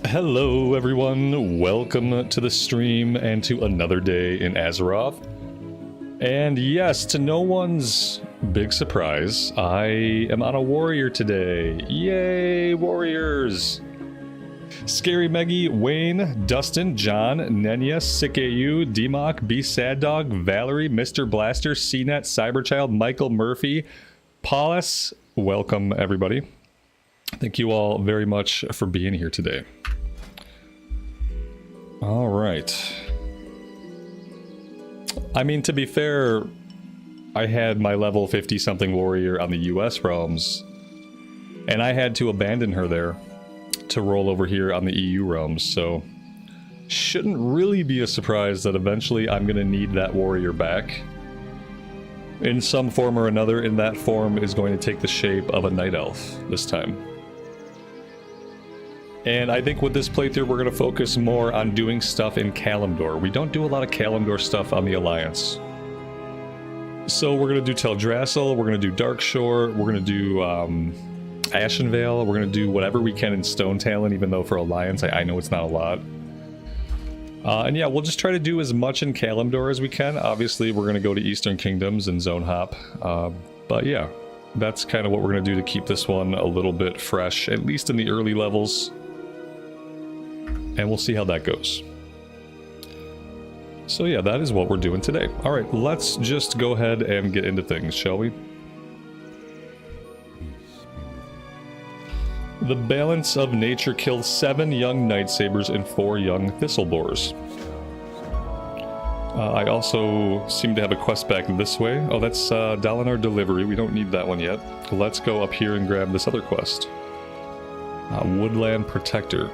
Hello everyone, welcome to the stream and to another day in Azeroth. And yes, to no one's big surprise, I am on a warrior today. Yay, warriors! Scary Meggy, Wayne, Dustin, John, Nenya, SickAU, Demok, B Sad Dog, Valerie, Mr. Blaster, CNET, Cyberchild, Michael Murphy, Paulus. Welcome everybody. Thank you all very much for being here today. All right. I mean, to be fair, I had my level 50 something warrior on the US realms, and I had to abandon her there to roll over here on the EU realms, so shouldn't really be a surprise that eventually I'm gonna need that warrior back in some form or another, and that form is going to take the shape of a night elf this time. And I think with this playthrough, we're going to focus more on doing stuff in Kalimdor. We don't do a lot of Kalimdor stuff on the Alliance. So we're going to do Teldrassil, we're going to do Darkshore, we're going to do Ashenvale, we're going to do whatever we can in Stone Talon, even though for Alliance, I know it's not a lot. And yeah, we'll just try to do as much in Kalimdor as we can. Obviously, we're going to go to Eastern Kingdoms and Zone Hop. But yeah, that's kind of what we're going to do to keep this one a little bit fresh, at least in the early levels. And we'll see how that goes. So yeah, that is what we're doing today. Alright, let's just go ahead and get into things, shall we? The balance of nature killed 7 young Nightsabers and 4 young Thistleborers. I also seem to have a quest back this way. Oh, that's Dalinar Delivery. We don't need that one yet. Let's go up here and grab this other quest. Woodland Protector.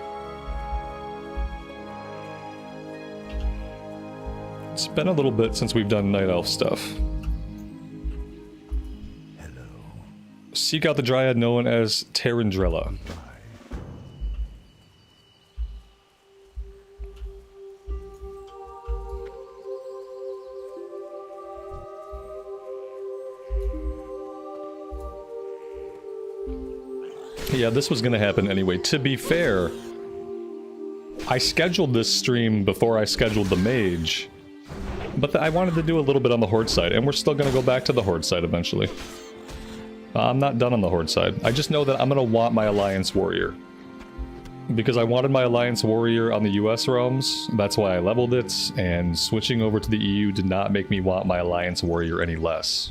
It's been a little bit since we've done Night Elf stuff. Hello. Seek out the Dryad known as Terrandrella. Yeah, this was gonna happen anyway. To be fair, I scheduled this stream before I scheduled the mage. But I wanted to do a little bit on the Horde side, and we're still going to go back to the Horde side eventually. I'm not done on the Horde side. I just know that I'm going to want my Alliance Warrior. Because I wanted my Alliance Warrior on the US realms, that's why I leveled it, and switching over to the EU did not make me want my Alliance Warrior any less.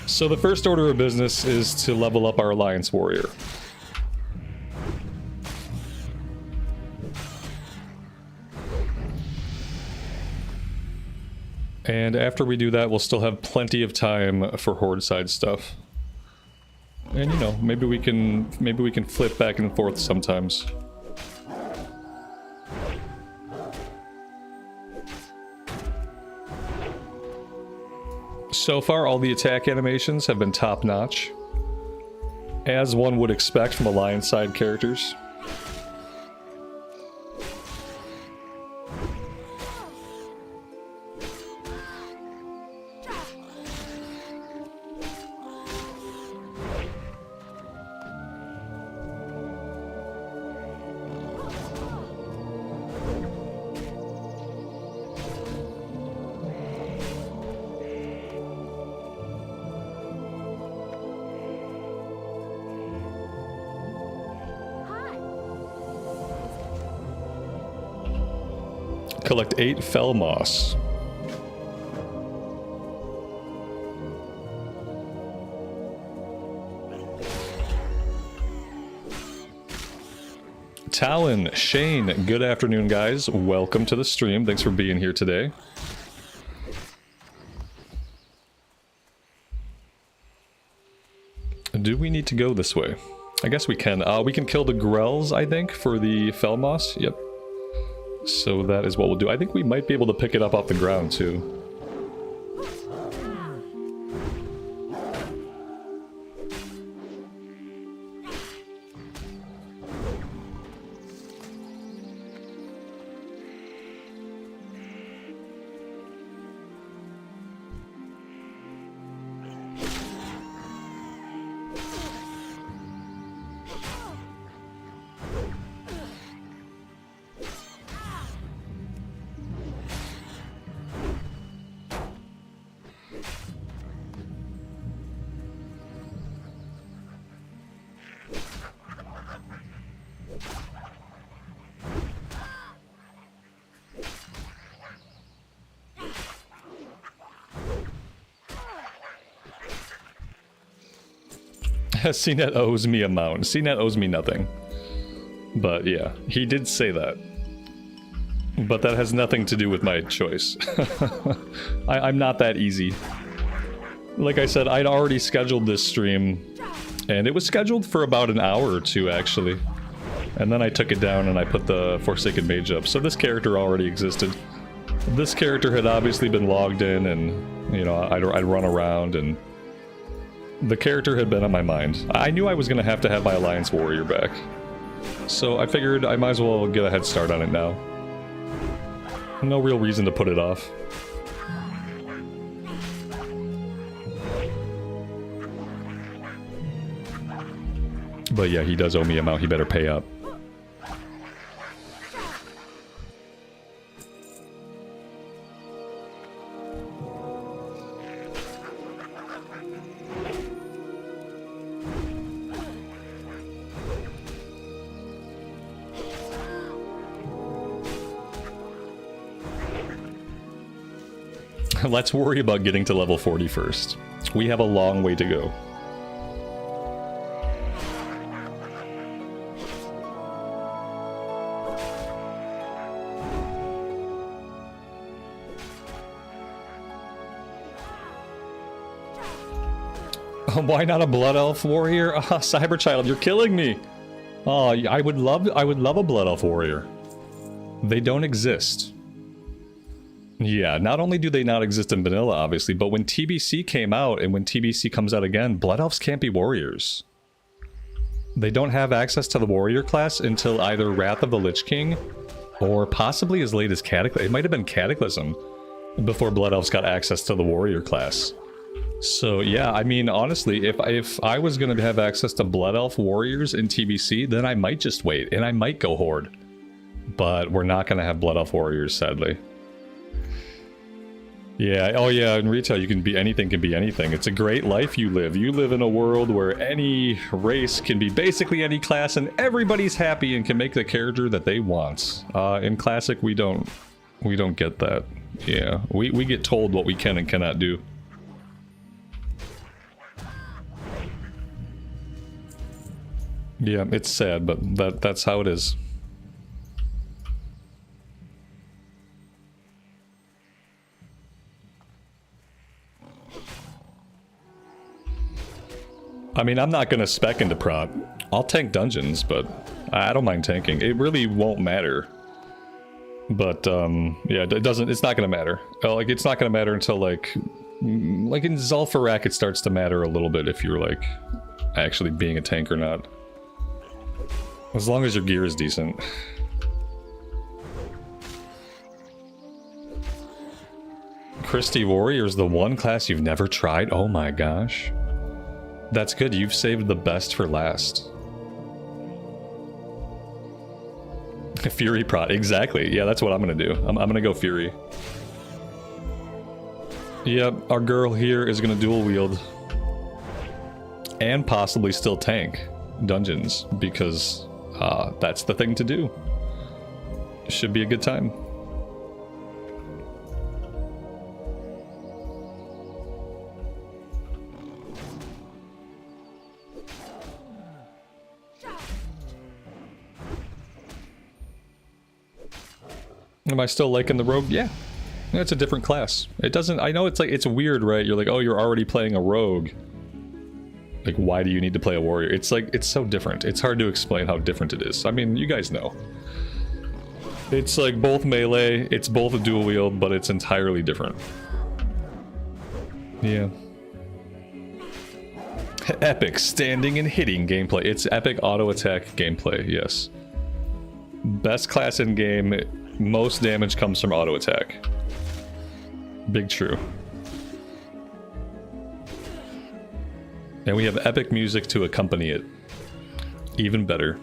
So the first order of business is to level up our Alliance Warrior. And after we do that, we'll still have plenty of time for Horde side stuff. And you know, maybe we can flip back and forth sometimes. So far, all the attack animations have been top-notch, as one would expect from Alliance side characters. Collect 8 fell moss. Talon, Shane, good afternoon guys. Welcome to the stream. Thanks for being here today. Do we need to go this way? I guess we can. We can kill the Grells, I think, for the fell moss. Yep. So that is what we'll do. I think we might be able to pick it up off the ground too. CNET owes me a mount. CNET owes me nothing. But yeah, he did say that. But that has nothing to do with my choice. I'm not that easy. Like I said, I'd already scheduled this stream, and it was scheduled for about an hour or two, actually. And then I took it down and I put the Forsaken Mage up. So this character already existed. This character had obviously been logged in, and, you know, I'd run around, and the character had been on my mind. I knew I was going to have my Alliance Warrior back. So I figured I might as well get a head start on it now. No real reason to put it off. But yeah, he does owe me a mount. He better pay up. Let's worry about getting to level 40 first. We have a long way to go. Why not a Blood Elf Warrior? Cyberchild, you're killing me! Oh, I would love a Blood Elf Warrior. They don't exist. Yeah, not only do they not exist in vanilla, obviously, but when TBC came out, and when TBC comes out again, Blood Elves can't be warriors. They don't have access to the warrior class until either Wrath of the Lich King, or possibly as late as Cataclysm. It might have been Cataclysm before Blood Elves got access to the warrior class. So yeah, I mean, honestly, if I was going to have access to Blood Elf warriors in TBC, then I might just wait, and I might go Horde. But we're not going to have Blood Elf warriors, sadly. Yeah, oh yeah, in retail you can be anything can be anything. It's a great life you live. You live in a world where any race can be basically any class and everybody's happy and can make the character that they want. In Classic we don't get that. Yeah, we get told what we can and cannot do. Yeah, it's sad, but that's how it is. I mean, I'm not gonna spec into prot. I'll tank dungeons, but I don't mind tanking. It really won't matter. But, yeah, it's not gonna matter. Like, it's not gonna matter until, like in Zul'Farrak it starts to matter a little bit if you're, like, actually being a tank or not. As long as your gear is decent. Questie Warrior is the one class you've never tried? Oh my gosh. That's good, you've saved the best for last. Fury prot, exactly. Yeah, that's what I'm gonna do. I'm gonna go Fury. Yep, our girl here is gonna dual wield. And possibly still tank dungeons, because that's the thing to do. Should be a good time. Am I still liking the rogue? Yeah. It's a different class. It doesn't, I know it's like, it's weird, right? You're like, oh, you're already playing a rogue. Like, why do you need to play a warrior? It's like, it's so different. It's hard to explain how different it is. I mean, you guys know. It's like both melee, it's both a dual wield, but it's entirely different. Yeah. Epic standing and hitting gameplay. It's epic auto attack gameplay, yes. Best class in game, most damage comes from auto attack. Big true. And we have epic music to accompany it. Even better.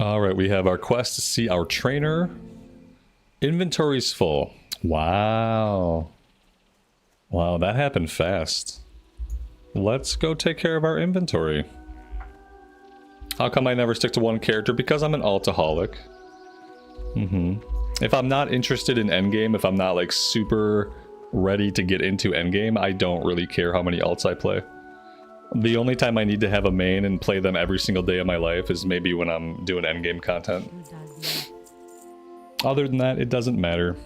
Alright, we have our quest to see our trainer. Inventory's full. Wow. Wow, that happened fast. Let's go take care of our inventory. How come I never stick to one character? Because I'm an altaholic. If I'm not interested in endgame, if I'm not like super ready to get into endgame, I don't really care how many alts I play. The only time I need to have a main and play them every single day of my life is maybe when I'm doing endgame content. Other than that, it doesn't matter.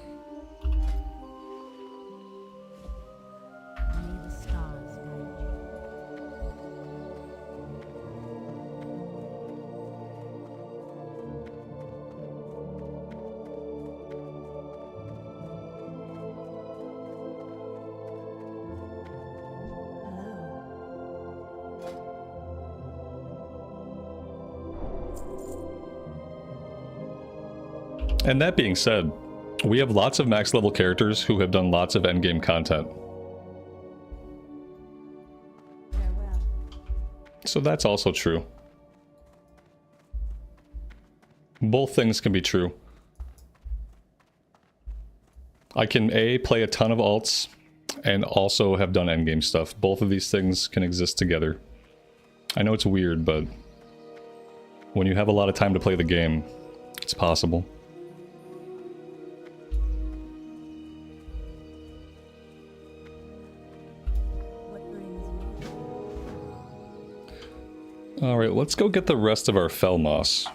And that being said, we have lots of max level characters who have done lots of endgame content. So that's also true. Both things can be true. I can A, play a ton of alts, and also have done endgame stuff. Both of these things can exist together. I know it's weird, but when you have a lot of time to play the game, it's possible. Alright, let's go get the rest of our fell moss.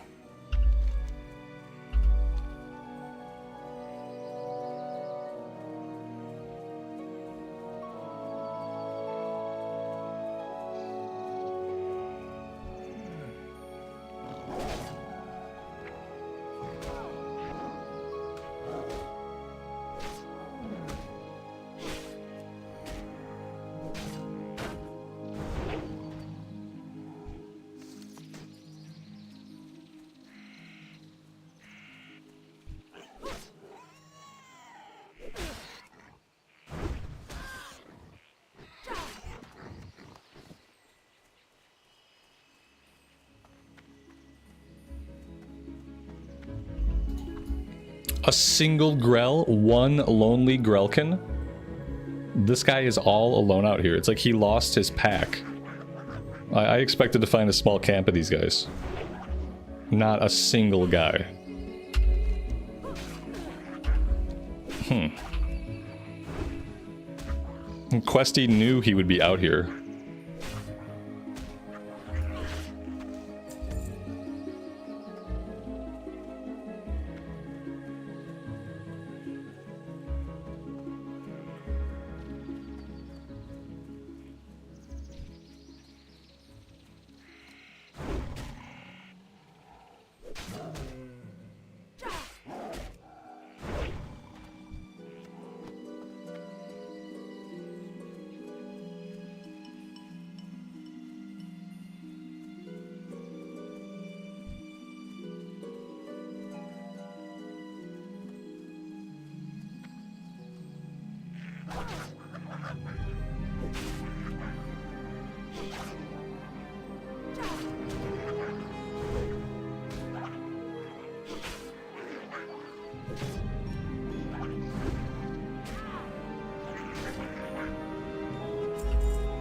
A single Grell? One lonely Grelkin? This guy is all alone out here. It's like he lost his pack. I expected to find a small camp of these guys. Not a single guy. Questie knew he would be out here.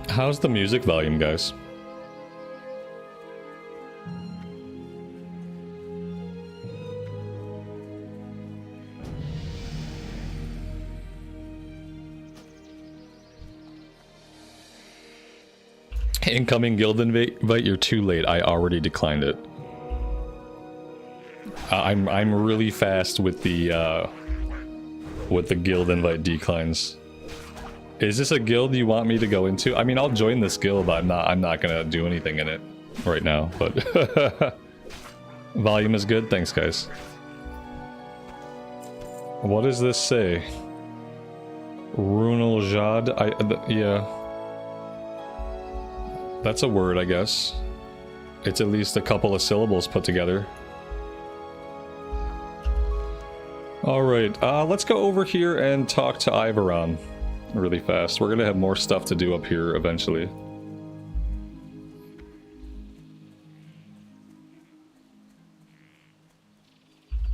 How's the music volume, guys? Incoming guild invite, you're too late. I already declined it. I'm really fast with the guild invite declines. Is this a guild you want me to go into? I mean, I'll join this guild, but I'm not gonna do anything in it right now, but volume is good. Thanks, guys. What does this say? Runal Jad? Yeah. That's a word, I guess. It's at least a couple of syllables put together. Alright, let's go over here and talk to Ivaron really fast. We're gonna have more stuff to do up here eventually.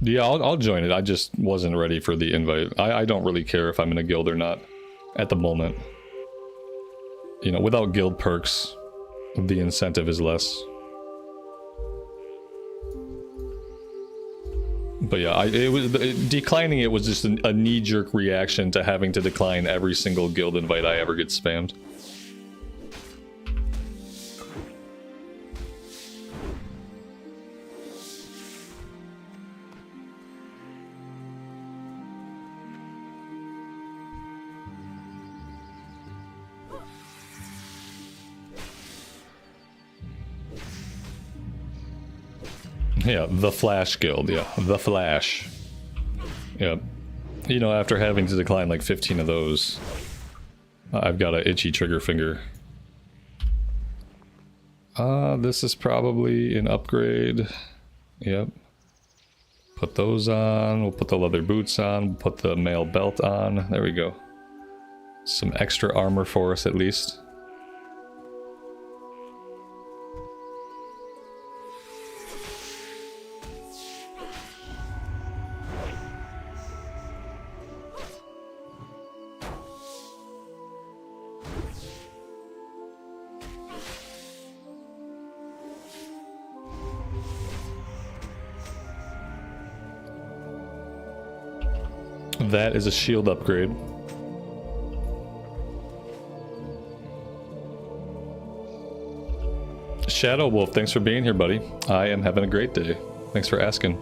Yeah, I'll join it. I just wasn't ready for the invite. I don't really care if I'm in a guild or not at the moment. You know, without guild perks, the incentive is less. But yeah, declining it was just a knee-jerk reaction to having to decline every single guild invite I ever get spammed. Yeah, the Flash Guild, yeah, the Flash. Yep. You know, after having to decline like 15 of those, I've got an itchy trigger finger. This is probably an upgrade. Yep. Put those on, we'll put the leather boots on, we'll put the mail belt on, there we go. Some extra armor for us at least. That is a shield upgrade. Shadow Wolf, thanks for being here, buddy. I am having a great day. Thanks for asking.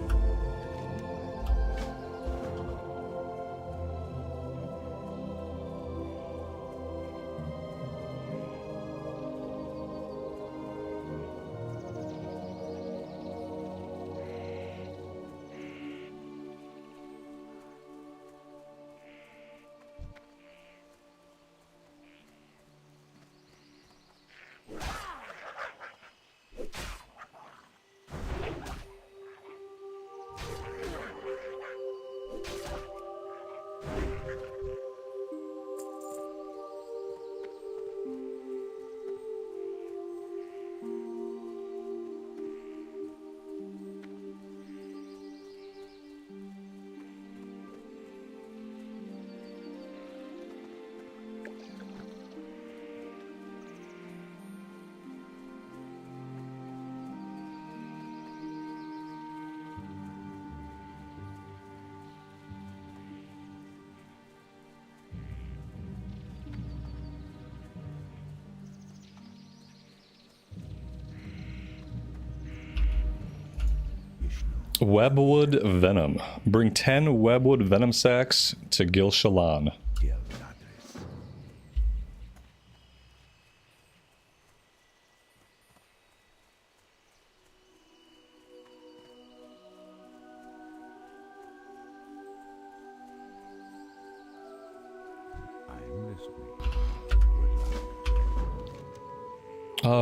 Webwood Venom. Bring 10 Webwood Venom sacks to Gil Shalan.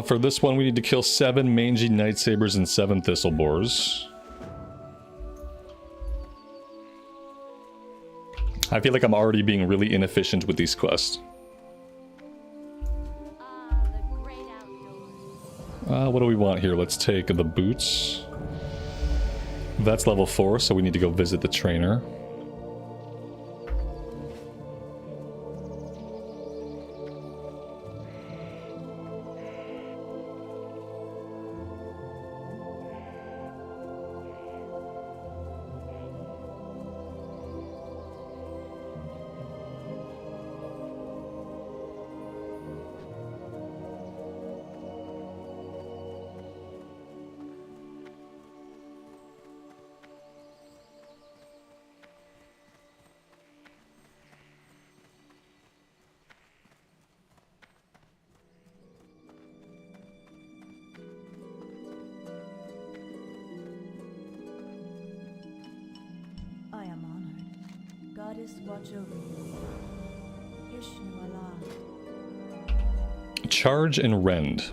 For this one, we need to kill 7 mangy night sabers and 7 thistle boars. I feel like I'm already being really inefficient with these quests. What do we want here? Let's take the boots. That's level 4, so we need to go visit the trainer. Watch over you. Ishnu Allah. Charge and rend.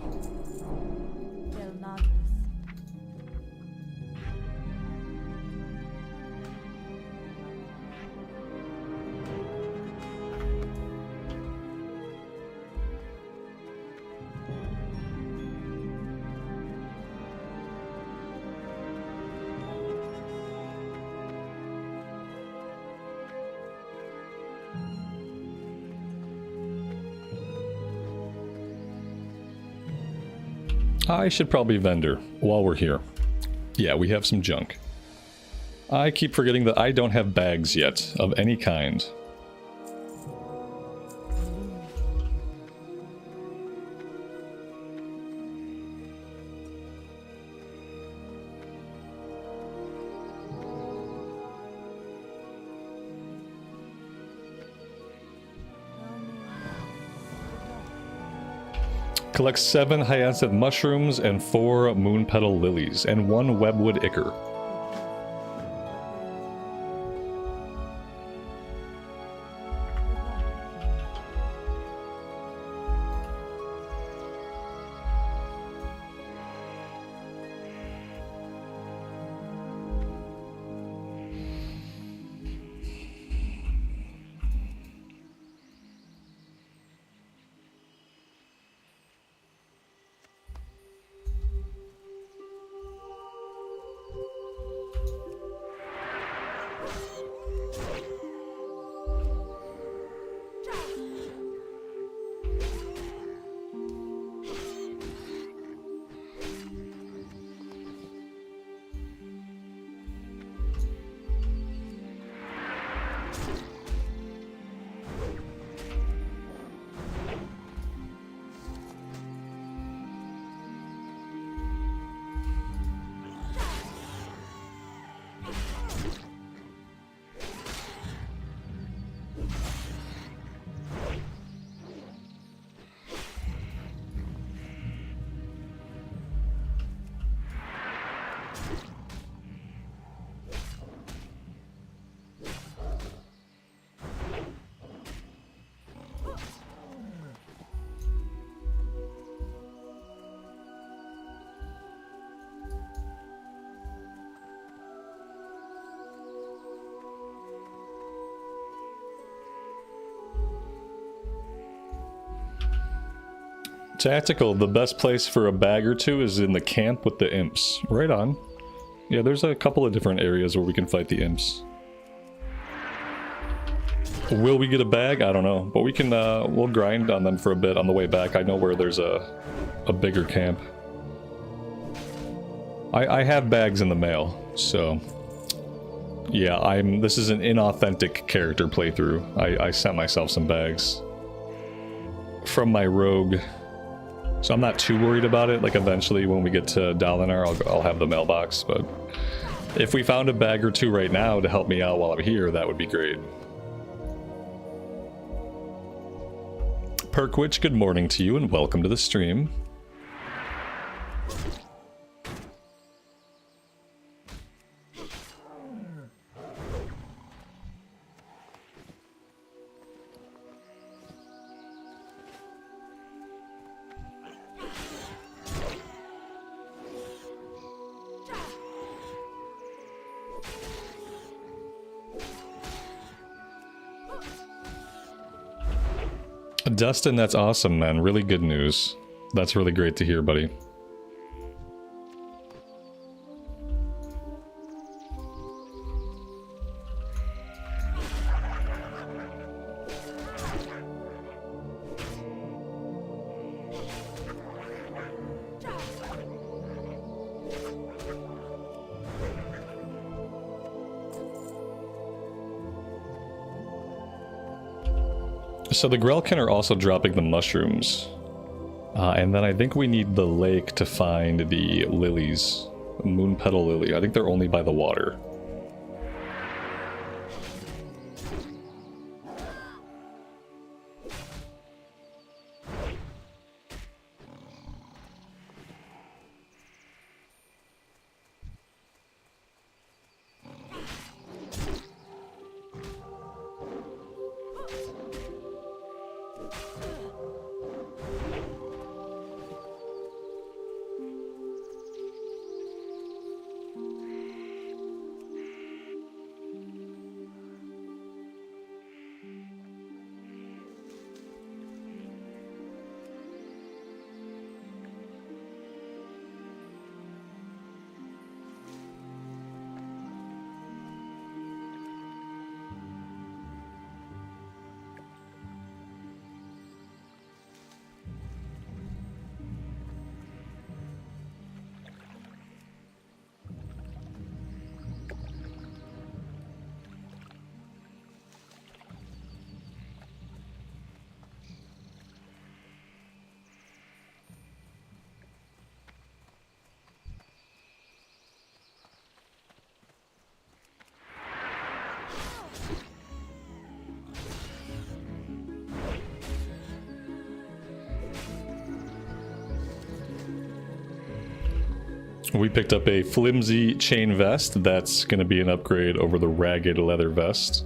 I should probably vendor while we're here. Yeah, we have some junk. I keep forgetting that I don't have bags yet of any kind. Collect 7 hyacinth mushrooms and 4 moon petal lilies and 1 webwood ichor. Tactical, the best place for a bag or two is in the camp with the imps. Right on. Yeah, there's a couple of different areas where we can fight the imps. Will we get a bag? I don't know. But we can, we'll grind on them for a bit on the way back. I know where there's a bigger camp. I have bags in the mail, so... Yeah, this is an inauthentic character playthrough. I sent myself some bags from my rogue. So I'm not too worried about it. Like, eventually when we get to Dalinar, I'll have the mailbox, but if we found a bag or two right now to help me out while I'm here, that would be great. Perkwitch, good morning to you and welcome to the stream. Dustin, that's awesome, man. Really good news. That's really great to hear, buddy. So the Grelkin are also dropping the mushrooms. And then I think we need the lake to find the lilies. Moon petal lily. I think they're only by the water. We picked up a flimsy chain vest. That's going to be an upgrade over the ragged leather vest.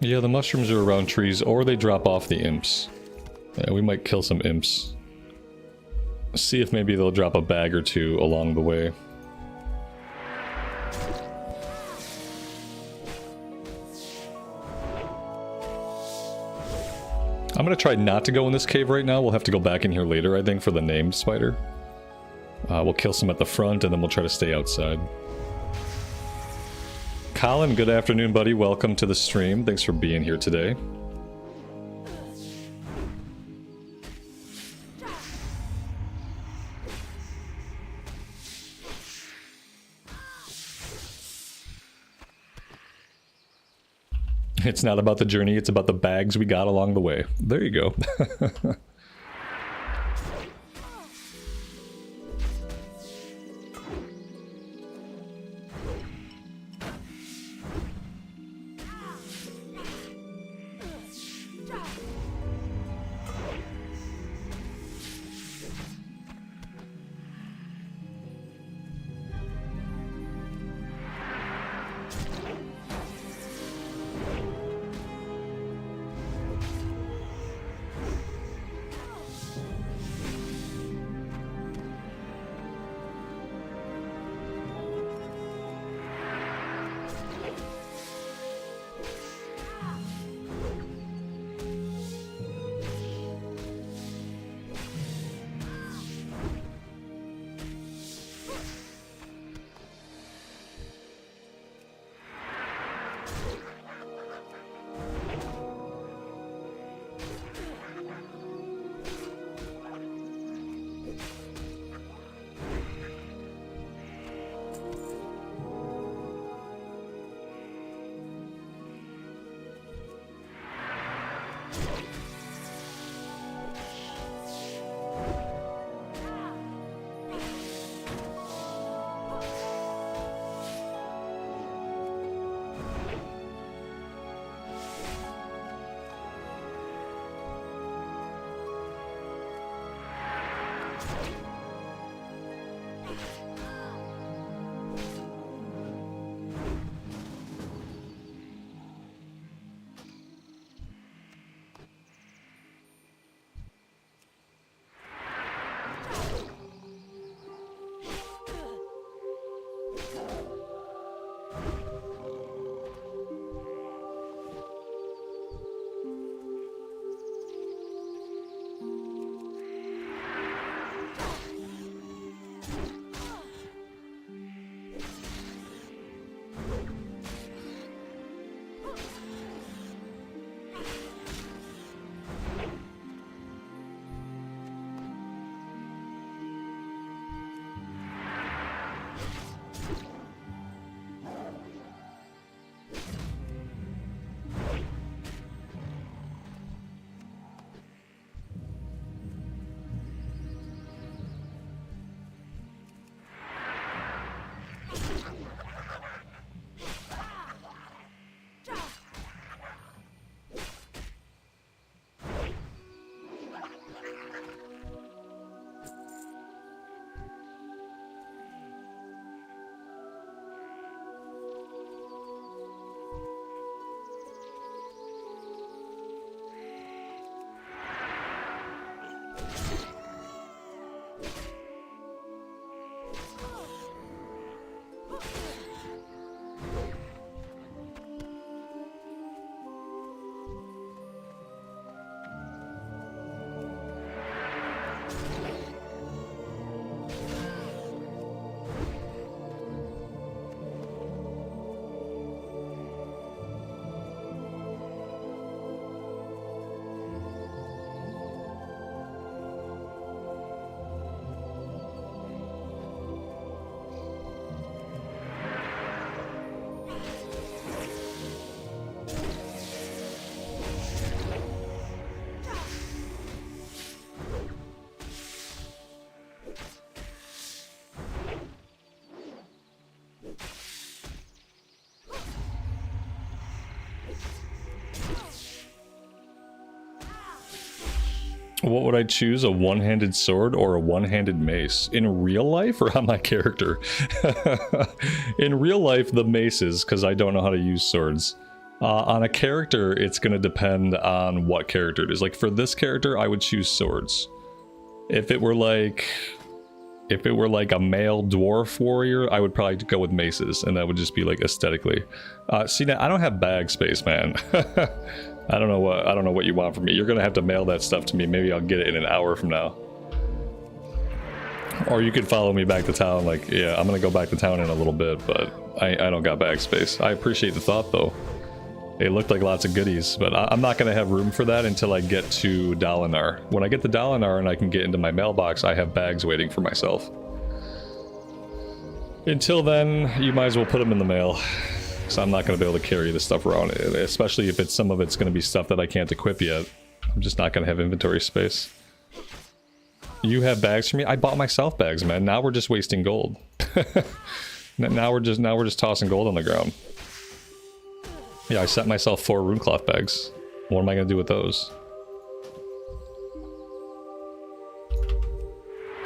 Yeah, the mushrooms are around trees, or they drop off the imps. Yeah, we might kill some imps. See if maybe they'll drop a bag or two along the way. I'm gonna try not to go in this cave right now. We'll have to go back in here later, I think, for the named spider. We'll kill some at the front, and then we'll try to stay outside. Colin, good afternoon, buddy. Welcome to the stream. Thanks for being here today. It's not about the journey, it's about the bags we got along the way. There you go. What would I choose? A one-handed sword or a one-handed mace? In real life or on my character? In real life, the maces, because I don't know how to use swords. On a character, it's going to depend on what character it is. Like for this character, I would choose swords. If it were like a male dwarf warrior, I would probably go with maces, and that would just be like aesthetically. See, now I don't have bag space, man. I don't know what you want from me. You're gonna have to mail that stuff to me. Maybe I'll get it in an hour from now. Or you could follow me back to town. Like, yeah, I'm gonna go back to town in a little bit, but I don't got bag space. I appreciate the thought though. It looked like lots of goodies, but I'm not going to have room for that until I get to Dalinar. When I get to Dalinar and I can get into my mailbox, I have bags waiting for myself. Until then, you might as well put them in the mail, because I'm not going to be able to carry this stuff around, especially if some of it's going to be stuff that I can't equip yet. I'm just not going to have inventory space. You have bags for me? I bought myself bags, man. Now we're just wasting gold. now we're just tossing gold on the ground. Yeah, I set myself 4 runecloth bags. What am I going to do with those?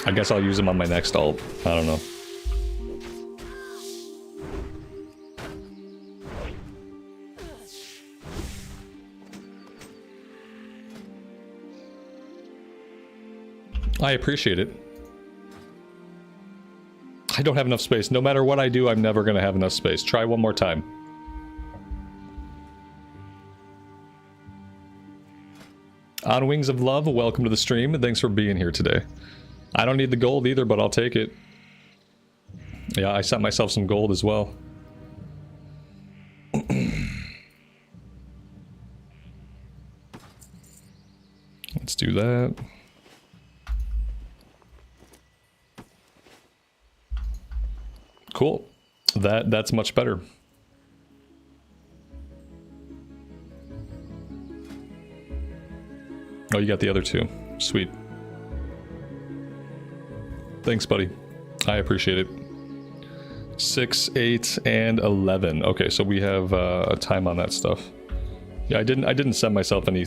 I guess I'll use them on my next ult. I don't know. I appreciate it. I don't have enough space. No matter what I do, I'm never going to have enough space. Try one more time. On Wings of Love, welcome to the stream. Thanks for being here today. I don't need the gold either, but I'll take it. Yeah, I set myself some gold as well. Let's do that. Cool. That's much better. Oh, you got the other 2. Sweet. Thanks, buddy. I appreciate it. 6, 8, and 11. Okay, so we have a time on that stuff. Yeah, I didn't send myself any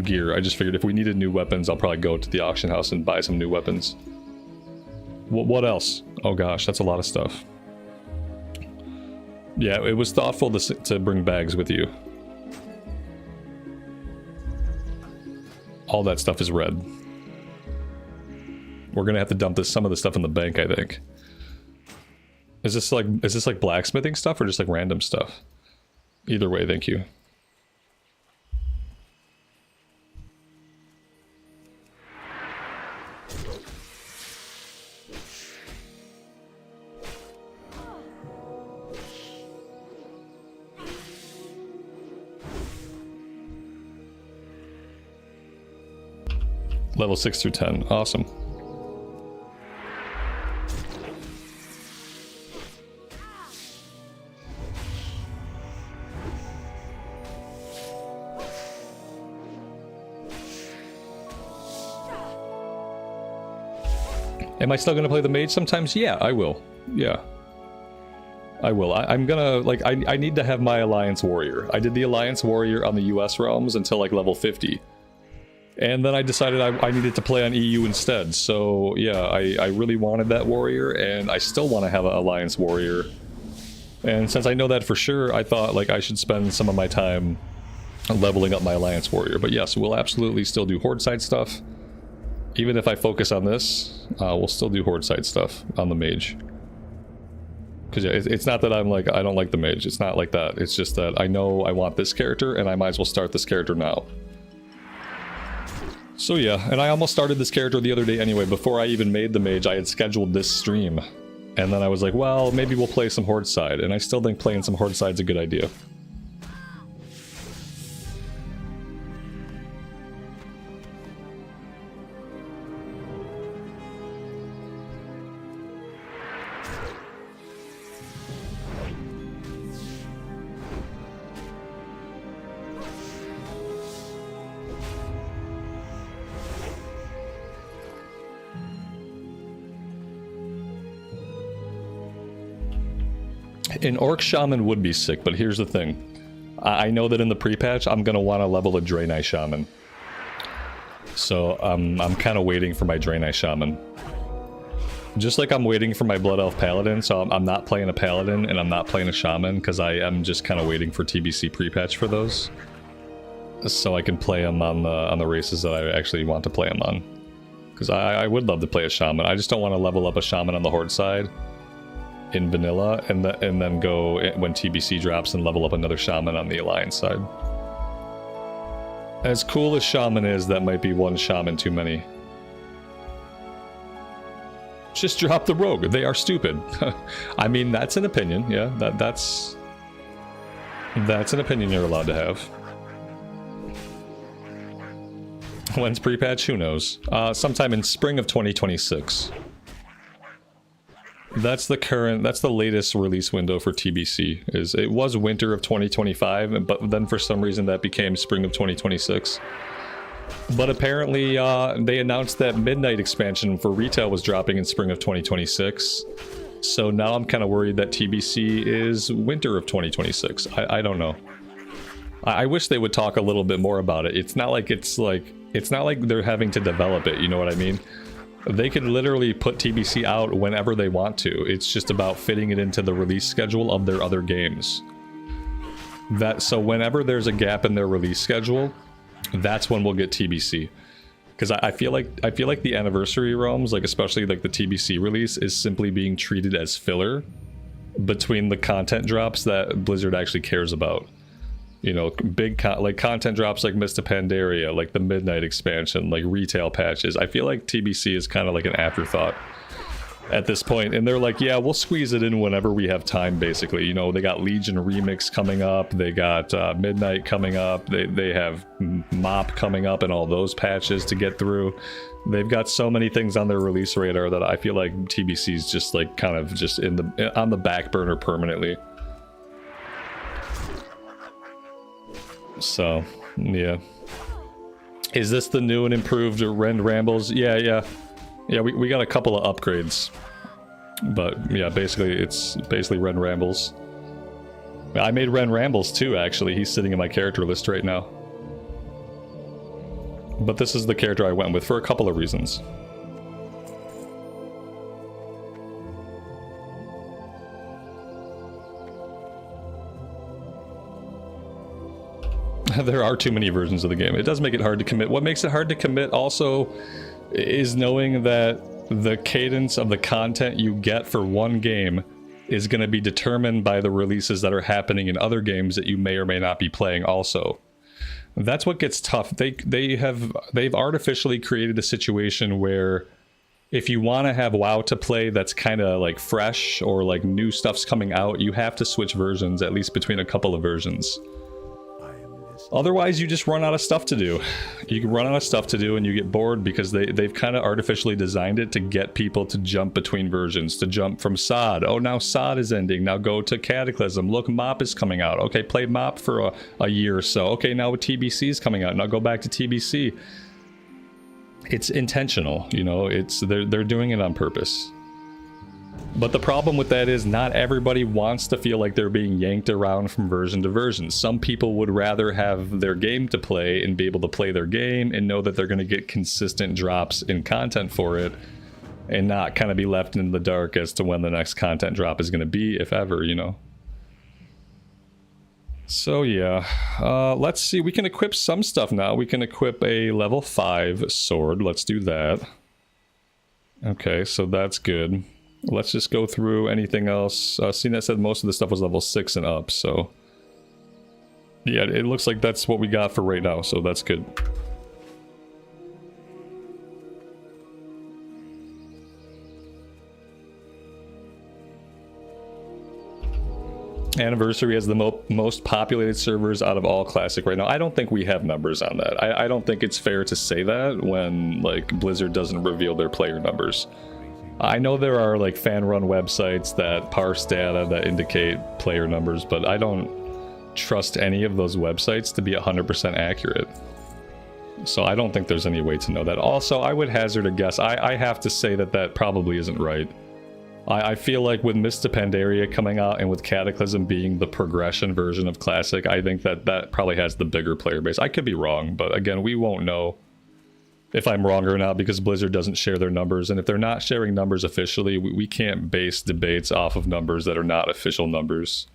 gear. I just figured if we needed new weapons, I'll probably go to the auction house and buy some new weapons. What else? Oh gosh, that's a lot of stuff. Yeah, it was thoughtful to bring bags with you. All that stuff is red. We're gonna have to dump some of the stuff in the bank, I think. Is this like blacksmithing stuff or just like random stuff? Either way, thank you. Level 6 through 10. Awesome. Am I still going to play the mage sometimes? Yeah, I will. Yeah. I will. I'm gonna, like, I need to have my Alliance Warrior. I did the Alliance Warrior on the US realms until, like, level 50. And then I decided I needed to play on EU instead. So, yeah, I really wanted that warrior, and I still want to have an Alliance Warrior. And since I know that for sure, I thought, like, I should spend some of my time leveling up my Alliance Warrior. But yes, we'll absolutely still do Horde side stuff. Even if I focus on this, we'll still do Horde side stuff on the mage. Because yeah, it's not that I'm like, I don't like the mage. It's not like that. It's just that I know I want this character, and I might as well start this character now. So yeah, and I almost started this character the other day anyway. Before I even made the mage, I had scheduled this stream. And then I was like, well, maybe we'll play some Horde side. And I still think playing some Horde side's a good idea. An Orc Shaman would be sick, but here's the thing. I know that in the pre-patch, I'm going to want to level a Draenei Shaman. So I'm kind of waiting for my Draenei Shaman. Just like I'm waiting for my Blood Elf Paladin, so I'm not playing a Paladin and I'm not playing a Shaman because I am just kind of waiting for TBC pre-patch for those. So I can play them on the races that I actually want to play them on. Because I would love to play a Shaman. I just don't want to level up a Shaman on the Horde side in vanilla and then go when TBC drops and level up another Shaman on the Alliance side. As cool as Shaman is, that might be one Shaman too many. Just drop the Rogue. They are stupid. I mean, that's an opinion. Yeah, that's an opinion you're allowed to have. When's pre-patch? Who knows? Sometime in spring of 2026. That's the latest release window for TBC. It was winter of 2025, but then for some reason that became spring of 2026. But apparently they announced that Midnight expansion for retail was dropping in spring of 2026. So now I'm kind of worried that TBC is winter of 2026. I don't know. I wish they would talk a little bit more about it. It's not like they're having to develop it, you know what I mean? They could literally put TBC out whenever they want to. It's just about fitting it into the release schedule of their other games. So whenever there's a gap in their release schedule, that's when we'll get TBC. Because I feel like the anniversary realms, like especially like the TBC release, is simply being treated as filler between the content drops that Blizzard actually cares about. You know, big content drops like Mist of Pandaria, like the Midnight expansion, like retail patches. I feel like TBC is kind of like an afterthought at this point, and they're like, yeah, we'll squeeze it in whenever we have time, basically. You know, they got Legion Remix coming up, they got Midnight coming up, they have MOP coming up and all those patches to get through. They've got so many things on their release radar that I feel like TBC is just like kind of just on the back burner permanently. So, yeah. Is this the new and improved Rend Rambles? Yeah, we got a couple of upgrades. But, yeah, it's basically Rend Rambles. I made Rend Rambles too, actually. He's sitting in my character list right now. But this is the character I went with for a couple of reasons. There are too many versions of the game. It does make it hard to commit. What makes it hard to commit also is knowing that the cadence of the content you get for one game is going to be determined by the releases that are happening in other games that you may or may not be playing also. That's what gets tough. They've artificially created a situation where if you want to have WoW to play that's kind of like fresh or like new stuff's coming out, you have to switch versions, at least between a couple of versions. Otherwise, you just run out of stuff to do. You can run out of stuff to do and you get bored because they've kind of artificially designed it to get people to jump between versions, to jump from SOD. Oh, now SOD is ending. Now go to Cataclysm. Look, MOP is coming out. Okay, play MOP for a year or so. Okay, now TBC is coming out. Now go back to TBC. It's intentional, you know. They're doing it on purpose. But the problem with that is not everybody wants to feel like they're being yanked around from version to version. Some people would rather have their game to play and be able to play their game and know that they're going to get consistent drops in content for it and not kind of be left in the dark as to when the next content drop is going to be, if ever, you know. So yeah, let's see. We can equip some stuff now. We can equip a level 5 sword. Let's do that. Okay, so that's good. Let's just go through anything else. CNET said most of the stuff was level 6 and up, so... yeah, it looks like that's what we got for right now, so that's good. Anniversary has the most populated servers out of all Classic right now. I don't think we have numbers on that. I don't think it's fair to say that when, like, Blizzard doesn't reveal their player numbers. I know there are like fan-run websites that parse data that indicate player numbers, but I don't trust any of those websites to be 100% accurate. So I don't think there's any way to know that. Also, I would hazard a guess. I have to say that probably isn't right. I feel like with Mist of Pandaria coming out and with Cataclysm being the progression version of Classic, I think that probably has the bigger player base. I could be wrong, but again, we won't know if I'm wrong or not, because Blizzard doesn't share their numbers. And if they're not sharing numbers officially, we can't base debates off of numbers that are not official numbers.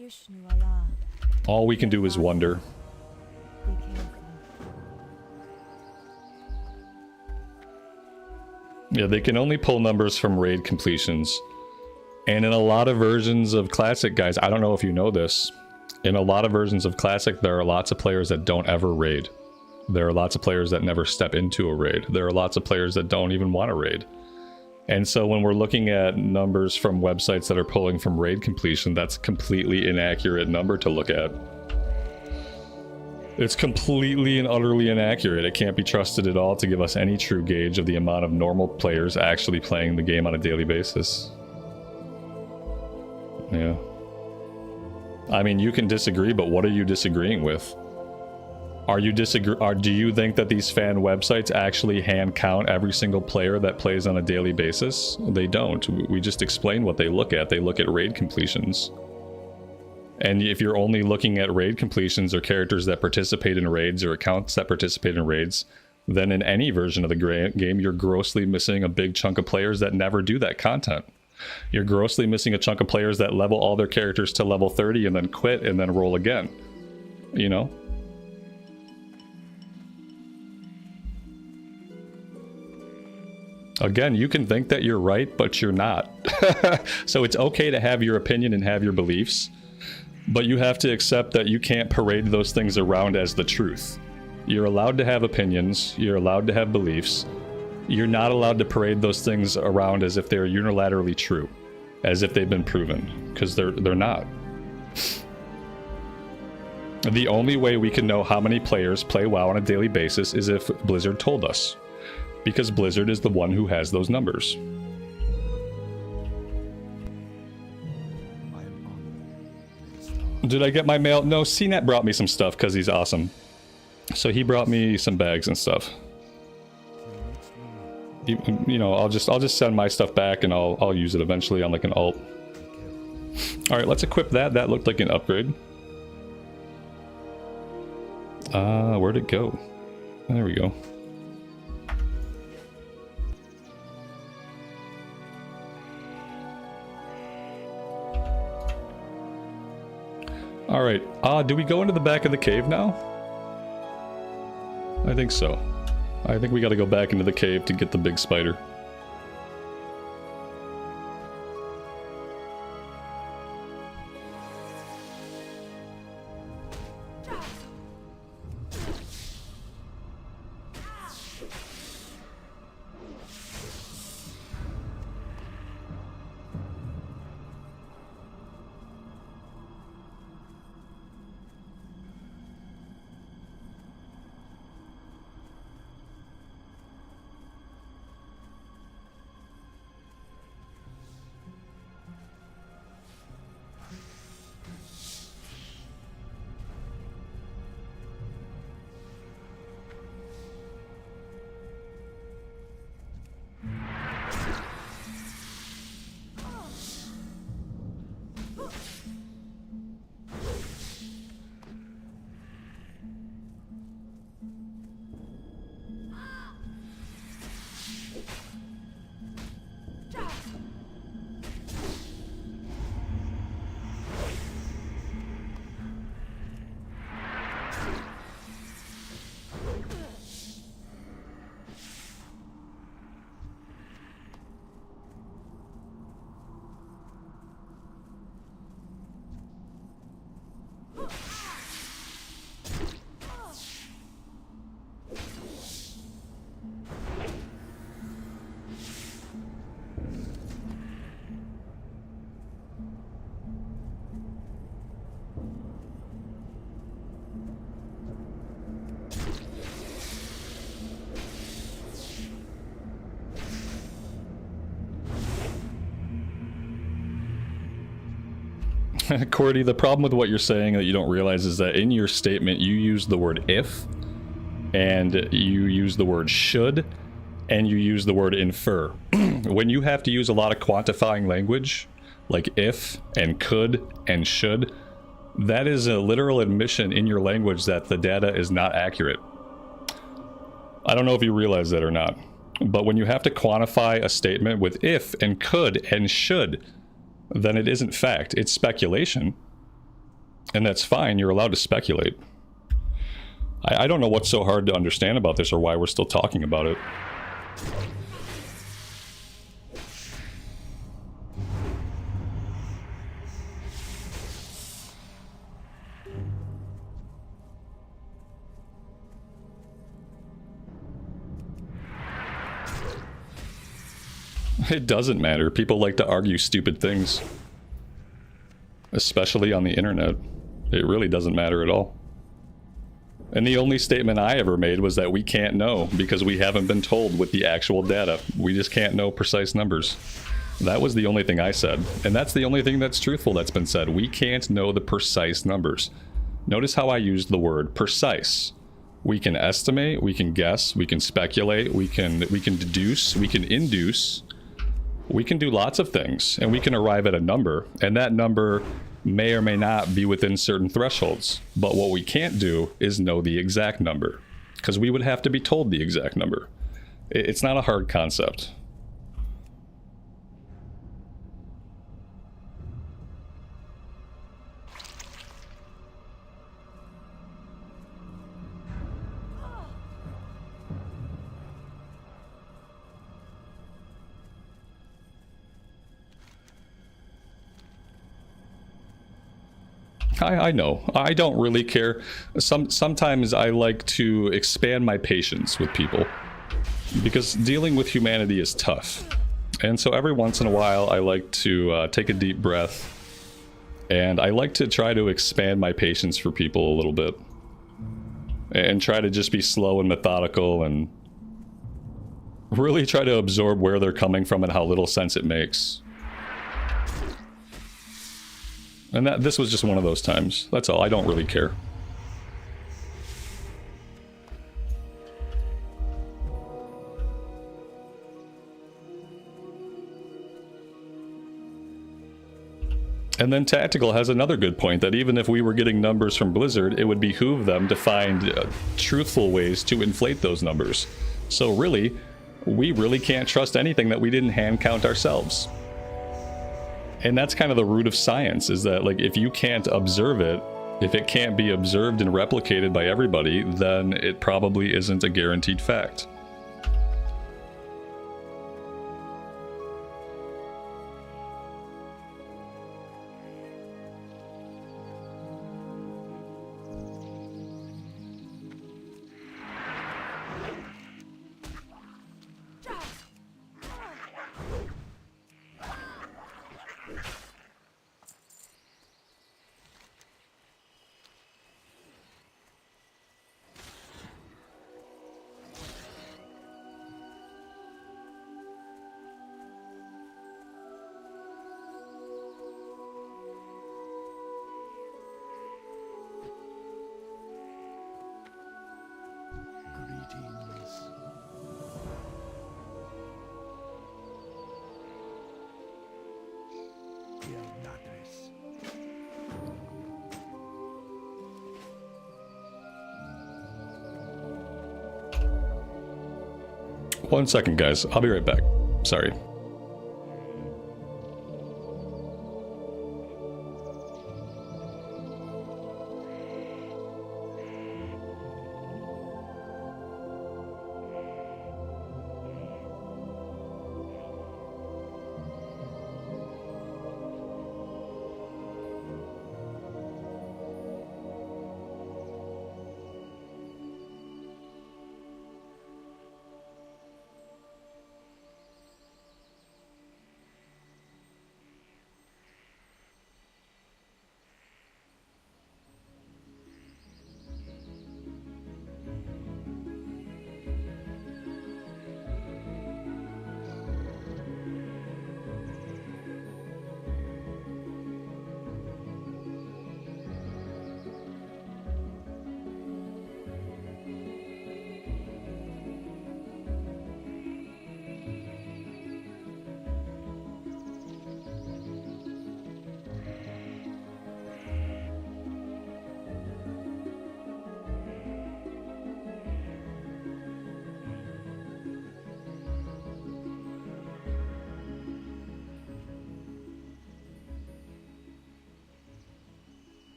Ishnu Allah. All we can do is wonder. Be careful. Yeah, they can only pull numbers from raid completions. And in a lot of versions of Classic, guys, I don't know if you know this, in a lot of versions of Classic, there are lots of players that don't ever raid. There are lots of players that never step into a raid. There are lots of players that don't even want to raid. And so when we're looking at numbers from websites that are pulling from raid completion, that's a completely inaccurate number to look at. It's completely and utterly inaccurate. It can't be trusted at all to give us any true gauge of the amount of normal players actually playing the game on a daily basis. Yeah. I mean, you can disagree, but what are you disagreeing with? Do you think that these fan websites actually hand count every single player that plays on a daily basis? They don't. We just explain what they look at. They look at raid completions. And if you're only looking at raid completions or characters that participate in raids or accounts that participate in raids, then in any version of the game, you're grossly missing a big chunk of players that never do that content. You're grossly missing a chunk of players that level all their characters to level 30 and then quit and then roll again. You know? Again, you can think that you're right, but you're not. So it's okay to have your opinion and have your beliefs, but you have to accept that you can't parade those things around as the truth. You're allowed to have opinions, you're allowed to have beliefs. You're not allowed to parade those things around as if they're unilaterally true, as if they've been proven, because they're not. The only way we can know how many players play WoW on a daily basis is if Blizzard told us, because Blizzard is the one who has those numbers. Did I get my mail? No, CNET brought me some stuff because he's awesome. So he brought me some bags and stuff. You know, I'll just send my stuff back and I'll use it eventually on like an alt. All right, let's equip that. That looked like an upgrade. Where'd it go? There we go. All right. Do we go into the back of the cave now? I think so. I think we got to go back into the cave to get the big spider. Cordy, the problem with what you're saying that you don't realize is that in your statement you use the word if, and you use the word should, and you use the word infer. When you have to use a lot of quantifying language, like if and could and should, that is a literal admission in your language that the data is not accurate. I don't know if you realize that or not, but when you have to quantify a statement with if and could and should, then it isn't fact, it's speculation. And that's fine, you're allowed to speculate. I don't know what's so hard to understand about this or why we're still talking about it. It doesn't matter. People like to argue stupid things. Especially on the internet. It really doesn't matter at all. And the only statement I ever made was that we can't know because we haven't been told with the actual data. We just can't know precise numbers. That was the only thing I said. And that's the only thing that's truthful that's been said. We can't know the precise numbers. Notice how I used the word precise. We can estimate, we can guess, we can speculate, we can deduce, we can induce. We can do lots of things, and we can arrive at a number, and that number may or may not be within certain thresholds. But what we can't do is know the exact number, because we would have to be told the exact number. It's not a hard concept. I know. I don't really care. Sometimes I like to expand my patience with people because dealing with humanity is tough. And so every once in a while I like to take a deep breath and I like to try to expand my patience for people a little bit and try to just be slow and methodical and really try to absorb where they're coming from and how little sense it makes. And this was just one of those times. That's all. I don't really care. And then Tactical has another good point that even if we were getting numbers from Blizzard, it would behoove them to find truthful ways to inflate those numbers. So really, we really can't trust anything that we didn't hand count ourselves. And that's kind of the root of science, is that, like, if you can't observe it, if it can't be observed and replicated by everybody, then it probably isn't a guaranteed fact. One second, guys. I'll be right back. Sorry.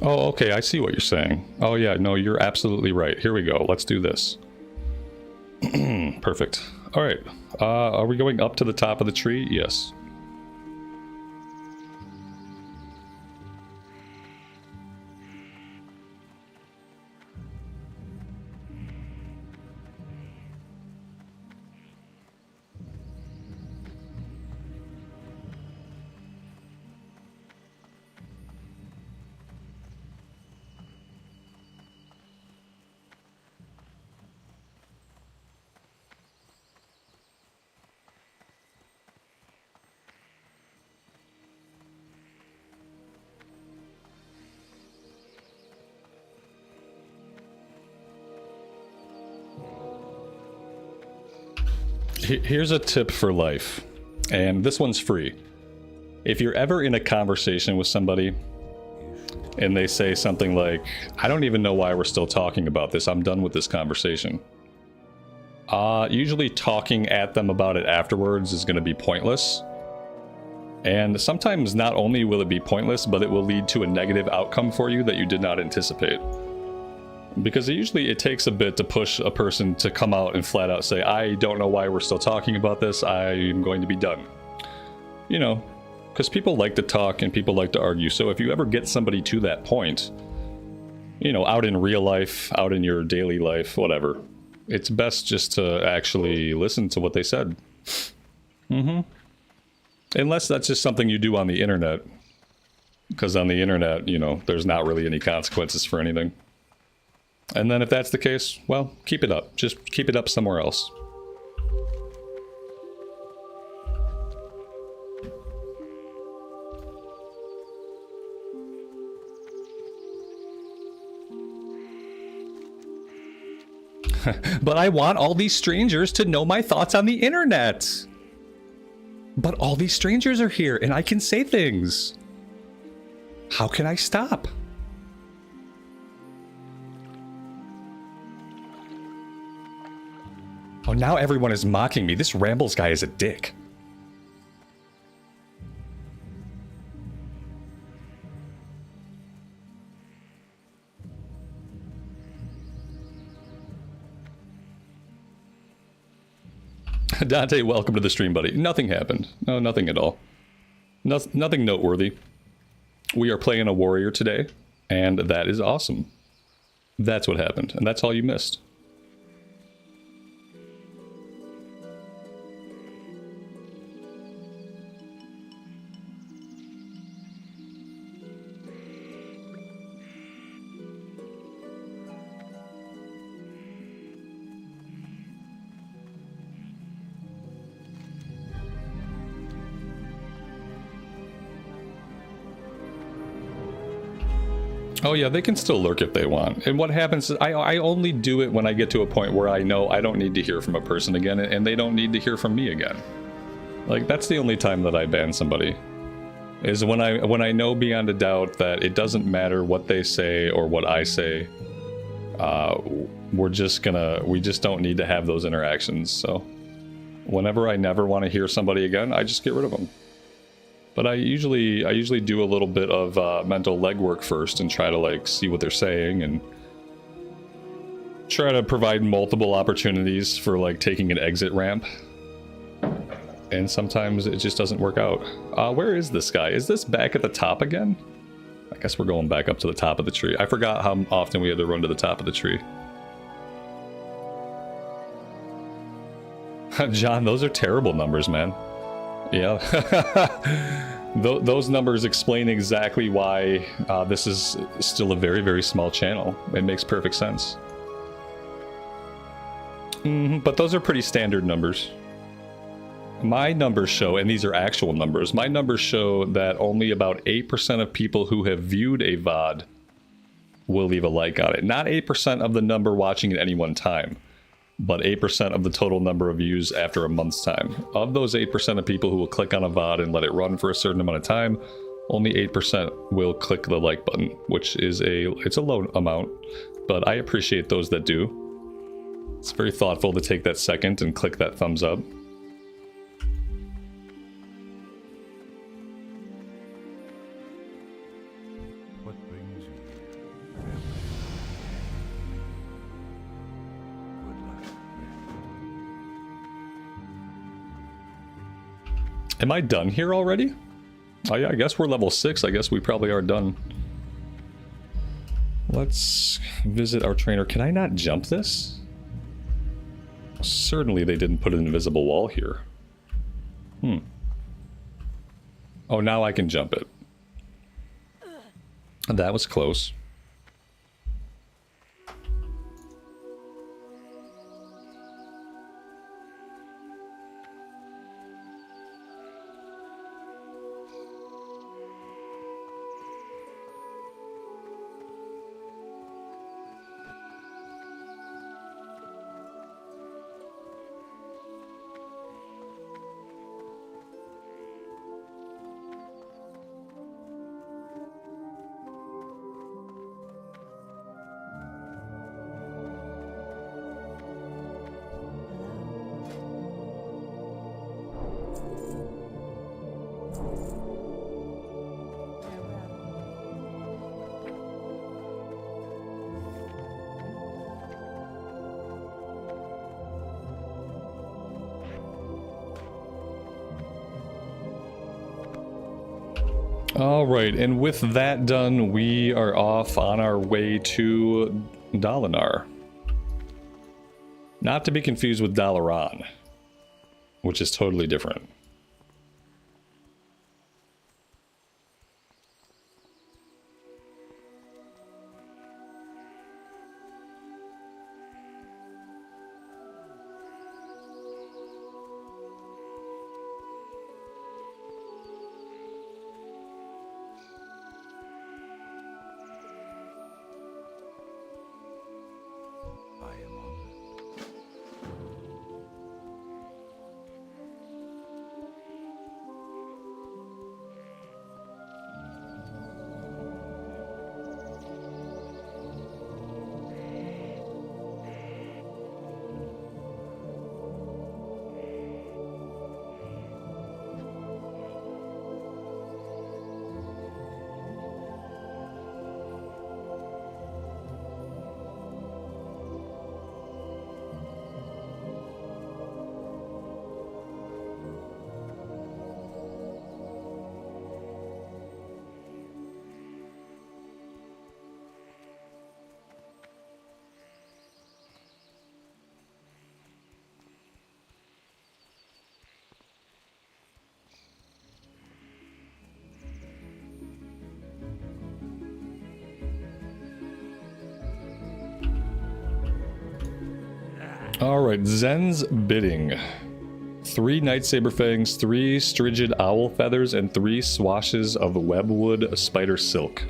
Oh, okay, I see what you're saying. Oh yeah, no, you're absolutely right. Here we go. Let's do this. Perfect. All right. Are we going up to the top of the tree? Yes. Here's a tip for life, and this one's free. If you're ever in a conversation with somebody and they say something like, I don't even know why we're still talking about this, I'm done with this conversation. Usually talking at them about it afterwards is going to be pointless. And sometimes not only will it be pointless, but it will lead to a negative outcome for you that you did not anticipate. Because usually it takes a bit to push a person to come out and flat out say, I don't know why we're still talking about this, I'm going to be done. You know, because people like to talk and people like to argue, so if you ever get somebody to that point, you know, out in real life, out in your daily life, whatever, it's best just to actually listen to what they said. Unless that's just something you do on the internet. Because on the internet, you know, there's not really any consequences for anything. And then if that's the case, well, keep it up. Just keep it up somewhere else. But I want all these strangers to know my thoughts on the internet. But all these strangers are here and I can say things. How can I stop? Oh, now everyone is mocking me. This Rambles guy is a dick. Dante, welcome to the stream, buddy. Nothing happened. No, nothing at all. Nothing noteworthy. We are playing a warrior today, and that is awesome. That's what happened, and that's all you missed. Oh yeah, they can still lurk if they want. And what happens is I only do it when I get to a point where I know I don't need to hear from a person again and they don't need to hear from me again. Like, that's the only time that I ban somebody. Is when I know beyond a doubt that it doesn't matter what they say or what I say. We just don't need to have those interactions. So whenever I never want to hear somebody again, I just get rid of them. But I usually do a little bit of mental legwork first and try to like see what they're saying and try to provide multiple opportunities for like taking an exit ramp. And sometimes it just doesn't work out. Where is this guy? Is this back at the top again? I guess we're going back up to the top of the tree. I forgot how often we had to run to the top of the tree. John, those are terrible numbers, man. Yeah. Those numbers explain exactly why this is still a very, very small channel. It makes perfect sense. But those are pretty standard numbers. My numbers show, and these are actual numbers, my numbers show that only about 8% of people who have viewed a VOD will leave a like on it. Not 8% of the number watching at any one time, but 8% of the total number of views after a month's time. Of those 8% of people who will click on a VOD and let it run for a certain amount of time, only 8% will click the like button, which is it's a low amount, but I appreciate those that do. It's very thoughtful to take that second and click that thumbs up. What brings you? Am I done here already? Oh yeah, I guess we're level 6. I guess we probably are done. Let's visit our trainer. Can I not jump this? Certainly they didn't put an invisible wall here. Oh, now I can jump it. That was close. Alright, and with that done, we are off on our way to Dalinar. Not to be confused with Dalaran, which is totally different. Alright, Zen's bidding. 3 Nightsaber Fangs, 3 Strigid Owl Feathers, and 3 swashes of Webwood Spider Silk.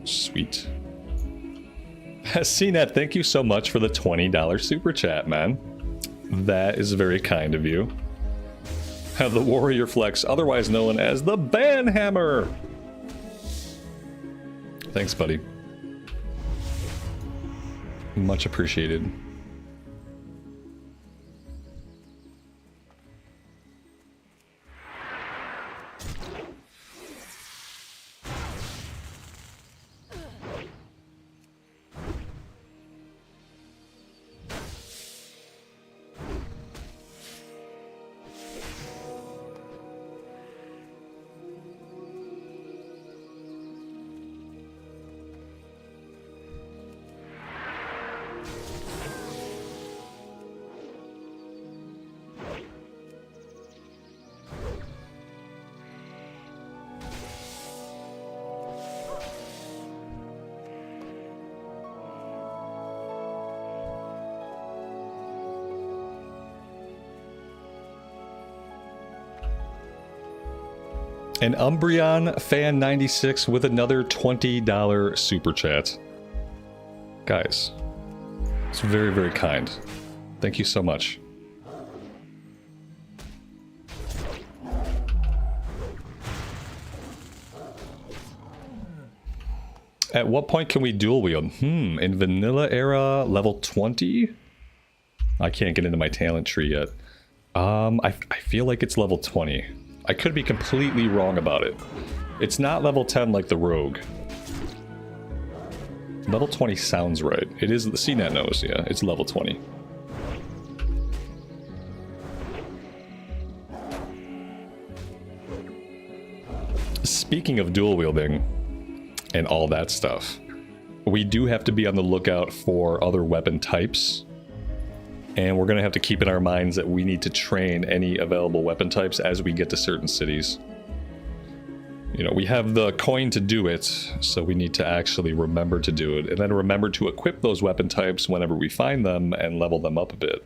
Sweet. CNET, thank you so much for the $20 super chat, man. That is very kind of you. Have the Warrior Flex, otherwise known as the Banhammer. Thanks, buddy. Much appreciated. And Umbreon Fan 96 with another $20 super chat. Guys, it's very, very kind. Thank you so much. At what point can we dual wield? In vanilla era, level 20? I can't get into my talent tree yet. I feel like it's level 20. I could be completely wrong about it. It's not level 10 like the Rogue. Level 20 sounds right. It is, the CNET knows, yeah, it's level 20. speaking of dual wielding and all that stuff, we do have to be on the lookout for other weapon types. And we're going to have to keep in our minds that we need to train any available weapon types as we get to certain cities. You know, we have the coin to do it, so we need to actually remember to do it. And then remember to equip those weapon types whenever we find them and level them up a bit.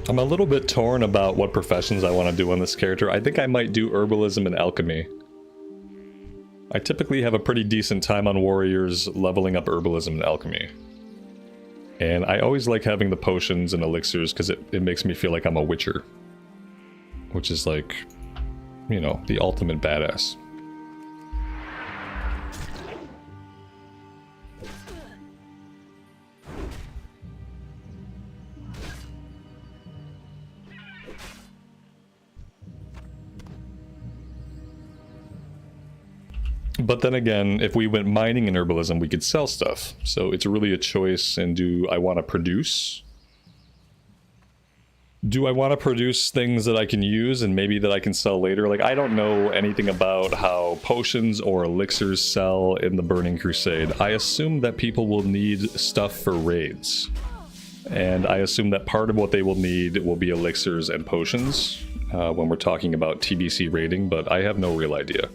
I'm a little bit torn about what professions I want to do on this character. I think I might do herbalism and alchemy. I typically have a pretty decent time on warriors leveling up herbalism and alchemy. And I always like having the potions and elixirs because it makes me feel like I'm a witcher. Which is like, you know, the ultimate badass. But then again, if we went mining in herbalism, we could sell stuff. So it's really a choice. And do I want to produce? Do I want to produce things that I can use and maybe that I can sell later? Like, I don't know anything about how potions or elixirs sell in the Burning Crusade. I assume that people will need stuff for raids. And I assume that part of what they will need will be elixirs and potions when we're talking about TBC raiding, but I have no real idea.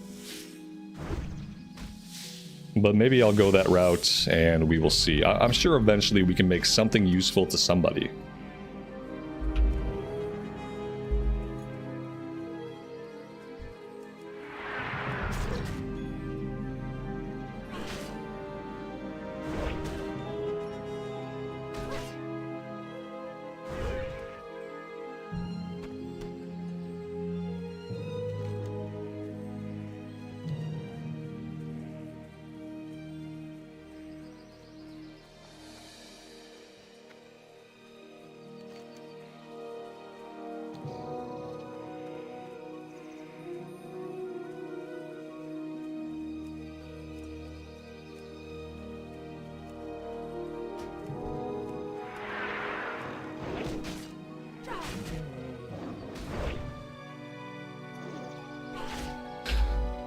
But maybe I'll go that route and we will see. I'm sure eventually we can make something useful to somebody.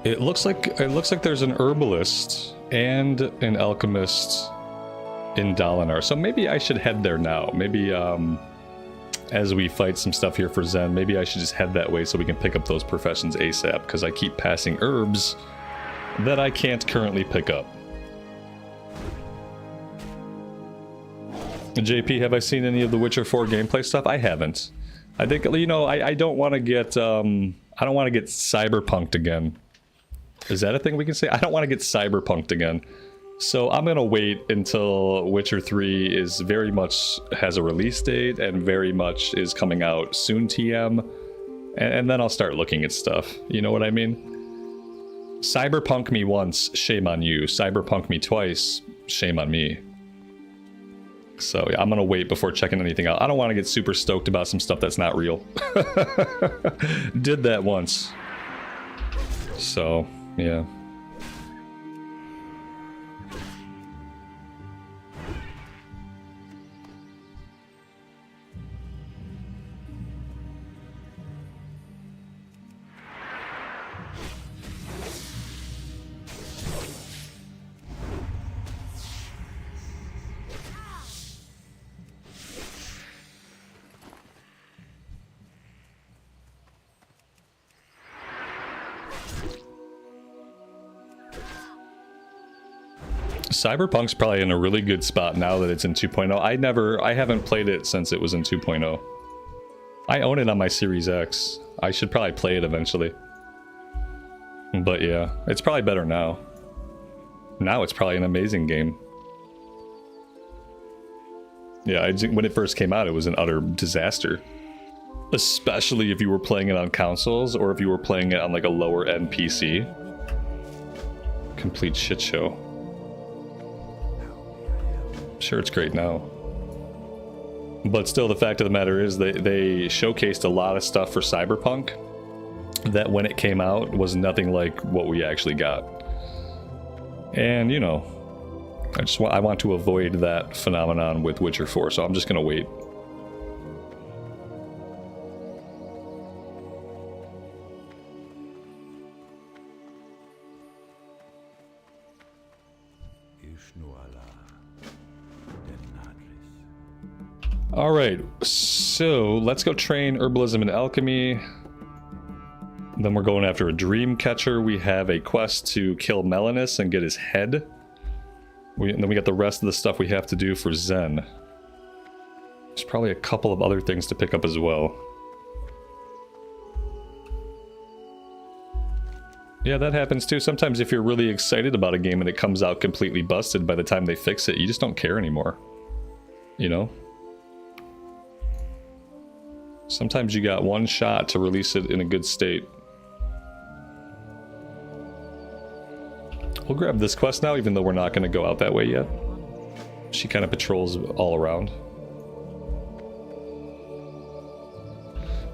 It looks like there's an herbalist and an alchemist in Dalinar. So maybe I should head there now. Maybe as we fight some stuff here for Zen, maybe I should just head that way so we can pick up those professions ASAP, because I keep passing herbs that I can't currently pick up. JP, have I seen any of the Witcher 4 gameplay stuff? I haven't. I think, you know, I don't want to get cyberpunked again. Is that a thing we can say? I don't want to get cyberpunked again. So I'm going to wait until Witcher 3 is very much has a release date and very much is coming out soon TM. And then I'll start looking at stuff. You know what I mean? Cyberpunk me once, shame on you. Cyberpunk me twice, shame on me. So yeah, I'm going to wait before checking anything out. I don't want to get super stoked about some stuff that's not real. Did that once. So, yeah. Cyberpunk's probably in a really good spot now that it's in 2.0. I haven't played it since it was in 2.0. I own it on my Series X. I should probably play it eventually. But yeah, it's probably better now. Now it's probably an amazing game. Yeah, when it first came out, it was an utter disaster. Especially if you were playing it on consoles or if you were playing it on like a lower end PC. Complete shit show. Sure, it's great now. But still, the fact of the matter is they showcased a lot of stuff for Cyberpunk. that when it came out was nothing like what we actually got. And, you know, I want to avoid that phenomenon with Witcher 4, so I'm just gonna wait. Alright, so let's go train herbalism and alchemy. Then we're going after a dream catcher. We have a quest to kill Melanus and get his head. And then we got the rest of the stuff we have to do for Zen. There's probably a couple of other things to pick up as well. Yeah, that happens too. Sometimes if you're really excited about a game and it comes out completely busted by the time they fix it, you just don't care anymore. You know? Sometimes you got one shot to release it in a good state. We'll grab this quest now, even though we're not going to go out that way yet. She kind of patrols all around.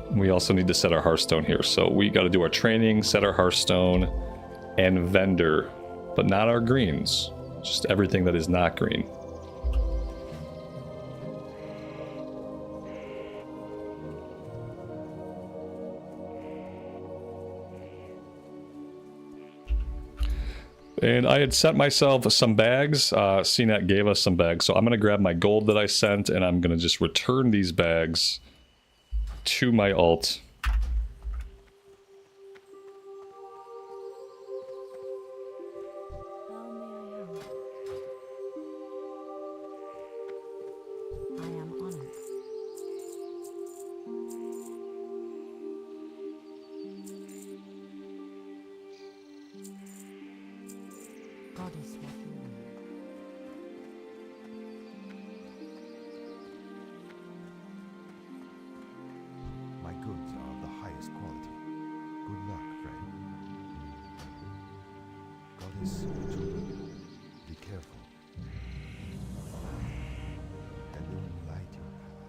We also need to set our Hearthstone here, so we got to do our training, set our Hearthstone, and vendor, but not our greens. Just everything that is not green. And I had sent myself some bags. CNET gave us some bags, so I'm going to grab my gold that I sent, and I'm going to just return these bags to my alt. How may I help? I am honored. Goddess walking in. My goods are of the highest quality. Good luck, friend. Goddess, be careful. And we will light your path.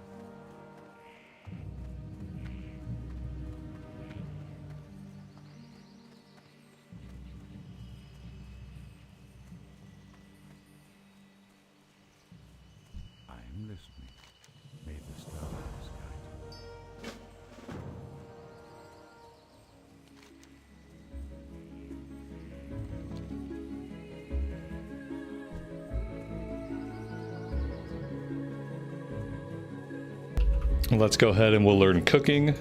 I am listening. May the stars guide you. Let's go ahead and we'll learn cooking.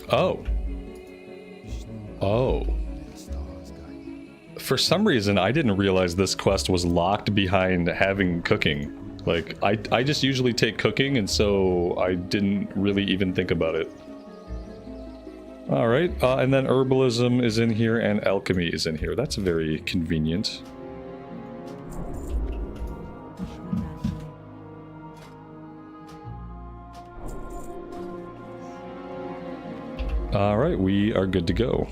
Oh. Oh. May the stars guide you. For some reason, I didn't realize this quest was locked behind having cooking. Like, I just usually take cooking, and so I didn't really even think about it. Alright, and then herbalism is in here, and alchemy is in here. That's very convenient. Alright, we are good to go.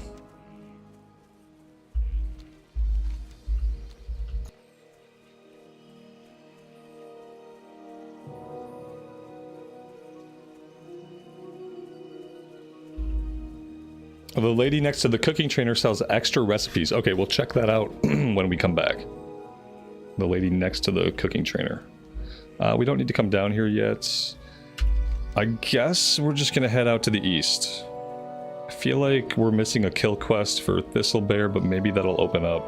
The lady next to the cooking trainer sells extra recipes. Okay, we'll check that out when we come back. The lady next to the cooking trainer. We don't need to come down here yet. I guess we're just gonna head out to the east. I feel like we're missing a kill quest for Thistlebear, but maybe that'll open up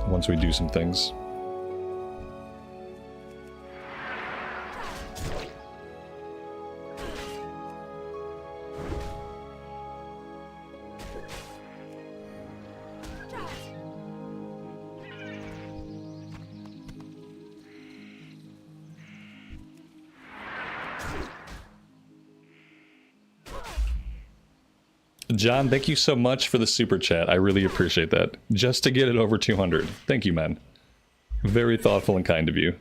once we do some things. John, thank you so much for the super chat. I really appreciate that. Just to get it over 200. Thank you, man. Very thoughtful and kind of you.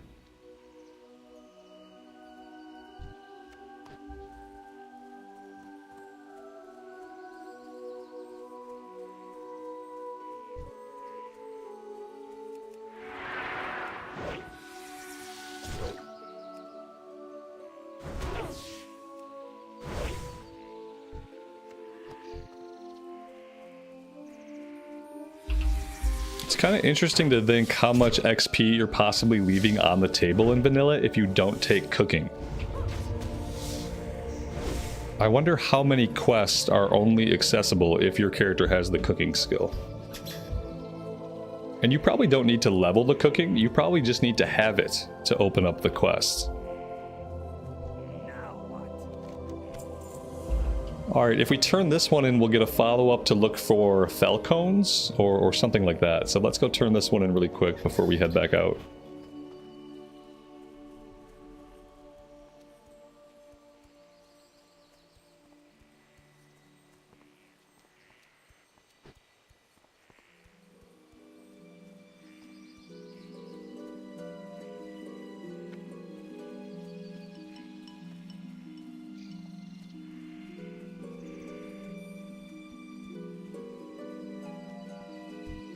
It's kind of interesting to think how much XP you're possibly leaving on the table in vanilla if you don't take cooking. I wonder how many quests are only accessible if your character has the cooking skill. And you probably don't need to level the cooking, you probably just need to have it to open up the quest. Alright, if we turn this one in, we'll get a follow-up to look for falcons or something like that. So let's go turn this one in really quick before we head back out.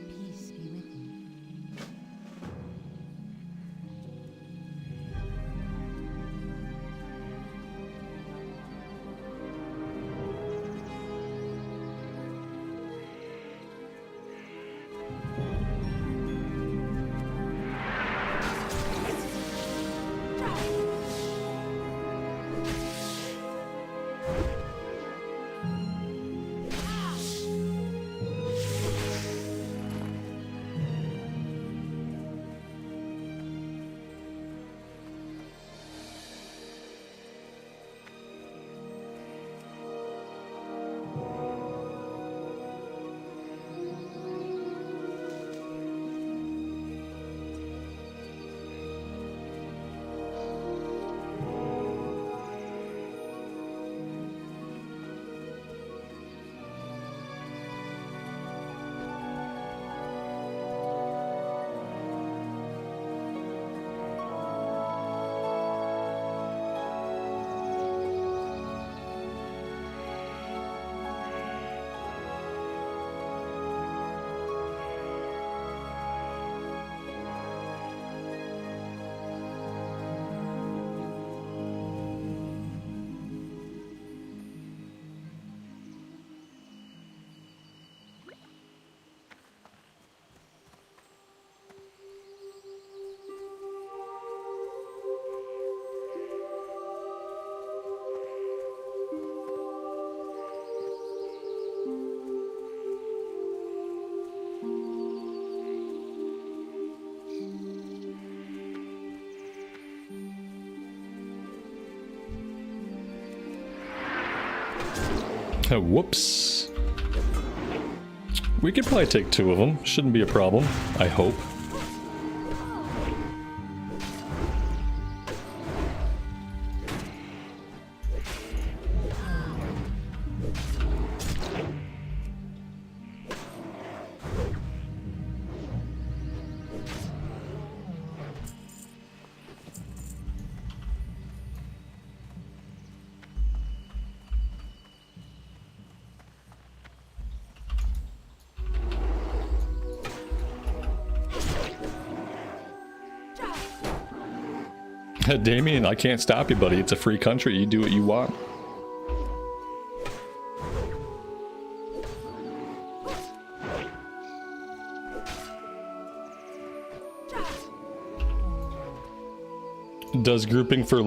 Peace be with you. Oh, whoops. We could probably take 2 of them. Shouldn't be a problem, I hope. Damien, I can't stop you, buddy. It's a free country. You do what you want. Does grouping for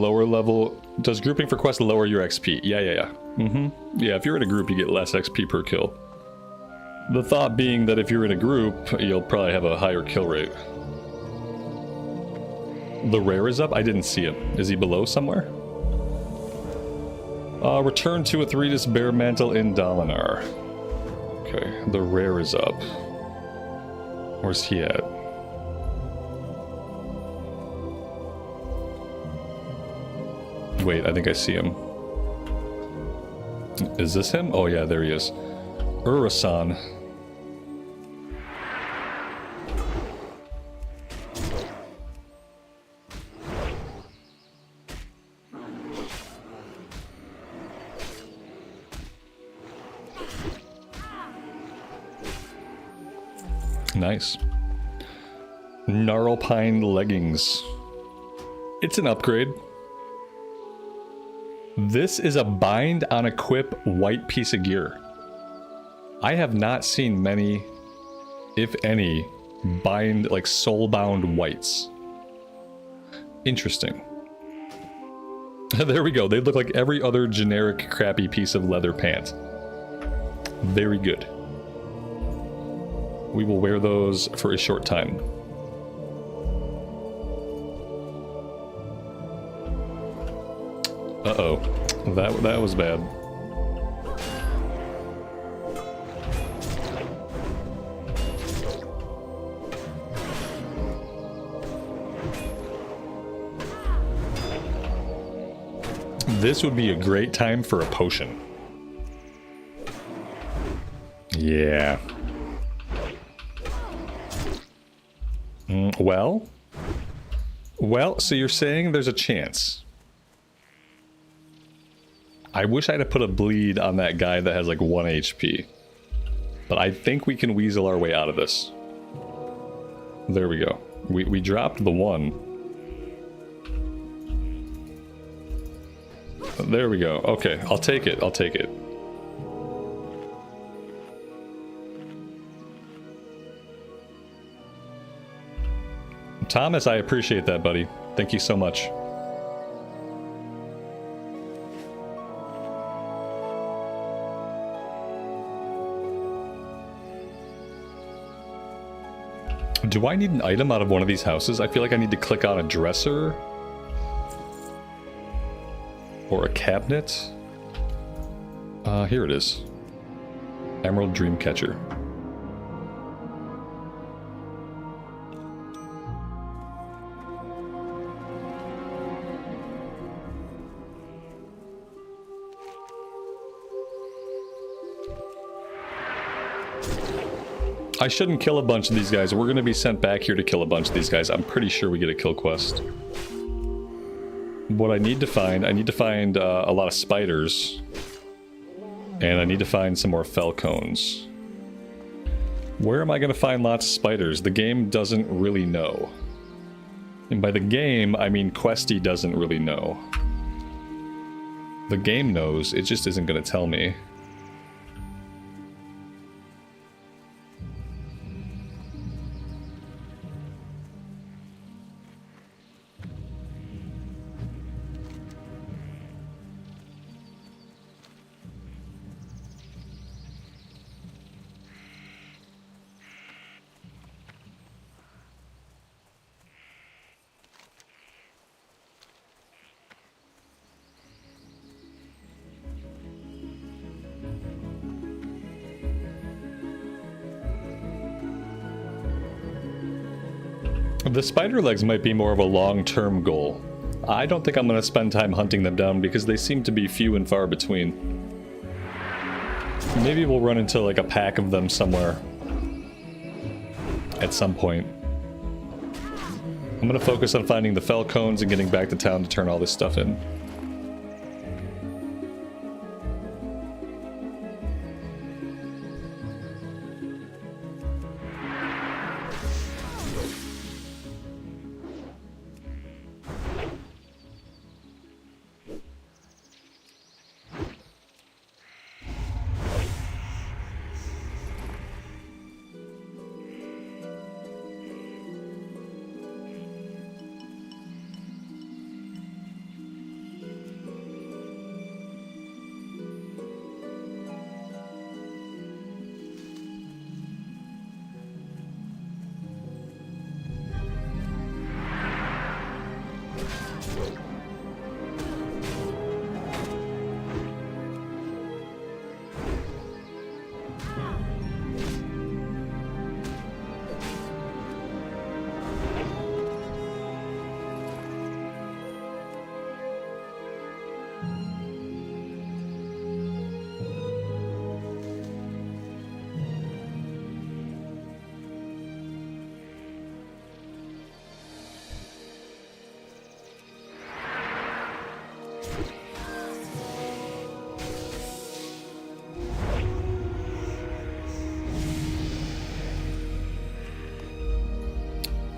quests lower your XP? Yeah. Yeah, if you're in a group, you get less XP per kill. The thought being that if you're in a group, you'll probably have a higher kill rate. The rare is up? I didn't see him. Is he below somewhere? Return to Athretus Bear Mantle in Dalinar. Okay, the rare is up. Where's he at? Wait, I think I see him. Is this him? Oh yeah, there he is. Urasan. Nice. Gnarlpine leggings. It's an upgrade. This is a bind on equip white piece of gear. I have not seen many, if any, bind, like soul-bound whites. Interesting. There we go. They look like every other generic crappy piece of leather pant. Very good. We will wear those for a short time. Uh-oh. That was bad. This would be a great time for a potion. Yeah. Well, so you're saying there's a chance. I wish I'd have put a bleed on that guy that has like 1 HP. But I think we can weasel our way out of this. There we go. We dropped the 1. There we go. Okay, I'll take it. I'll take it. Thomas, I appreciate that, buddy. Thank you so much. Do I need an item out of one of these houses? I feel like I need to click on a dresser. Or a cabinet. Here it is. Emerald Dreamcatcher. I shouldn't kill a bunch of these guys. We're going to be sent back here to kill a bunch of these guys. I'm pretty sure we get a kill quest. What I need to find a lot of spiders. And I need to find some more falcons. Where am I going to find lots of spiders? The game doesn't really know. And by the game, I mean Questie doesn't really know. The game knows, it just isn't going to tell me. The spider legs might be more of a long-term goal. I don't think I'm going to spend time hunting them down because they seem to be few and far between. Maybe we'll run into like a pack of them somewhere at some point. I'm going to focus on finding the falcons and getting back to town to turn all this stuff in.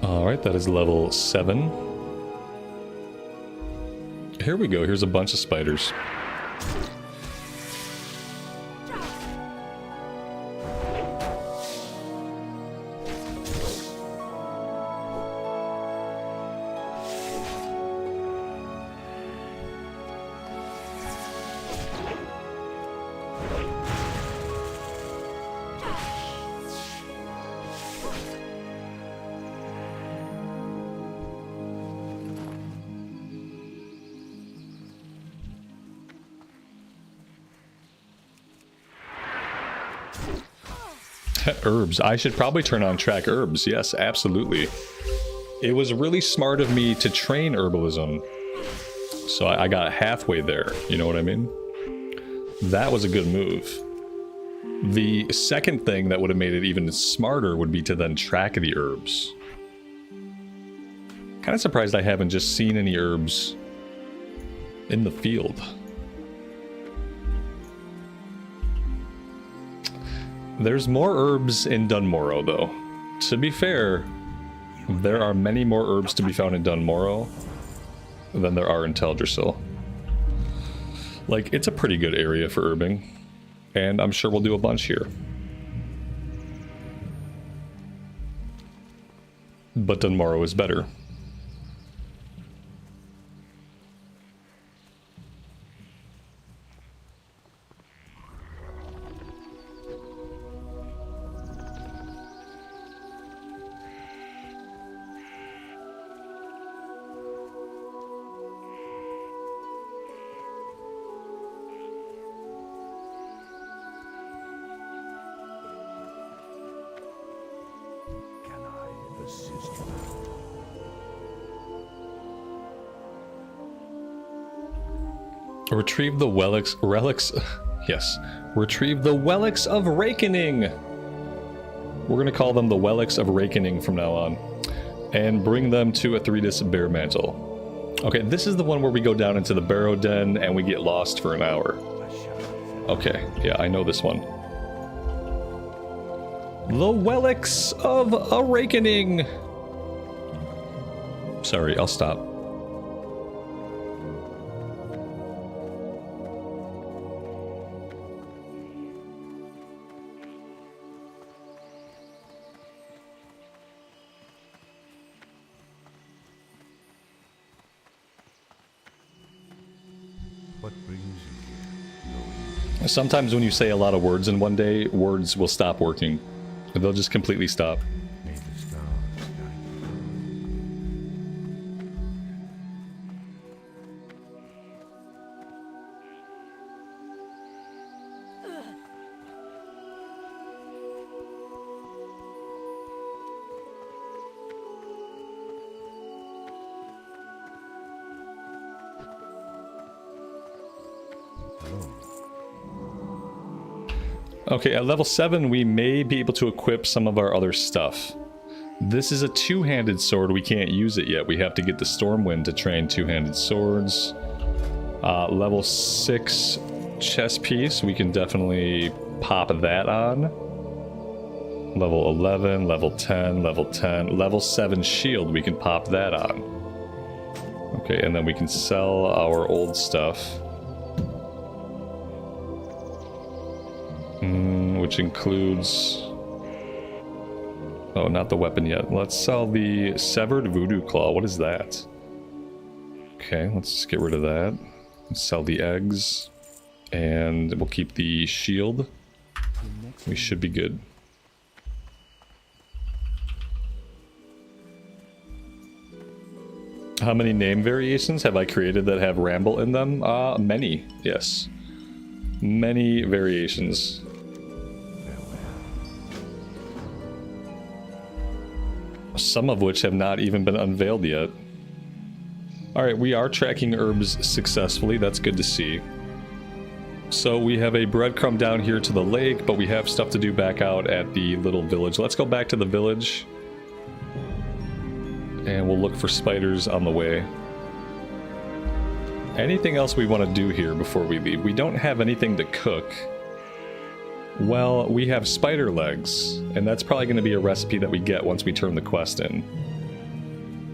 Alright, that is level 7. Here we go, here's a bunch of spiders. Herbs. I should probably turn on track herbs. Yes, absolutely. It was really smart of me to train herbalism. So I got halfway there. You know what I mean? That was a good move. The second thing that would have made it even smarter would be to then track the herbs. Kind of surprised I haven't just seen any herbs in the field. There's more herbs in Dunmorrow, though. To be fair, there are many more herbs to be found in Dunmorrow than there are in Teldrassil. Like, it's a pretty good area for herbing, and I'm sure we'll do a bunch here. But Dunmorrow is better. Retrieve the relics. Yes. Retrieve the relics of Rakening. We're going to call them the relics of Rakening from now on. And bring them to Athretis Bear Mantle. Okay, this is the one where we go down into the Barrow Den and we get lost for an hour. Okay, yeah, I know this one. The relics of Awakening. Sorry, I'll stop. What brings you here? Sometimes when you say a lot of words in one day, words will stop working. They'll just completely stop. May the stars guide you. Hello. Okay, at level 7, we may be able to equip some of our other stuff. This is a two-handed sword. We can't use it yet. We have to get the Stormwind to train two-handed swords. Level 6 chest piece. We can definitely pop that on. Level 11, level 10, level 10. Level 7 shield. We can pop that on. Okay, and then we can sell our old stuff. Which includes... Oh, not the weapon yet. Let's sell the Severed Voodoo Claw. What is that? Okay, let's just get rid of that. Let's sell the eggs. And we'll keep the shield. We should be good. How many name variations have I created that have Ramble in them? Many, yes. Many variations. Some of which have not even been unveiled yet. Alright, we are tracking herbs successfully. That's good to see. So we have a breadcrumb down here to the lake, but we have stuff to do back out at the little village. Let's go back to the village. And we'll look for spiders on the way. Anything else we want to do here before we leave? We don't have anything to cook. Well, we have spider legs, and that's probably going to be a recipe that we get once we turn the quest in.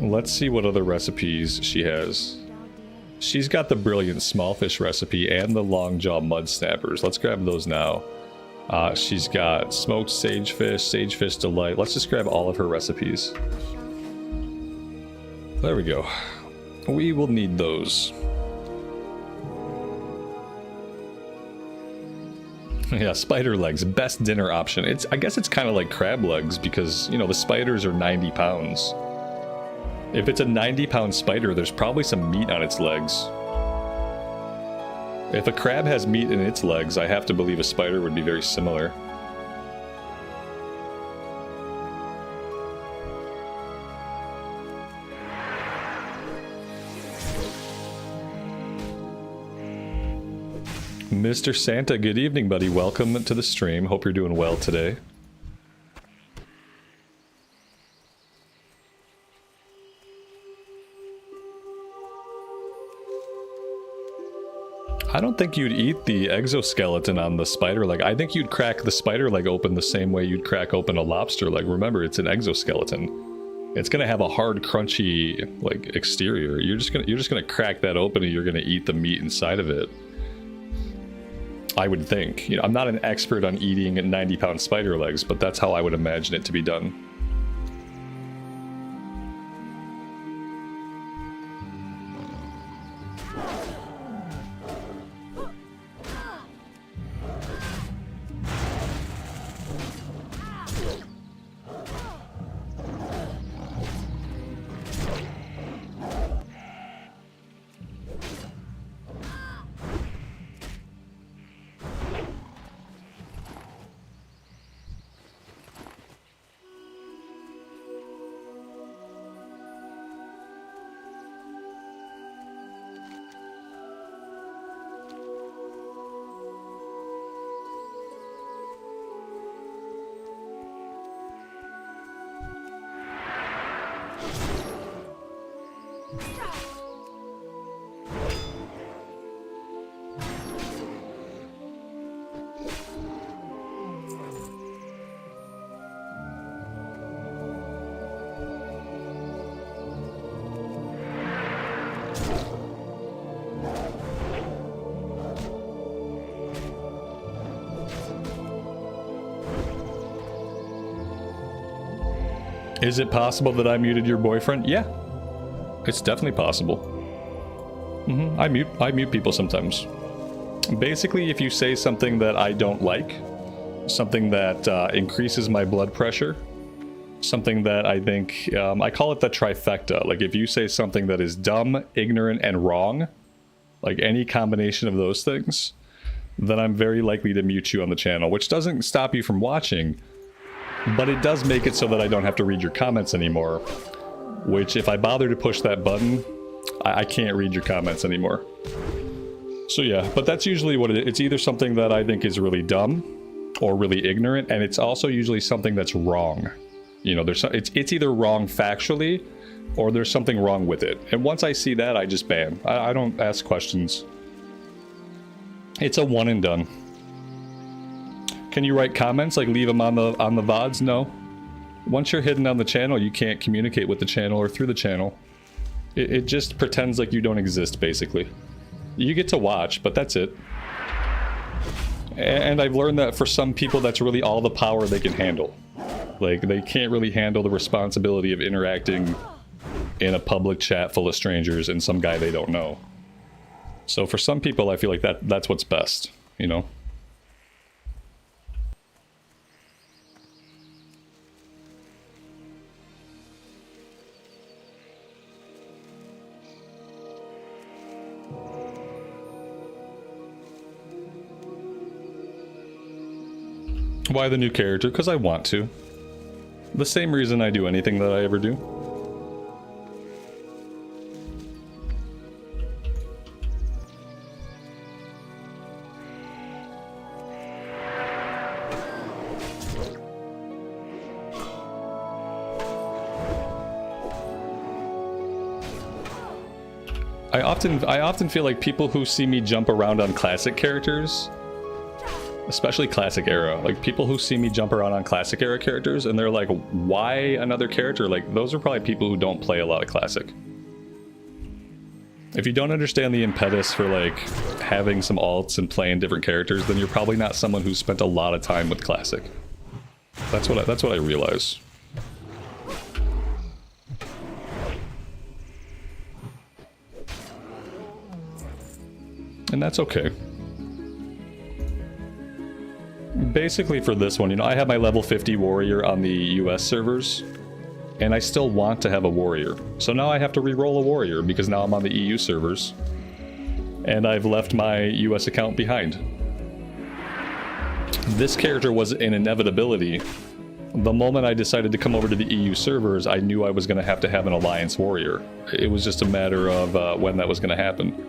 Let's see what other recipes she has. She's got the brilliant smallfish recipe and the longjaw mud snappers. Let's grab those now. She's got smoked sagefish, sagefish delight. Let's just grab all of her recipes. There we go. We will need those. Yeah, spider legs, best dinner option. I guess it's kind of like crab legs because, you know, the spiders are 90 pounds. If it's a 90-pound spider, there's probably some meat on its legs. If a crab has meat in its legs, I have to believe a spider would be very similar. Mr. Santa, good evening, buddy. Welcome to the stream. Hope you're doing well today. I don't think you'd eat the exoskeleton on the spider leg. I think you'd crack the spider leg open the same way you'd crack open a lobster leg. Remember, it's an exoskeleton. It's gonna have a hard, crunchy, like, exterior. You're just gonna crack that open and you're gonna eat the meat inside of it. I would think. You know, I'm not an expert on eating 90-pound spider legs, but that's how I would imagine it to be done. Is it possible that I muted your boyfriend? Yeah, it's definitely possible. I mute people sometimes. Basically, if you say something that I don't like, something that increases my blood pressure, something that I think, I call it the trifecta. Like if you say something that is dumb, ignorant, and wrong, like any combination of those things, then I'm very likely to mute you on the channel, which doesn't stop you from watching, but it does make it so that I don't have to read your comments anymore, which if I bother to push that button, I can't read your comments anymore. So yeah, but that's usually what it's either something that I think is really dumb or really ignorant, and it's also usually something that's wrong. You know, it's either wrong factually or there's something wrong with it. And once I see that, I just ban. I don't ask questions. It's a one and done. Can you write comments, like leave them on the VODs? No. Once you're hidden on the channel, you can't communicate with the channel or through the channel. It just pretends like you don't exist, basically. You get to watch, but that's it. And I've learned that for some people, that's really all the power they can handle. Like, they can't really handle the responsibility of interacting in a public chat full of strangers and some guy they don't know. So for some people, I feel like that's what's best, you know? Why the new character? Because I want to. The same reason I do anything that I ever do. I often feel like people who see me jump around on classic characters, especially classic era, like people who see me jump around on classic era characters and they're like, why another character? Like, those are probably people who don't play a lot of classic. If you don't understand the impetus for like having some alts and playing different characters, then you're probably not someone who's spent a lot of time with classic. That's what I realize. And that's okay. Basically for this one, you know, I have my level 50 warrior on the US servers, and I still want to have a warrior. So now I have to re-roll a warrior because now I'm on the EU servers, and I've left my US account behind. This character was an inevitability. The moment I decided to come over to the EU servers, I knew I was going to have an Alliance warrior. It was just a matter of when that was going to happen.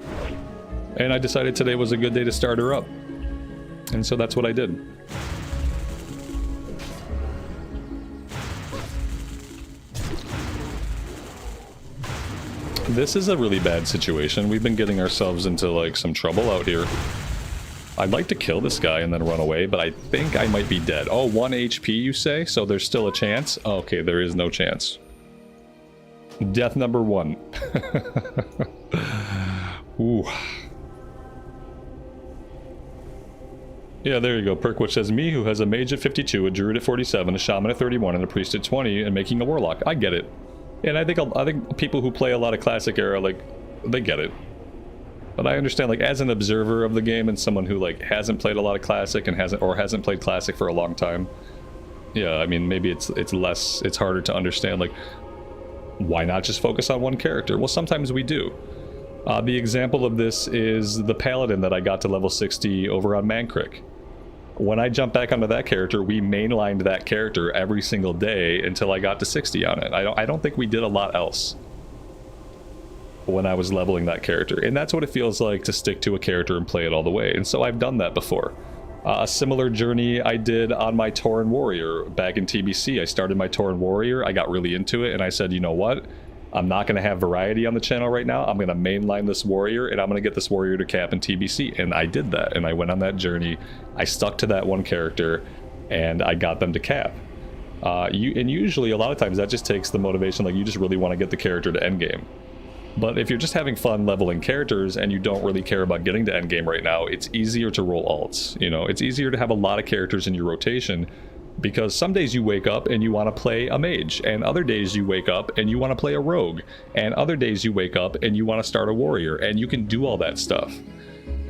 And I decided today was a good day to start her up. And so that's what I did. This is a really bad situation. We've been getting ourselves into like some trouble out here. I'd like to kill this guy and then run away, but I think I might be dead. Oh, 1 HP you say? So there's still a chance? Okay, there is no chance. Death number 1. Ooh. Yeah, there you go. Perk, which says me, who has a mage at 52, a druid at 47, a shaman at 31, and a priest at 20, and making a warlock. I get it. And I think people who play a lot of classic era, like, they get it. But I understand, like, as an observer of the game and someone who, like, hasn't played a lot of classic and hasn't played classic for a long time, yeah, I mean, maybe it's harder to understand, like, why not just focus on one character? Well, sometimes we do. The example of this is the paladin that I got to level 60 over on Mankrik. When I jumped back onto that character, we mainlined that character every single day until I got to 60 on it. I don't think we did a lot else when I was leveling that character, and that's what it feels like to stick to a character and play it all the way. And so I've done that before. A similar journey I did on my Tauren Warrior back in TBC. I started my Tauren Warrior, I got really into it, and I said, you know what? I'm not going to have variety on the channel right now. I'm going to mainline this warrior, and I'm going to get this warrior to cap in TBC. And I did that, and I went on that journey. I stuck to that one character, and I got them to cap. And usually, a lot of times, that just takes the motivation, like, you just really want to get the character to endgame. But if you're just having fun leveling characters, and you don't really care about getting to endgame right now, it's easier to roll alts. You know, it's easier to have a lot of characters in your rotation, because some days you wake up and you want to play a mage, and other days you wake up and you want to play a rogue, and other days you wake up and you want to start a warrior, and you can do all that stuff.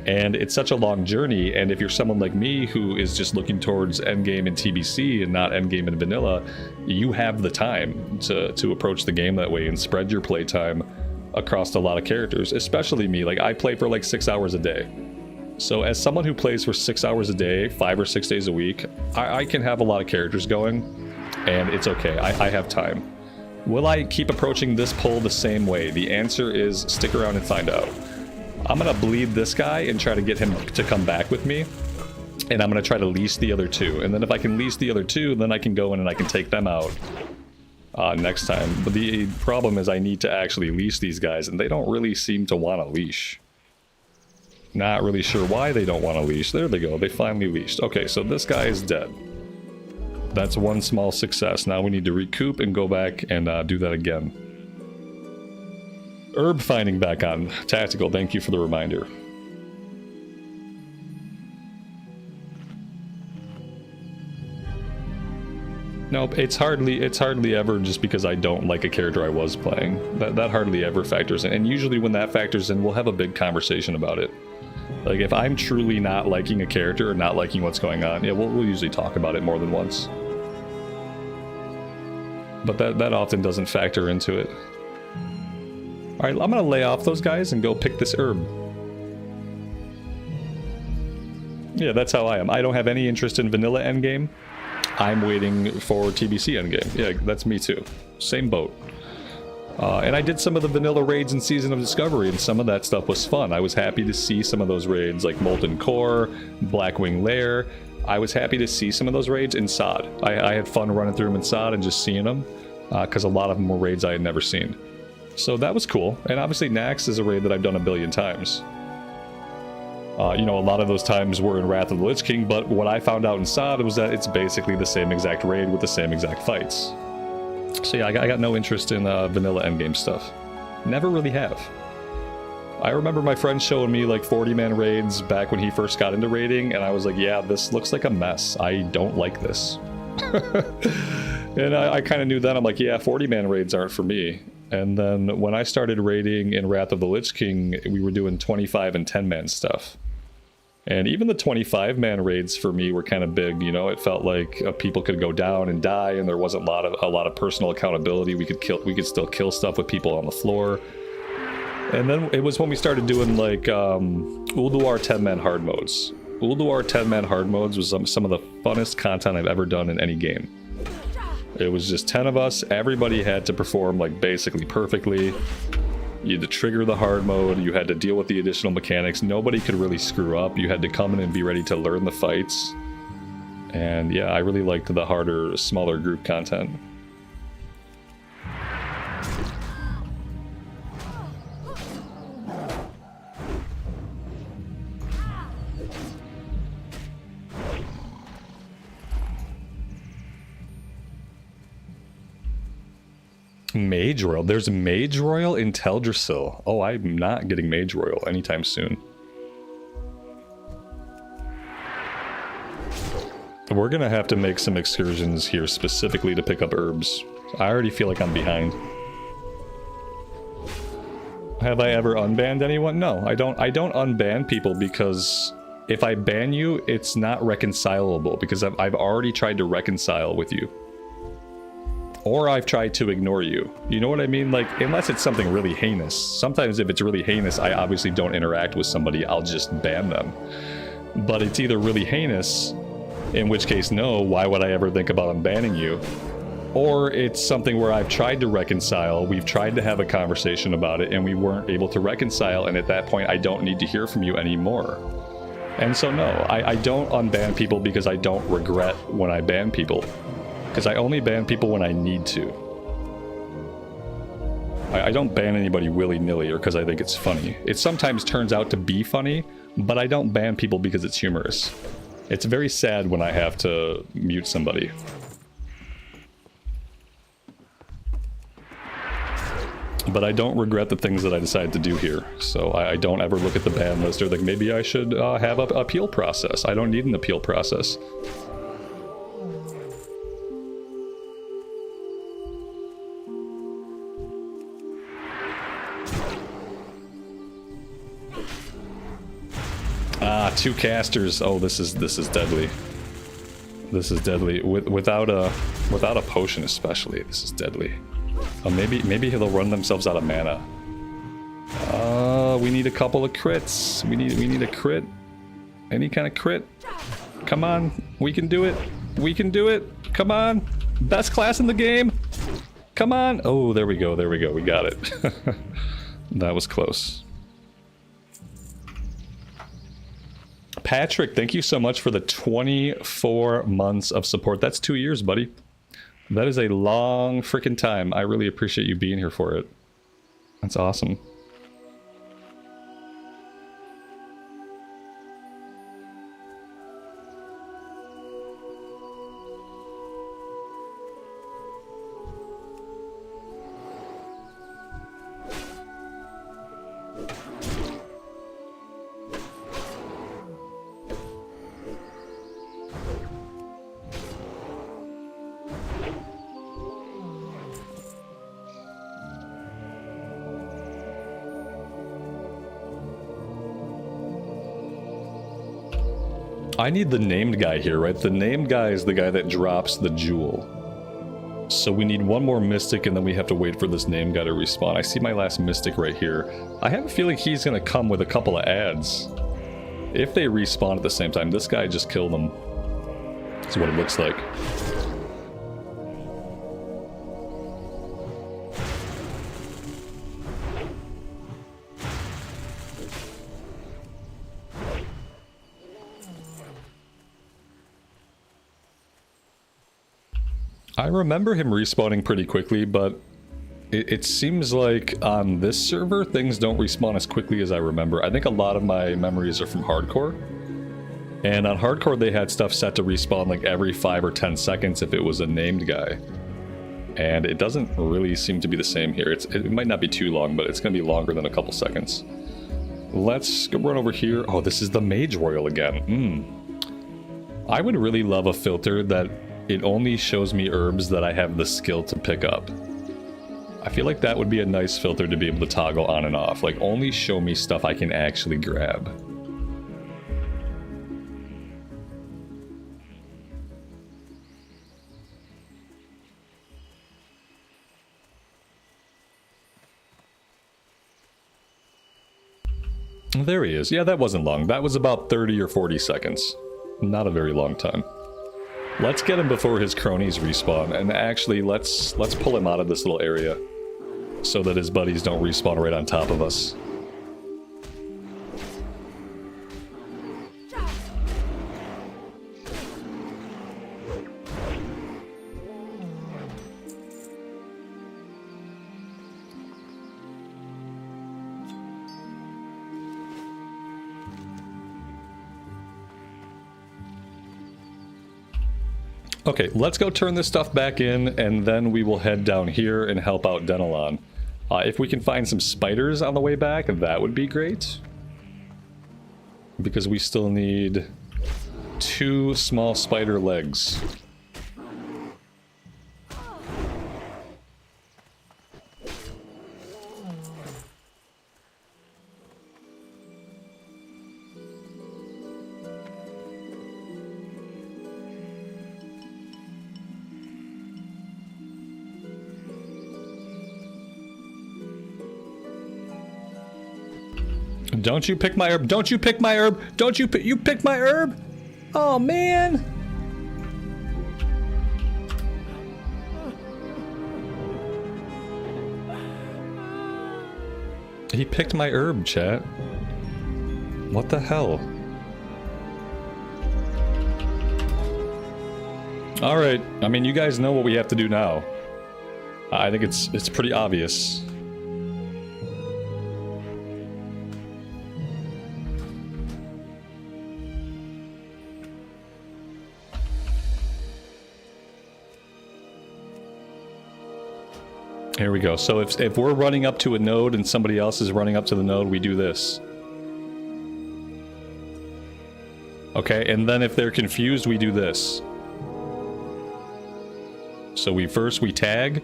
And it's such a long journey, and if you're someone like me who is just looking towards endgame in TBC and not endgame in vanilla, you have the time to approach the game that way and spread your playtime across a lot of characters, especially me. Like, I play for like 6 hours a day. So as someone who plays for 6 hours a day, 5 or 6 days a week, I can have a lot of characters going, and it's okay. I have time. Will I keep approaching this pull the same way? The answer is stick around and find out. I'm going to bleed this guy and try to get him to come back with me, and I'm going to try to leash the other two. And then if I can leash the other two, then I can go in and I can take them out next time. But the problem is I need to actually leash these guys, and they don't really seem to want to leash. Not really sure why they don't want to leash. There they go. They finally leashed. Okay, so this guy is dead. That's one small success. Now we need to recoup and go back and do that again. Herb finding back on. Tactical, thank you for the reminder. Nope, it's hardly ever just because I don't like a character I was playing. That hardly ever factors in. And usually when that factors in, we'll have a big conversation about it. Like, if I'm truly not liking a character or not liking what's going on, yeah, we'll usually talk about it more than once. But that often doesn't factor into it. Alright, I'm gonna lay off those guys and go pick this herb. Yeah, that's how I am. I don't have any interest in vanilla endgame. I'm waiting for TBC endgame. Yeah, that's me too. Same boat. And I did some of the vanilla raids in Season of Discovery, and some of that stuff was fun. I was happy to see some of those raids, like Molten Core, Blackwing Lair. I was happy to see some of those raids in SOD. I had fun running through them in SOD and just seeing them, because a lot of them were raids I had never seen. So that was cool. And obviously Naxx is a raid that I've done a billion times. You know, a lot of those times were in Wrath of the Lich King, but what I found out in SOD was that it's basically the same exact raid with the same exact fights. So yeah, I got no interest in vanilla endgame stuff. Never really have. I remember my friend showing me like 40-man raids back when he first got into raiding, and I was like, yeah, this looks like a mess. I don't like this. And I kind of knew then, I'm like, yeah, 40-man raids aren't for me. And then when I started raiding in Wrath of the Lich King, we were doing 25 and 10-man stuff. And even the 25-man raids for me were kind of big, you know. It felt like people could go down and die, and there wasn't a lot of personal accountability. We could still kill stuff with people on the floor. And then it was when we started doing like Ulduar 10-man hard modes. Ulduar 10-man hard modes was some of the funnest content I've ever done in any game. It was just 10 of us. Everybody had to perform like basically perfectly. You had to trigger the hard mode. You had to deal with the additional mechanics. Nobody could really screw up. You had to come in and be ready to learn the fights. And yeah, I really liked the harder, smaller group content. Mage Royal. There's Mage Royal in Teldrassil. Oh, I'm not getting Mage Royal anytime soon. We're gonna have to make some excursions here specifically to pick up herbs. I already feel like I'm behind. Have I ever unbanned anyone? No, I don't unban people because if I ban you, it's not reconcilable because I've already tried to reconcile with you. Or I've tried to ignore you. You know what I mean? Like, unless it's something really heinous. Sometimes if it's really heinous, I obviously don't interact with somebody, I'll just ban them. But it's either really heinous, in which case, no, why would I ever think about unbanning you? Or it's something where I've tried to reconcile, we've tried to have a conversation about it, and we weren't able to reconcile, and at that point, I don't need to hear from you anymore. And so no, I don't unban people because I don't regret when I ban people. Because I only ban people when I need to. I don't ban anybody willy-nilly or because I think it's funny. It sometimes turns out to be funny, but I don't ban people because it's humorous. It's very sad when I have to mute somebody. But I don't regret the things that I decided to do here. So I don't ever look at the ban list or think maybe I should have an appeal process. I don't need an appeal process. Ah, 2 casters. Oh, this is deadly. This is deadly. Without a potion, especially, this is deadly. Oh, maybe they'll run themselves out of mana. We need a couple of crits. We need a crit. Any kind of crit. Come on, we can do it. We can do it. Come on, best class in the game. Come on. Oh, there we go. There we go. We got it. That was close. Patrick, thank you so much for the 24 months of support. That's 2 years, buddy. That is a long freaking time. I really appreciate you being here for it. That's awesome. I need the named guy here, right? The named guy is the guy that drops the jewel. So we need one more mystic and then we have to wait for this named guy to respawn. I see my last mystic right here. I have a feeling he's gonna come with a couple of adds. If they respawn at the same time, this guy just killed them. That's what it looks like. I remember him respawning pretty quickly, but it seems like on this server, things don't respawn as quickly as I remember. I think a lot of my memories are from Hardcore. And on Hardcore, they had stuff set to respawn like every 5 or 10 seconds if it was a named guy. And it doesn't really seem to be the same here. It might not be too long, but it's going to be longer than a couple seconds. Let's go run over here. Oh, this is the Mage Royal again. I would really love a filter that it only shows me herbs that I have the skill to pick up. I feel like that would be a nice filter to be able to toggle on and off. Like, only show me stuff I can actually grab. There he is. Yeah, that wasn't long. That was about 30 or 40 seconds. Not a very long time. Let's get him before his cronies respawn, and actually, let's pull him out of this little area so that his buddies don't respawn right on top of us. Okay, let's go turn this stuff back in, and then we will head down here and help out Denelon. If we can find some spiders on the way back, that would be great. Because we still need 2 small spider legs. Don't you pick my herb. Don't you pick my herb. Don't you pick. You picked my herb? Oh, man. He picked my herb, chat. What the hell? Alright. I mean, you guys know what we have to do now. I think it's pretty obvious. Here we go. So if we're running up to a node and somebody else is running up to the node, we do this. Okay, and then if they're confused, we do this. So we tag,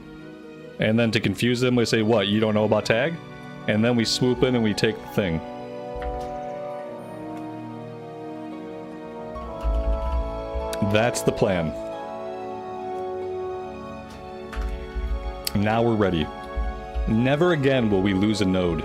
and then to confuse them, we say, what, you don't know about tag? And then we swoop in and we take the thing. That's the plan. Now we're ready. Never again will we lose a node.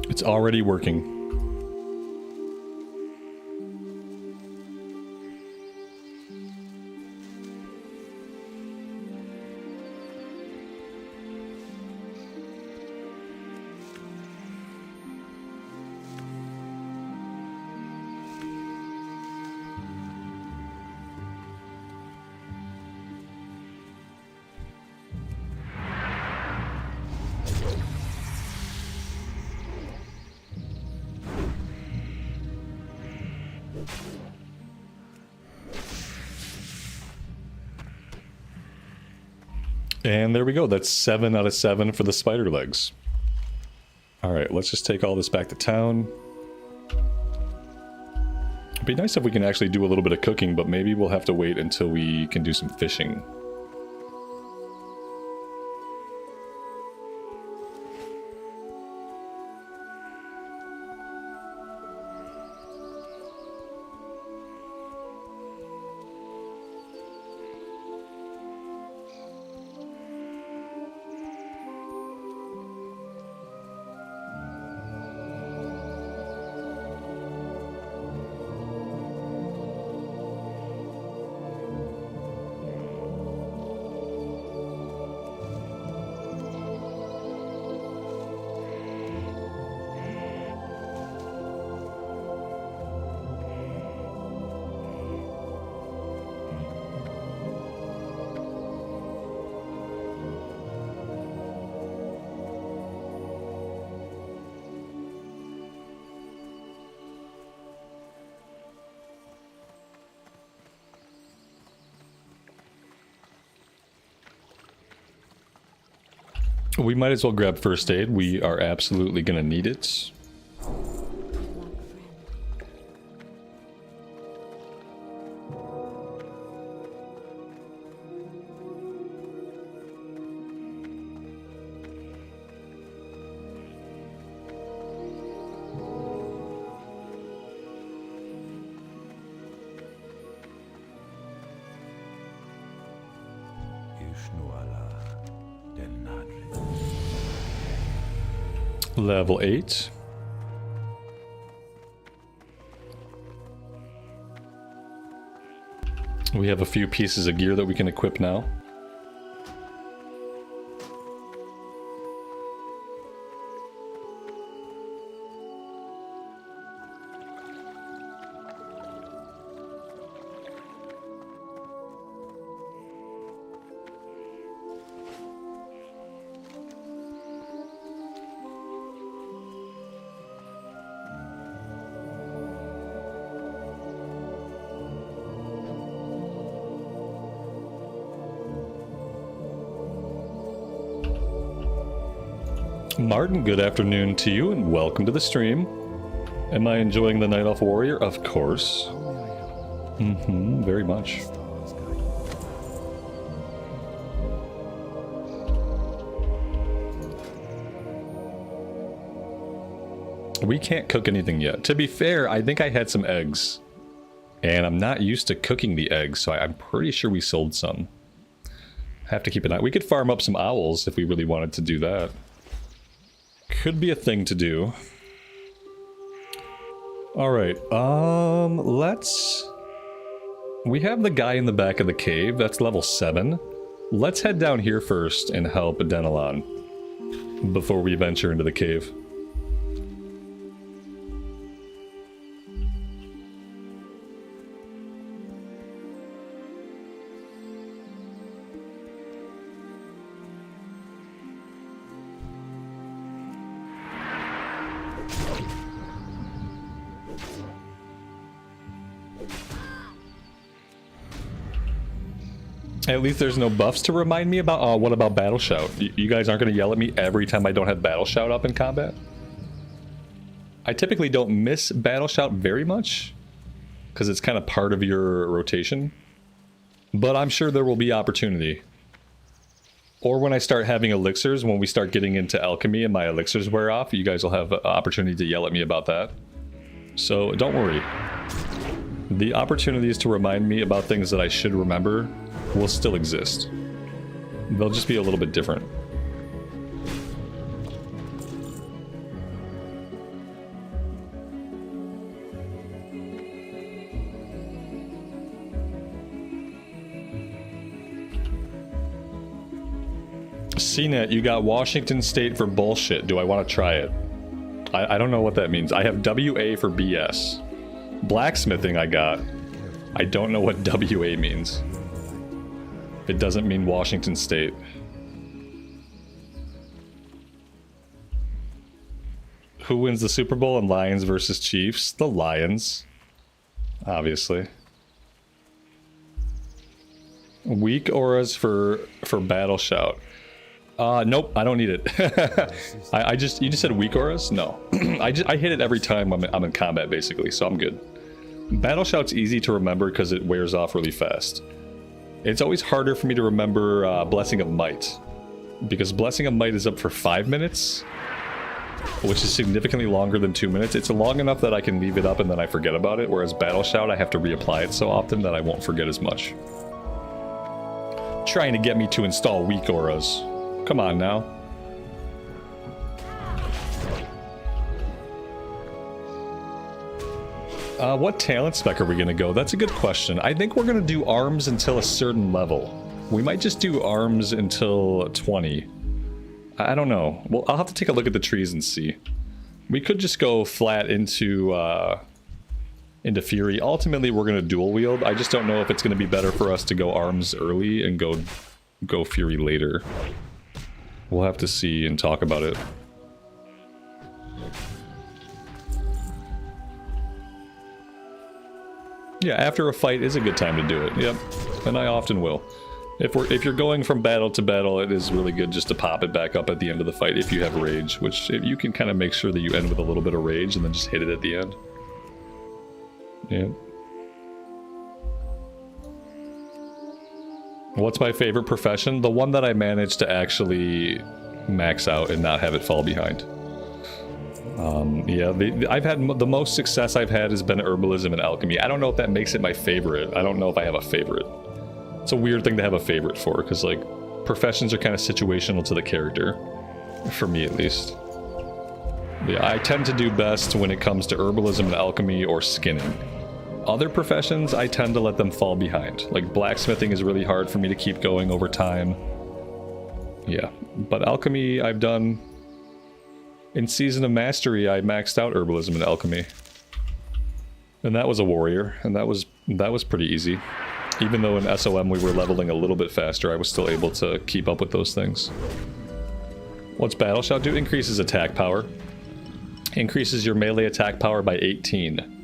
It's already working. And there we go. That's 7 out of 7 for the spider legs. Alright, let's just take all this back to town. It'd be nice if we can actually do a little bit of cooking, but maybe we'll have to wait until we can do some fishing. We might as well grab first aid. We are absolutely going to need it. Luck, friend. Level 8. We have a few pieces of gear that we can equip now. Martin, good afternoon to you and welcome to the stream. Am I enjoying the Night Elf Warrior? Of course. Very much. We can't cook anything yet. To be fair, I think I had some eggs. And I'm not used to cooking the eggs, so I'm pretty sure we sold some. Have to keep an eye. We could farm up some owls if we really wanted to do that. Could be a thing to do. Alright, let's... We have the guy in the back of the cave, that's level 7. Let's head down here first and help Denelon before we venture into the cave. At least there's no buffs to remind me about. What about Battle Shout? You guys aren't going to yell at me every time I don't have Battle Shout up in combat? I typically don't miss Battle Shout very much, because it's kind of part of your rotation. But I'm sure there will be opportunity. Or when I start having elixirs, when we start getting into alchemy and my elixirs wear off, you guys will have an opportunity to yell at me about that. So don't worry. The opportunities to remind me about things that I should remember will still exist. They'll just be a little bit different. CNET, you got Washington State for bullshit. Do I want to try it? I don't know what that means. I have WA for BS. Blacksmithing I got. I don't know what WA means. It doesn't mean Washington State. Who wins the Super Bowl in Lions versus Chiefs? The Lions. Obviously. Weak auras for Battle Shout. Nope, I don't need it. you just said weak auras? No. I hit it every time I'm in combat basically, so I'm good. Battle Shout's easy to remember because it wears off really fast. It's always harder for me to remember Blessing of Might, because Blessing of Might is up for 5 minutes, which is significantly longer than 2 minutes. It's long enough that I can leave it up and then I forget about it, whereas Battle Shout I have to reapply it so often that I won't forget as much. Trying to get me to install weak auras. Come on now. What talent spec are we gonna go? That's a good question. I think we're gonna do arms until a certain level. We might just do arms until 20. I don't know. Well, I'll have to take a look at the trees and see. We could just go flat into Fury. Ultimately, we're gonna dual wield. I just don't know if it's gonna be better for us to go arms early and go Fury later. We'll have to see and talk about it. Yeah, after a fight is a good time to do it. Yep, and I often will. If you're going from battle to battle, it is really good just to pop it back up at the end of the fight if you have rage, which you can kind of make sure that you end with a little bit of rage and then just hit it at the end. Yeah. What's my favorite profession? The one that I managed to actually max out and not have it fall behind. Yeah, I've had the most success I've had has been herbalism and alchemy. I don't know if that makes it my favorite. I don't know if I have a favorite. It's a weird thing to have a favorite for, because like professions are kind of situational to the character, for me at least. Yeah, I tend to do best when it comes to herbalism and alchemy or skinning. Other professions, I tend to let them fall behind. Like blacksmithing is really hard for me to keep going over time. Yeah, but alchemy I've done... In Season of Mastery, I maxed out herbalism and alchemy. And that was a warrior, and that was pretty easy. Even though in SOM we were leveling a little bit faster, I was still able to keep up with those things. What's Battle Shout do? Increases attack power. Increases your melee attack power by 18.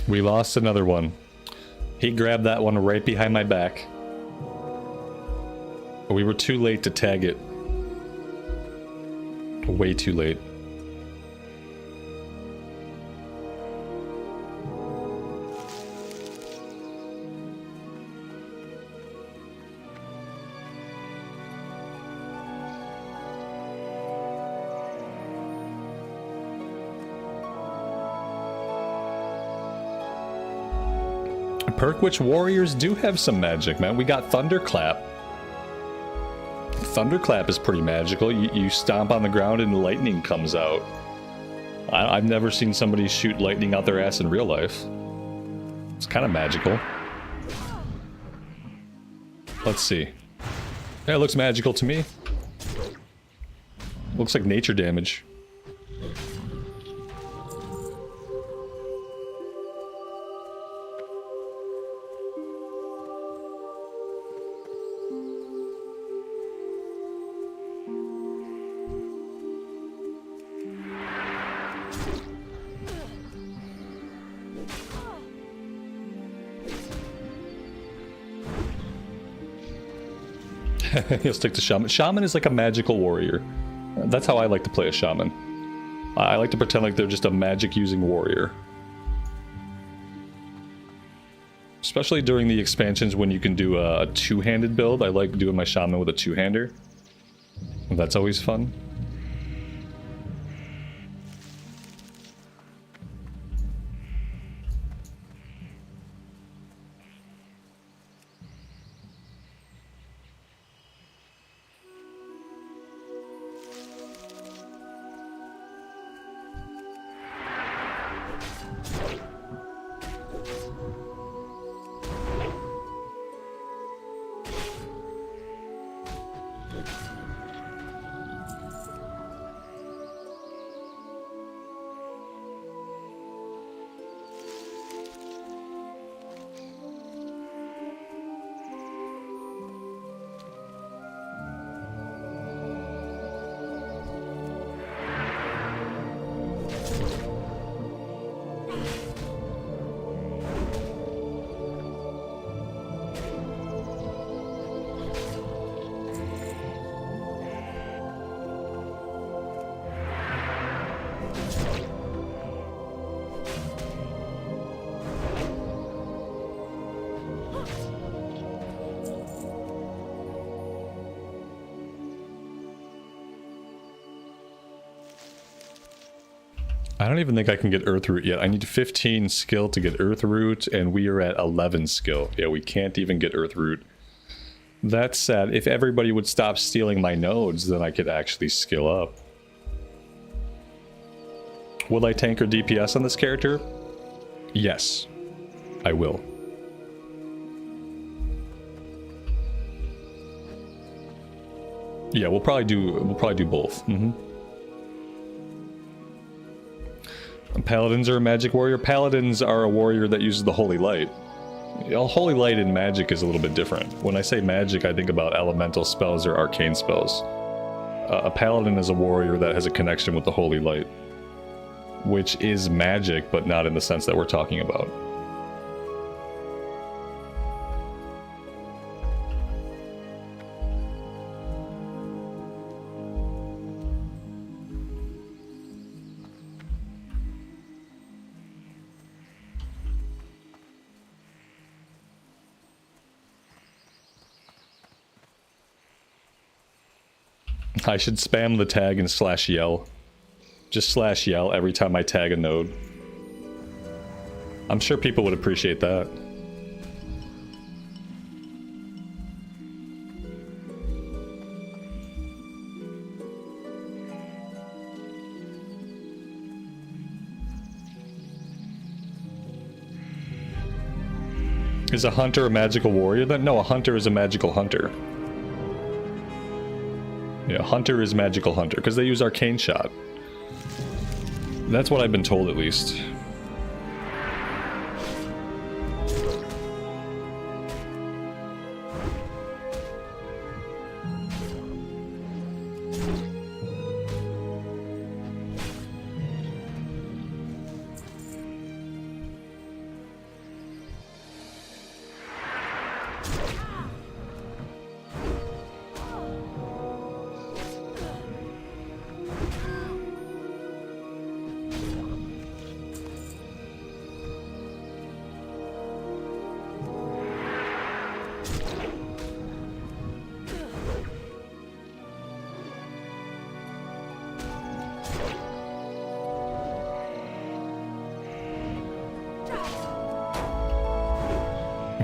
We lost another one. He grabbed that one right behind my back. We were too late to tag it. Way too late. Perkwitch warriors do have some magic, man. We got Thunderclap. Thunderclap is pretty magical. You stomp on the ground and lightning comes out. I've never seen somebody shoot lightning out their ass in real life. It's kind of magical. Let's see. Yeah, it looks magical to me. Looks like nature damage. He'll stick to Shaman. Shaman is like a magical warrior. That's how I like to play a Shaman. I like to pretend like they're just a magic-using warrior. Especially during the expansions when you can do a two-handed build. I like doing my Shaman with a two-hander. That's always fun. I don't even think I can get Earth Root yet. I need 15 skill to get Earth Root, and we are at 11 skill. Yeah, we can't even get Earth Root. That's sad. If everybody would stop stealing my nodes, then I could actually skill up. Will I tank or DPS on this character? Yes, I will. Yeah, we'll probably do both. Paladins are a magic warrior. Paladins are a warrior that uses the Holy Light. Holy Light in magic is a little bit different. When I say magic, I think about elemental spells or arcane spells. a paladin is a warrior that has a connection with the holy light, which is magic, but not in the sense that we're talking about. I should spam the tag and /yell. Just /yell every time I tag a node. I'm sure people would appreciate that. Is a hunter a magical warrior then? No, a hunter is a magical hunter. Yeah, hunter is magical hunter, because they use arcane shot. That's what I've been told, at least.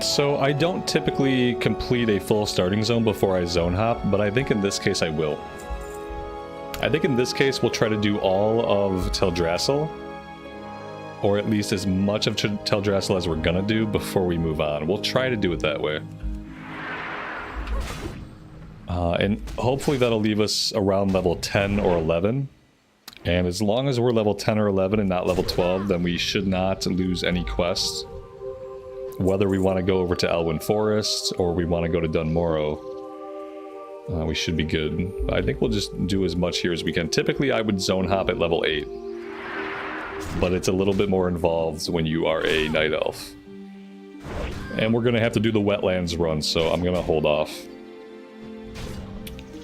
So I don't typically complete a full starting zone before I zone hop, but I think in this case I will. I think in this case we'll try to do all of Teldrassil, or at least as much of Teldrassil as we're gonna do before we move on. We'll try to do it that way. And hopefully that'll leave us around level 10 or 11. And as long as we're level 10 or 11 and not level 12, then we should not lose any quests. Whether we want to go over to Elwyn Forest or we want to go to Dunmorrow, we should be good. I think we'll just do as much here as we can. Typically, I would zone hop at level 8, but it's a little bit more involved when you are a Night Elf. And we're going to have to do the Wetlands run, so I'm going to hold off.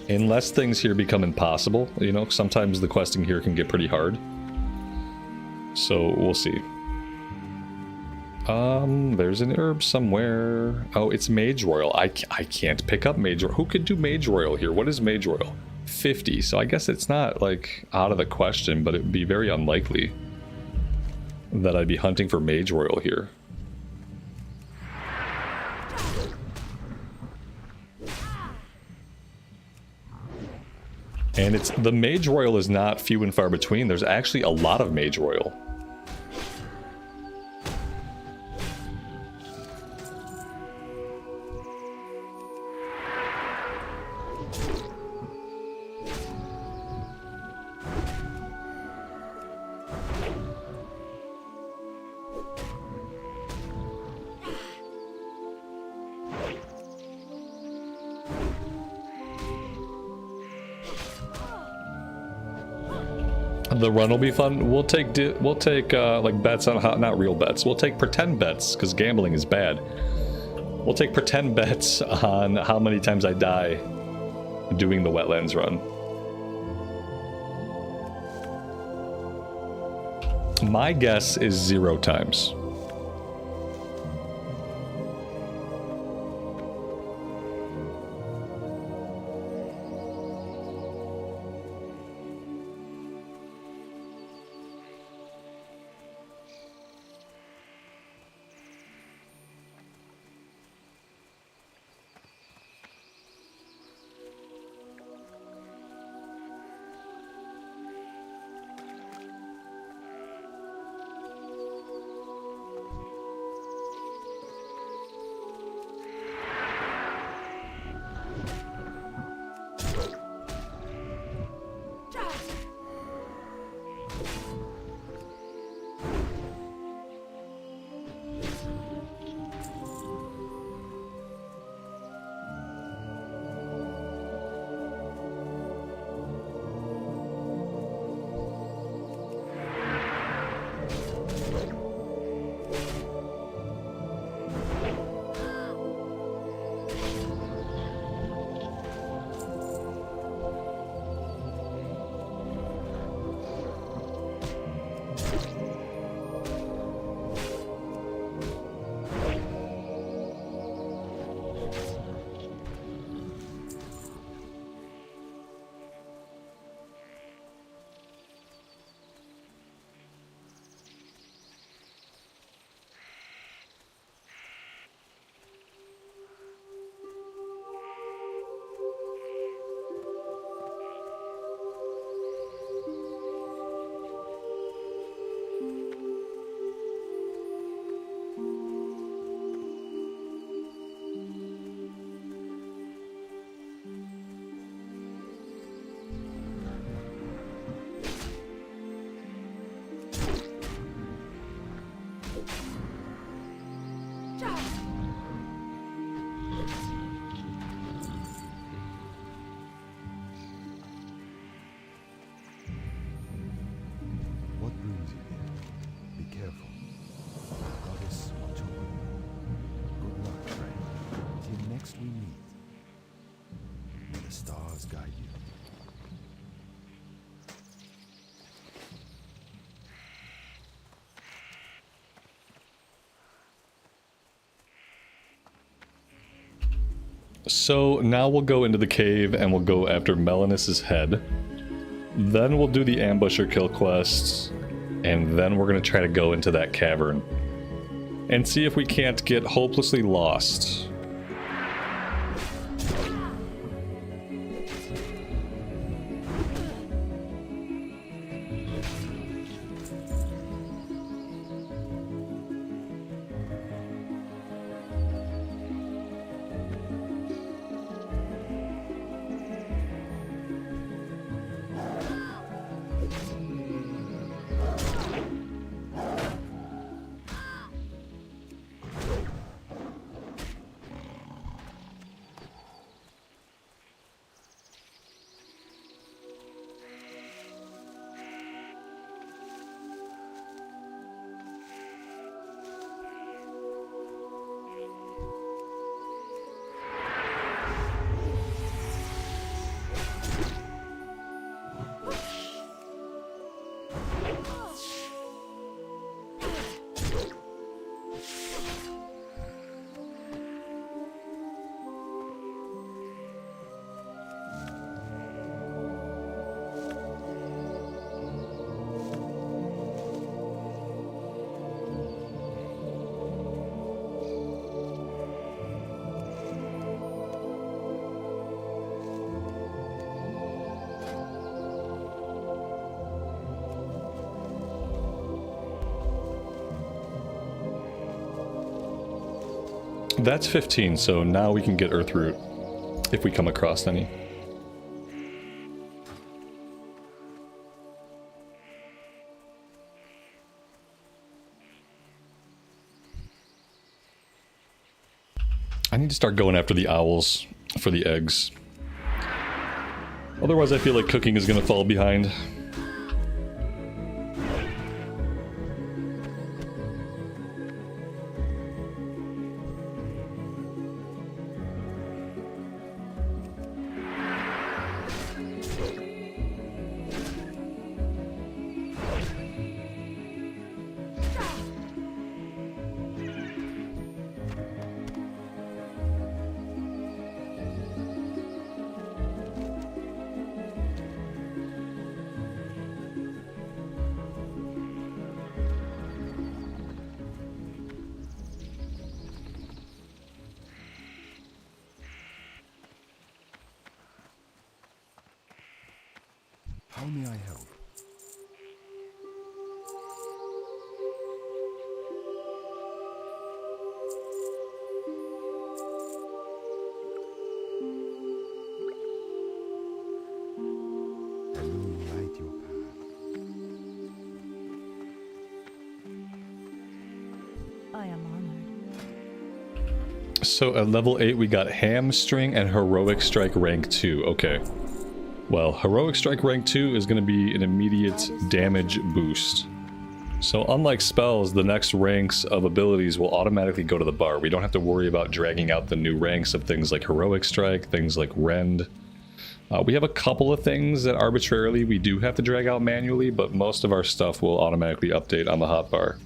Unless things here become impossible, you know, sometimes the questing here can get pretty hard. So, we'll see. There's an herb somewhere. Oh, it's Mage Royal. I can't pick up Mage Royal. Who could do Mage Royal here? What is Mage Royal? 50, so I guess it's not, like, out of the question, but it would be very unlikely that I'd be hunting for Mage Royal here. And it's, the Mage Royal is not few and far between. There's actually a lot of Mage Royal. The run will be fun. We'll take like bets on how, not real bets. We'll take pretend bets because gambling is bad. We'll take pretend bets on how many times I die doing the Wetlands run. My guess is 0 times. So now we'll go into the cave and we'll go after Melanus's head. Then we'll do the ambusher kill quests. And then we're going to try to go into that cavern. And see if we can't get hopelessly lost. That's 15, so now we can get Earthroot if we come across any. I need to start going after the owls for the eggs. Otherwise I feel like cooking is going to fall behind. How may I help? I will light your path. I am honored. So at level 8 we got Hamstring and Heroic Strike rank 2. Okay. Well, Heroic Strike rank 2 is going to be an immediate damage boost. So unlike spells, the next ranks of abilities will automatically go to the bar. We don't have to worry about dragging out the new ranks of things like Heroic Strike, things like Rend. We have a couple of things that arbitrarily we do have to drag out manually, but most of our stuff will automatically update on the hotbar.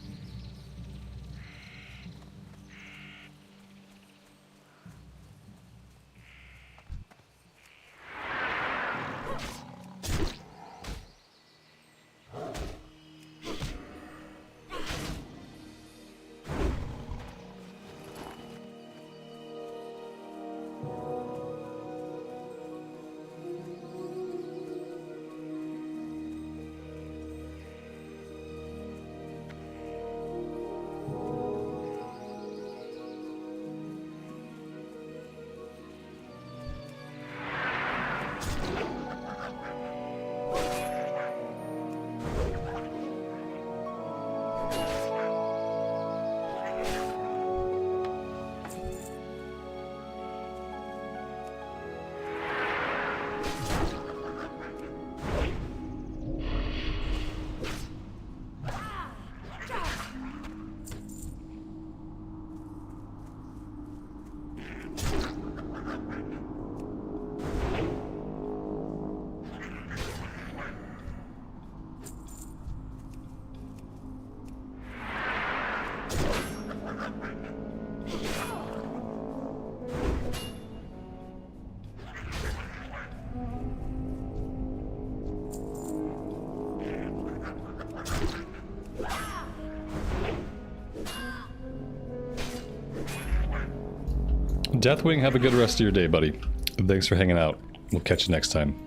Deathwing, have a good rest of your day, buddy. Thanks for hanging out. We'll catch you next time.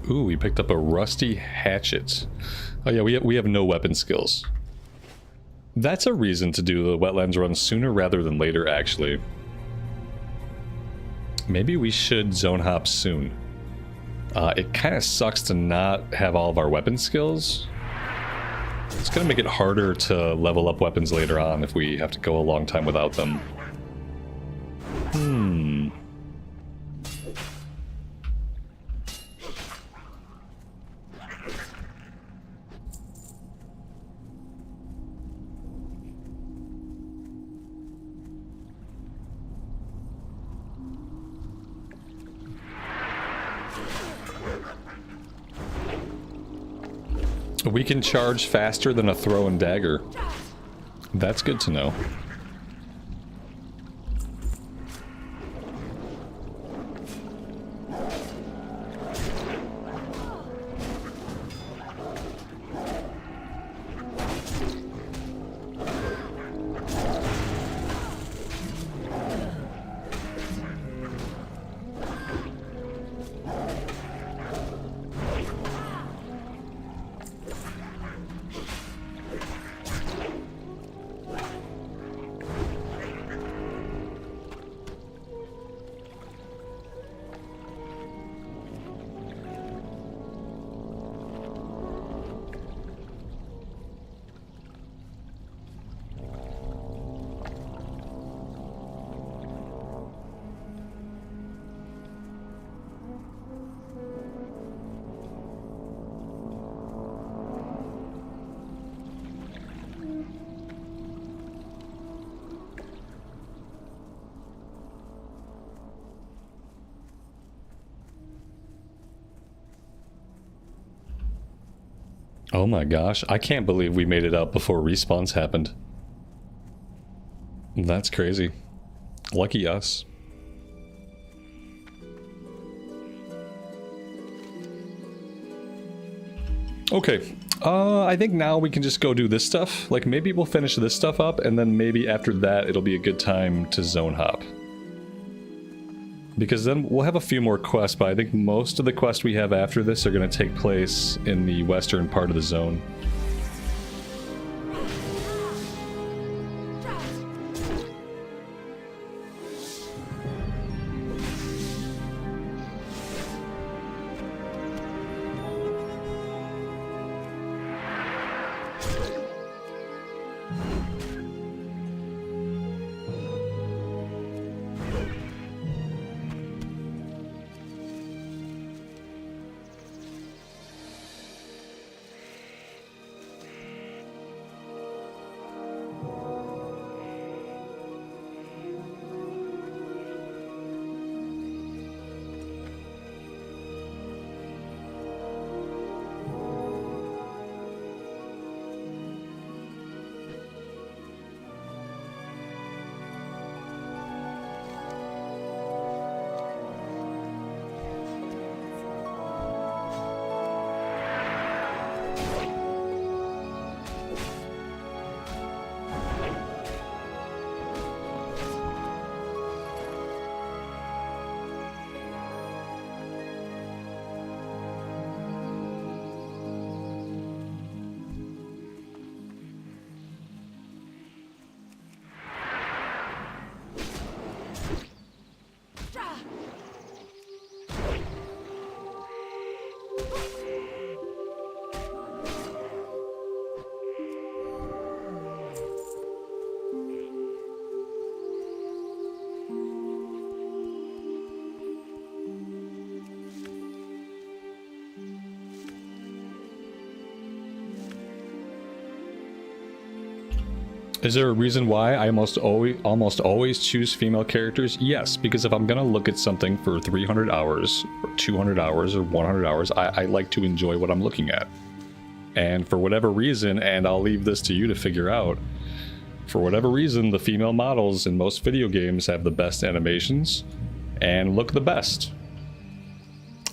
Ooh, we picked up a rusty hatchet. Oh yeah, we have no weapon skills. That's a reason to do the wetlands run sooner rather than later, actually. Maybe we should zone hop soon. It kind of sucks to not have all of our weapon skills. It's going to make it harder to level up weapons later on if we have to go a long time without them. We can charge faster than a throw and dagger. That's good to know. Oh my gosh, I can't believe we made it out before respawns happened. That's crazy. Lucky us. Okay, I think now we can just go do this stuff. Like, maybe we'll finish this stuff up, and then maybe after that it'll be a good time to zone hop. Because then we'll have a few more quests, but I think most of the quests we have after this are going to take place in the western part of the zone. Is there a reason why I almost always choose female characters? Yes, because if I'm gonna look at something for 300 hours, or 200 hours, or 100 hours, I like to enjoy what I'm looking at. And for whatever reason, and I'll leave this to you to figure out, for whatever reason, the female models in most video games have the best animations and look the best.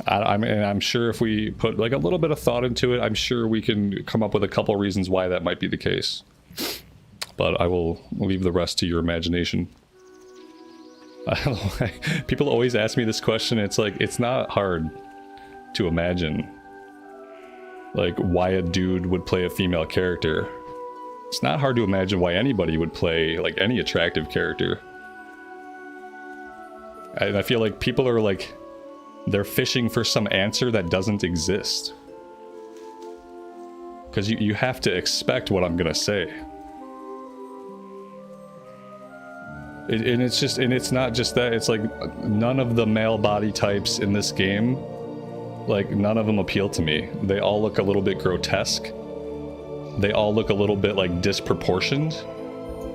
I'm sure if we put like a little bit of thought into it, I'm sure we can come up with a couple reasons why that might be the case. But I will leave the rest to your imagination. I don't know why. People always ask me this question. It's like, it's not hard to imagine like why a dude would play a female character. It's not hard to imagine why anybody would play like any attractive character. And I feel like people are like, they're fishing for some answer that doesn't exist. Because you have to expect what I'm gonna say. And it's not just that, it's like none of the male body types in this game, like none of them appeal to me. They all look a little bit grotesque. They all look a little bit like disproportioned.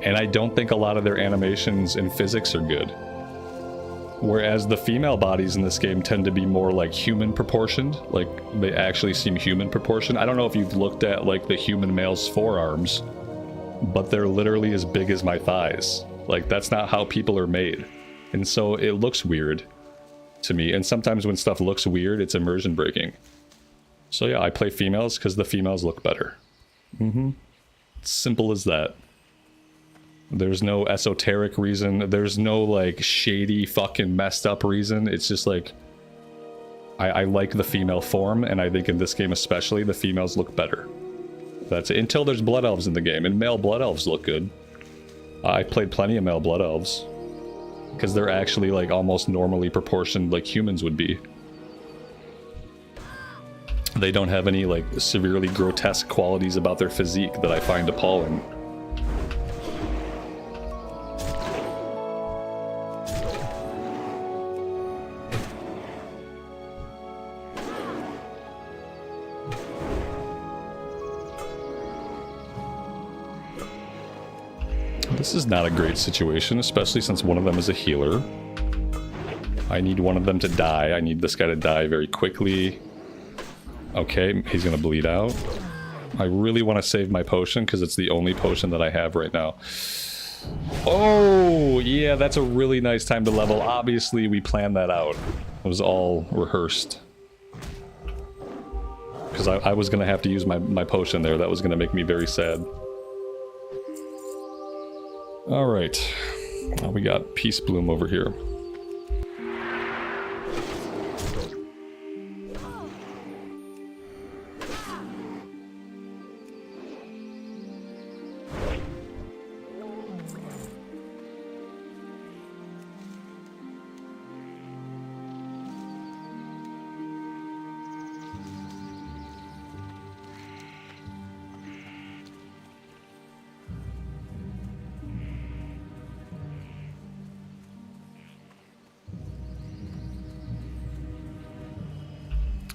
And I don't think a lot of their animations and physics are good. Whereas the female bodies in this game tend to be more like human proportioned, like they actually seem human proportioned. I don't know if you've looked at like the human male's forearms, but they're literally as big as my thighs. Like that's not how people are made. And so it looks weird to me. And sometimes when stuff looks weird, it's immersion breaking. So yeah, I play females because the females look better. Simple as that. There's no esoteric reason. There's no like shady fucking messed up reason. It's just like I like the female form, and I think in this game especially the females look better. That's it. Until there's blood elves in the game, and male blood elves look good. I played plenty of male blood elves because they're actually like almost normally proportioned like humans would be. They don't have any like severely grotesque qualities about their physique that I find appalling. This is not a great situation, especially since one of them is a healer. I need one of them to die. I need this guy to die very quickly. Okay, he's gonna bleed out. I really want to save my potion because it's the only potion that I have right now. Oh, yeah, that's a really nice time to level. Obviously, we planned that out. It was all rehearsed. Because I was gonna have to use my potion there. That was gonna make me very sad. Alright, now we got Peace Bloom over here.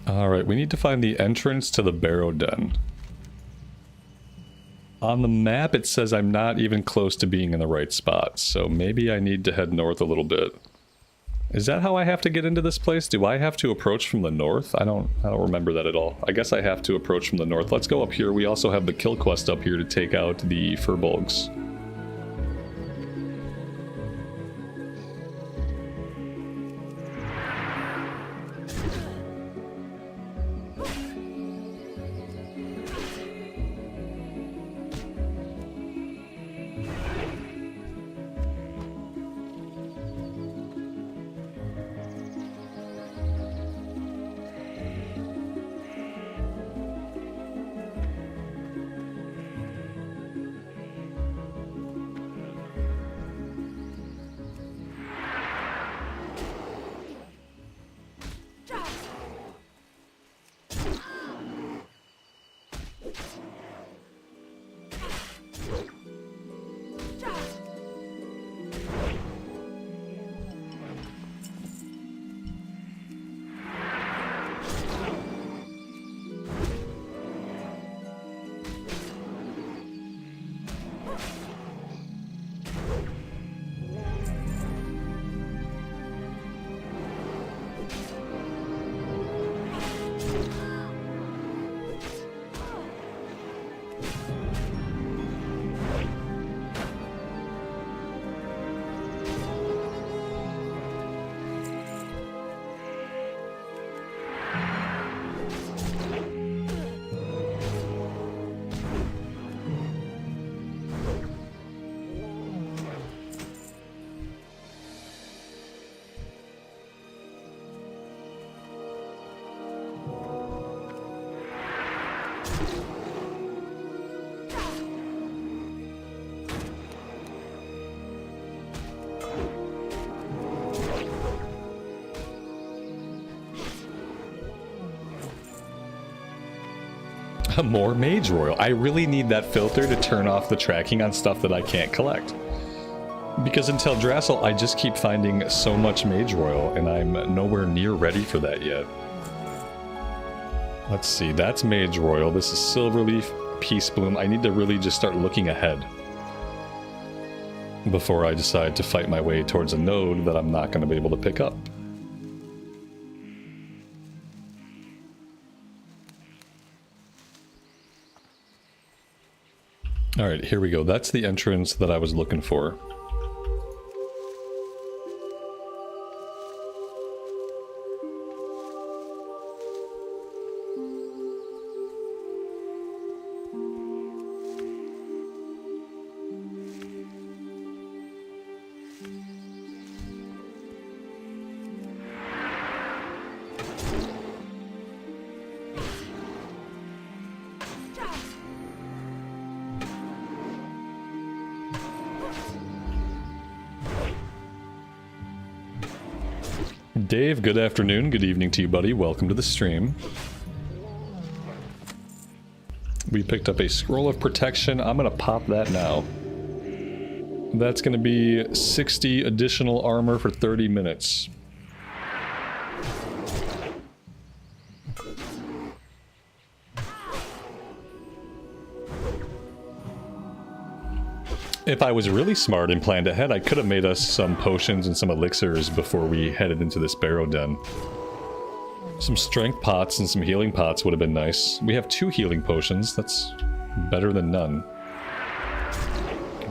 Alright, we need to find the entrance to the Barrow Den. On the map it says I'm not even close to being in the right spot, so maybe I need to head north a little bit. Is that how I have to get into this place? Do I have to approach from the north? I don't remember that at all. I guess I have to approach from the north. Let's go up here. We also have the kill quest up here to take out the furbolgs. More Mage Royal. I really need that filter to turn off the tracking on stuff that I can't collect. Because in Teldrassil, I just keep finding so much Mage Royal, and I'm nowhere near ready for that yet. Let's see, that's Mage Royal. This is Silverleaf, Peace Bloom. I need to really just start looking ahead before I decide to fight my way towards a node that I'm not going to be able to pick up. Alright, here we go. That's the entrance that I was looking for. Dave, good afternoon, good evening to you, buddy. Welcome to the stream. We picked up a Scroll of Protection. I'm going to pop that now. That's going to be 60 additional armor for 30 minutes. If I was really smart and planned ahead, I could have made us some potions and some elixirs before we headed into this barrow den. Some strength pots and some healing pots would have been nice. We have 2 healing potions. That's better than none.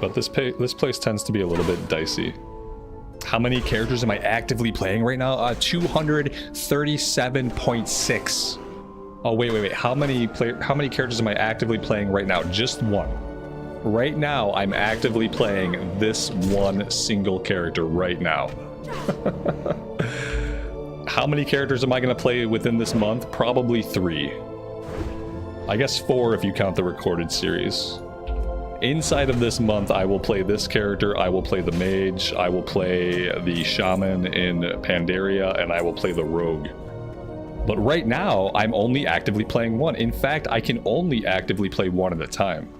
But this place tends to be a little bit dicey. How many characters am I actively playing right now? 237.6. Oh, wait. How many characters am I actively playing right now? Just one. Right now, I'm actively playing this one single character right now. How many characters am I going to play within this month? Probably 3. I guess 4 if you count the recorded series. Inside of this month, I will play this character, I will play the mage, I will play the shaman in Pandaria, and I will play the rogue. But right now, I'm only actively playing one. In fact, I can only actively play one at a time.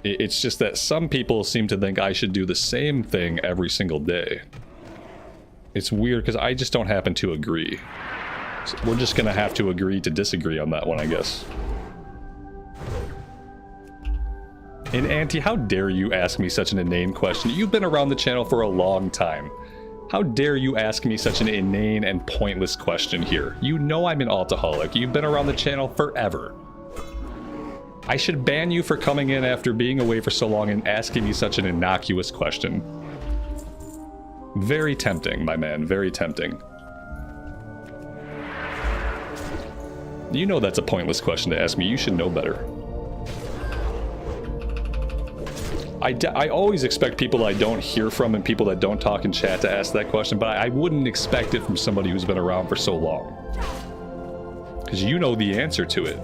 It's just that some people seem to think I should do the same thing every single day. It's weird because I just don't happen to agree. So we're just gonna have to agree to disagree on that one, I guess. And Auntie, how dare you ask me such an inane question? You've been around the channel for a long time. How dare you ask me such an inane and pointless question here? You know I'm an altaholic. You've been around the channel forever. I should ban you for coming in after being away for so long and asking me such an innocuous question. Very tempting, my man, very tempting. You know that's a pointless question to ask me. You should know better. I always expect people I don't hear from and people that don't talk in chat to ask that question, but I wouldn't expect it from somebody who's been around for so long. Because you know the answer to it.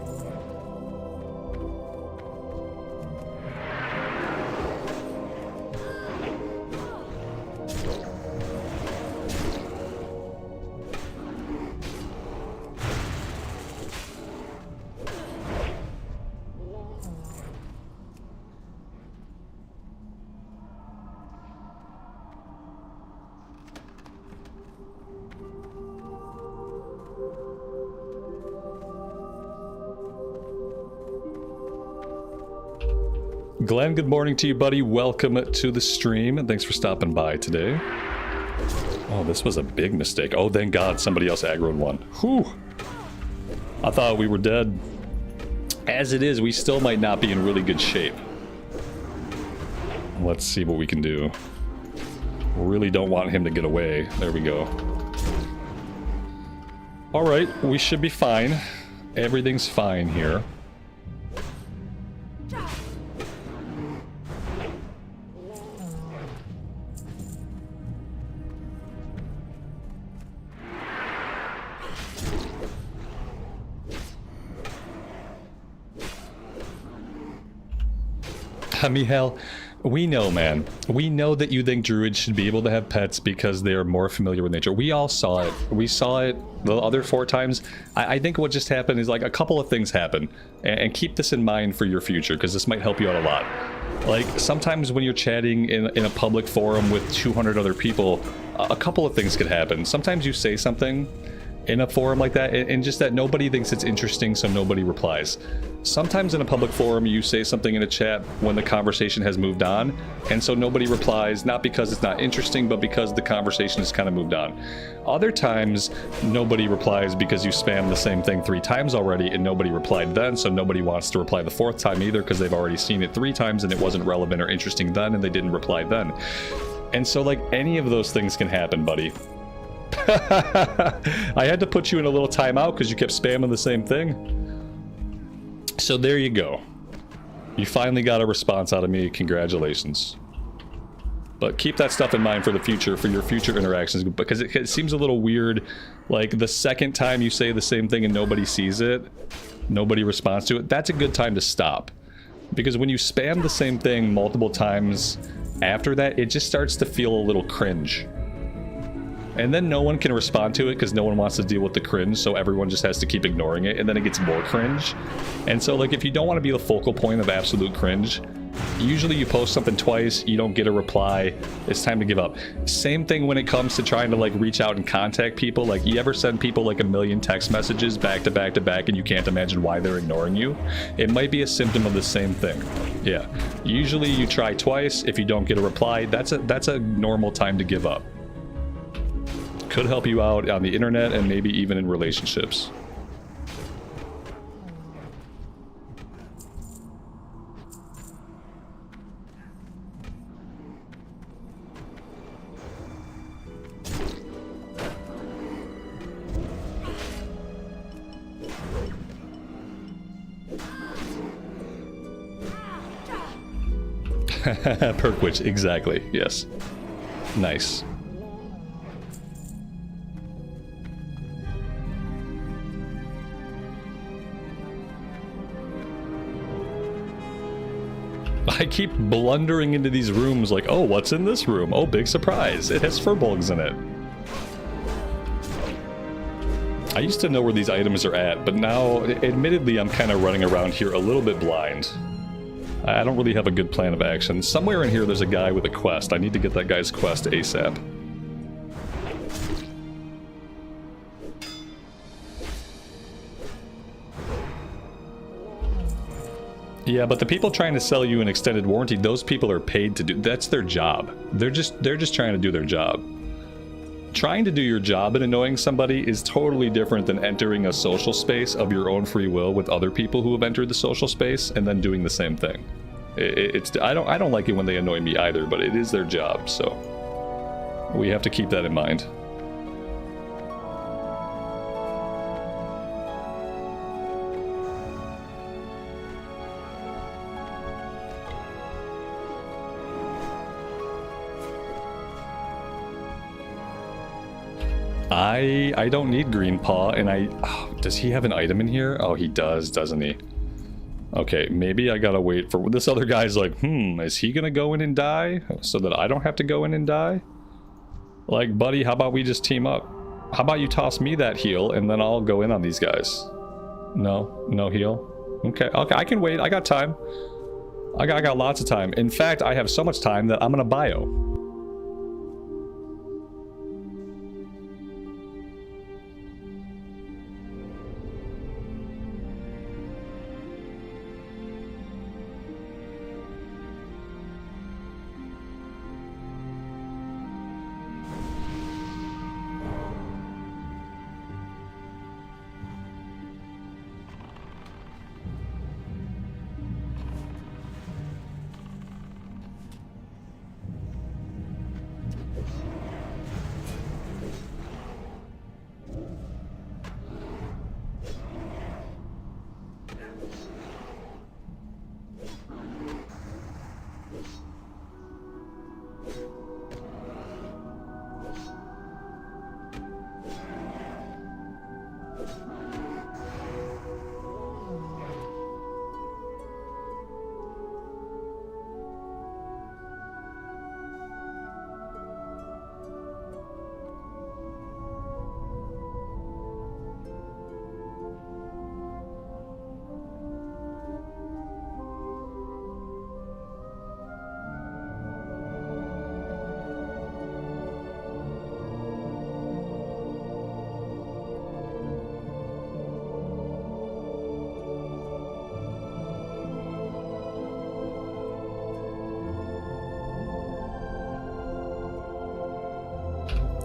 Glenn, good morning to you, buddy. Welcome to the stream, and thanks for stopping by today. Oh, this was a big mistake. Oh, thank God somebody else aggroed one. Whew. I thought we were dead. As it is, we still might not be in really good shape. Let's see what we can do. Really don't want him to get away. There we go. Alright, we should be fine. Everything's fine here. Mihail, we know, man. We know that you think druids should be able to have pets because they are more familiar with nature. We all saw it. We saw it the other 4 times. I think what just happened is like a couple of things happen. And keep this in mind for your future, because this might help you out a lot. Like, sometimes when you're chatting in a public forum with 200 other people, a couple of things could happen. Sometimes you say something in a forum like that, and just that nobody thinks it's interesting, so nobody replies. Sometimes in a public forum, you say something in a chat when the conversation has moved on, and so nobody replies, not because it's not interesting, but because the conversation has kind of moved on. Other times, nobody replies because you spammed the same thing 3 times already, and nobody replied then, so nobody wants to reply the 4th time either, because they've already seen it 3 times and it wasn't relevant or interesting then, and they didn't reply then. And so, like, any of those things can happen, buddy. I had to put you in a little timeout because you kept spamming the same thing. So there you go. You finally got a response out of me. Congratulations. But keep that stuff in mind for the future, for your future interactions, because it seems a little weird. Like, the second time you say the same thing and nobody sees it, nobody responds to it, that's a good time to stop. Because when you spam the same thing multiple times after that, it just starts to feel a little cringe. And then no one can respond to it because no one wants to deal with the cringe, so everyone just has to keep ignoring it, and then it gets more cringe. And so, like, if you don't want to be the focal point of absolute cringe, usually you post something twice, you don't get a reply, it's time to give up. Same thing when it comes to trying to, like, reach out and contact people. Like, you ever send people, like, 1,000,000 text messages back to back to back and you can't imagine why they're ignoring you? It might be a symptom of the same thing. Yeah. Usually you try twice, if you don't get a reply, that's a normal time to give up. Could help you out on the internet and maybe even in relationships. Perkwitch, exactly, yes. Nice. I keep blundering into these rooms like, oh, what's in this room? Oh, big surprise. It has furbolgs in it. I used to know where these items are at, but now, admittedly, I'm kind of running around here a little bit blind. I don't really have a good plan of action. Somewhere in here there's a guy with a quest. I need to get that guy's quest ASAP. Yeah, but the people trying to sell you an extended warranty, those people are paid to do, that's their job. They're just trying to do their job. Trying to do your job and annoying somebody is totally different than entering a social space of your own free will with other people who have entered the social space and then doing the same thing. I don't like it when they annoy me either, but it is their job, so we have to keep that in mind. I don't need Green Paw, and does he have an item in here? Oh, he does, doesn't he? Okay, maybe I gotta wait for... This other guy's like, is he gonna go in and die? So that I don't have to go in and die? Like, buddy, how about we just team up? How about you toss me that heal, and then I'll go in on these guys? No? No heal? Okay, I can wait. I got time. I got lots of time. In fact, I have so much time that I'm gonna bio.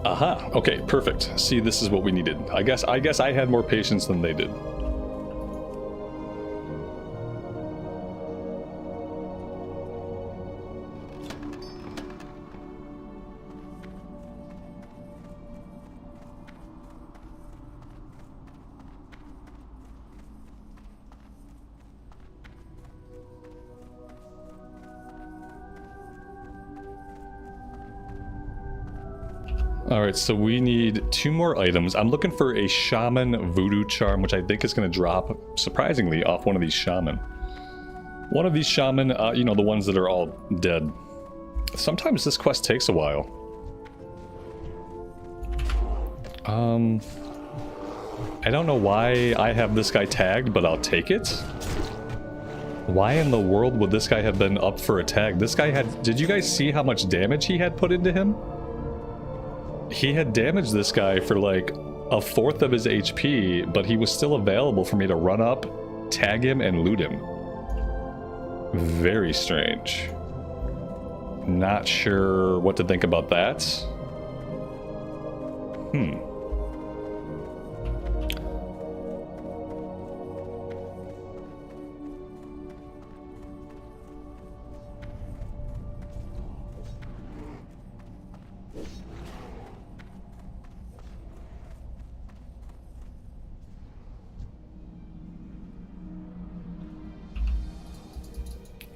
Aha, okay, perfect. See, this is what we needed. I guess I had more patience than they did. Alright, so we need 2 more items. I'm looking for a shaman voodoo charm, which I think is going to drop, surprisingly, off one of these shaman. One of these shaman, you know, the ones that are all dead. Sometimes this quest takes a while. I don't know why I have this guy tagged, but I'll take it. Why in the world would this guy have been up for a tag? This guy had... Did you guys see how much damage he had put into him? He had damaged this guy for like 1/4 of his HP, but he was still available for me to run up, tag him, and loot him. Very strange. Not sure what to think about that.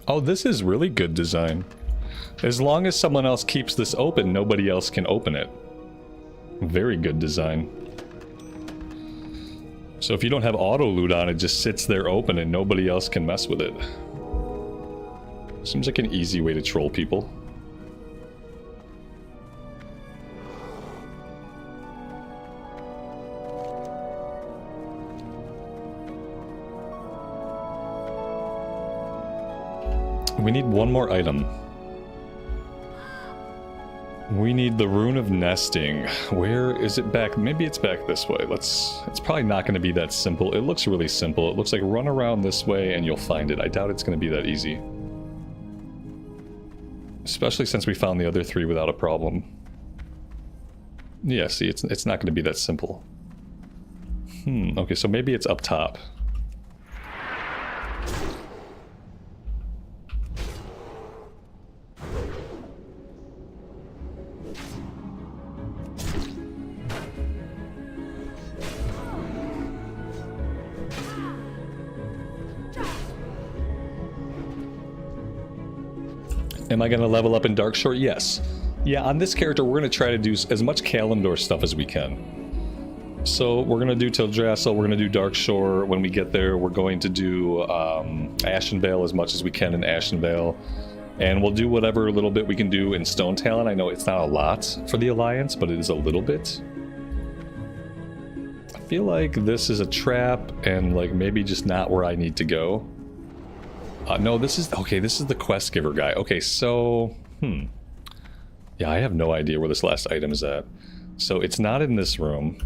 Oh, this is really good design. As long as someone else keeps this open, nobody else can open it. Very good design. So if you don't have auto loot on, it just sits there open and nobody else can mess with it. Seems like an easy way to troll people. We need one more item. We need the Rune of Nesting. Where is it back? Maybe it's back this way. It's probably not going to be that simple. It looks really simple. It looks like run around this way and you'll find it. I doubt it's going to be that easy. Especially since we found the other 3 without a problem. Yeah, see, it's not going to be that simple. Okay, so maybe it's up top. Am I going to level up in Darkshore? Yes. Yeah, on this character, we're going to try to do as much Kalimdor stuff as we can. So we're going to do Teldrassil, we're going to do Darkshore. When we get there, we're going to do Ashenvale as much as we can in Ashenvale. And we'll do whatever little bit we can do in Stone Talon. I know it's not a lot for the Alliance, but it is a little bit. I feel like this is a trap and like maybe just not where I need to go. No, this is... Okay, this is the quest giver guy. Okay, so... Yeah, I have no idea where this last item is at. So it's not in this room.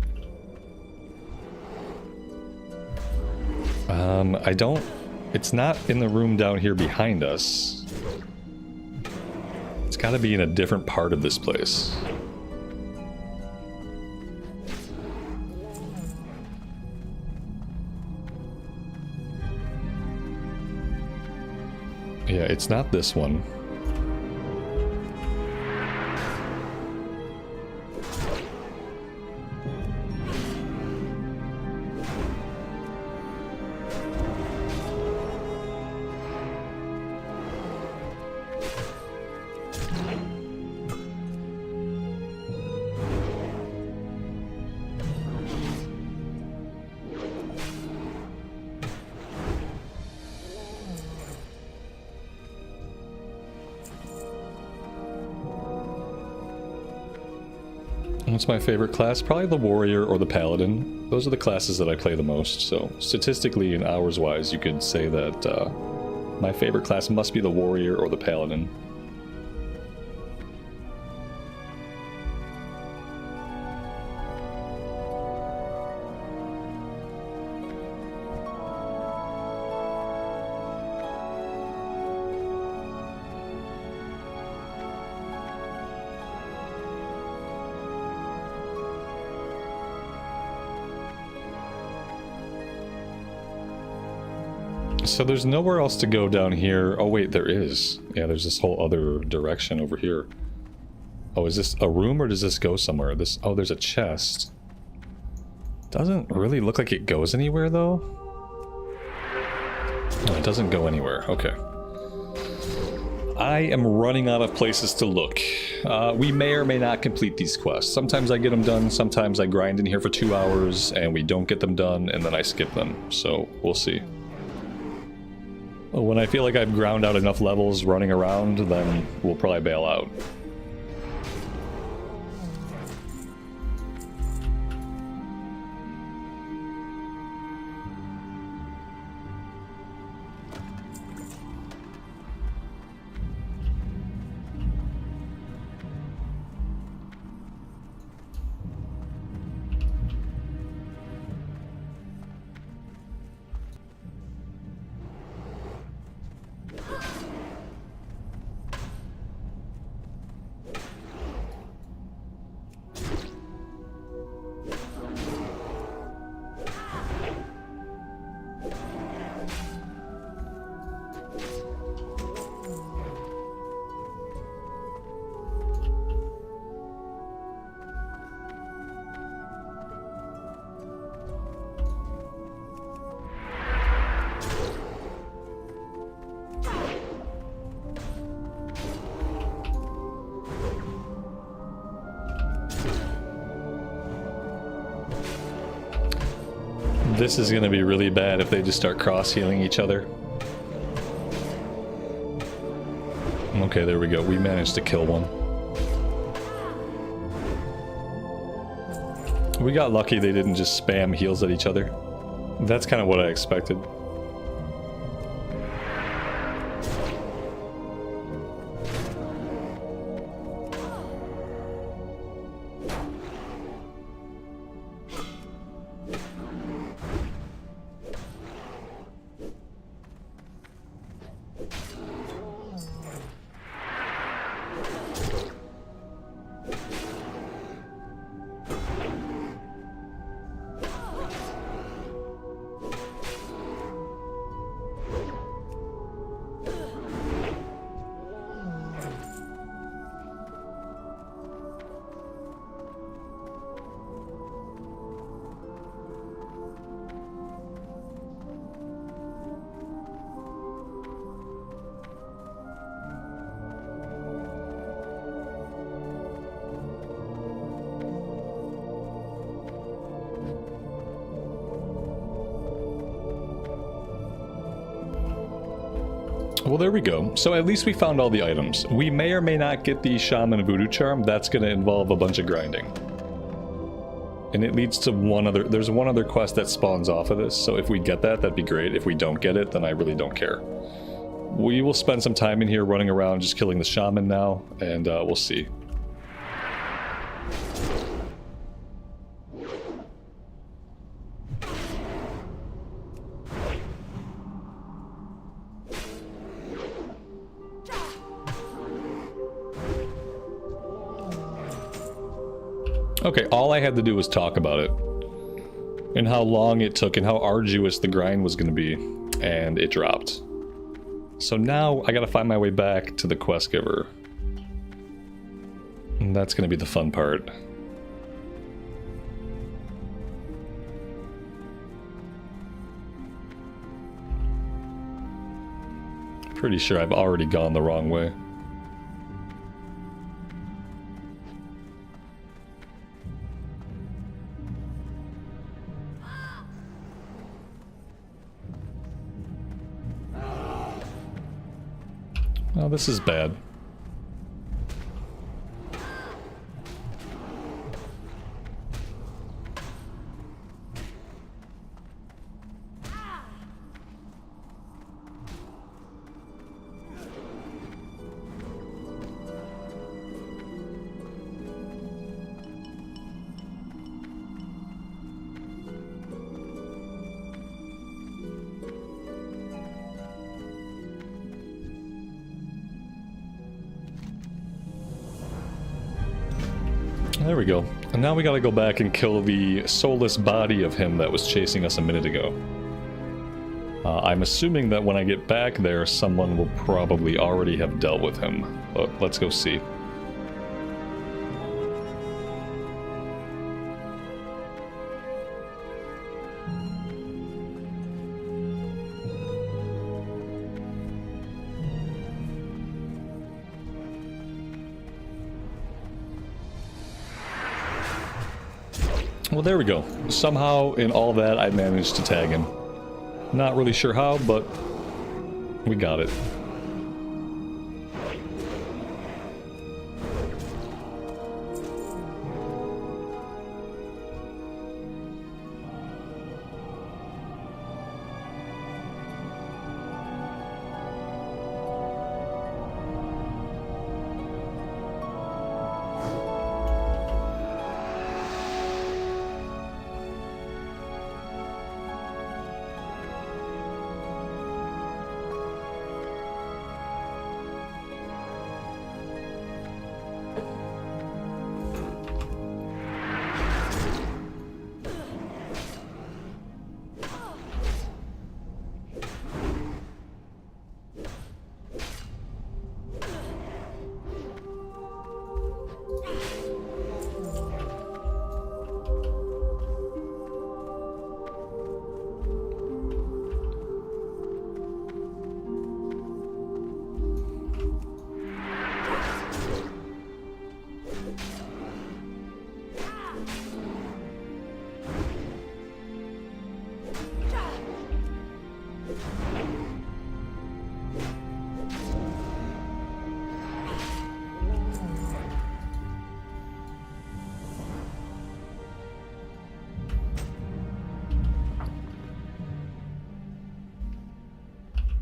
I don't... It's not in the room down here behind us. It's gotta be in a different part of this place. Yeah, it's not this one. What's my favorite class? Probably the warrior or the paladin. Those are the classes that I play the most, so statistically and hours-wise, you could say that my favorite class must be the warrior or the paladin. So there's nowhere else to go down here. Oh wait, there is. Yeah, there's this whole other direction over here. Oh, is this a room or does this go somewhere? This, oh, there's a chest. Doesn't really look like it goes anywhere though. No, it doesn't go anywhere. Okay. I am running out of places to look. We may or may not complete these quests. Sometimes I get them done, sometimes I grind in here for 2 hours and we don't get them done and then I skip them. So we'll see. When I feel like I've ground out enough levels running around, then we'll probably bail out. This is gonna be really bad if they just start cross-healing each other. Okay, there we go. We managed to kill one. We got lucky they didn't just spam heals at each other. That's kind of what I expected. Well, there we go. So at least we found all the items. We may or may not get the Shaman Voodoo Charm. That's going to involve a bunch of grinding. And it leads to one other... There's one other quest that spawns off of this, so if we get that, that'd be great. If we don't get it, then I really don't care. We will spend some time in here running around just killing the Shaman now, and we'll see. Okay, all I had to do was talk about it. And how long it took and how arduous the grind was going to be. And it dropped. So now I gotta find my way back to the quest giver. And that's gonna be the fun part. Pretty sure I've already gone the wrong way. Oh, this is bad. There we go. And now we gotta go back and kill the soulless body of him that was chasing us a minute ago. I'm assuming that when I get back there, someone will probably already have dealt with him. But let's go see. Well, there we go. Somehow, in all that, I managed to tag him. Not really sure how, but we got it.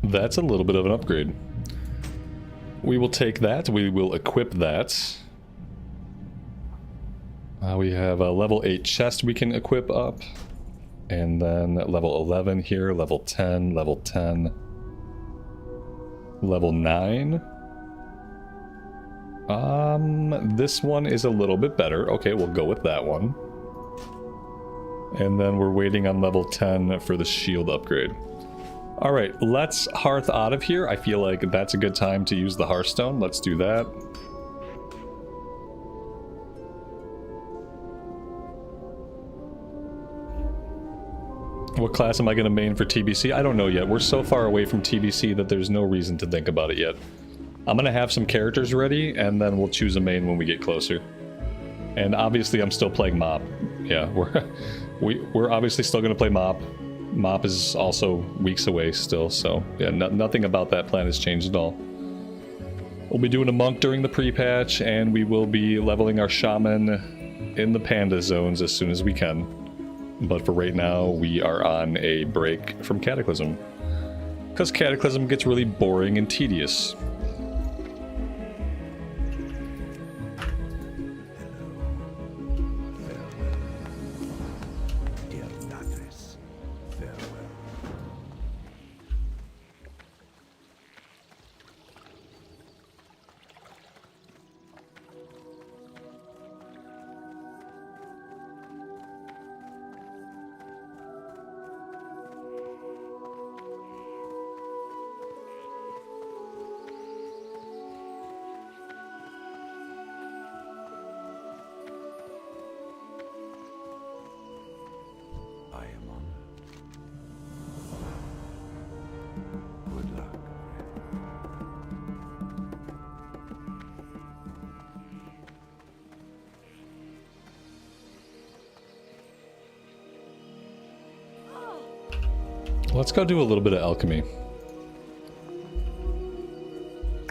That's a little bit of an upgrade. We will take that. We will equip that. We have a level 8 chest we can equip up. And then level 11 here, level 10, level 10. Level 9. This one is a little bit better. Okay, we'll go with that one. And then we're waiting on level 10 for the shield upgrade. Alright, let's Hearth out of here. I feel like that's a good time to use the Hearthstone. Let's do that. What class am I going to main for TBC? I don't know yet. We're so far away from TBC that there's no reason to think about it yet. I'm going to have some characters ready, and then we'll choose a main when we get closer. And obviously I'm still playing Mop. Yeah, we're obviously still going to play Mop. Mop is also weeks away still, so yeah, nothing about that plan has changed at all. We'll be doing a monk during the pre-patch, and we will be leveling our shaman in the panda zones as soon as we can. But for right now, we are on a break from Cataclysm. Because Cataclysm gets really boring and tedious. Let's go do a little bit of alchemy.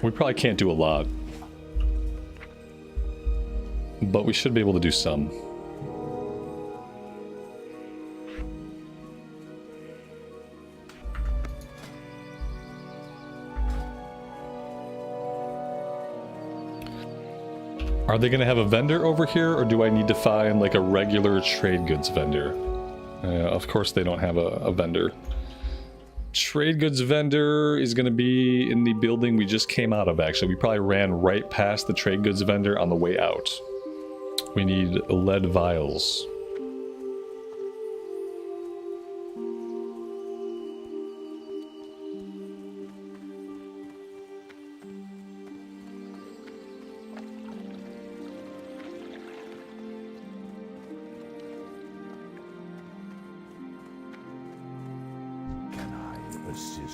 We probably can't do a lot, but we should be able to do some. Are they going to have a vendor over here, or do I need to find like a regular trade goods vendor? Of course they don't have a vendor. Trade goods vendor is going to be in the building we just came out of, actually. We probably ran right past the trade goods vendor on the way out. We need lead vials.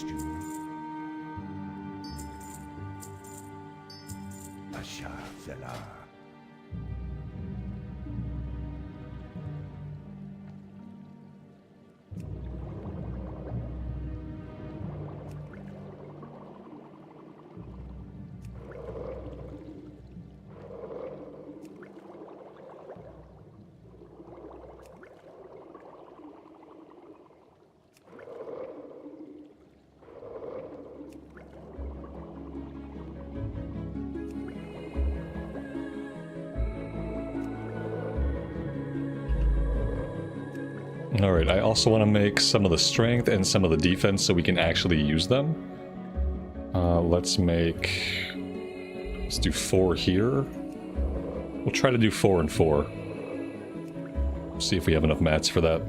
you. Asha Zela. Alright, I also want to make some of the strength and some of the defense so we can actually use them. Let's do 4 here. We'll try to do 4 and 4. See if we have enough mats for that.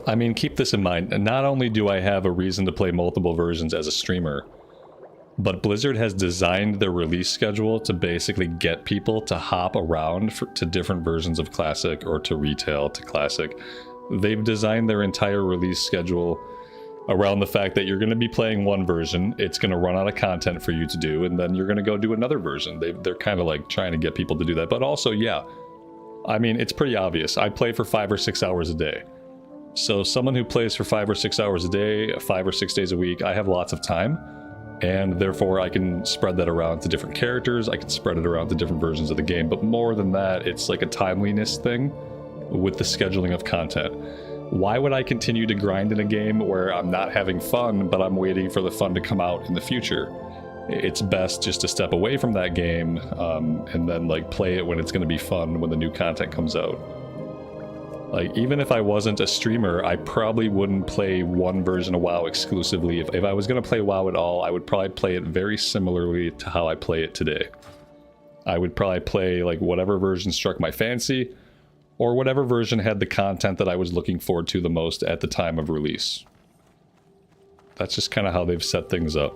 I mean, keep this in mind. Not only do I have a reason to play multiple versions as a streamer, but Blizzard has designed their release schedule to basically get people to hop around to different versions of Classic or to retail to Classic. They've designed their entire release schedule around the fact that you're going to be playing one version, it's going to run out of content for you to do, and then you're going to go do another version. They're kind of like trying to get people to do that. But also, yeah, I mean, it's pretty obvious. I play for 5 or 6 hours a day. So someone who plays for 5 or 6 hours a day, 5 or 6 days a week, I have lots of time, and therefore I can spread that around to different characters, I can spread it around to different versions of the game, but more than that, it's like a timeliness thing with the scheduling of content. Why would I continue to grind in a game where I'm not having fun, but I'm waiting for the fun to come out in the future? It's best just to step away from that game, and then like play it when it's going to be fun when the new content comes out. Like, even if I wasn't a streamer, I probably wouldn't play one version of WoW exclusively. If I was going to play WoW at all, I would probably play it very similarly to how I play it today. I would probably play, like, whatever version struck my fancy, or whatever version had the content that I was looking forward to the most at the time of release. That's just kind of how they've set things up.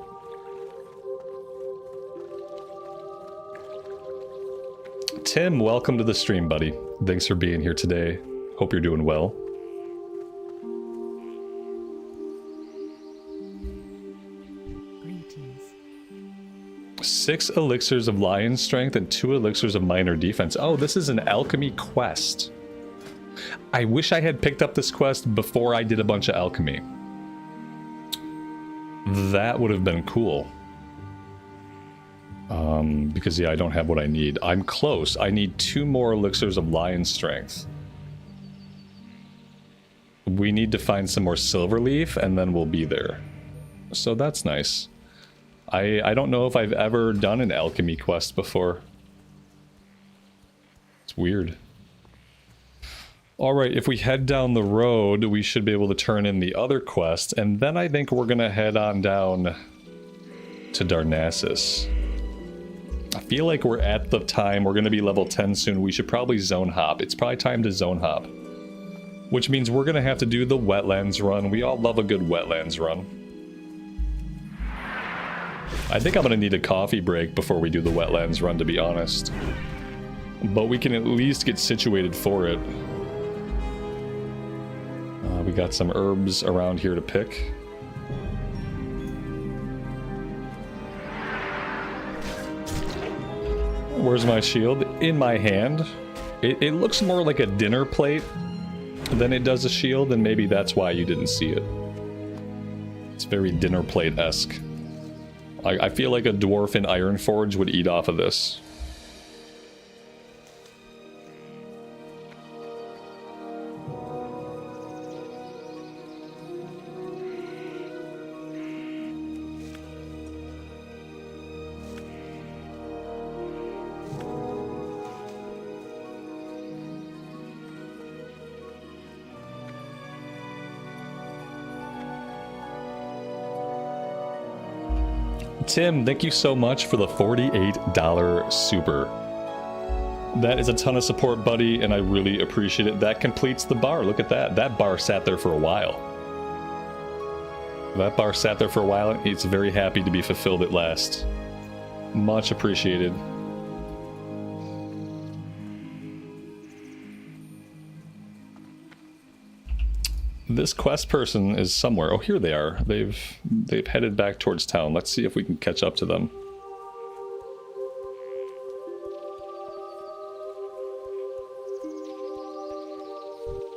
Tim, welcome to the stream, buddy. Thanks for being here today. Hope you're doing well. Greetings. 6 elixirs of lion strength and 2 elixirs of minor defense. Oh, this is an alchemy quest. I wish I had picked up this quest before I did a bunch of alchemy. That would have been cool. Because yeah, I don't have what I need. I'm close. I need 2 more elixirs of lion strength. We need to find some more silver leaf, and then we'll be there. So that's nice. I don't know if I've ever done an alchemy quest before. It's weird. Alright, if we head down the road, we should be able to turn in the other quest, and then I think we're gonna head on down to Darnassus. I feel like we're at the time, we're gonna be level 10 soon, we should probably zone hop. It's probably time to zone hop. Which means we're gonna have to do the wetlands run. We all love a good wetlands run. I think I'm gonna need a coffee break before we do the wetlands run, to be honest. But we can at least get situated for it. We got some herbs around here to pick. Where's my shield? In my hand. It looks more like a dinner plate than it does a shield, and maybe that's why you didn't see it. It's very dinner plate-esque. I feel like a dwarf in Ironforge would eat off of this. Tim, thank you so much for the $48 super. That is a ton of support, buddy, and I really appreciate it. That completes the bar. Look at that. That bar sat there for a while. That bar sat there for a while. It's very happy to be fulfilled at last. Much appreciated. This quest person is somewhere. Oh, here they are. They've headed back towards town. Let's see if we can catch up to them.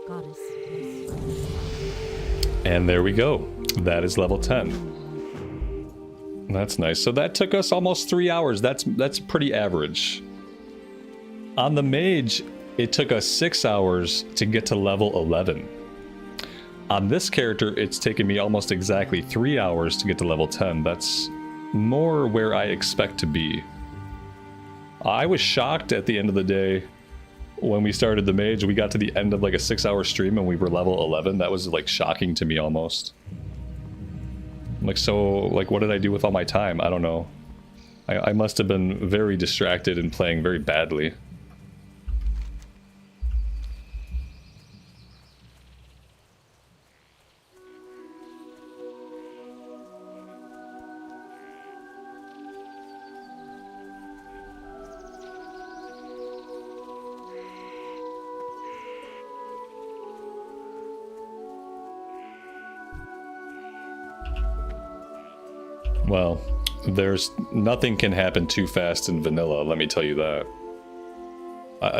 Goddess. And there we go. That is level 10. That's nice. So that took us almost 3 hours. That's pretty average. On the mage, it took us 6 hours to get to level 11. On this character, it's taken me almost exactly 3 hours to get to level 10. That's more where I expect to be. I was shocked at the end of the day when we started the mage. We got to the end of like a 6-hour stream and we were level 11. That was like shocking to me almost. Like, so, like, what did I do with all my time? I don't know. I must have been very distracted and playing very badly. Well, nothing can happen too fast in vanilla, let me tell you that.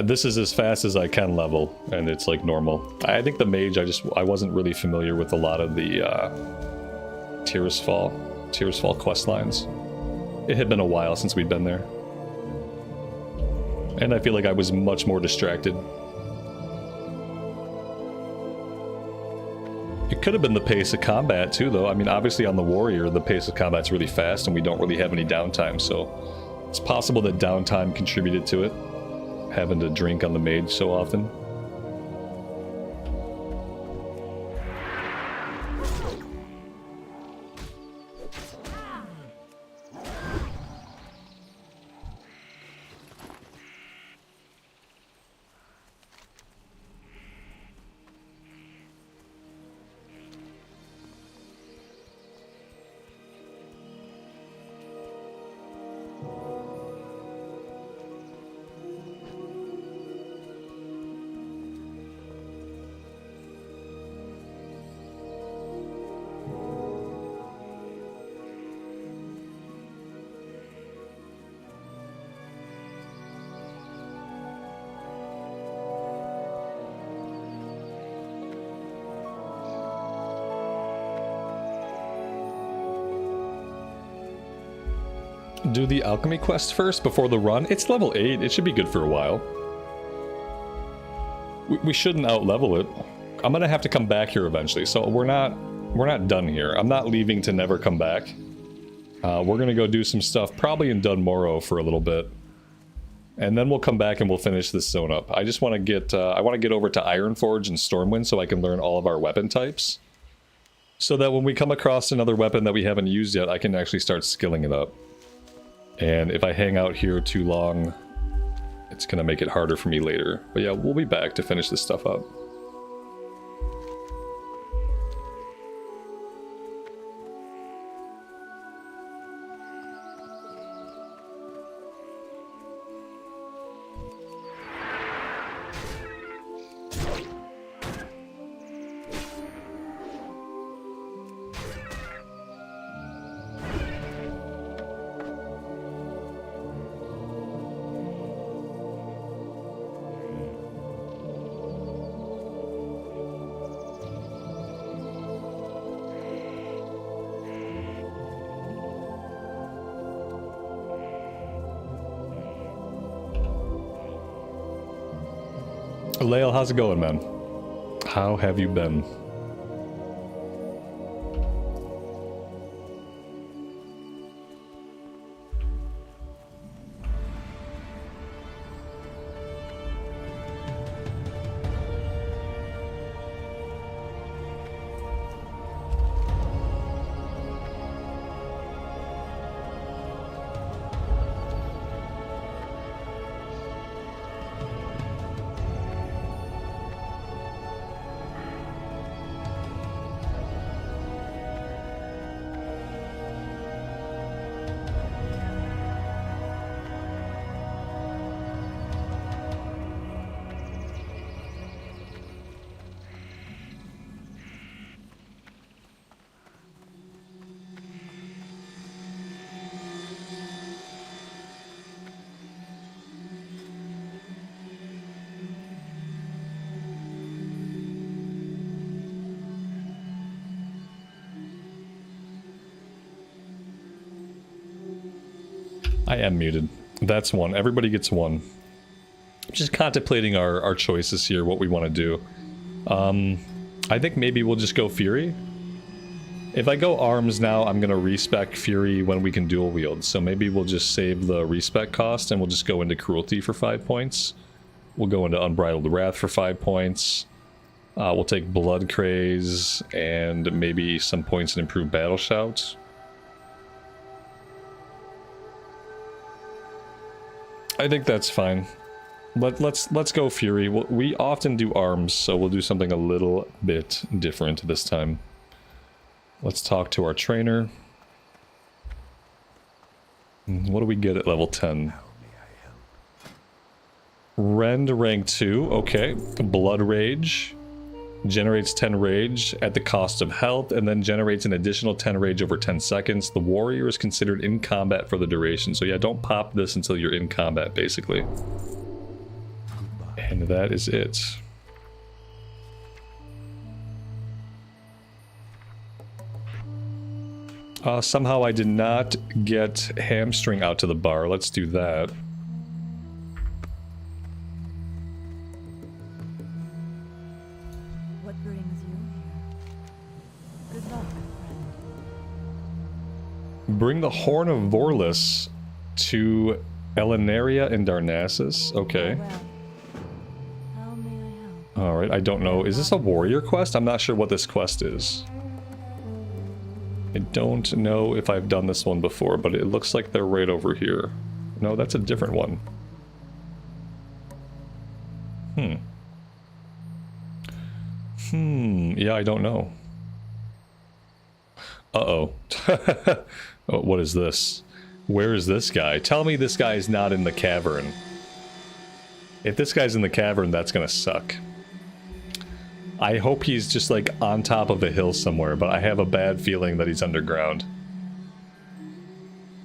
This is as fast as I can level, and it's like normal. I think the mage, I wasn't really familiar with a lot of the Tirisfal quest lines. It had been a while since we'd been there. And I feel like I was much more distracted. It could have been the pace of combat too, though. I mean, obviously on the warrior, the pace of combat's really fast and we don't really have any downtime, so it's possible that downtime contributed to it, having to drink on the mage so often. Do the alchemy quest first before the run. It's level 8. It should be good for a while. We shouldn't out-level it. I'm gonna have to come back here eventually, so we're not done here. I'm not leaving to never come back. We're gonna go do some stuff, probably in Dunmorrow for a little bit, and then we'll come back and we'll finish this zone up. I just want to get I want to get over to Ironforge and Stormwind so I can learn all of our weapon types, so that when we come across another weapon that we haven't used yet, I can actually start skilling it up. And if I hang out here too long, it's gonna make it harder for me later. But yeah, we'll be back to finish this stuff up. Lael, how's it going, man? How have you been? I am muted. That's one. Everybody gets one. Just contemplating our choices here, what we want to do. I think maybe we'll just go Fury. If I go arms now, I'm going to respec Fury when we can dual wield. So maybe we'll just save the respec cost and we'll just go into Cruelty for 5 points. We'll go into Unbridled Wrath for 5 points. We'll take Blood Craze and maybe some points in Improved Battle Shout. I think that's fine. Let's go Fury. We often do arms, so we'll do something a little bit different this time. Let's talk to our trainer. What do we get at level 10? Rend rank 2, okay. Blood Rage. Generates 10 rage at the cost of health, and then generates an additional 10 rage over 10 seconds. The warrior is considered in combat for the duration. So yeah, don't pop this until you're in combat, basically. And that is it. Somehow I did not get Hamstring out to the bar. Let's do that. What brings you here? Good luck, friend. Bring the Horn of Vorlis to Elenaria and Darnassus. Okay. Well, how may I help? Alright, I don't know. Is this a warrior quest? I'm not sure what this quest is. I don't know if I've done this one before, but it looks like they're right over here. No, that's a different one. Yeah, I don't know. Uh-oh. Oh, what is this? Where is this guy? Tell me this guy's not in the cavern. If this guy's in the cavern, that's gonna suck. I hope he's just like on top of a hill somewhere, but I have a bad feeling that he's underground.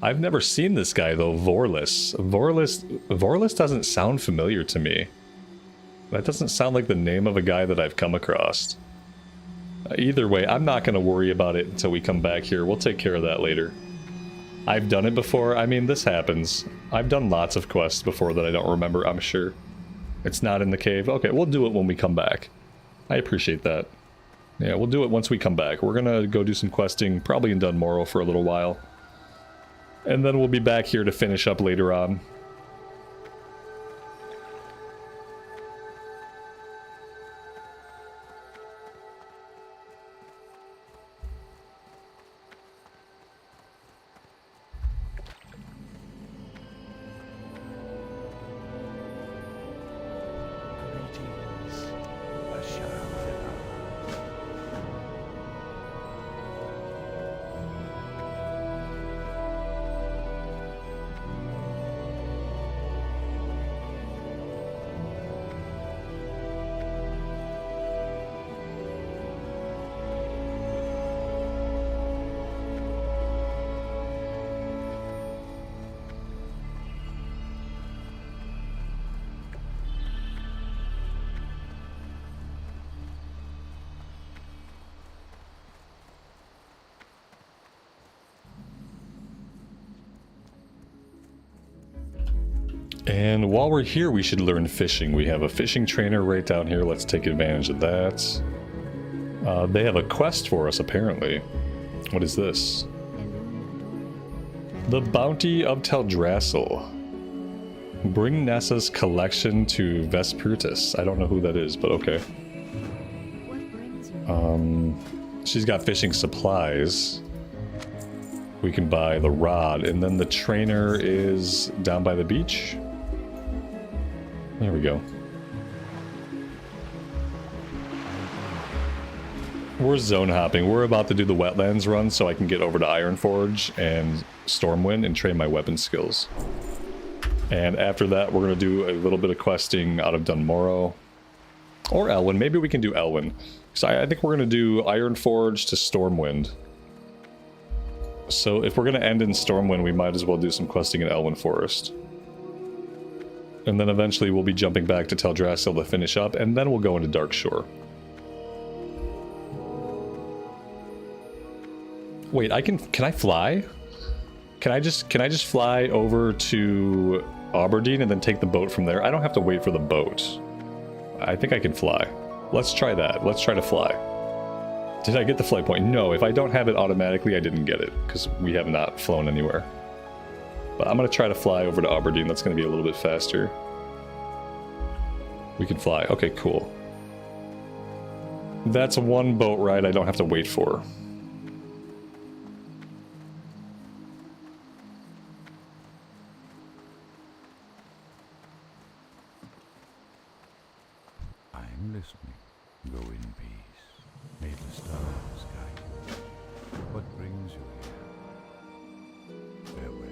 I've never seen this guy though, Vorlis. Vorlis doesn't sound familiar to me. That doesn't sound like the name of a guy that I've come across. Either way, I'm not going to worry about it until we come back here. We'll take care of that later. I've done it before. I mean, this happens. I've done lots of quests before that I don't remember, I'm sure. It's not in the cave. Okay, we'll do it when we come back. I appreciate that. Yeah, we'll do it once we come back. We're gonna go do some questing, probably in Dunmorrow for a little while. And then we'll be back here to finish up later on. And while we're here, we should learn fishing. We have a fishing trainer right down here. Let's take advantage of that. They have a quest for us, apparently. What is this? The Bounty of Teldrassil. Bring Nessa's collection to Vespertus. I don't know who that is, but okay. What brings you? She's got fishing supplies. We can buy the rod, and then the trainer is down by the beach. There we go. We're zone hopping. We're about to do the wetlands run so I can get over to Ironforge and Stormwind and train my weapon skills. And after that, we're going to do a little bit of questing out of Dunmorrow. Or Elwyn. Maybe we can do Elwyn. So I think we're going to do Ironforge to Stormwind. So if we're going to end in Stormwind, we might as well do some questing in Elwyn Forest. And then eventually we'll be jumping back to Teldrassil to finish up, and then we'll go into Darkshore. Wait, can I fly? Can I just fly over to Aberdeen and then take the boat from there? I don't have to wait for the boat. I think I can fly. Let's try that. Let's try to fly. Did I get the flight point? No, if I don't have it automatically, I didn't get it, because we have not flown anywhere. But I'm going to try to fly over to Aberdeen. That's going to be a little bit faster. We can fly. Okay, cool. That's one boat ride I don't have to wait for. I'm listening. Go in peace. May the stars guide you. What brings you here? Farewell.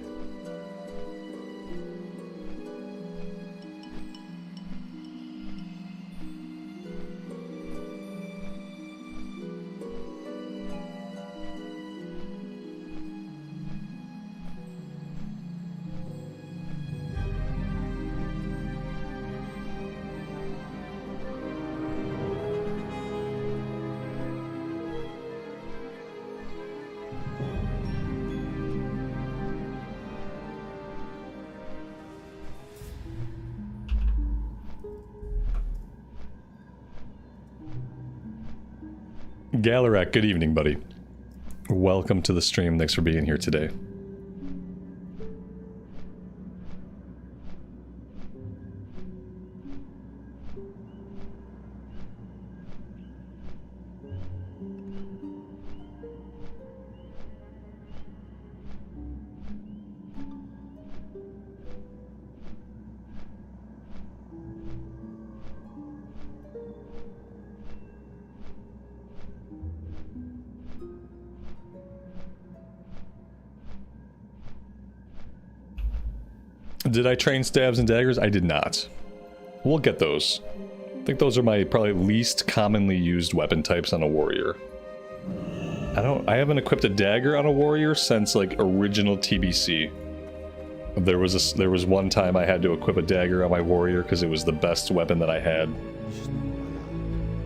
Galarak, good evening, buddy. Welcome to the stream. Thanks for being here today. Did I train stabs and daggers? I did not. We'll get those. I think those are my probably least commonly used weapon types on a warrior. I haven't equipped a dagger on a warrior since like original TBC. There was one time I had to equip a dagger on my warrior because it was the best weapon that I had.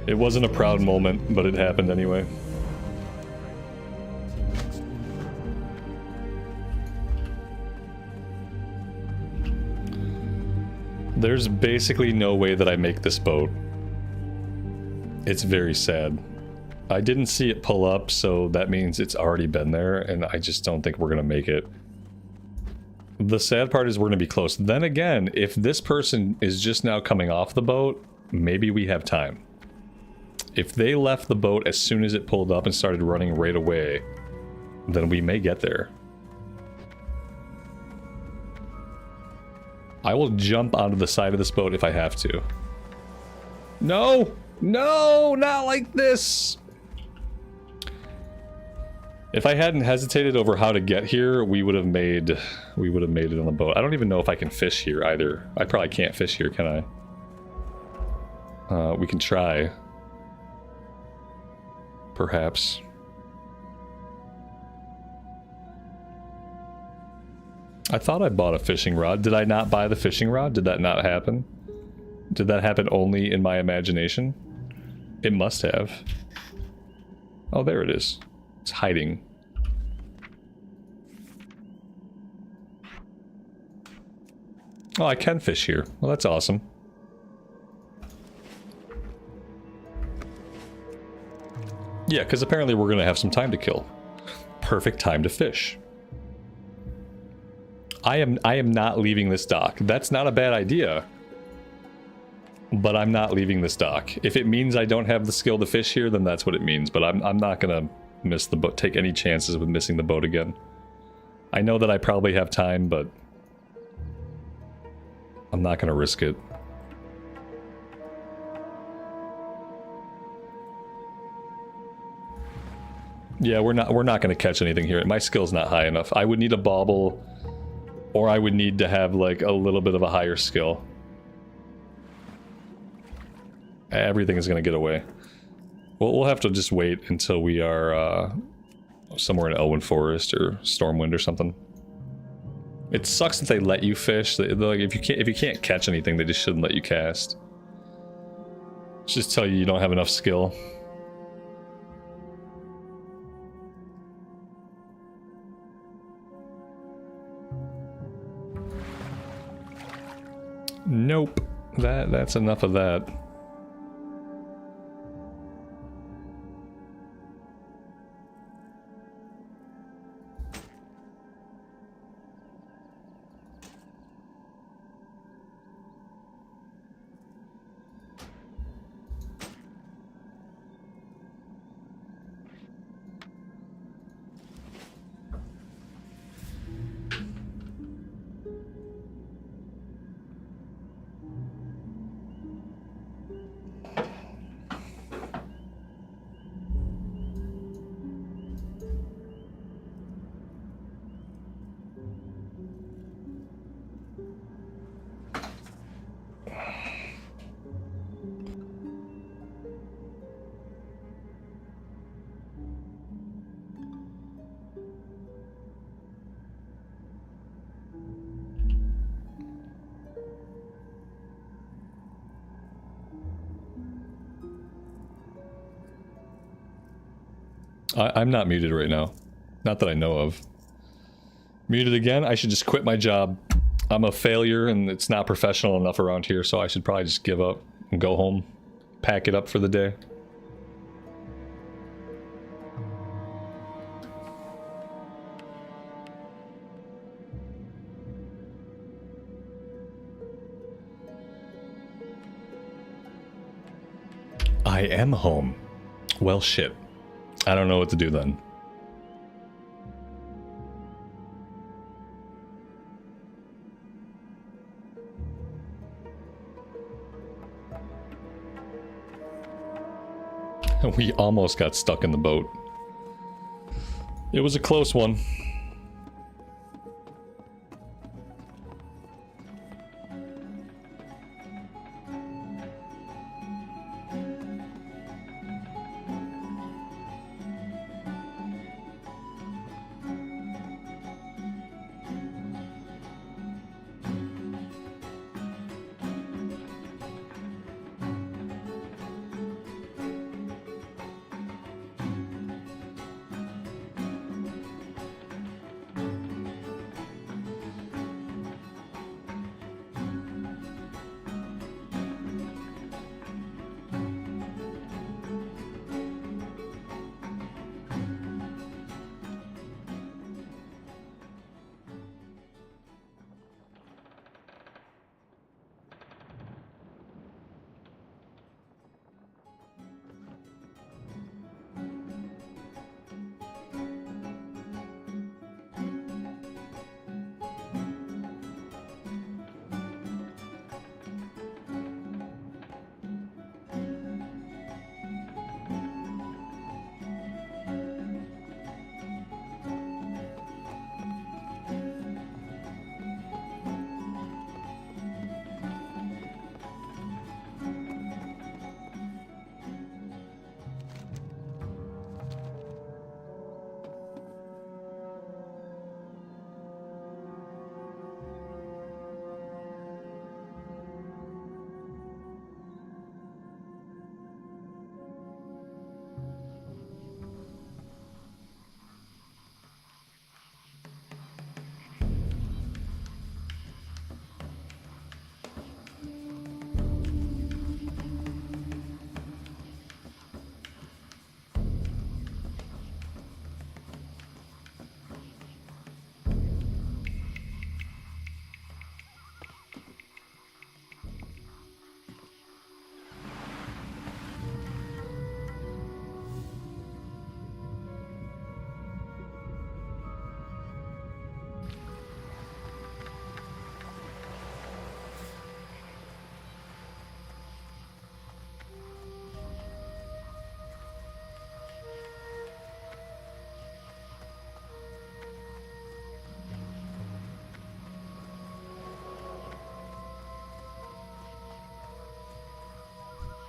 It wasn't a proud moment, but it happened anyway. There's basically no way that I make this boat. It's very sad. I didn't see it pull up, so that means it's already been there, and I just don't think we're gonna make it. The sad part is we're gonna be close. Then again, if this person is just now coming off the boat, maybe we have time. If they left the boat as soon as it pulled up and started running right away, then we may get there. I will jump onto the side of this boat if I have to. No! No! Not like this! If I hadn't hesitated over how to get here, we would have made it on the boat. I don't even know if I can fish here either. I probably can't fish here, can I? We can try. Perhaps. I thought I bought a fishing rod. Did I not buy the fishing rod? Did that not happen? Did that happen only in my imagination? It must have. Oh, there it is. It's hiding. Oh, I can fish here. Well, that's awesome. Yeah, because apparently we're going to have some time to kill. Perfect time to fish. I am not leaving this dock. That's not a bad idea. But I'm not leaving this dock. If it means I don't have the skill to fish here, then that's what it means. But I'm not gonna miss the boat, take any chances with missing the boat again. I know that I probably have time, but I'm not gonna risk it. Yeah, we're not gonna catch anything here. My skill's not high enough. I would need a bauble, or I would need to have like a little bit of a higher skill. Everything is gonna get away. Well, we'll have to just wait until we are somewhere in Elwyn Forest or Stormwind or something. It sucks that they let you fish. Like if you can't catch anything, they just shouldn't let you cast. Just tell you don't have enough skill. Nope. That's enough of that. I'm not muted right now. Not that I know of. Muted again? I should just quit my job. I'm a failure and it's not professional enough around here, so I should probably just give up and go home. Pack it up for the day. I am home. Well, shit. I don't know what to do then. We almost got stuck in the boat. It was a close one.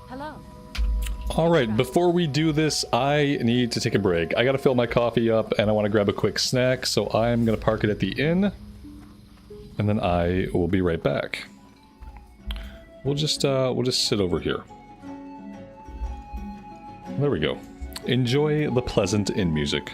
Hello. Alright, before we do this, I need to take a break. I gotta fill my coffee up and I want to grab a quick snack, so I'm gonna park it at the inn. And then I will be right back. We'll just sit over here. There we go. Enjoy the pleasant inn music.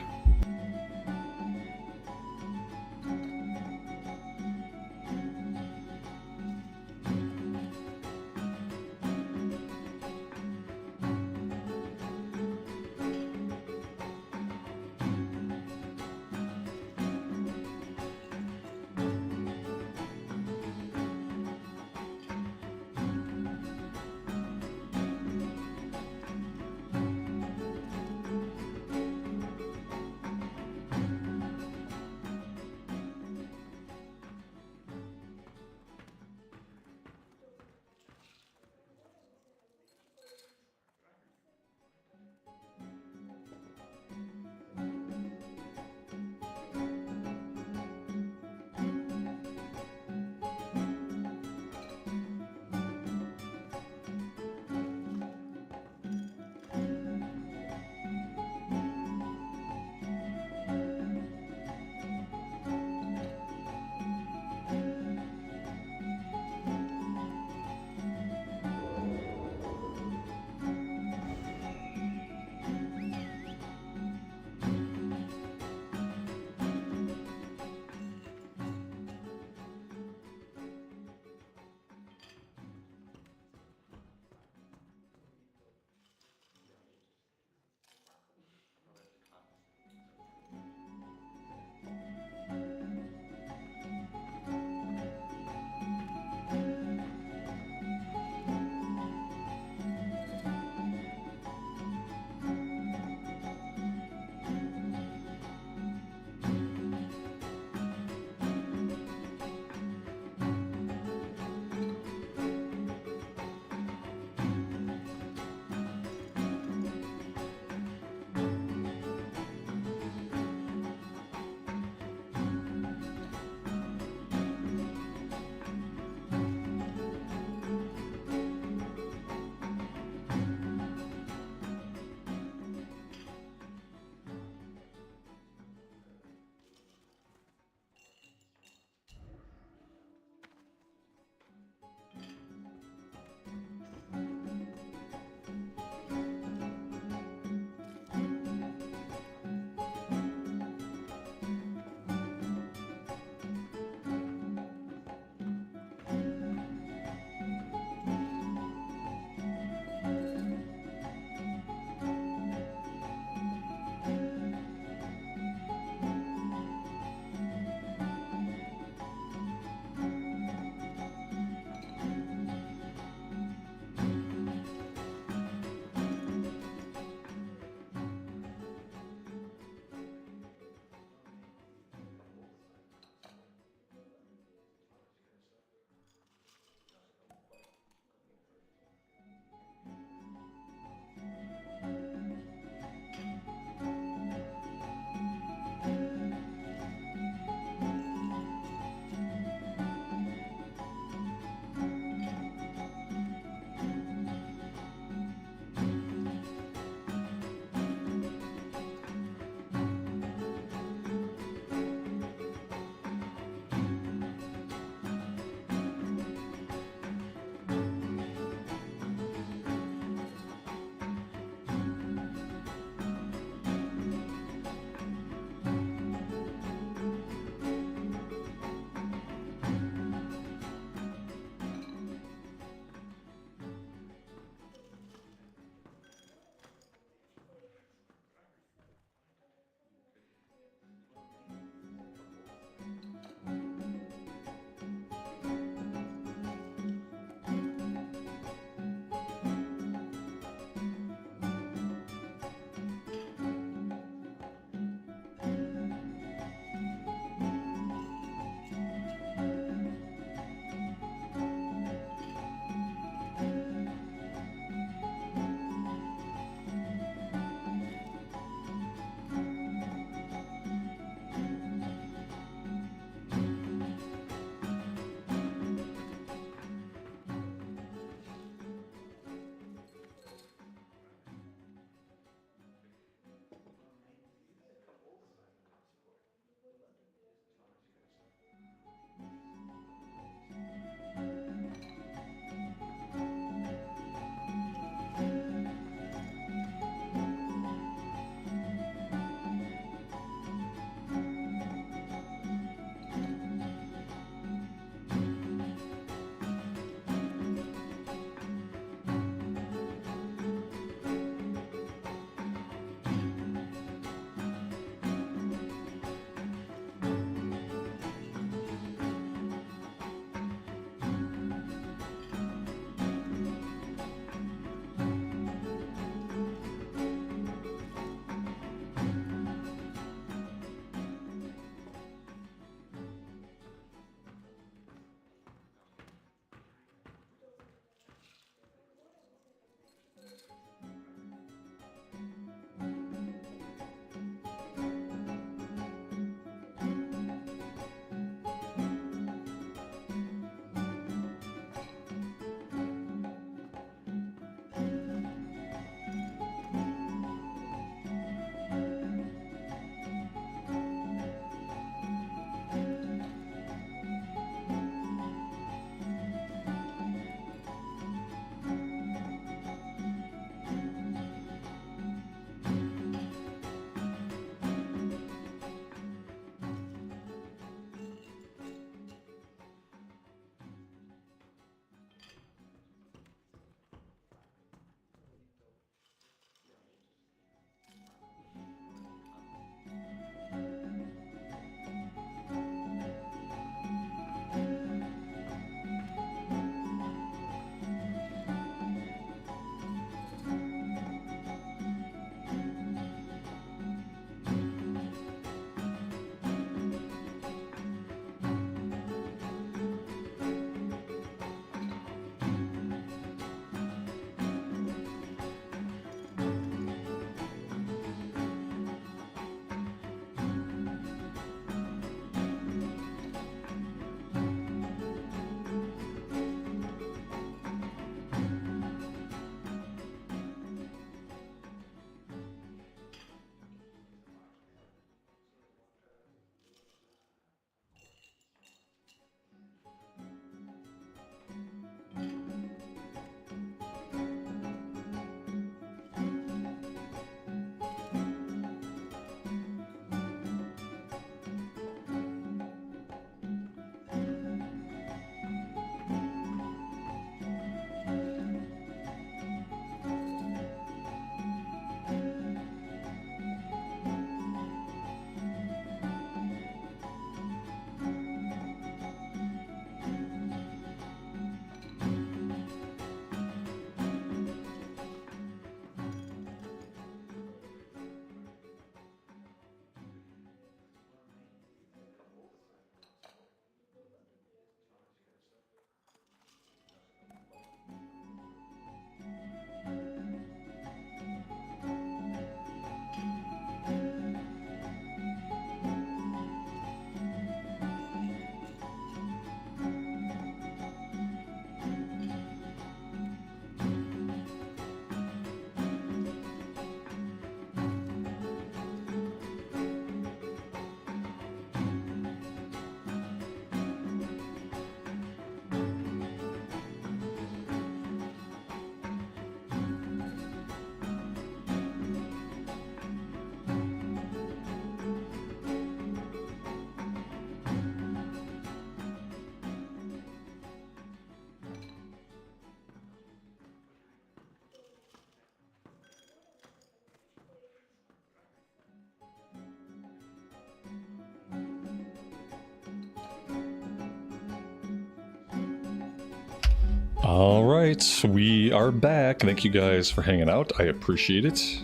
All right, we are back. Thank you guys for hanging out. I appreciate it.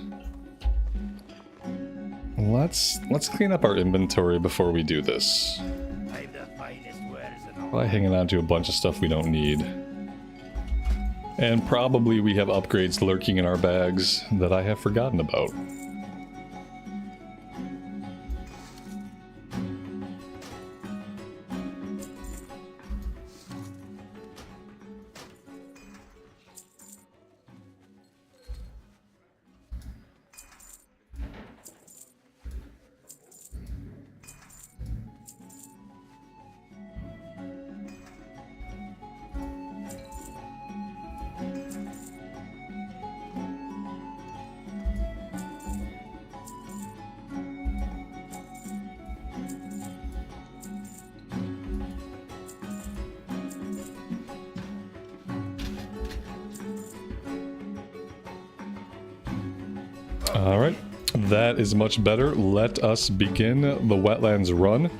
Let's clean up our inventory before we do this. By hanging on to a bunch of stuff we don't need. And probably we have upgrades lurking in our bags that I have forgotten about. Alright, that is much better. Let us begin the wetlands run.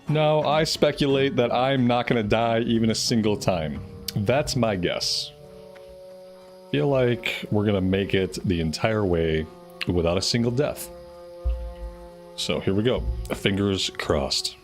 Now, I speculate that I'm not going to die even a single time. That's my guess. Feel like we're going to make it the entire way without a single death. So here we go. Fingers crossed.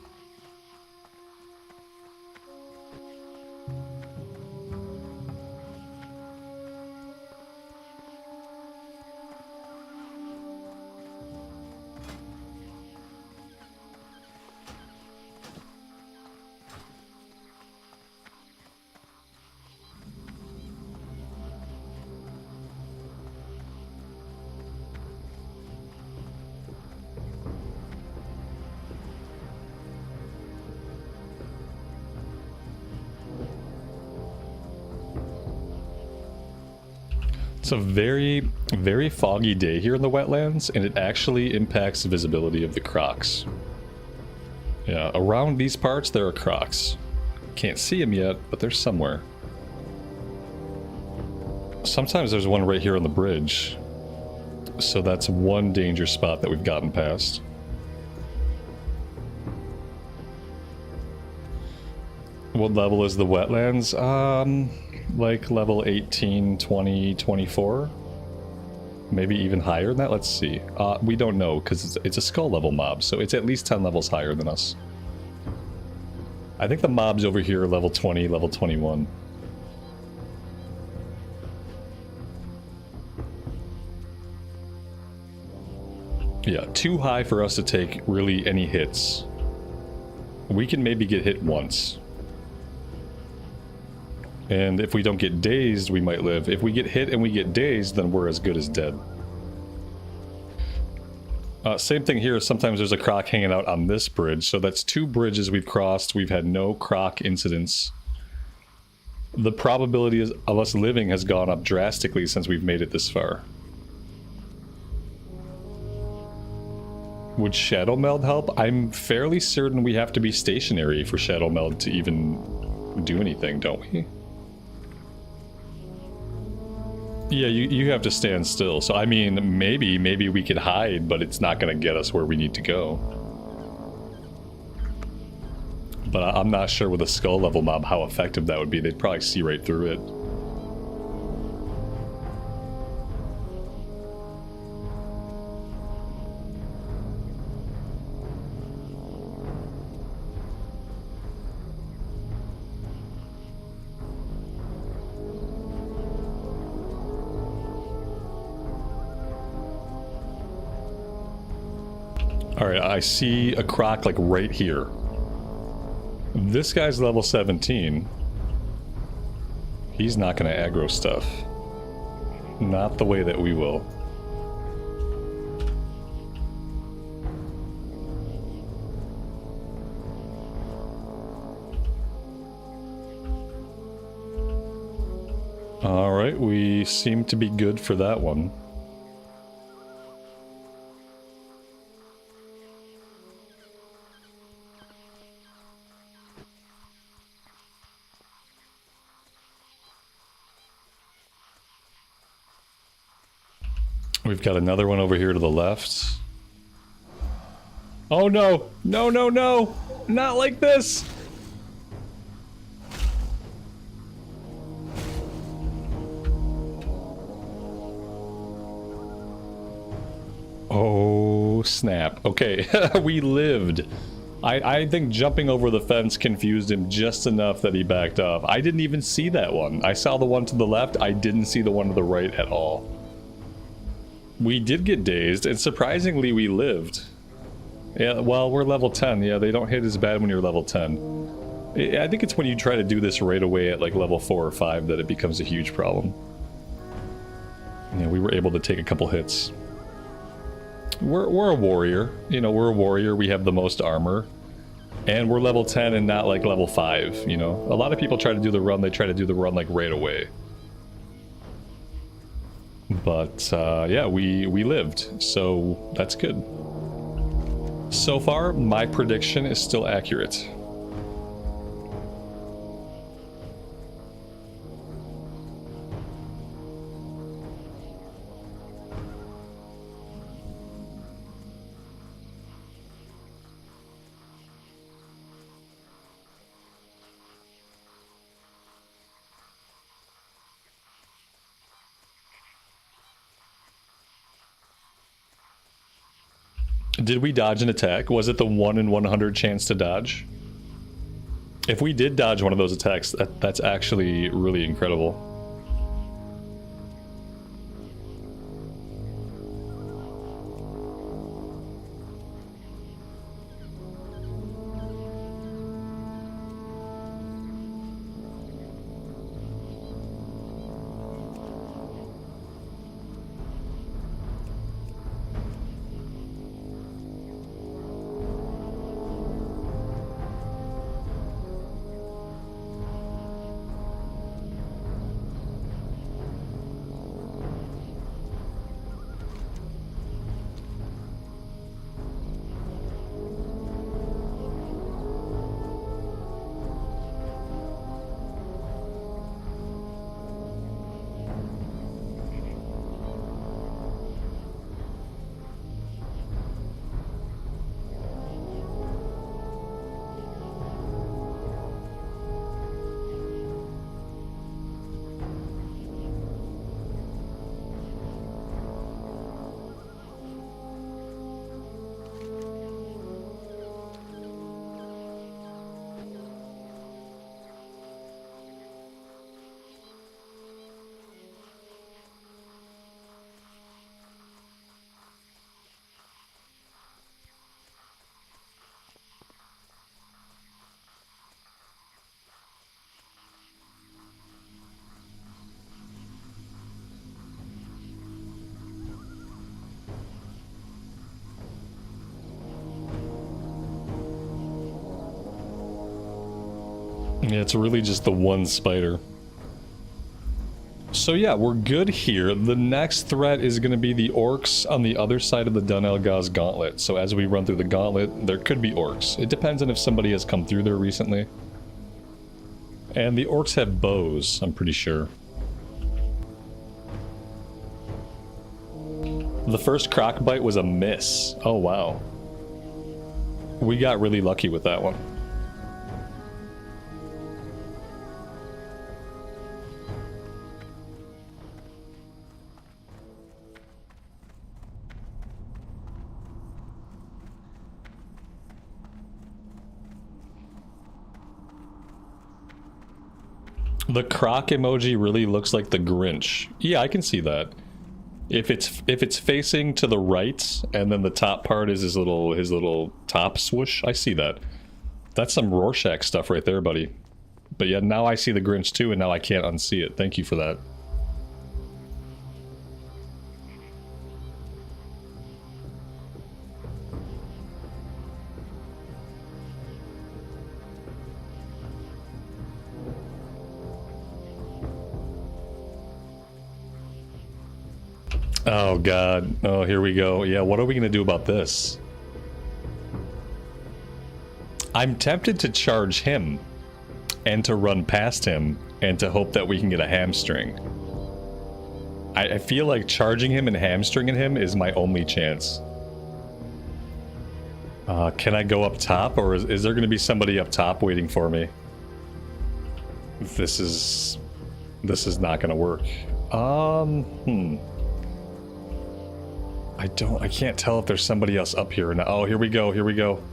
It's a very, very foggy day here in the wetlands, and it actually impacts the visibility of the crocs. Yeah, around these parts there are crocs. Can't see them yet, but they're somewhere. Sometimes there's one right here on the bridge. So that's one danger spot that we've gotten past. What level is the wetlands? Like level 18, 20, 24? Maybe even higher than that? Let's see. We don't know, because it's a skull level mob, so it's at least 10 levels higher than us. I think the mobs over here are level 20, level 21. Yeah, too high for us to take really any hits. We can maybe get hit once. And if we don't get dazed, we might live. If we get hit and we get dazed, then we're as good as dead. Same thing here. Sometimes there's a croc hanging out on this bridge. So that's 2 bridges we've crossed. We've had no croc incidents. The probability of us living has gone up drastically since we've made it this far. Would Shadow Meld help? I'm fairly certain we have to be stationary for Shadow Meld to even do anything, don't we? Yeah, you have to stand still. So, I mean, maybe we could hide, but it's not going to get us where we need to go. But I'm not sure with a skull level mob how effective that would be. They'd probably see right through it. Alright, I see a croc like right here. This guy's level 17. He's not going to aggro stuff. Not the way that we will. Alright, we seem to be good for that one. We've got another one over here to the left. Oh no! No, no, no! Not like this! snap. Okay, we lived. I think jumping over the fence confused him just enough that he backed off. I didn't even see that one. I saw the one to the left. I didn't see the one to the right at all. We did get dazed, and surprisingly, we lived. Yeah, well, we're level 10. Yeah, they don't hit as bad when you're level 10. I think it's when you try to do this right away at like level 4 or 5 that it becomes a huge problem. Yeah, we were able to take a couple hits. We're a warrior. You know, we're a warrior. We have the most armor. And we're level 10 and not like level 5, you know? A lot of people try to do the run, they try to do the run like right away. But, yeah, we lived, so that's good. So far, my prediction is still accurate. Did we dodge an attack? Was it the 1 in 100 chance to dodge? If we did dodge one of those attacks, that's actually really incredible. Yeah, it's really just the one spider. So yeah, we're good here. The next threat is going to be the orcs on the other side of the Dun Elgaz gauntlet. So as we run through the gauntlet, there could be orcs. It depends on if somebody has come through there recently. And the orcs have bows, I'm pretty sure. The first croc bite was a miss. Oh wow. We got really lucky with that one. The croc emoji really looks like the Grinch. Yeah, I can see that. If it's facing to the right, and then the top part is his little top swoosh, I see that. That's some Rorschach stuff right there, buddy. But yeah, now I see the Grinch too, and now I can't unsee it. Thank you for that. Oh god. Oh, here we go. Yeah, what are we gonna do about this? I'm tempted to charge him and to run past him and to hope that we can get a hamstring. I feel like charging him and hamstringing him is my only chance. Can I go up top, or is there gonna be somebody up top waiting for me? This is not gonna work. I can't tell if there's somebody else up here. Now, oh, here we go, here we go.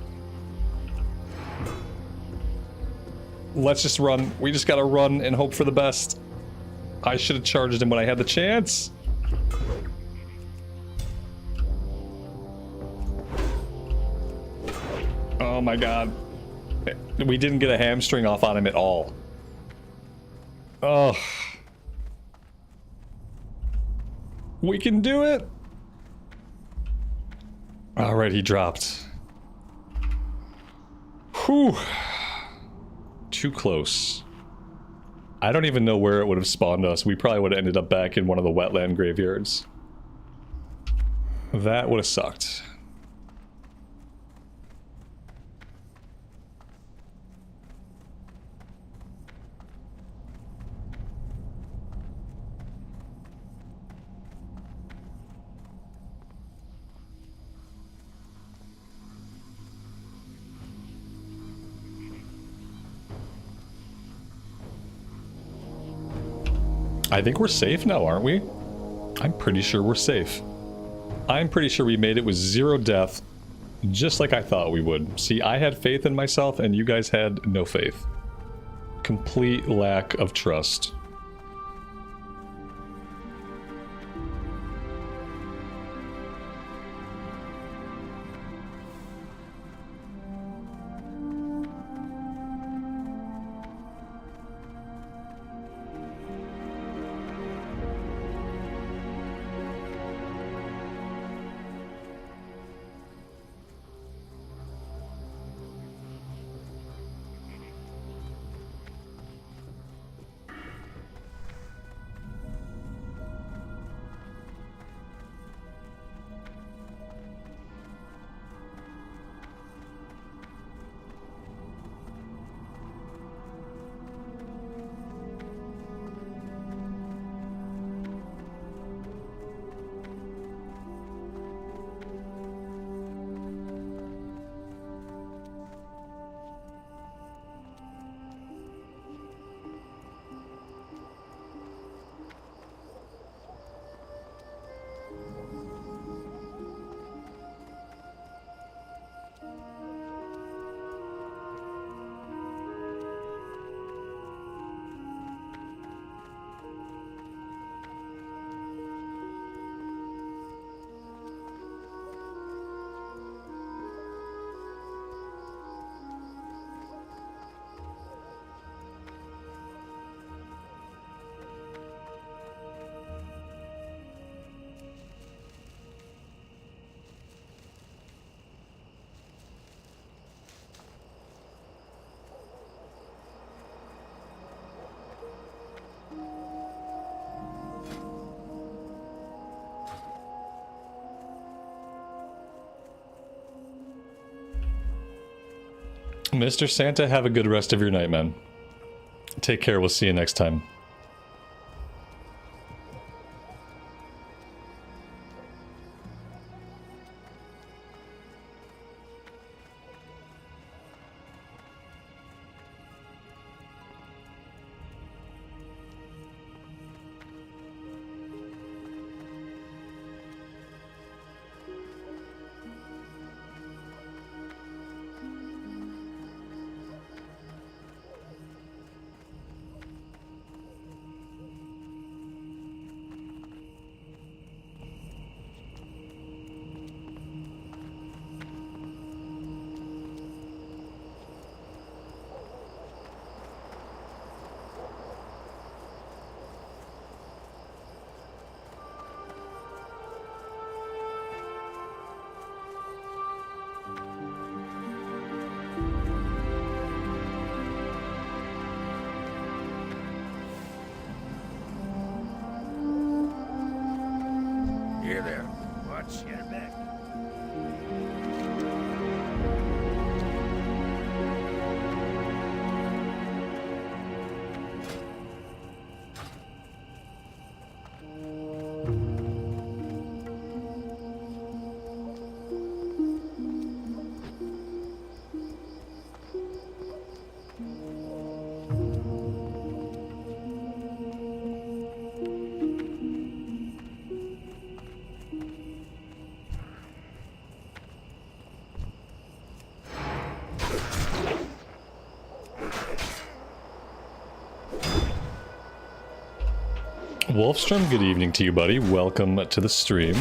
Let's just run. We just gotta run and hope for the best. I should have charged him when I had the chance. Oh my god. We didn't get a hamstring off on him at all. Oh. We can do it. Alright, he dropped. Whew. Too close. I don't even know where it would have spawned us. We probably would have ended up back in one of the wetland graveyards. That would have sucked. I think we're safe now, aren't we? I'm pretty sure we're safe. I'm pretty sure we made it with 0 death, just like I thought we would. See, I had faith in myself and you guys had no faith. Complete lack of trust. Mr. Santa, have a good rest of your night, man. Take care. We'll see you next time. Here there. Watch your back. Wolfstrom, good evening to you, buddy. Welcome to the stream.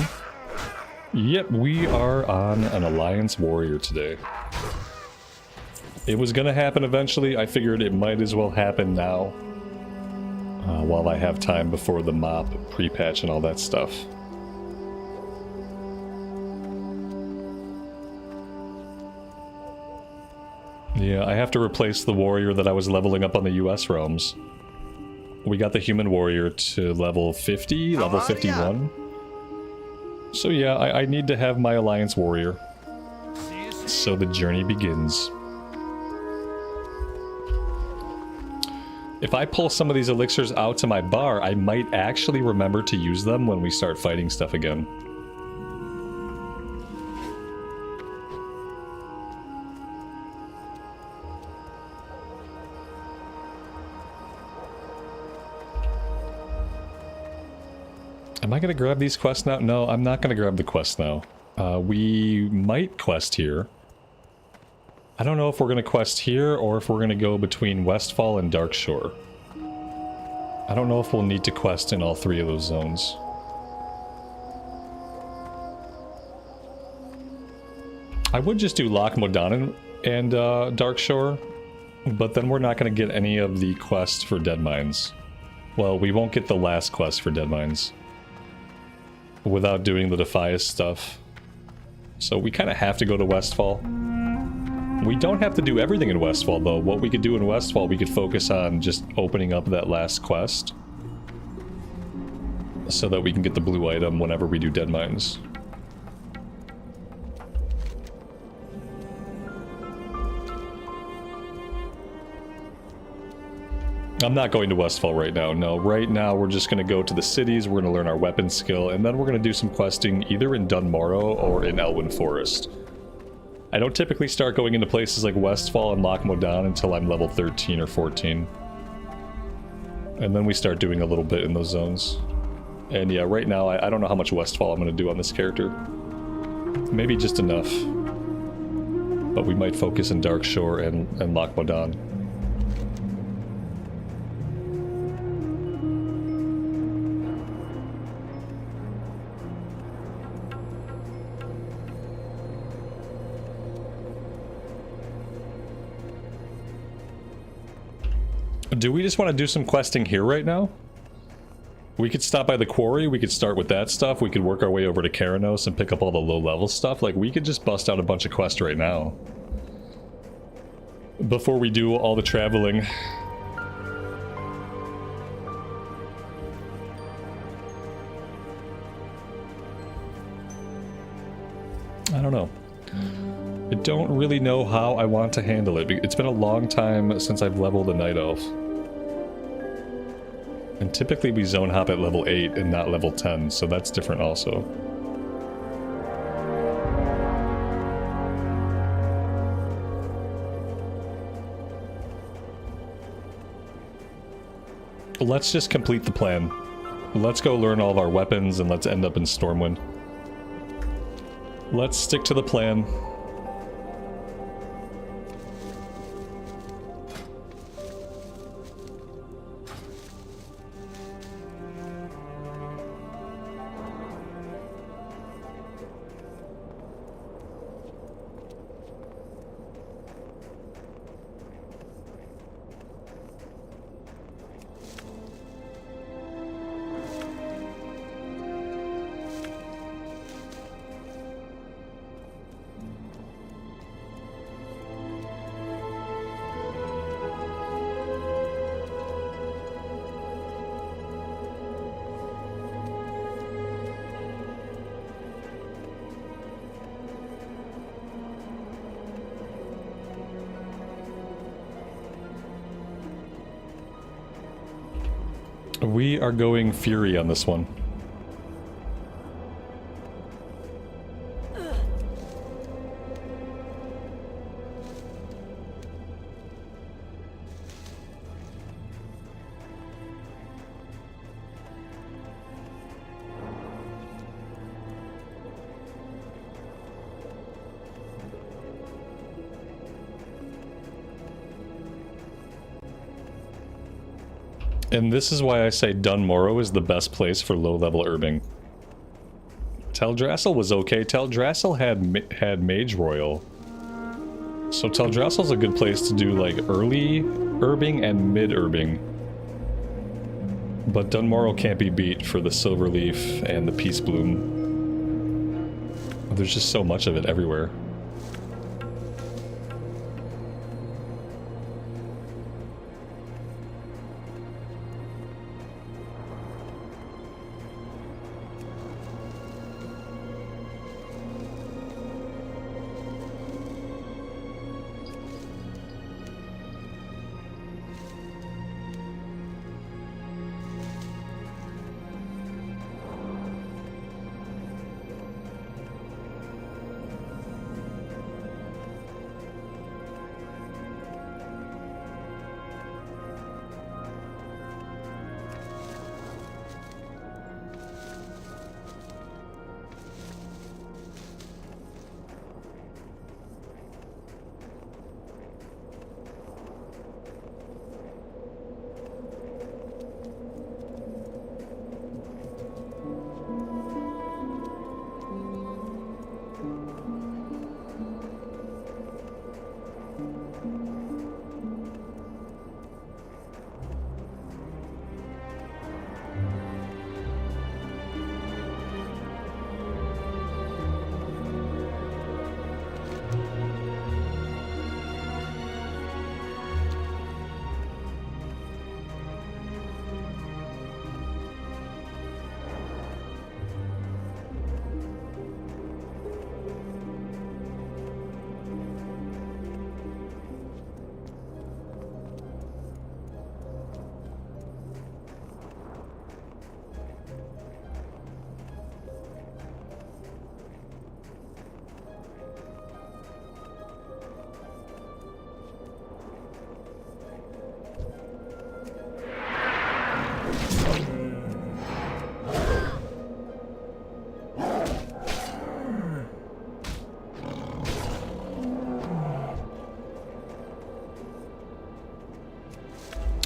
Yep, we are on an Alliance Warrior today. It was gonna happen eventually. I figured it might as well happen now. While I have time before the mop pre-patch and all that stuff. Yeah, I have to replace the warrior that I was leveling up on the US realms. We got the human warrior to level 50, level 51. So yeah, I need to have my Alliance warrior. So the journey begins. If I pull some of these elixirs out to my bar, I might actually remember to use them when we start fighting stuff again. Am I gonna grab these quests now? No, I'm not gonna grab the quest now. We might quest here. I don't know if we're gonna quest here or if we're gonna go between Westfall and Darkshore. I don't know if we'll need to quest in all three of those zones. I would just do Loch Modan and Darkshore, but then we're not gonna get any of the quests for Dead Mines. Well, we won't get the last quest for Dead Mines without doing the Defias stuff. So we kind of have to go to Westfall. We don't have to do everything in Westfall, though. What we could do in Westfall, we could focus on just opening up that last quest so that we can get the blue item whenever we do Dead Mines. I'm not going to Westfall right now. No, right now we're just going to go to the cities, we're going to learn our weapon skill, and then we're going to do some questing either in Dunmorrow or in Elwyn Forest. I don't typically start going into places like Westfall and Loch Modan until I'm level 13 or 14. And then we start doing a little bit in those zones. And yeah, right now I don't know how much Westfall I'm going to do on this character. Maybe just enough. But we might focus in Darkshore and Loch Modan. Do we just want to do some questing here right now? We could stop by the quarry, we could start with that stuff, we could work our way over to Keranos and pick up all the low-level stuff. Like, we could just bust out a bunch of quests right now. Before we do all the traveling. I don't know. I don't really know how I want to handle it. It's been a long time since I've leveled a Night Elf. And typically we zone hop at level 8 and not level 10, so that's different also. Let's just complete the plan. Let's go learn all of our weapons and let's end up in Stormwind. Let's stick to the plan. We are going Fury on this one. And this is why I say Dunmorrow is the best place for low-level herbing. Teldrassil was okay. Teldrassil had Mage Royal. So Teldrassil's a good place to do like early herbing and mid herbing. But Dunmorrow can't be beat for the Silverleaf and the Peace Bloom. There's just so much of it everywhere.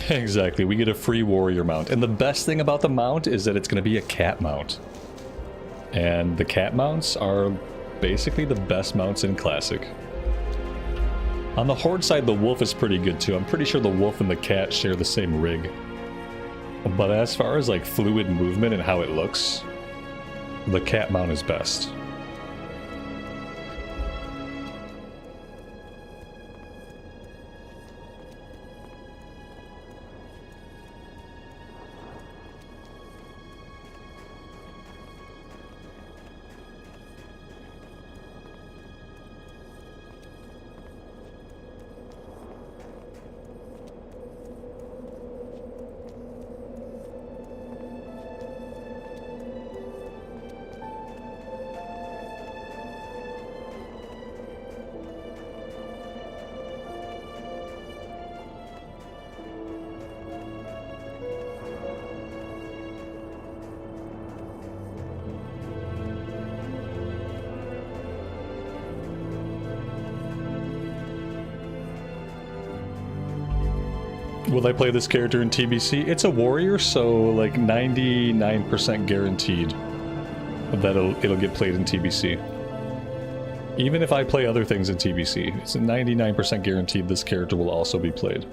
Exactly, we get a free warrior mount. And the best thing about the mount is that it's going to be a cat mount. And the cat mounts are basically the best mounts in Classic. On the Horde side, the wolf is pretty good too. I'm pretty sure the wolf and the cat share the same rig. But as far as like fluid movement and how it looks, the cat mount is best. Will I play this character in TBC? It's a warrior, so like 99% guaranteed that it'll get played in TBC. Even if I play other things in TBC, it's a 99% guaranteed this character will also be played.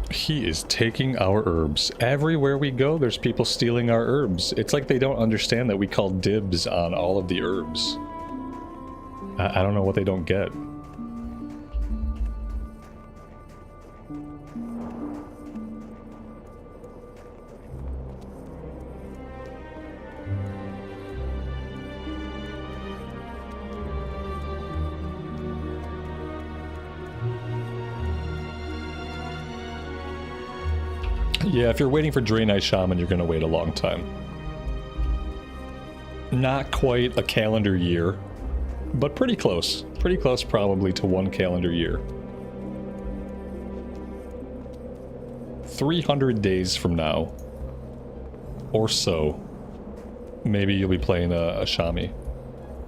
He is taking our herbs. Everywhere we go, there's people stealing our herbs. It's like they don't understand that we call dibs on all of the herbs. I don't know what they don't get. Yeah, if you're waiting for Draenei Shaman, you're going to wait a long time. Not quite a calendar year, but pretty close. Pretty close probably to 1 calendar year. 300 days from now, or so, maybe you'll be playing a Shami.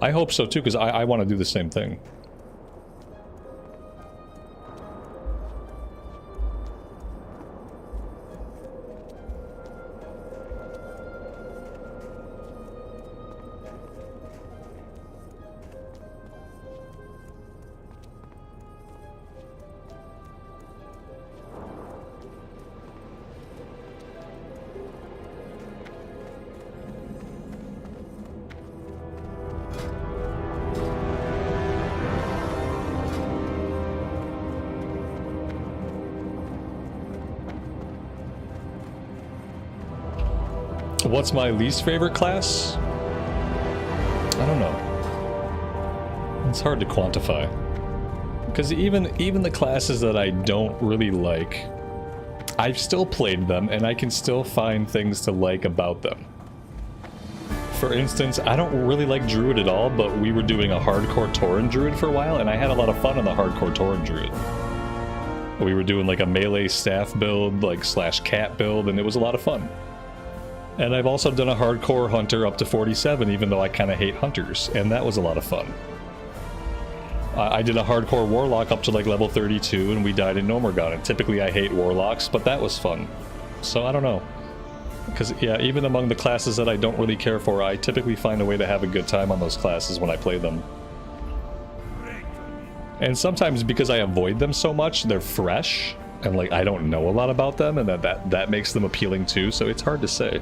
I hope so too, because I want to do the same thing. What's my least favorite class? I don't know. It's hard to quantify. Because even the classes that I don't really like, I've still played them and I can still find things to like about them. For instance, I don't really like Druid at all, but we were doing a hardcore Tauren Druid for a while and I had a lot of fun on the hardcore Tauren Druid. We were doing like a melee staff build, like / cat build, and it was a lot of fun. And I've also done a hardcore hunter up to 47, even though I kind of hate hunters, and that was a lot of fun. I did a hardcore warlock up to like level 32, and we died in Nomergon, and typically I hate warlocks, but that was fun. So I don't know. Because, yeah, even among the classes that I don't really care for, I typically find a way to have a good time on those classes when I play them. And sometimes because I avoid them so much, they're fresh, and like I don't know a lot about them, and that makes them appealing too, so it's hard to say.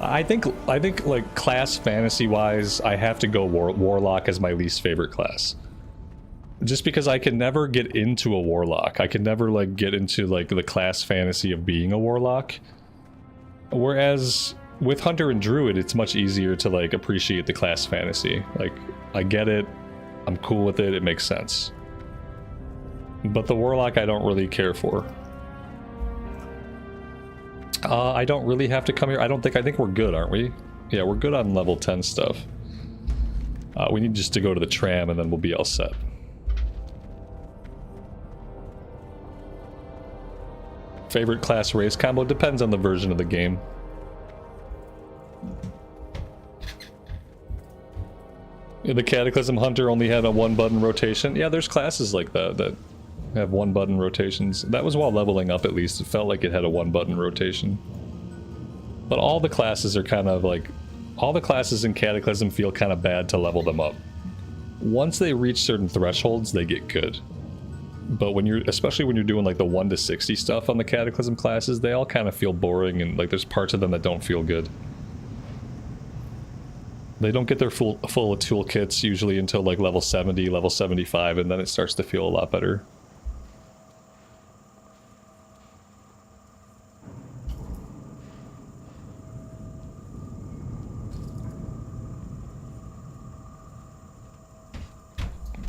I think like class fantasy wise, I have to go warlock as my least favorite class. Just because I can never get into a warlock. I can never like get into like the class fantasy of being a warlock. Whereas with hunter and druid, it's much easier to like appreciate the class fantasy. Like I get it, I'm cool with it, it makes sense. But the warlock I don't really care for. I don't really have to come here. I think we're good, aren't we? Yeah, we're good on level 10 stuff. We need just to go to the tram and then we'll be all set. Favorite class race combo depends on the version of the game. Yeah, the Cataclysm Hunter only had a 1-button rotation. Yeah, there's classes like that have 1-button rotations. That was while leveling up, at least. It felt like it had a 1-button rotation. But all the classes are kind of like... all the classes in Cataclysm feel kind of bad to level them up. Once they reach certain thresholds, they get good. But when you're... especially when you're doing like the 1 to 60 stuff on the Cataclysm classes, they all kind of feel boring, and like there's parts of them that don't feel good. They don't get their full toolkits usually until like level 70, level 75, and then it starts to feel a lot better.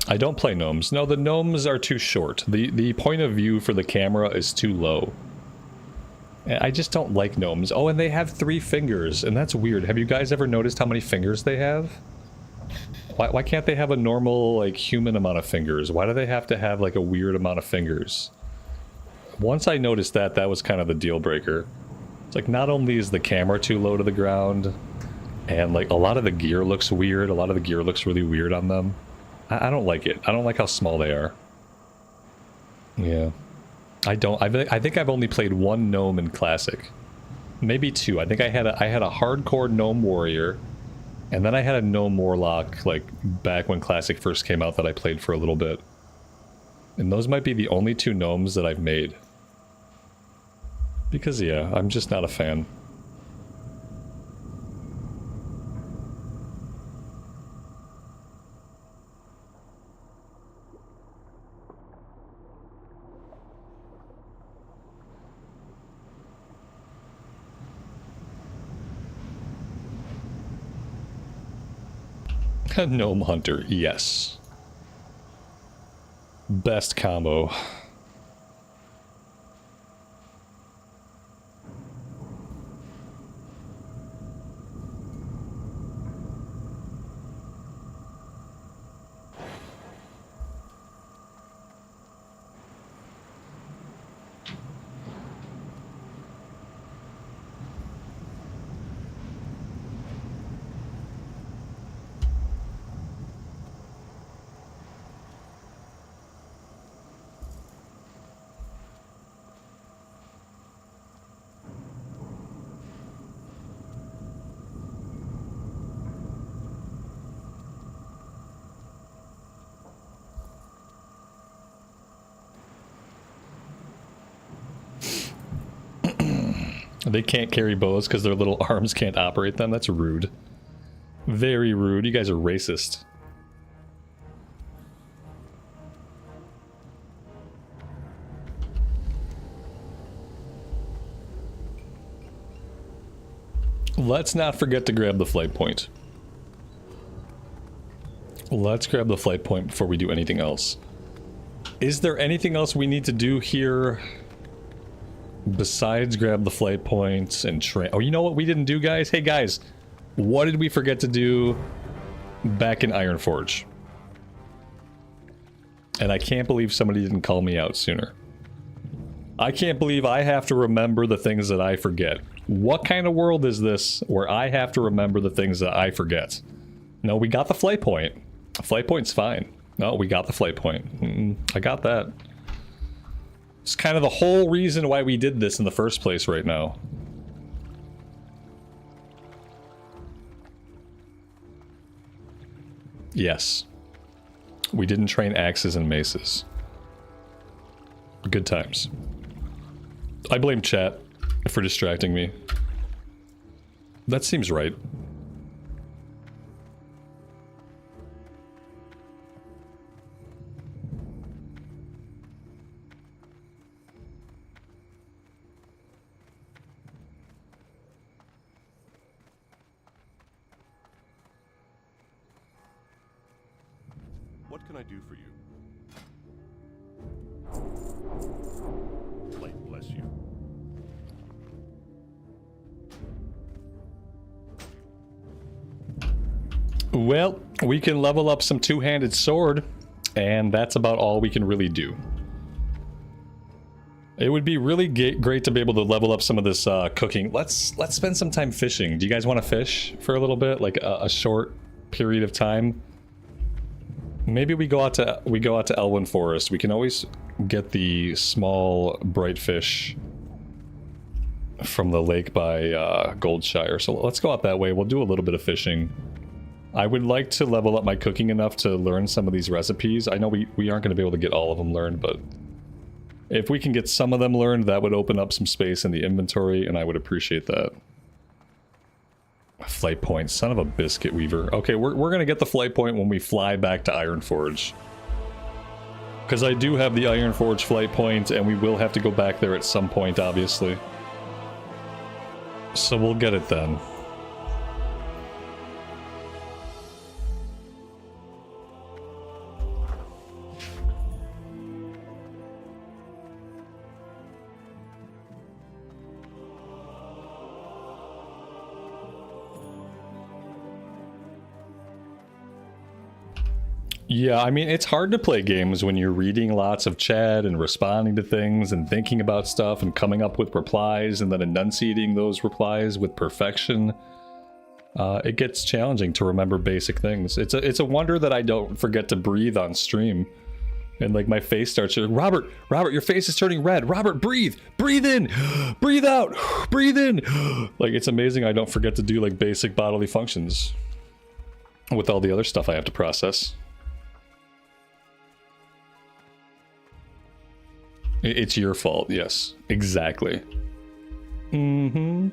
I don't play gnomes. No, the gnomes are too short. The point of view for the camera is too low. I just don't like gnomes. Oh, and they have 3 fingers, and that's weird. Have you guys ever noticed how many fingers they have? Why can't they have a normal, like, human amount of fingers? Why do they have to have, like, a weird amount of fingers? Once I noticed that, that was kind of the deal breaker. It's like, not only is the camera too low to the ground, and, like, a lot of the gear looks weird. A lot of the gear looks really weird on them. I don't like it. I don't like how small they are. Yeah. I think I've only played 1 gnome in Classic. Maybe 2. I think I had a hardcore gnome warrior, and then I had a gnome warlock, like, back when Classic first came out that I played for a little bit. And those might be the only 2 gnomes that I've made. Because, yeah, I'm just not a fan. Gnome Hunter, yes. Best combo. They can't carry bows because their little arms can't operate them. That's rude. Very rude. You guys are racist. Let's not forget to grab the flight point. Let's grab the flight point before we do anything else. Is there anything else we need to do here besides grab the flight points and train? Oh, you know what we didn't do, guys? Hey, guys, what did we forget to do back in Ironforge? And I can't believe somebody didn't call me out sooner. I can't believe I have to remember the things that I forget. What kind of world is this where I have to remember the things that I forget? No, we got the flight point. Flight point's fine. No, we got the flight point. I got that. It's kind of the whole reason why we did this in the first place right now. Yes. We didn't train axes and maces. Good times. I blame chat for distracting me. That seems right. What can I do for you? Light bless you. Well, we can level up some two-handed sword, and that's about all we can really do. It would be really great to be able to level up some of this cooking. Let's spend some time fishing. Do you guys want to fish for a little bit, like a short period of time? Maybe we go out to Elwyn Forest. We can always get the small bright fish from the lake by Goldshire. So let's go out that way. We'll do a little bit of fishing. I would like to level up my cooking enough to learn some of these recipes. I know we aren't going to be able to get all of them learned, but if we can get some of them learned, that would open up some space in the inventory, and I would appreciate that. Flight point, son of a biscuit weaver. Okay, we're going to get the flight point when we fly back to Ironforge. Because I do have the Ironforge flight point, and we will have to go back there at some point, obviously. So we'll get it then. Yeah, I mean, it's hard to play games when you're reading lots of chat and responding to things and thinking about stuff and coming up with replies and then enunciating those replies with perfection. It gets challenging to remember basic things. It's a wonder that I don't forget to breathe on stream. And like my face starts to, Robert, your face is turning red. Robert, breathe in, breathe out, breathe in. Like, it's amazing I don't forget to do like basic bodily functions with all the other stuff I have to process. It's your fault, yes. Exactly. Mm-hmm.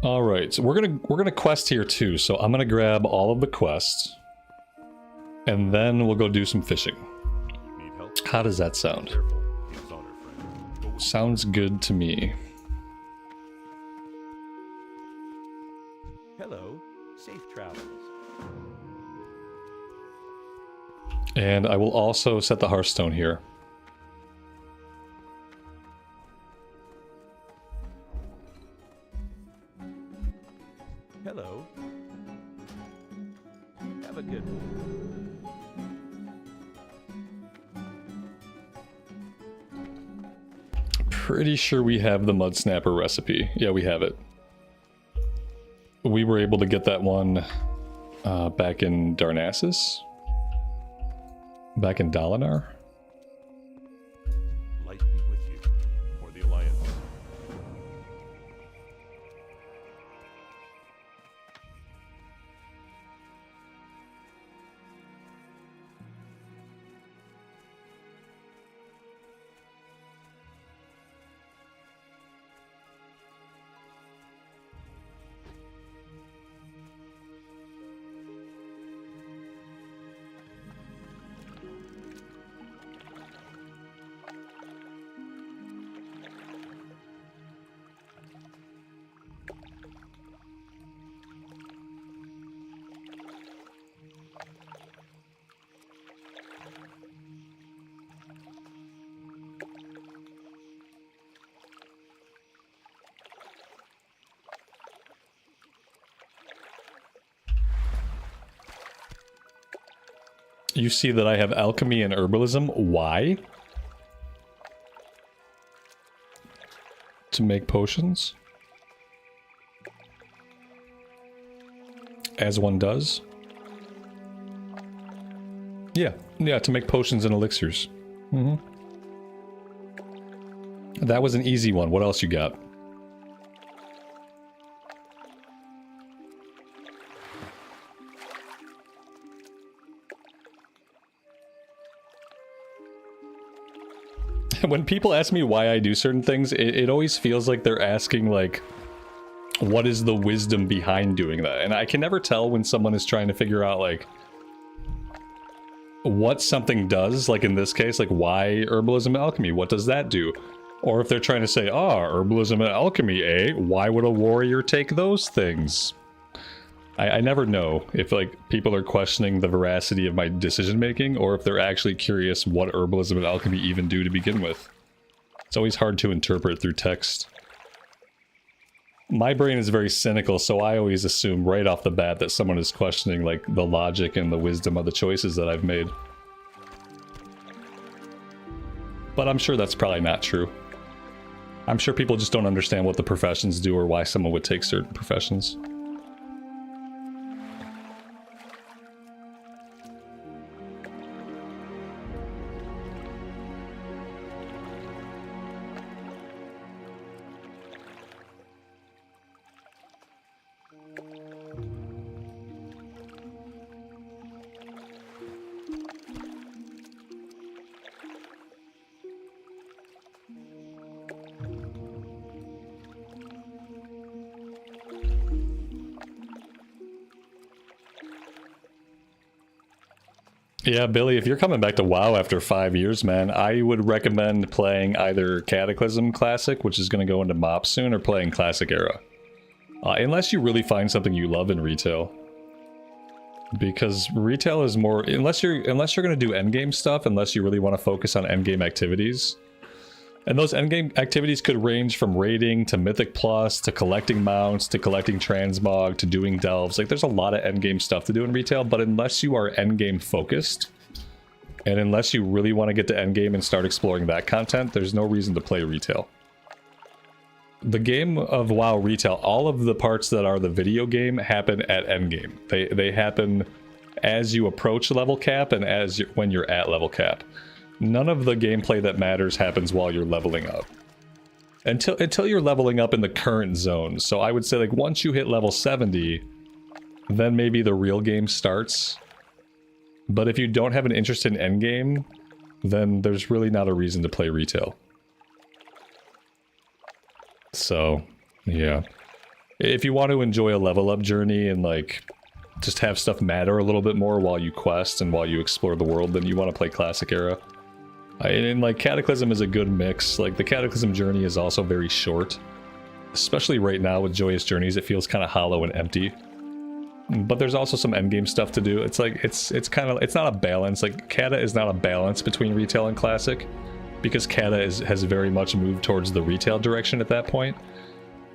All right, so we're gonna quest here too. So I'm gonna grab all of the quests, and then we'll go do some fishing. Need help? How does that sound? Careful. He's on her friend. Go Sounds good to me. Hello, safe travels. And I will also set the Hearthstone here. Hello. Have a good one. Pretty sure we have the Mud Snapper recipe. Yeah, we have it. We were able to get that one back in Darnassus. Back in Dalinar. Light be with you, or the Alliance. You see that I have alchemy and herbalism. Why? To make potions. As one does. Yeah, to make potions and elixirs. That was an easy one. What else you got? When people ask me why I do certain things, it always feels like they're asking, like, what is the wisdom behind doing that? And I can never tell when someone is trying to figure out, like, what something does, like in this case, like, why herbalism and alchemy? What does that do? Or if they're trying to say, herbalism and alchemy, eh? Why would a warrior take those things? I never know if, like, people are questioning the veracity of my decision-making, or if they're actually curious what herbalism and alchemy even do to begin with. It's always hard to interpret through text. My brain is very cynical, so I always assume right off the bat that someone is questioning, like, the logic and the wisdom of the choices that I've made. But I'm sure that's probably not true. I'm sure people just don't understand what the professions do or why someone would take certain professions. Yeah, Billy, if you're coming back to WoW after 5 years, man, I would recommend playing either Cataclysm Classic, which is going to go into MoP soon, or playing Classic Era. Unless you really find something you love in retail. Because retail is more... Unless you're going to do endgame stuff, unless you really want to focus on endgame activities. And those endgame activities could range from raiding, to Mythic Plus, to collecting mounts, to collecting transmog, to doing delves. Like, there's a lot of endgame stuff to do in retail, but unless you are endgame focused, and unless you really want to get to endgame and start exploring that content, there's no reason to play retail. The game of WoW retail, all of the parts that are the video game happen at endgame. They happen as you approach level cap and when you're at level cap. None of the gameplay that matters happens while you're leveling up. Until you're leveling up in the current zone. So I would say, like, once you hit level 70, then maybe the real game starts. But if you don't have an interest in endgame, then there's really not a reason to play retail. So, yeah. If you want to enjoy a level up journey and, like, just have stuff matter a little bit more while you quest and while you explore the world, then you want to play Classic Era. And like Cataclysm is a good mix. Like the Cataclysm journey is also very short. Especially right now with Joyous Journeys, it feels kind of hollow and empty. But there's also some endgame stuff to do. It's like, it's kind of, it's not a balance. Like Cata is not a balance between retail and classic. Because Cata has very much moved towards the retail direction at that point.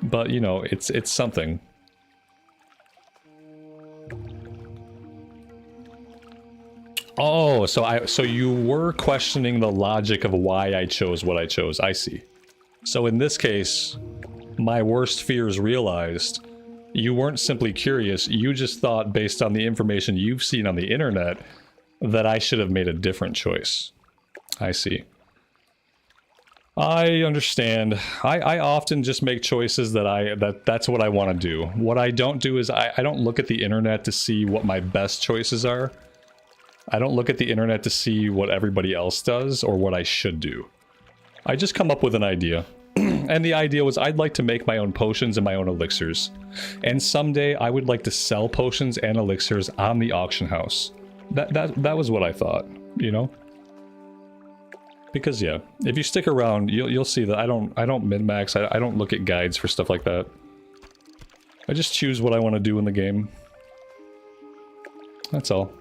But, you know, it's something. Oh, so you were questioning the logic of why I chose what I chose. I see. So in this case, my worst fears realized. You weren't simply curious, you just thought based on the information you've seen on the internet that I should have made a different choice. I see. I understand. I often just make choices that's what I want to do. What I don't do is I don't look at the internet to see what my best choices are. I don't look at the internet to see what everybody else does or what I should do. I just come up with an idea. And the idea was I'd like to make my own potions and my own elixirs. And someday I would like to sell potions and elixirs on the auction house. That was what I thought, you know? Because yeah, if you stick around, you'll see that I don't min-max, I don't look at guides for stuff like that. I just choose what I want to do in the game. That's all.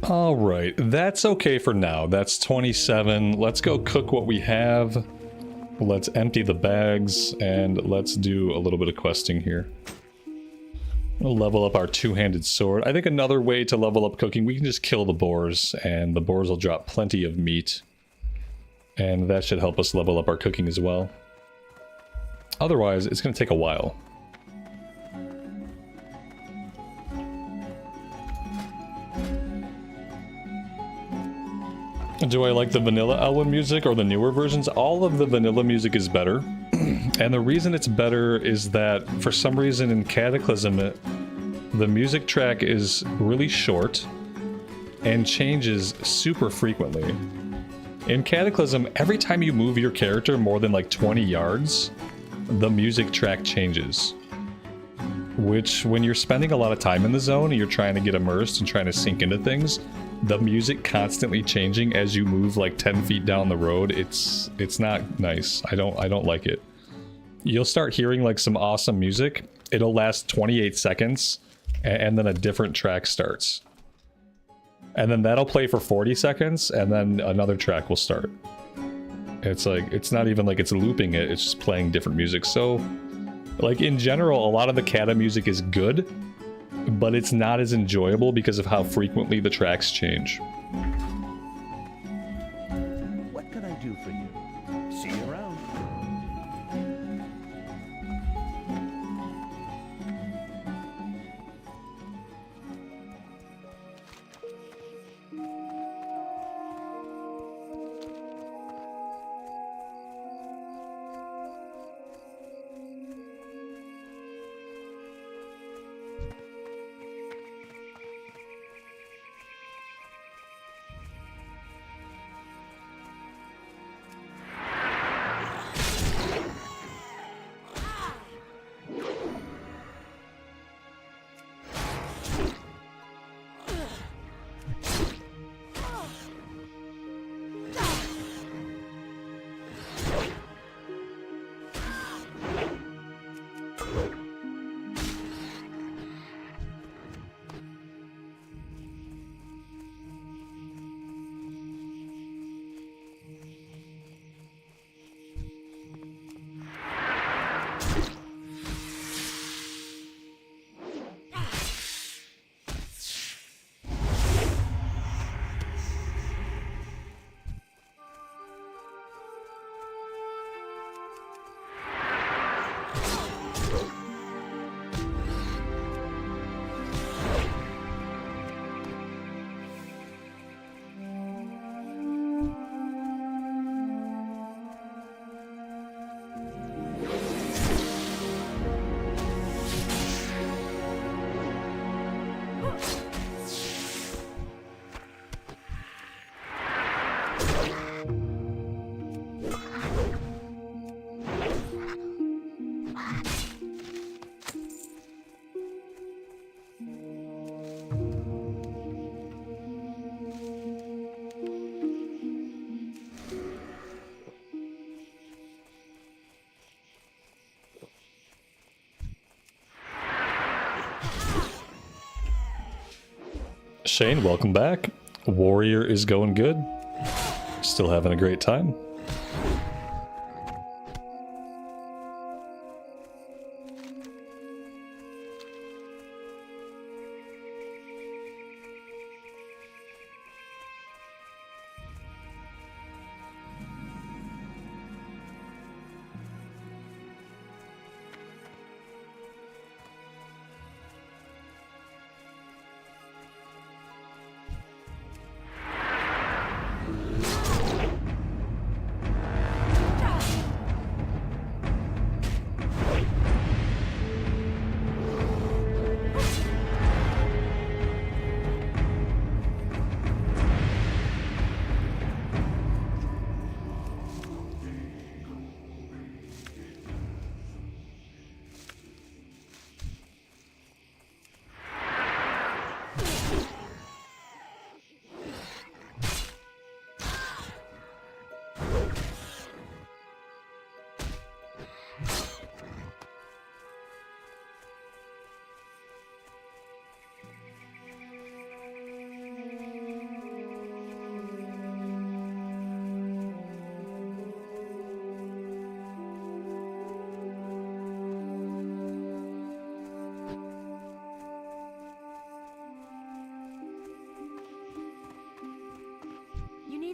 All right, that's okay for now. That's 27. Let's go cook what we have. Let's empty the bags, and let's do a little bit of questing here. We'll level up our two-handed sword. I think another way to level up cooking, we can just kill the boars, and the boars will drop plenty of meat. And that should help us level up our cooking as well. Otherwise, it's going to take a while. Do I like the vanilla album music or the newer versions? All of the vanilla music is better. And the reason it's better is that for some reason in Cataclysm, the music track is really short and changes super frequently. In Cataclysm, every time you move your character more than like 20 yards, the music track changes. Which, when you're spending a lot of time in the zone and you're trying to get immersed and trying to sink into things, the music constantly changing as you move like 10 feet down the road, it's not nice. I don't like it. You'll start hearing like some awesome music. It'll last 28 seconds and then a different track starts. And then that'll play for 40 seconds and then another track will start. It's like, it's not even like it's looping it, it's just playing different music. So, like in general, a lot of the Kata music is good, but it's not as enjoyable because of how frequently the tracks change. What can I do for you? See you around. Shane, welcome back. Warrior is going good. Still having a great time.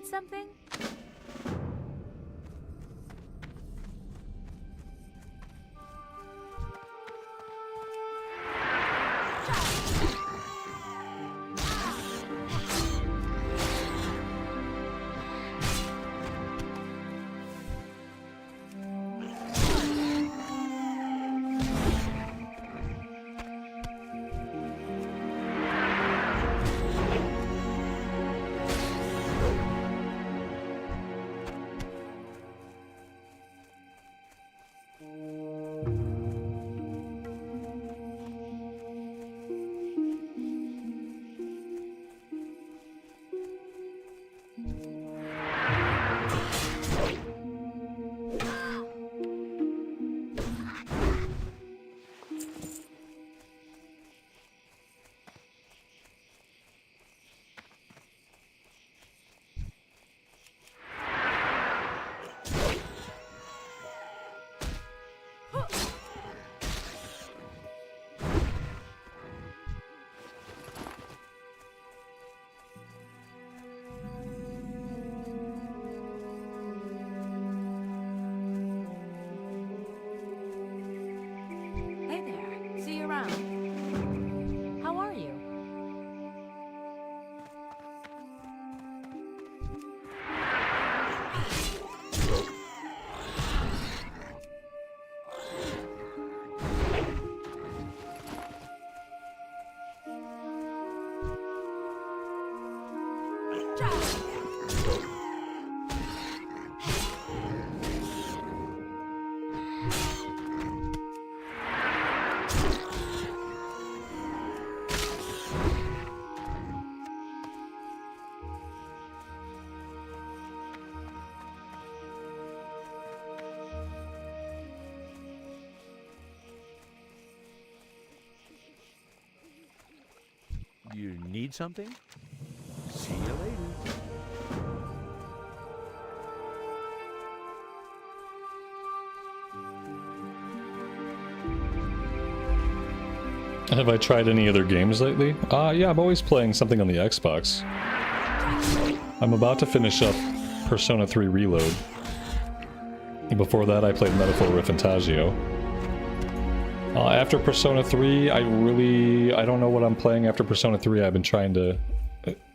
need something? Hey there. See you around. How are you? You need something? See you later. Have I tried any other games lately? Yeah, I'm always playing something on the Xbox. I'm about to finish up Persona 3 Reload. Before that, I played Metaphor Riffantagio. After Persona 3, I don't know what I'm playing after Persona 3. I've been trying to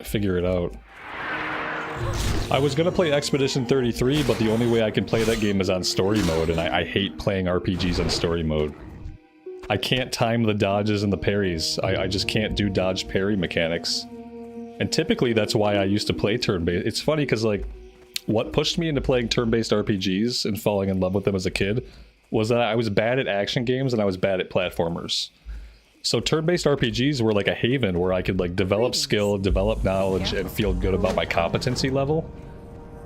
figure it out. I was gonna play Expedition 33, but the only way I can play that game is on story mode, and I hate playing RPGs on story mode. I can't time the dodges and the parries. I just can't do dodge parry mechanics. And typically that's why I used to play turn-based. It's funny because, like, what pushed me into playing turn-based RPGs and falling in love with them as a kid was that I was bad at action games and I was bad at platformers. So turn-based RPGs were like a haven where I could, like, develop skill, develop knowledge, and feel good about my competency level.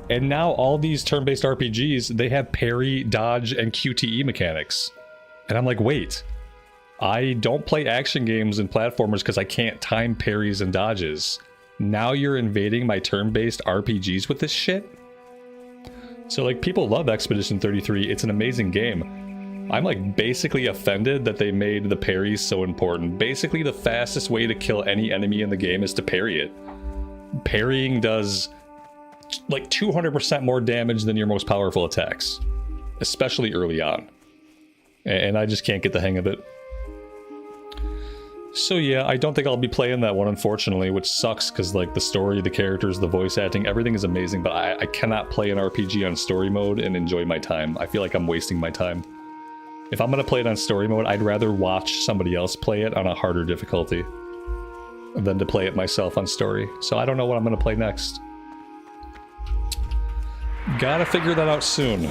And now all these turn-based RPGs, they have parry, dodge, and QTE mechanics. And I'm like, wait. I don't play action games and platformers because I can't time parries and dodges. Now you're invading my turn-based RPGs with this shit? So, like, people love Expedition 33. It's an amazing game. I'm, like, basically offended that they made the parries so important. Basically, the fastest way to kill any enemy in the game is to parry it. Parrying does, like, 200% more damage than your most powerful attacks. Especially early on. And I just can't get the hang of it. So yeah, I don't think I'll be playing that one, unfortunately, which sucks because, like, the story, the characters, the voice acting, everything is amazing, but I cannot play an RPG on story mode and enjoy my time. I feel like I'm wasting my time. If I'm gonna play it on story mode, I'd rather watch somebody else play it on a harder difficulty than to play it myself on story. So I don't know what I'm gonna play next. Gotta figure that out soon.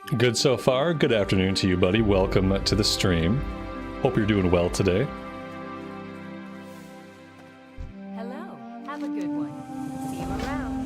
Good so far. Good afternoon to you, buddy. Welcome to the stream. Hope you're doing well today. Hello. Have a good one. See you around.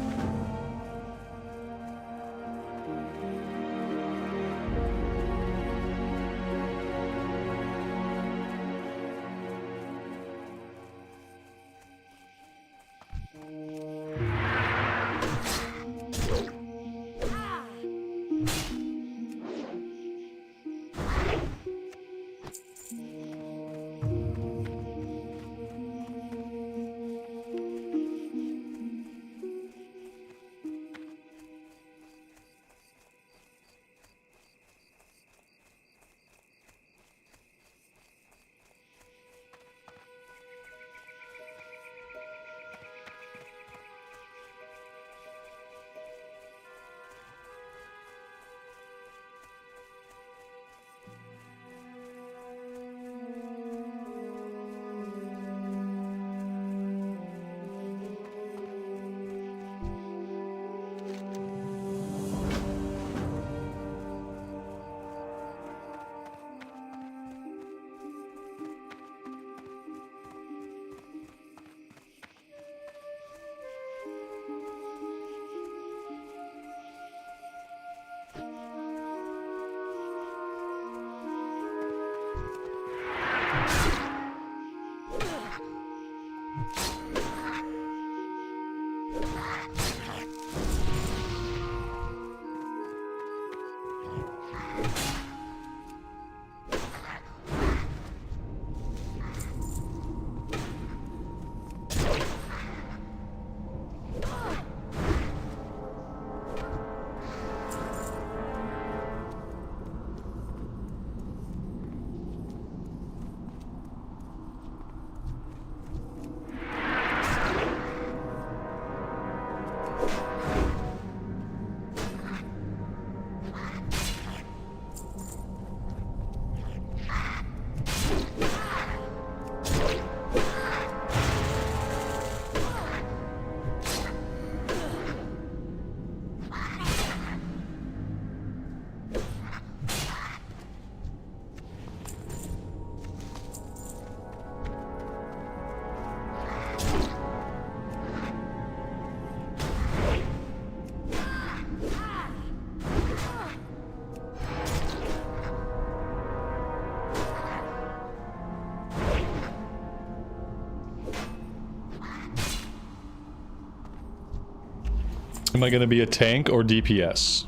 Am I going to be a tank or DPS?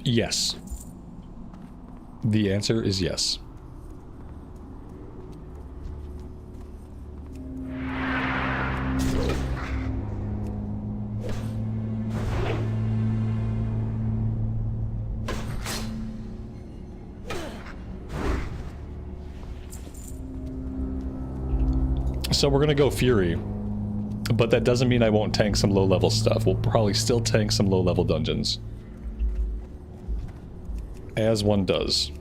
Yes. The answer is yes. So we're going to go Fury. But that doesn't mean I won't tank some low-level stuff. We'll probably still tank some low-level dungeons. As one does.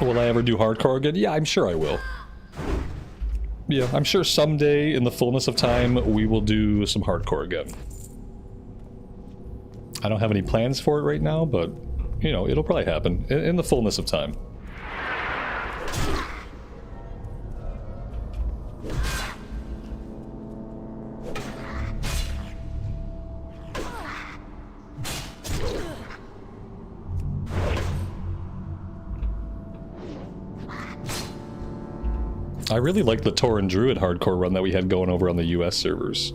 Will I ever do hardcore again? Yeah, I'm sure I will. Yeah, I'm sure someday in the fullness of time we will do some hardcore again. I don't have any plans for it right now, but, you know, it'll probably happen in the fullness of time. I really like the Tauren Druid hardcore run that we had going over on the US servers.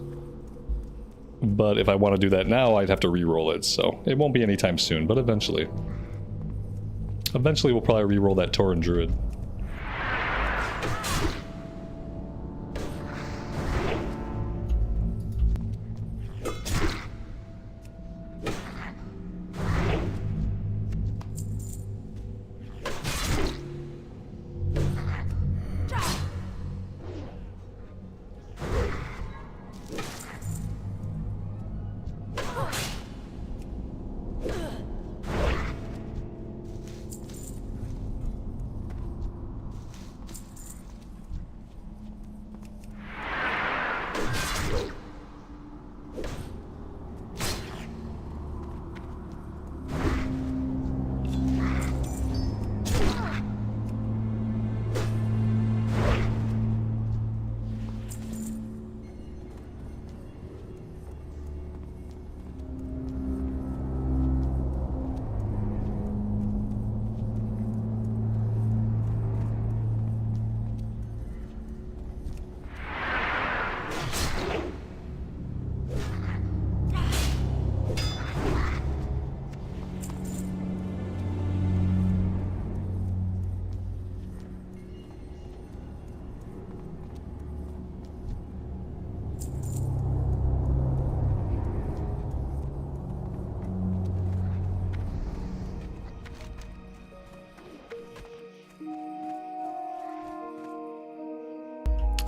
But if I want to do that now, I'd have to re-roll it, so it won't be anytime soon, but eventually. Eventually we'll probably re-roll that Tauren Druid.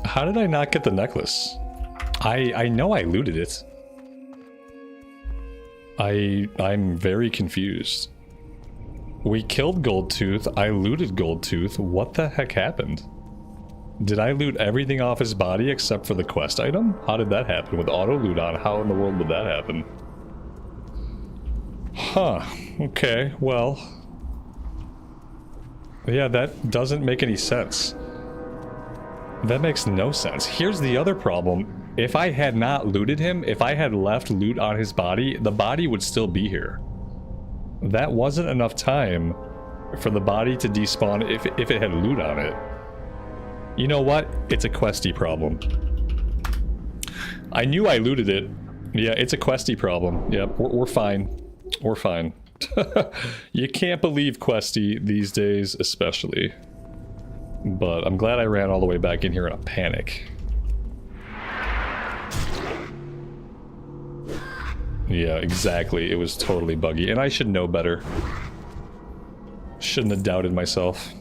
How did I not get the necklace? I know I looted it. I'm very confused. We killed Goldtooth, I looted Goldtooth, what the heck happened? Did I loot everything off his body except for the quest item? How did that happen? With auto loot on, how in the world would that happen? Huh, okay, well... yeah, that doesn't make any sense. That makes no sense. Here's the other problem. If I had not looted him, if I had left loot on his body, the body would still be here. That wasn't enough time for the body to despawn if it had loot on it. You know what? It's a Questie problem. I knew I looted it. Yeah, it's a Questie problem. Yep, we're fine. We're fine. You can't believe Questie these days, especially. But I'm glad I ran all the way back in here in a panic. Yeah, exactly. It was totally buggy, and I should know better. Shouldn't have doubted myself.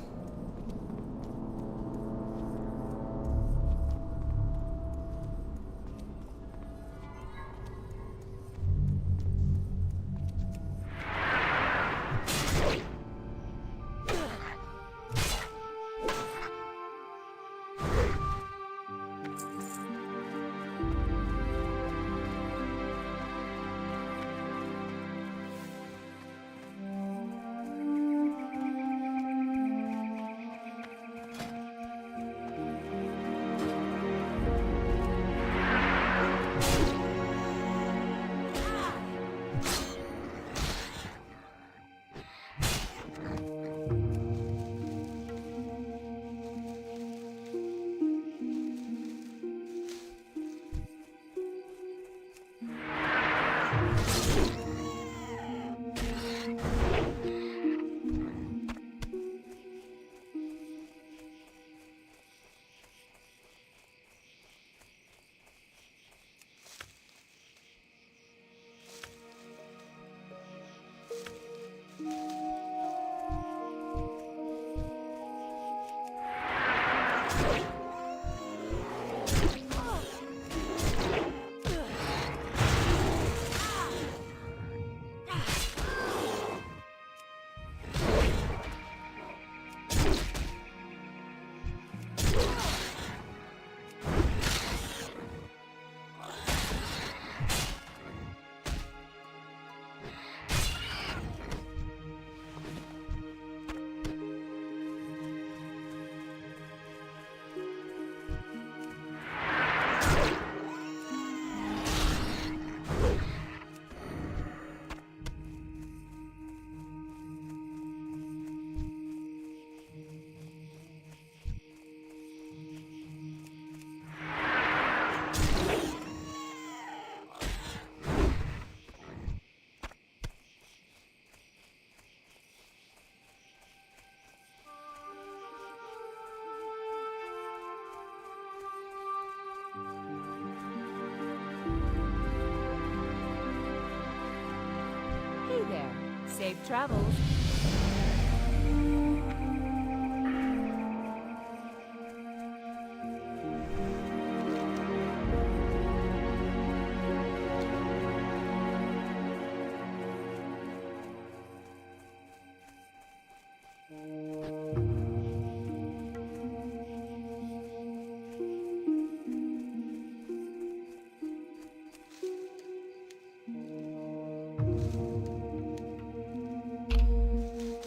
Hey there. Safe travels.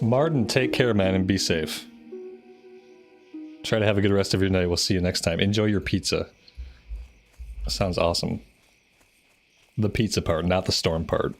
Martin, take care, man, and be safe. Try to have a good rest of your night. We'll see you next time. Enjoy your pizza. Sounds awesome. The pizza part, not the storm part.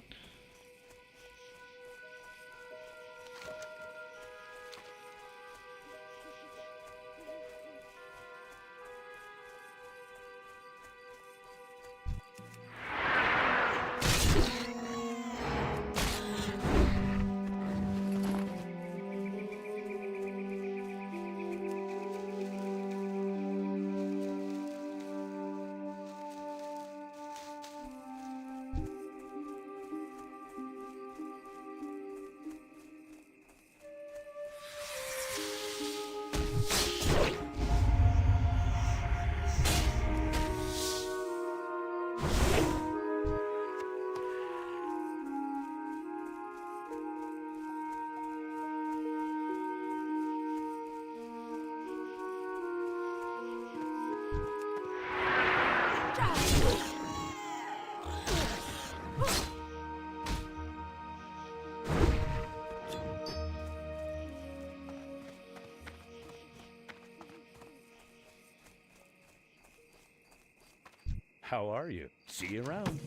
How are you? See you around.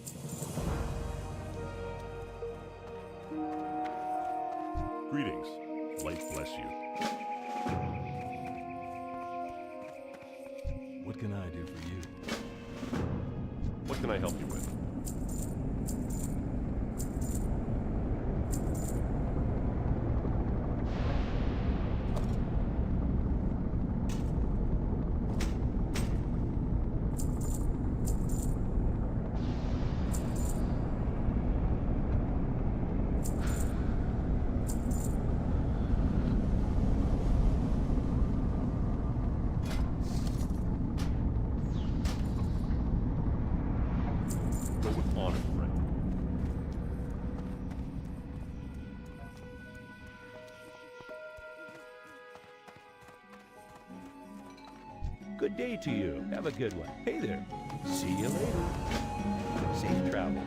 Greetings. Light bless you. What can I do for you? What can I help you with? Go with honor, friend. Good day to you. Have a good one. Hey there. See you later. Safe travels.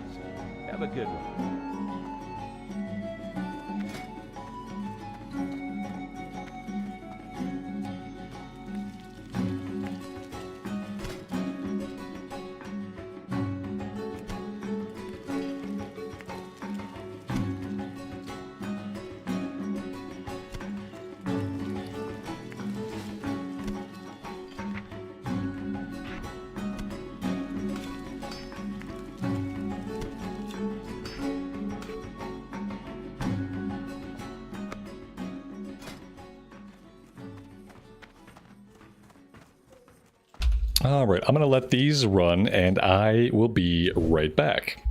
Have a good one. All right, I'm going to let these run, and I will be right back.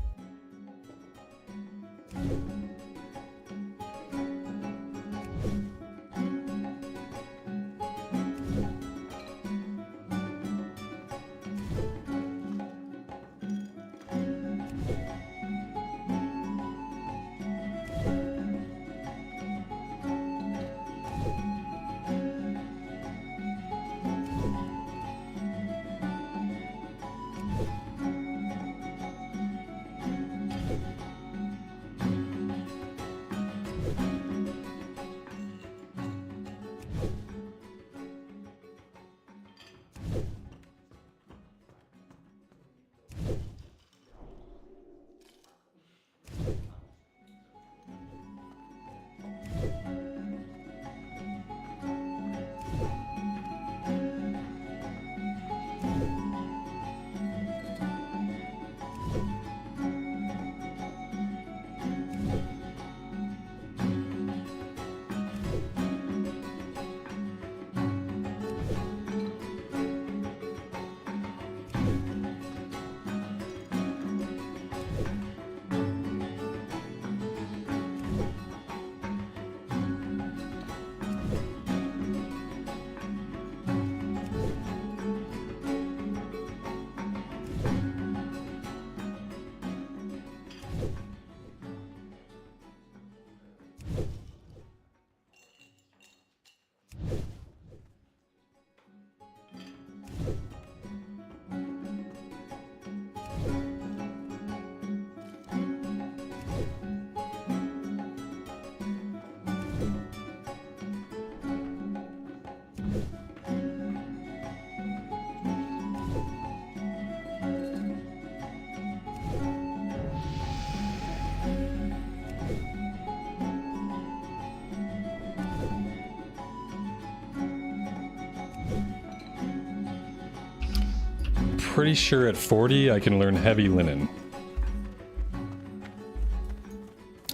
pretty sure at 40 I can learn heavy linen.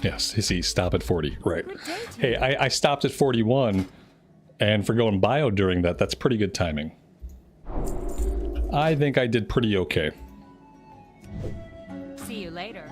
Yes, see, stop at 40, right. Hey, I stopped at 41, and for going bio during that, that's pretty good timing. I think I did pretty okay. See you later.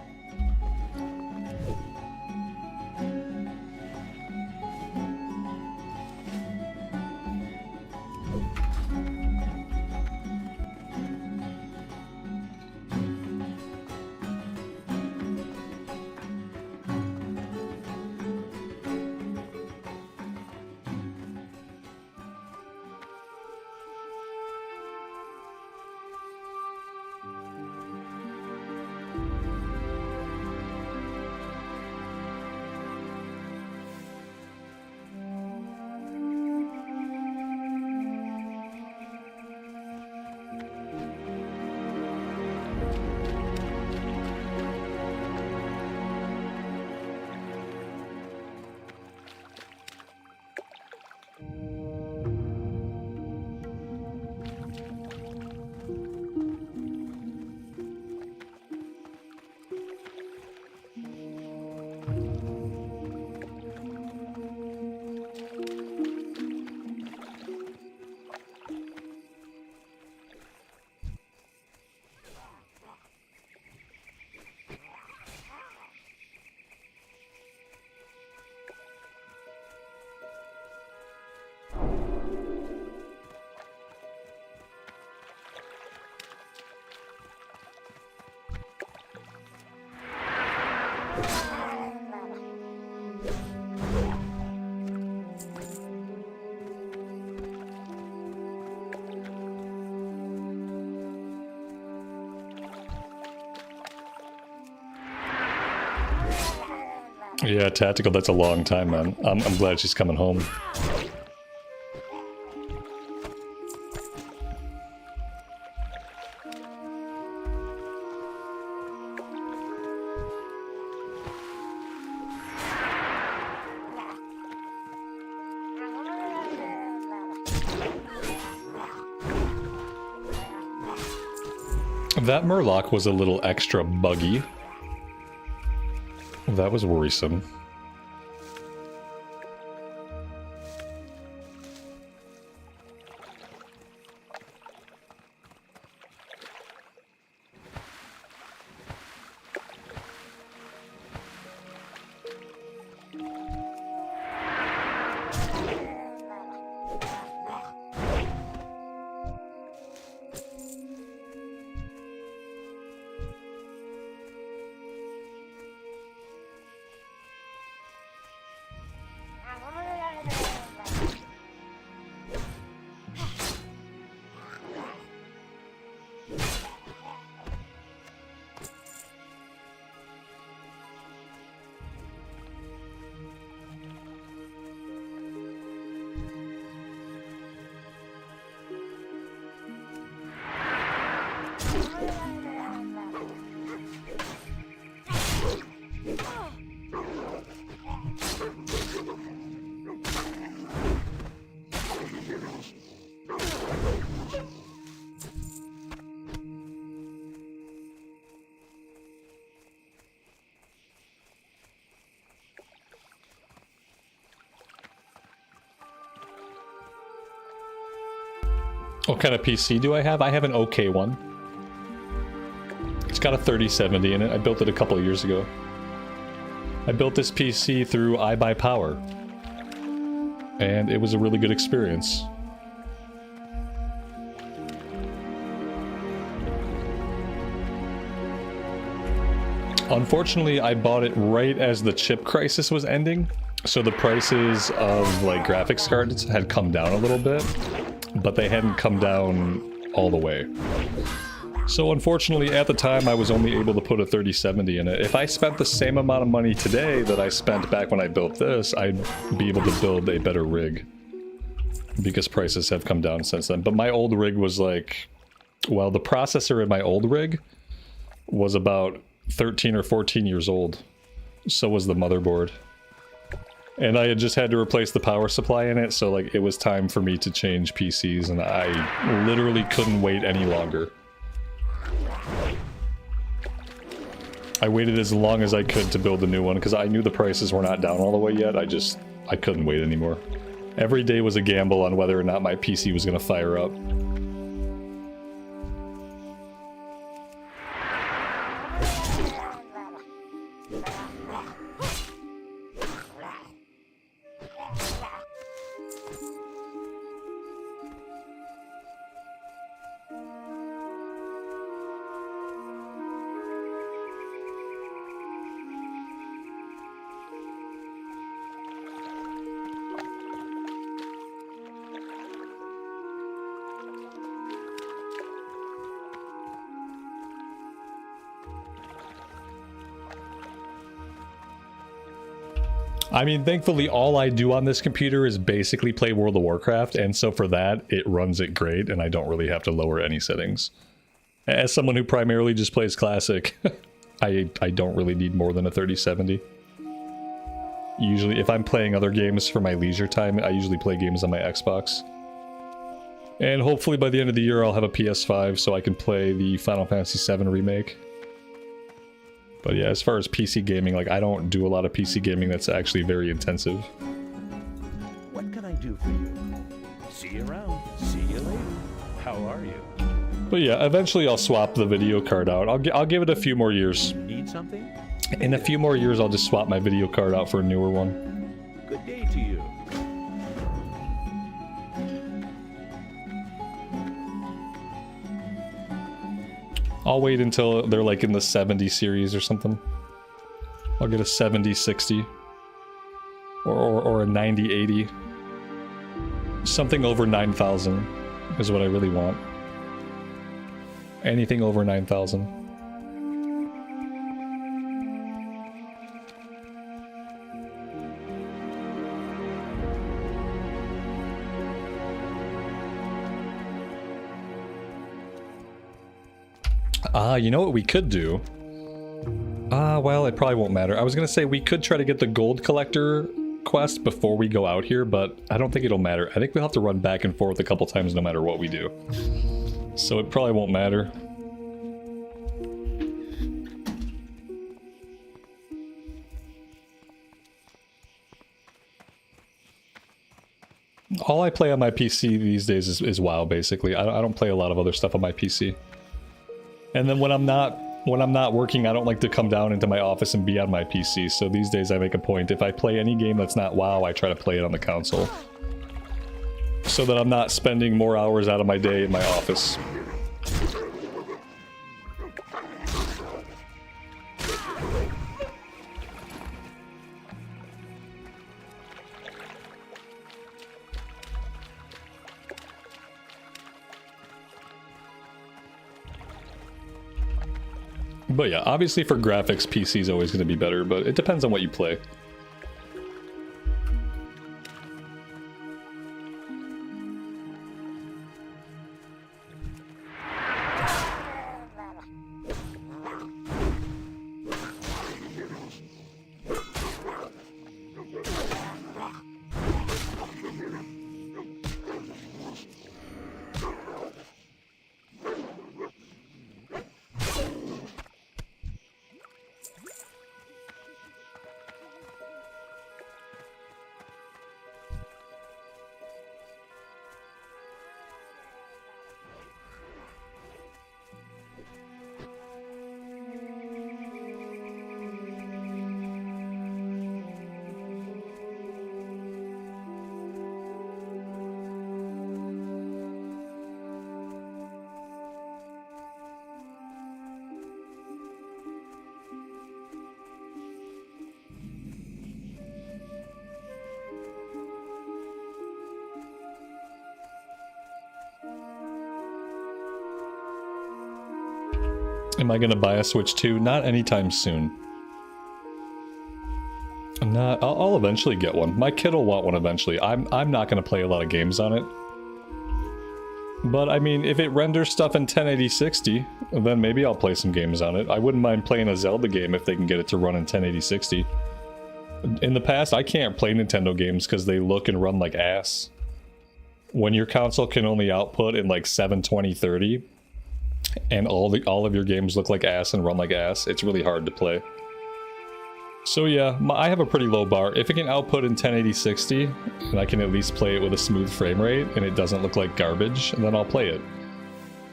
Yeah, tactical, that's a long time, man. I'm glad she's coming home. That Murloc was a little extra buggy. That was worrisome. What kind of PC do I have? I have an okay one. It's got a 3070 in it. I built it a couple of years ago. I built this PC through iBuyPower. And it was a really good experience. Unfortunately, I bought it right as the chip crisis was ending. So the prices of like graphics cards had come down a little bit. But they hadn't come down all the way. So unfortunately, at the time, I was only able to put a 3070 in it. If I spent the same amount of money today that I spent back when I built this, I'd be able to build a better rig. Because prices have come down since then. But my old rig was like... Well, the processor in my old rig was about 13 or 14 years old. So was the motherboard. And I had just had to replace the power supply in it, so like it was time for me to change PCs, and I literally couldn't wait any longer. I waited as long as I could to build the new one because I knew the prices were not down all the way yet. I couldn't wait anymore. Every day was a gamble on whether or not my PC was going to fire up. I mean, thankfully, all I do on this computer is basically play World of Warcraft, and so for that, it runs it great, and I don't really have to lower any settings. As someone who primarily just plays Classic, I don't really need more than a 3070. Usually, if I'm playing other games for my leisure time, I usually play games on my Xbox. And hopefully by the end of the year, I'll have a PS5 so I can play the Final Fantasy VII Remake. But yeah, as far as PC gaming, like, I don't do a lot of PC gaming that's actually very intensive. What can I do for you? See you around. See you later. How are you? But yeah, eventually I'll swap the video card out. I'll give it a few more years. Need something? In a few more years, I'll just swap my video card out for a newer one. Good day to you. I'll wait until they're like in the 70 series or something. I'll get a 7060 or a 9080. Something over 9,000 is what I really want. Anything over 9,000. You know what we could do? Well, it probably won't matter. I was gonna say we could try to get the gold collector quest before we go out here, but I don't think it'll matter. I think we'll have to run back and forth a couple times no matter what we do. So it probably won't matter. All I play on my PC these days is WoW, basically. I don't play a lot of other stuff on my PC. And then when I'm not working, I don't like to come down into my office and be on my PC. So these days I make a point. If I play any game that's not WoW, I try to play it on the console. So that I'm not spending more hours out of my day in my office. But yeah, obviously for graphics, PC is always going to be better, but it depends on what you play. Am I gonna buy a Switch 2? Not anytime soon. I'll eventually get one. My kid will want one eventually. I'm not gonna play a lot of games on it. But I mean, if it renders stuff in 1080-60, then maybe I'll play some games on it. I wouldn't mind playing a Zelda game if they can get it to run in 1080-60. In the past, I can't play Nintendo games because they look and run like ass. When your console can only output in like 720-30, and all of your games look like ass and run like ass, it's really hard to play. So yeah, I have a pretty low bar. If it can output in 1080-60, and I can at least play it with a smooth frame rate, and it doesn't look like garbage, then I'll play it.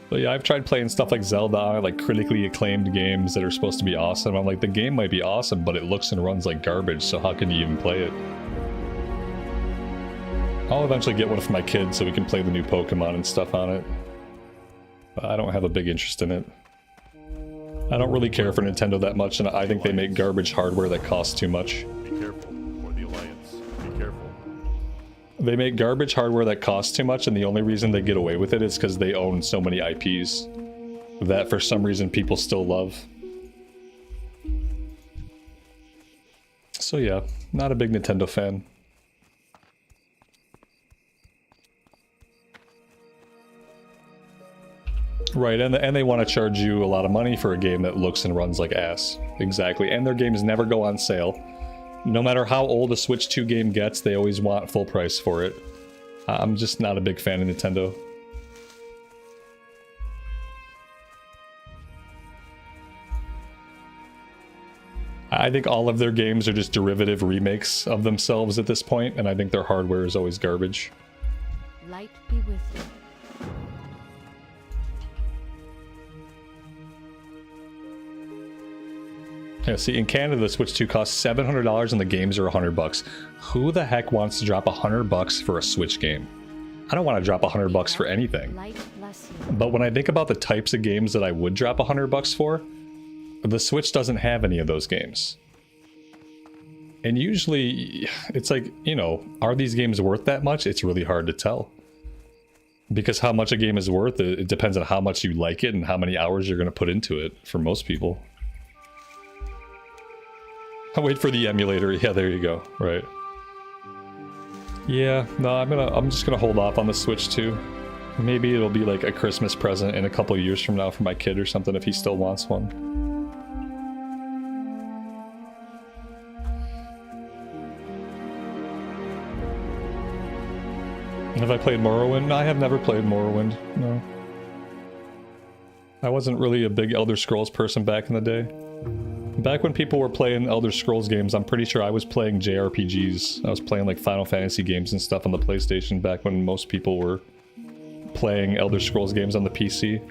But yeah, I've tried playing stuff like Zelda, like critically acclaimed games that are supposed to be awesome. I'm like, the game might be awesome, but it looks and runs like garbage, so how can you even play it? I'll eventually get one for my kids so we can play the new Pokemon and stuff on it. But I don't have a big interest in it. I don't really care for Nintendo that much, and I think they make garbage hardware that costs too much. Be careful, or the Alliance. Be careful. They make garbage hardware that costs too much, and the only reason they get away with it is because they own so many IPs that for some reason people still love. So yeah, not a big Nintendo fan. Right, and they want to charge you a lot of money for a game that looks and runs like ass. Exactly, and their games never go on sale. No matter how old a Switch 2 game gets, they always want full price for it. I'm just not a big fan of Nintendo. I think all of their games are just derivative remakes of themselves at this point, and I think their hardware is always garbage. Light be with you. Yeah, see, in Canada, the Switch 2 costs $700 and the games are $100. Who the heck wants to drop $100 for a Switch game? I don't want to drop $100 for anything. Light bless you. But when I think about the types of games that I would drop $100 for, the Switch doesn't have any of those games. And usually, it's like, you know, are these games worth that much? It's really hard to tell. Because how much a game is worth, it depends on how much you like it and how many hours you're going to put into it for most people. I'll wait for the emulator. Yeah, there you go. Right. Yeah, no, I'm just gonna hold off on the Switch 2. Maybe it'll be like a Christmas present in a couple years from now for my kid or something if he still wants one. Have I played Morrowind? No, I have never played Morrowind. No. I wasn't really a big Elder Scrolls person back in the day. Back when people were playing Elder Scrolls games, I'm pretty sure I was playing JRPGs. I was playing like Final Fantasy games and stuff on the PlayStation back when most people were playing Elder Scrolls games on the PC.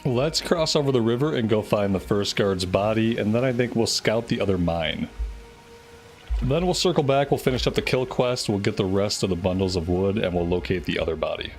Let's cross over the river and go find the first guard's body, and then I think we'll scout the other mine. Then we'll circle back, we'll finish up the kill quest, we'll get the rest of the bundles of wood, and we'll locate the other body.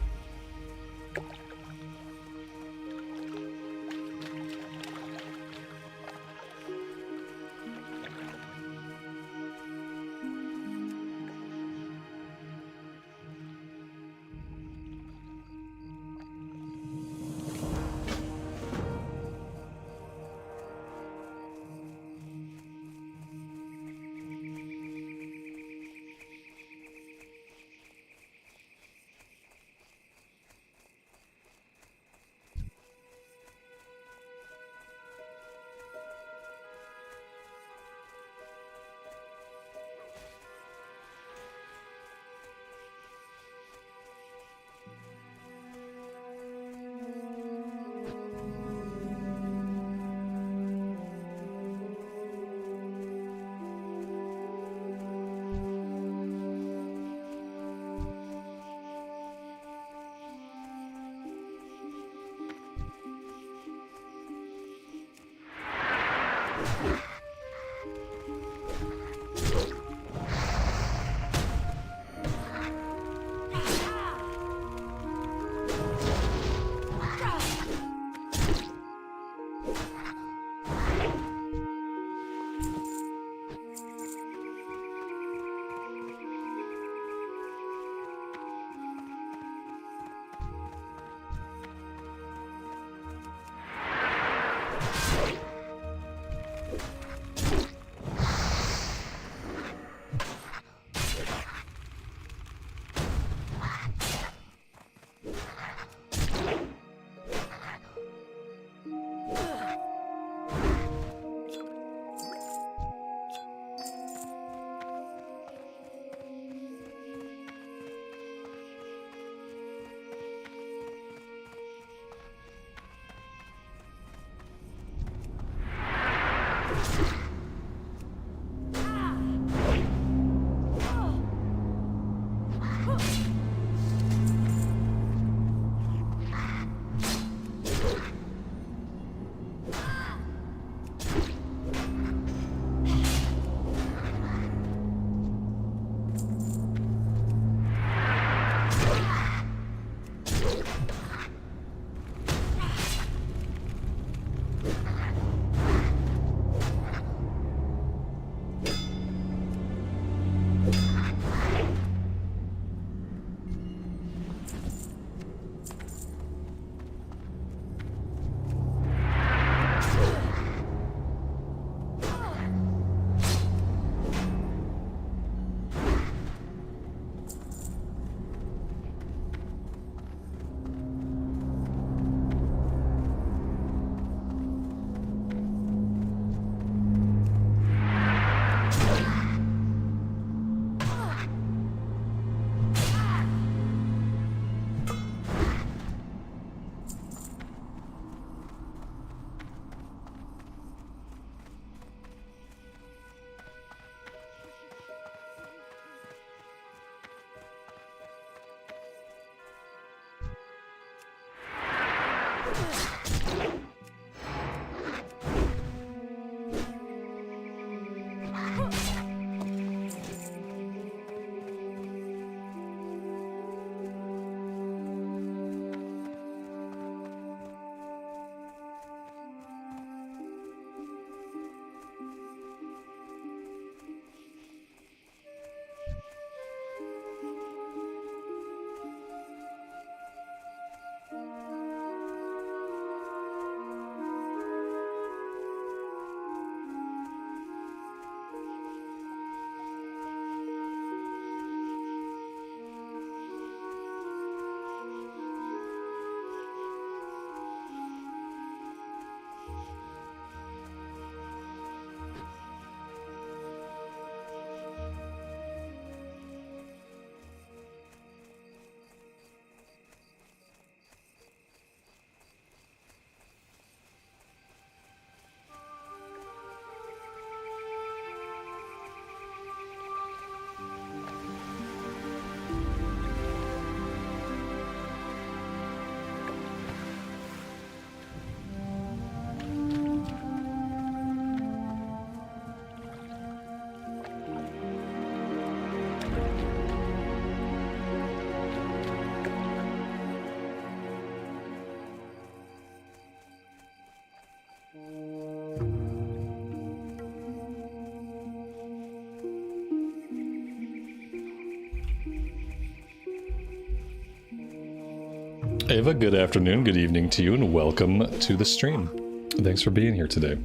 Ava, good afternoon, good evening to you, and welcome to the stream. Thanks for being here today.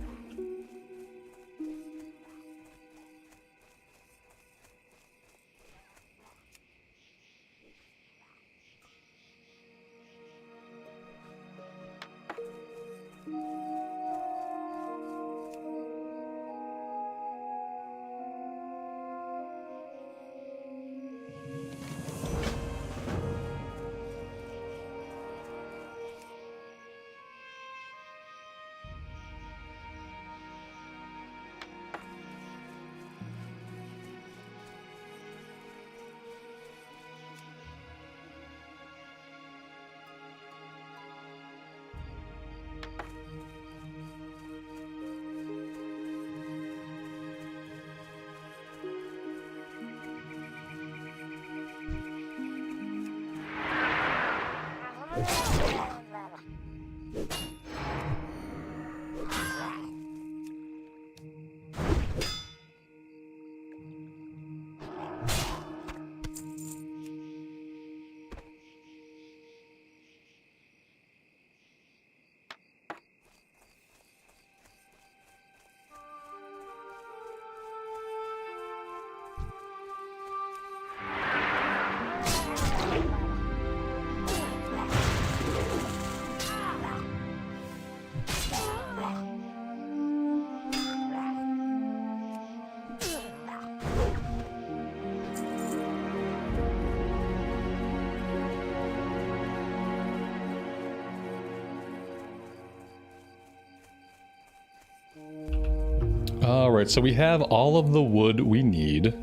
Alright, so we have all of the wood we need.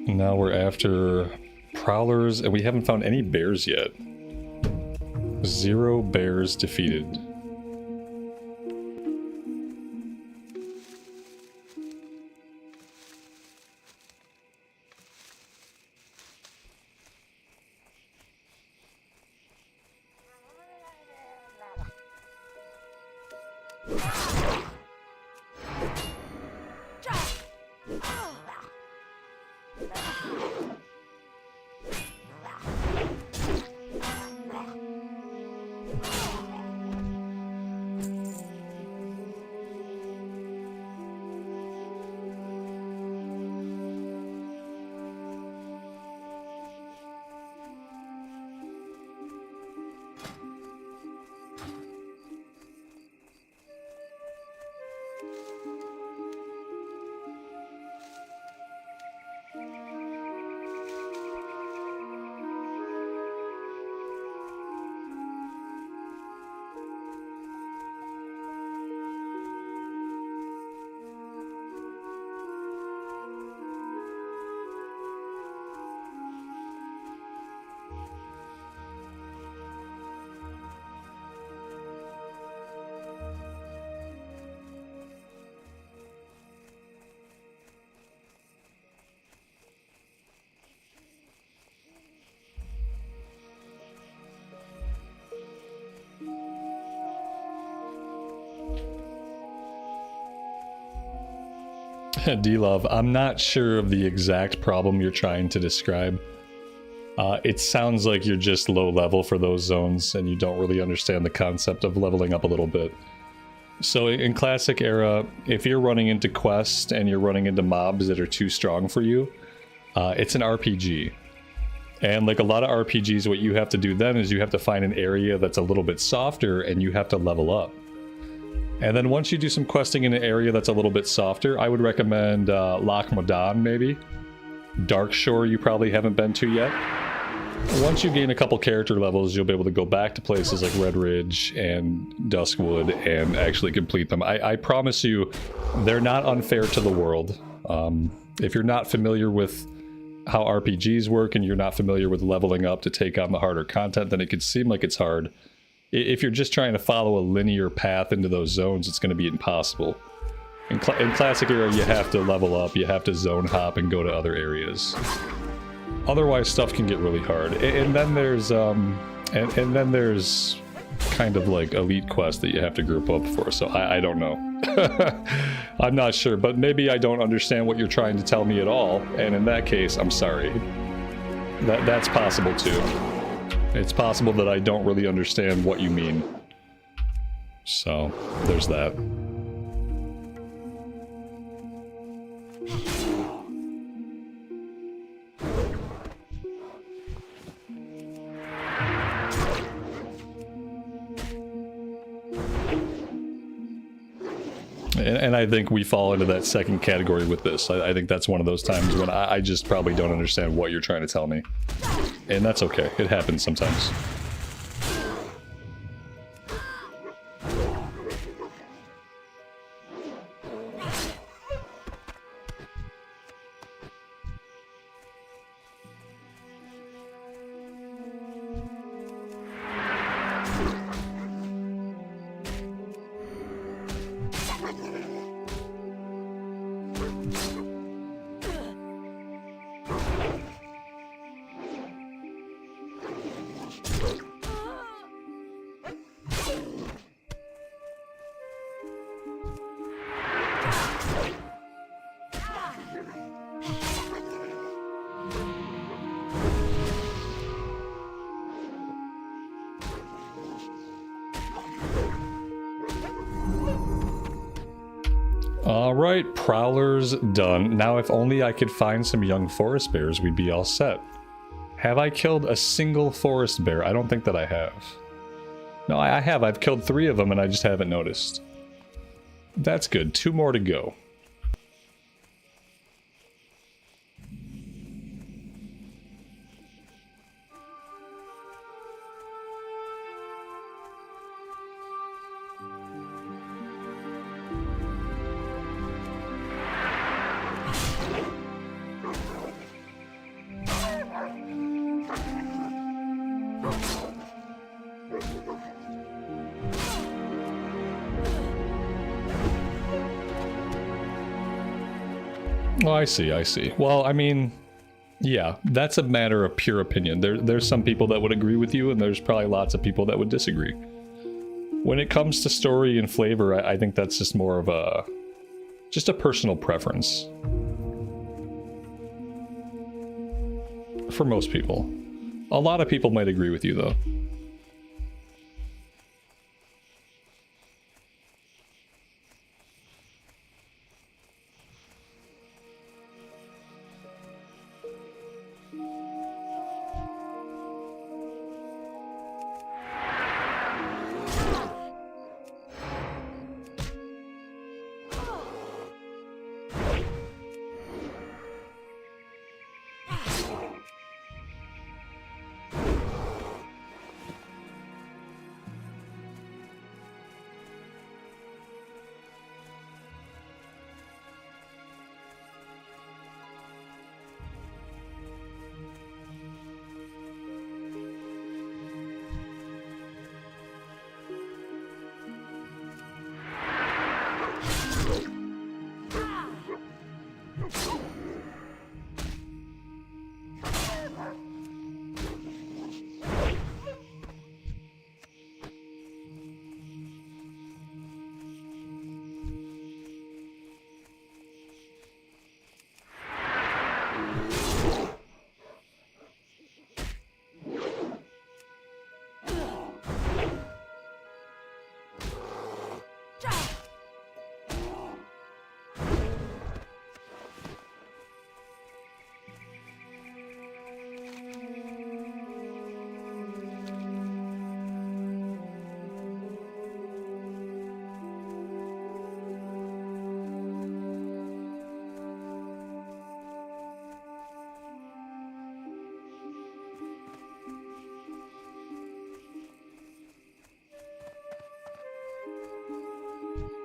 Now we're after prowlers, and we haven't found any bears yet. 0 bears defeated. D-Love, I'm not sure of the exact problem you're trying to describe. It sounds like you're just low level for those zones and you don't really understand the concept of leveling up a little bit. So in Classic Era, if you're running into quests and you're running into mobs that are too strong for you, it's an RPG. And like a lot of RPGs, what you have to do then is you have to find an area that's a little bit softer and you have to level up. And then once you do some questing in an area that's a little bit softer, I would recommend Loch Modan maybe. Darkshore you probably haven't been to yet. Once you gain a couple character levels, you'll be able to go back to places like Red Ridge and Duskwood and actually complete them. I promise you, they're not unfair to the world. If you're not familiar with how RPGs work and you're not familiar with leveling up to take on the harder content, then it could seem like it's hard. If you're just trying to follow a linear path into those zones, it's going to be impossible. In Classic Era, you have to level up, you have to zone hop and go to other areas. Otherwise, stuff can get really hard. And then there's and then there's kind of like elite quests that you have to group up for. So I don't know. I'm not sure, but maybe I don't understand what you're trying to tell me at all. And in that case, I'm sorry. That's possible too. It's possible that I don't really understand what you mean. So, there's that. And I think we fall into that second category with this. I think that's one of those times when I just probably don't understand what you're trying to tell me. And that's okay. It happens sometimes. Alright, Prowler's done. Now if only I could find some young forest bears, we'd be all set. Have I killed a single forest bear? I don't think that I have. No, I have. I've killed 3 of them and I just haven't noticed. That's good. 2 more to go. Oh, I see, I see. Well, I mean, yeah, that's a matter of pure opinion. There's some people that would agree with you, and there's probably lots of people that would disagree. When it comes to story and flavor, I think that's just more of a... just a personal preference. For most people. A lot of people might agree with you, though.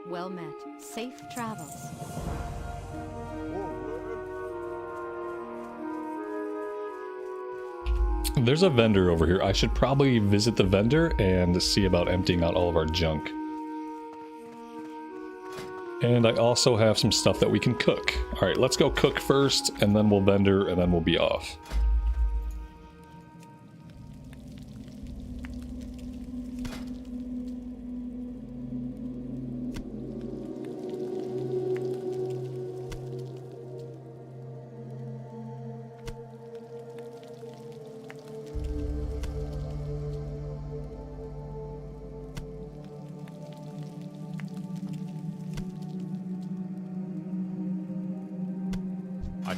Well met. Safe travels. There's a vendor over here. I should probably visit the vendor and see about emptying out all of our junk. And I also have some stuff that we can cook. Alright, let's go cook first, and then we'll vendor, and then we'll be off.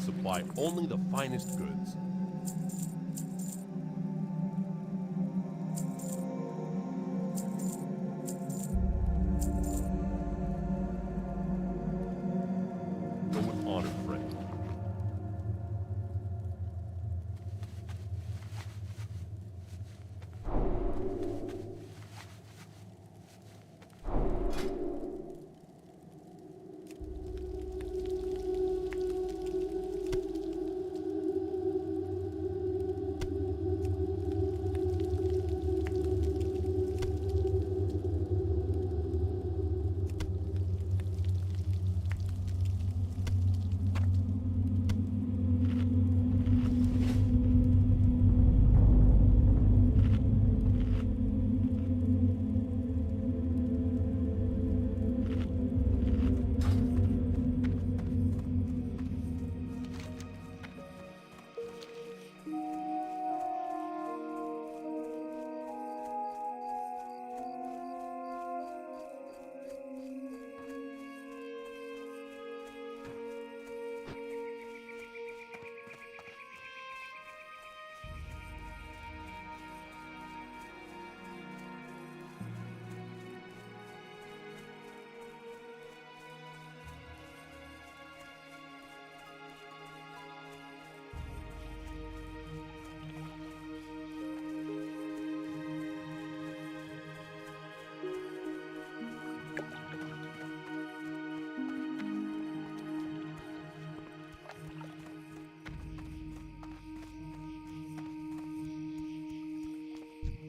supply only the finest goods. Go with honor, friend.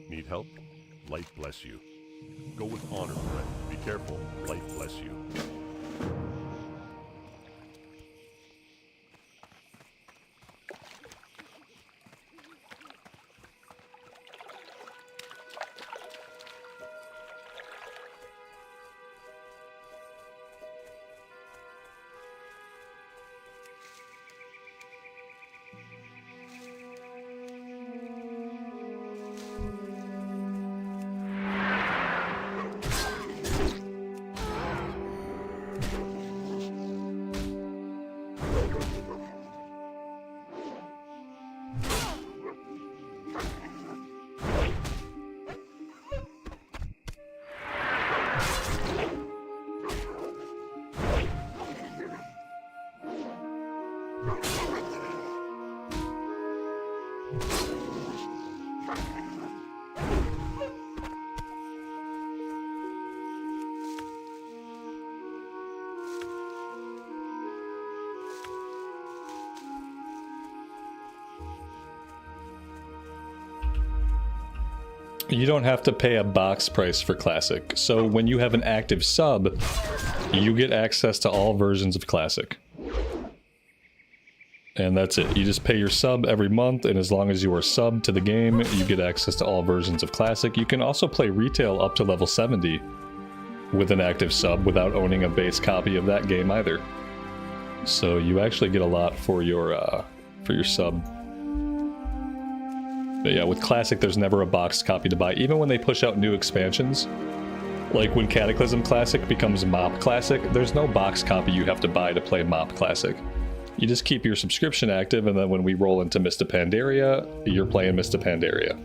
Need help? Light bless you. Go with honor, friend. Be careful. Light bless you. You don't have to pay a box price for Classic. So when you have an active sub, you get access to all versions of Classic. And that's it. You just pay your sub every month, and as long as you are subbed to the game, you get access to all versions of Classic. You can also play retail up to level 70 with an active sub without owning a base copy of that game either. So you actually get a lot for your sub. But yeah, with Classic, there's never a boxed copy to buy. Even when they push out new expansions, like when Cataclysm Classic becomes Mop Classic, there's no box copy you have to buy to play Mop Classic. You just keep your subscription active, and then when we roll into Mista Pandaria, you're playing Mista Pandaria.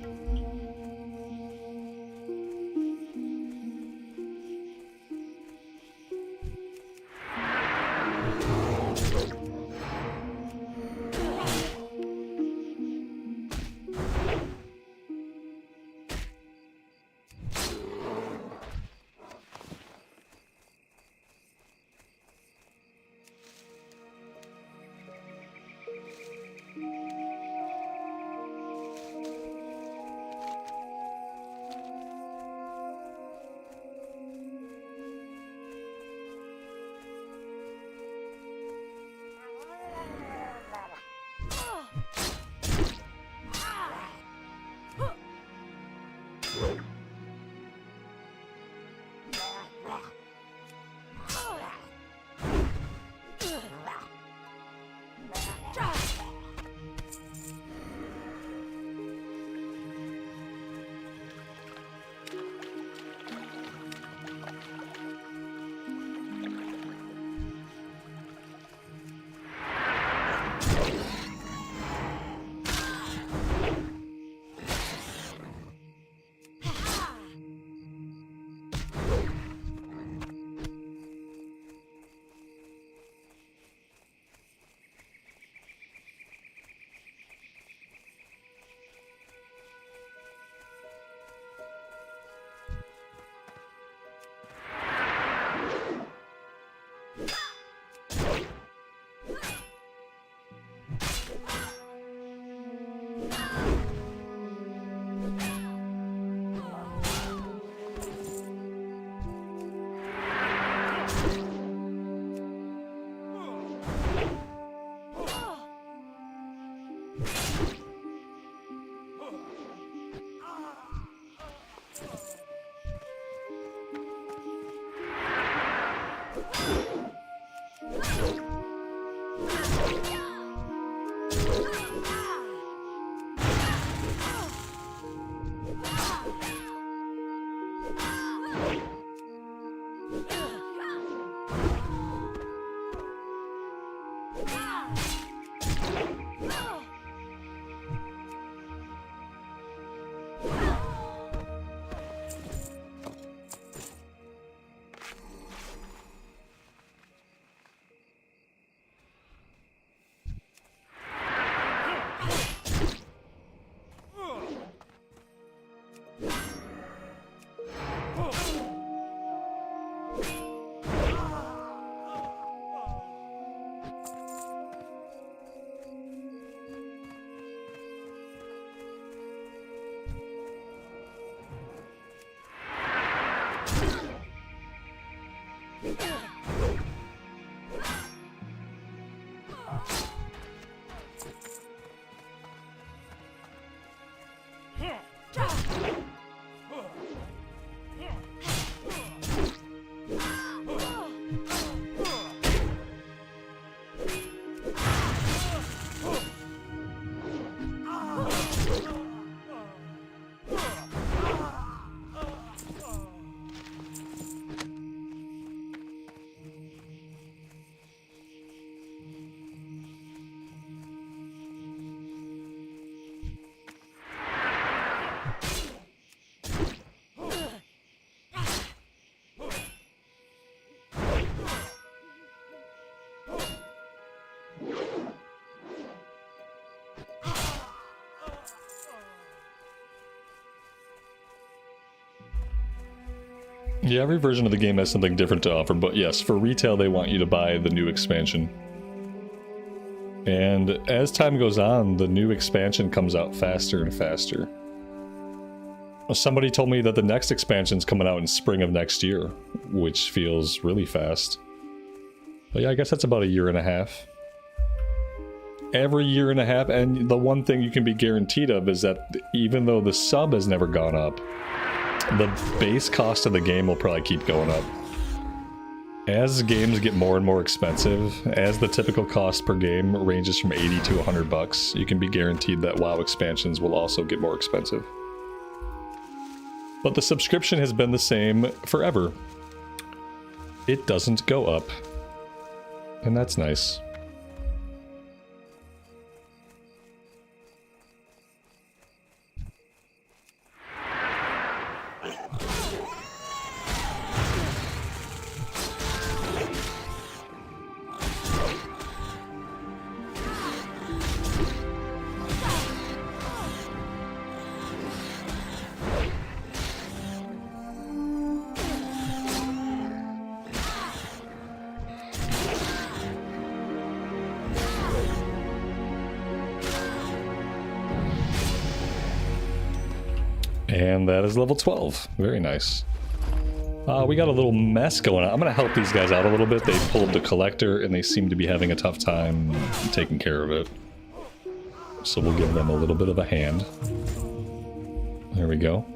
Yeah, every version of the game has something different to offer, but yes, for retail they want you to buy the new expansion. And as time goes on, the new expansion comes out faster and faster. Somebody told me that the next expansion's coming out in spring of next year, which feels really fast. But yeah, I guess that's about a year and a half. Every year and a half, and the one thing you can be guaranteed of is that even though the sub has never gone up, the base cost of the game will probably keep going up. As games get more and more expensive, as the typical cost per game ranges from 80 to 100 bucks, you can be guaranteed that WoW expansions will also get more expensive. But the subscription has been the same forever. It doesn't go up. And that's nice. And that is level 12. Very nice. We got a little mess going on. I'm going to help these guys out a little bit. They pulled the collector and they seem to be having a tough time taking care of it. So we'll give them a little bit of a hand. There we go.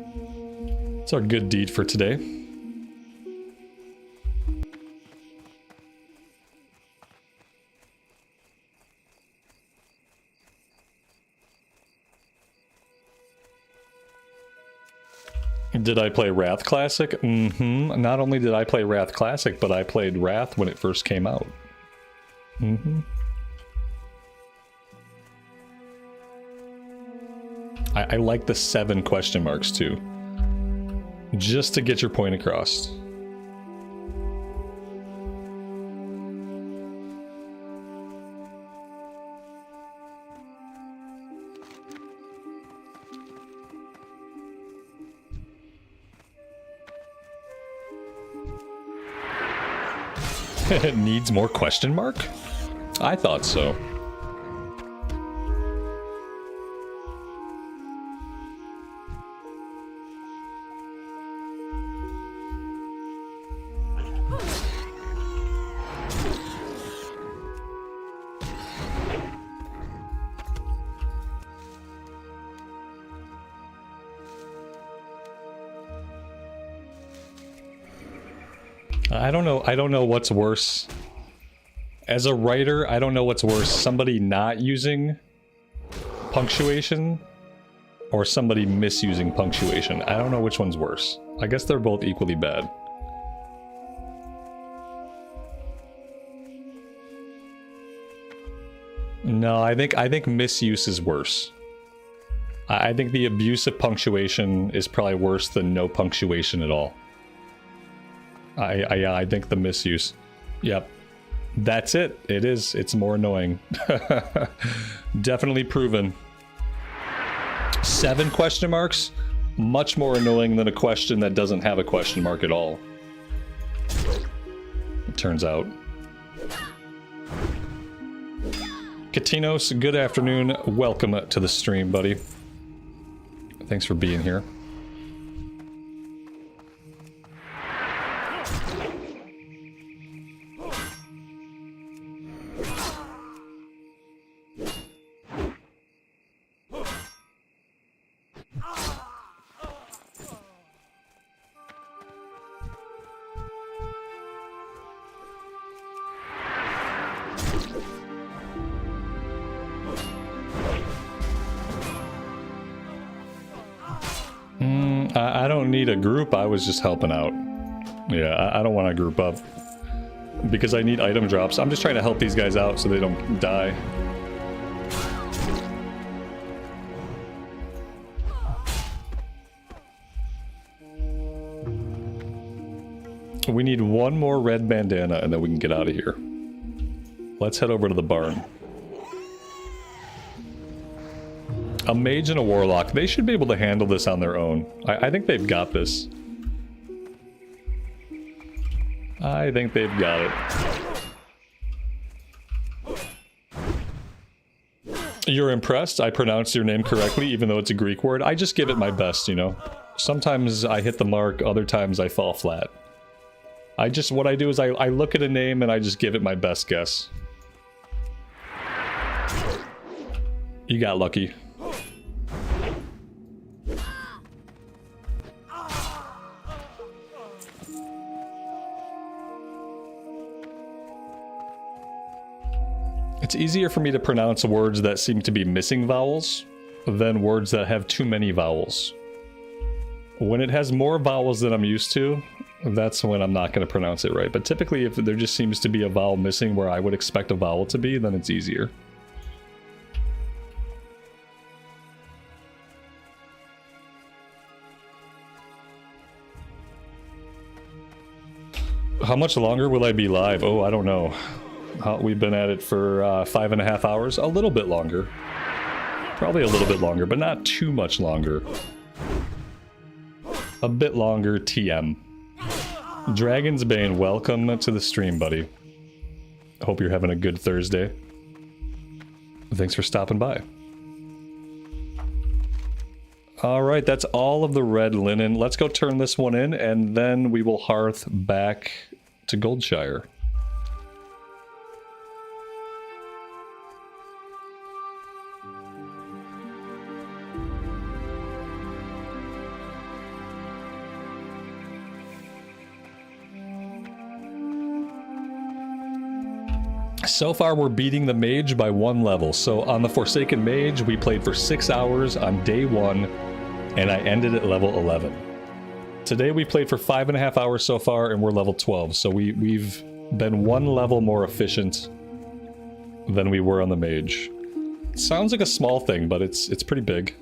It's our good deed for today. Did I play Wrath Classic? Mm-hmm. Not only did I play Wrath Classic, but I played Wrath when it first came out. Mm-hmm. I like the 7 question marks too. Just to get your point across. It needs more question mark? I thought so. I don't know what's worse. As a writer, I don't know what's worse. Somebody not using punctuation or somebody misusing punctuation. I don't know which one's worse. I guess they're both equally bad. No, I think misuse is worse. I think the abuse of punctuation is probably worse than no punctuation at all. I think the misuse. Yep. That's it. It is. It's more annoying. Definitely proven. 7 question marks? Much more annoying than a question that doesn't have a question mark at all. It turns out. Katinos, good afternoon. Welcome to the stream, buddy. Thanks for being here. I don't need a group, I was just helping out. Yeah, I don't want to group up. Because I need item drops. I'm just trying to help these guys out so they don't die. We need one more red bandana and then we can get out of here. Let's head over to the barn. A mage and a warlock, they should be able to handle this on their own. I think they've got this. I think they've got it. You're impressed? I pronounced your name correctly, even though it's a Greek word. I just give it my best, you know? Sometimes I hit the mark, other times I fall flat. What I do is I look at a name and I just give it my best guess. You got lucky. It's easier for me to pronounce words that seem to be missing vowels than words that have too many vowels. When it has more vowels than I'm used to, that's when I'm not going to pronounce it right. But typically, if there just seems to be a vowel missing where I would expect a vowel to be, then it's easier. How much longer will I be live? Oh, I don't know. We've been at it for 5.5 hours. A little bit longer. Probably a little bit longer, but not too much longer. A bit longer, TM. Dragon's Bane, welcome to the stream, buddy. Hope you're having a good Thursday. Thanks for stopping by. Alright, that's all of the red linen. Let's go turn this one in, and then we will hearth back to Goldshire. So far, we're beating the mage by 1 level. So on the Forsaken Mage, we played for 6 hours on day 1, and I ended at level 11. Today, we played for 5.5 hours so far, and we're level 12. So we've been 1 level more efficient than we were on the mage. Sounds like a small thing, but it's pretty big.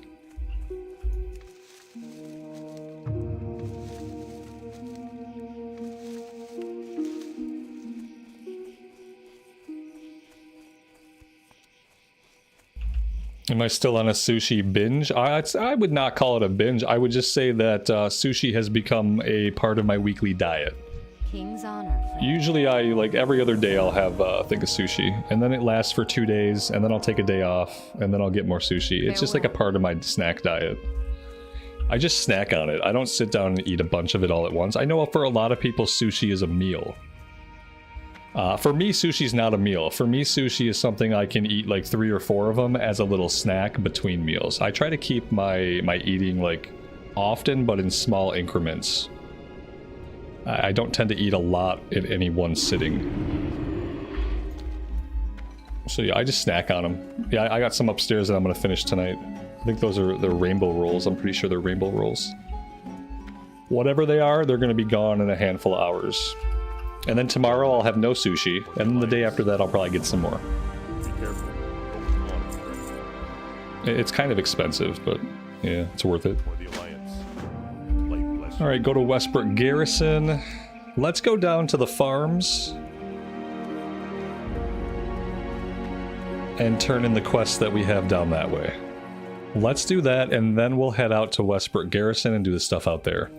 Am I still on a sushi binge? I would not call it a binge. I would just say that sushi has become a part of my weekly diet. King's honor. Usually like every other day I'll have a thing of sushi. And then it lasts for 2 days, and then I'll take a day off, and then I'll get more sushi. It's just like a part of my snack diet. I just snack on it. I don't sit down and eat a bunch of it all at once. I know for a lot of people, sushi is a meal. For me, sushi's not a meal. For me, sushi is something I can eat like 3 or 4 of them as a little snack between meals. I try to keep my eating like often, but in small increments. I don't tend to eat a lot in any one sitting. So yeah, I just snack on them. Yeah, I got some upstairs that I'm gonna finish tonight. I think those are the rainbow rolls. I'm pretty sure they're rainbow rolls. Whatever they are, they're gonna be gone in a handful of hours. And then tomorrow I'll have no sushi, and then the day after that I'll probably get some more. Be careful. Go with honor, friend. It's kind of expensive, but yeah, it's worth it. For the Alliance. Light bless you. Alright, go to Westbrook Garrison. Let's go down to the farms and turn in the quests that we have down that way. Let's do that, and then we'll head out to Westbrook Garrison and do the stuff out there.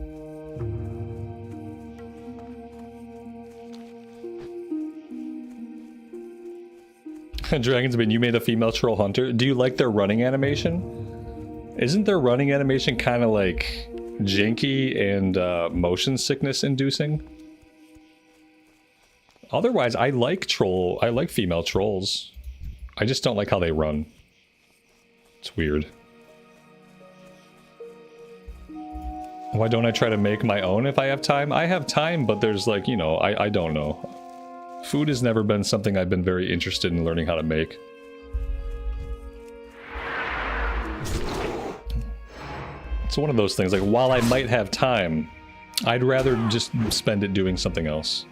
Dragonsbane, you made a female troll hunter. Do you like their running animation? Isn't their running animation kind of like janky and motion sickness inducing? Otherwise, I like female trolls. I just don't like how they run. It's weird. Why don't I try to make my own if I have time? I have time, but there's like, you know, I don't know. Food has never been something I've been very interested in learning how to make. It's one of those things, like, while I might have time, I'd rather just spend it doing something else.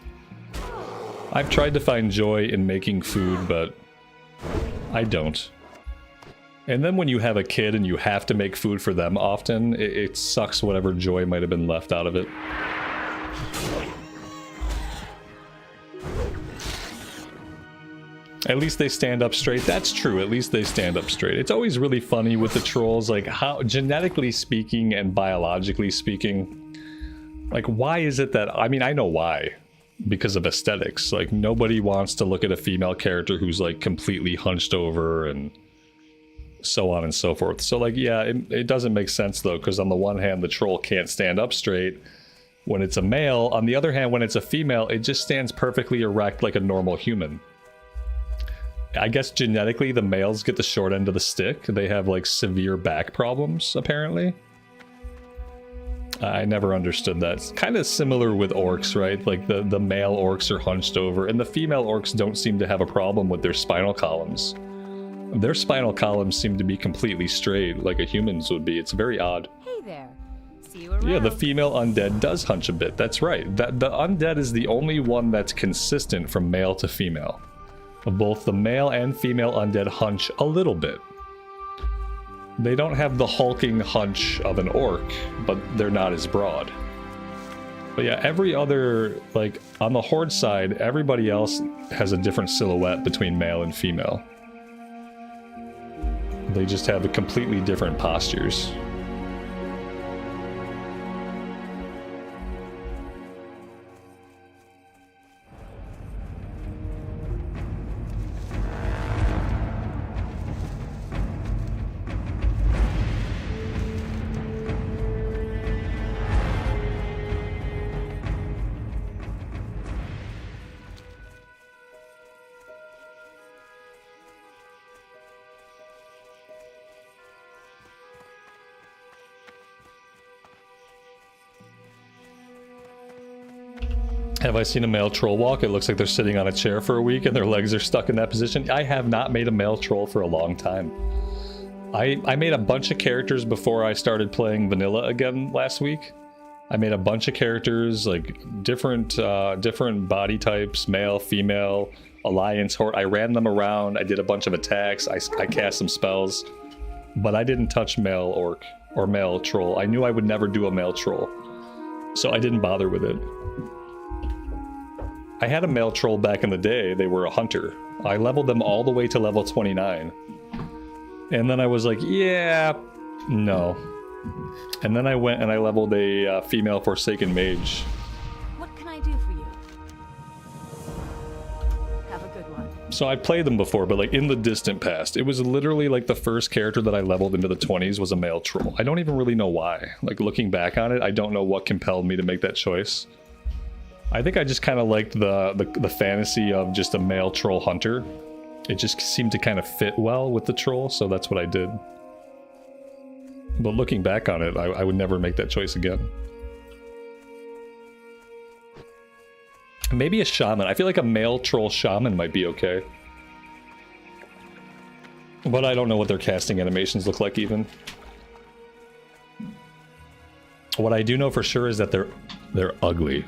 I've tried to find joy in making food, but I don't. And then when you have a kid and you have to make food for them often, it sucks whatever joy might have been left out of it. At least they stand up straight. That's true. At least they stand up straight. It's always really funny with the trolls, like how, genetically speaking and biologically speaking, like why is it that, I mean, I know why. Because of aesthetics. Like nobody wants to look at a female character who's like completely hunched over and so on and so forth. So like, yeah, it doesn't make sense though, because on the one hand, the troll can't stand up straight when it's a male. On the other hand, when it's a female, it just stands perfectly erect like a normal human. I guess genetically the males get the short end of the stick. They have like severe back problems, apparently. I never understood that. It's kind of similar with orcs, right? Like the male orcs are hunched over, and the female orcs don't seem to have a problem with their spinal columns. Their spinal columns seem to be completely straight, like a human's would be. It's very odd. Hey there. See you around. Yeah, the female undead does hunch a bit. That's right. The undead is the only one that's consistent from male to female. Both the male and female undead hunch a little bit. They don't have the hulking hunch of an orc, but they're not as broad. But yeah, every other, like, on the horde side, everybody else has a different silhouette between male and female. They just have completely different postures. Have I seen a male troll walk? It looks like they're sitting on a chair for a week and their legs are stuck in that position. I have not made a male troll for a long time. I made a bunch of characters before I started playing vanilla again last week. I made a bunch of characters, like different body types, male, female, alliance, horde. I ran them around. I did a bunch of attacks. I cast some spells, but I didn't touch male orc or male troll. I knew I would never do a male troll, so I didn't bother with it. I had a male troll back in the day. They were a hunter. I leveled them all the way to level 29. And then I was like, yeah, no. And then I went and I leveled a female Forsaken Mage. What can I do for you? Have a good one. So I played them before, but like in the distant past. It was literally like the first character that I leveled into the 20s was a male troll. I don't even really know why. Like looking back on it, I don't know what compelled me to make that choice. I think I just kind of liked the fantasy of just a male troll hunter. It just seemed to kind of fit well with the troll, so that's what I did. But looking back on it, I would never make that choice again. Maybe a shaman. I feel like a male troll shaman might be okay. But I don't know what their casting animations look like even. What I do know for sure is that they're ugly.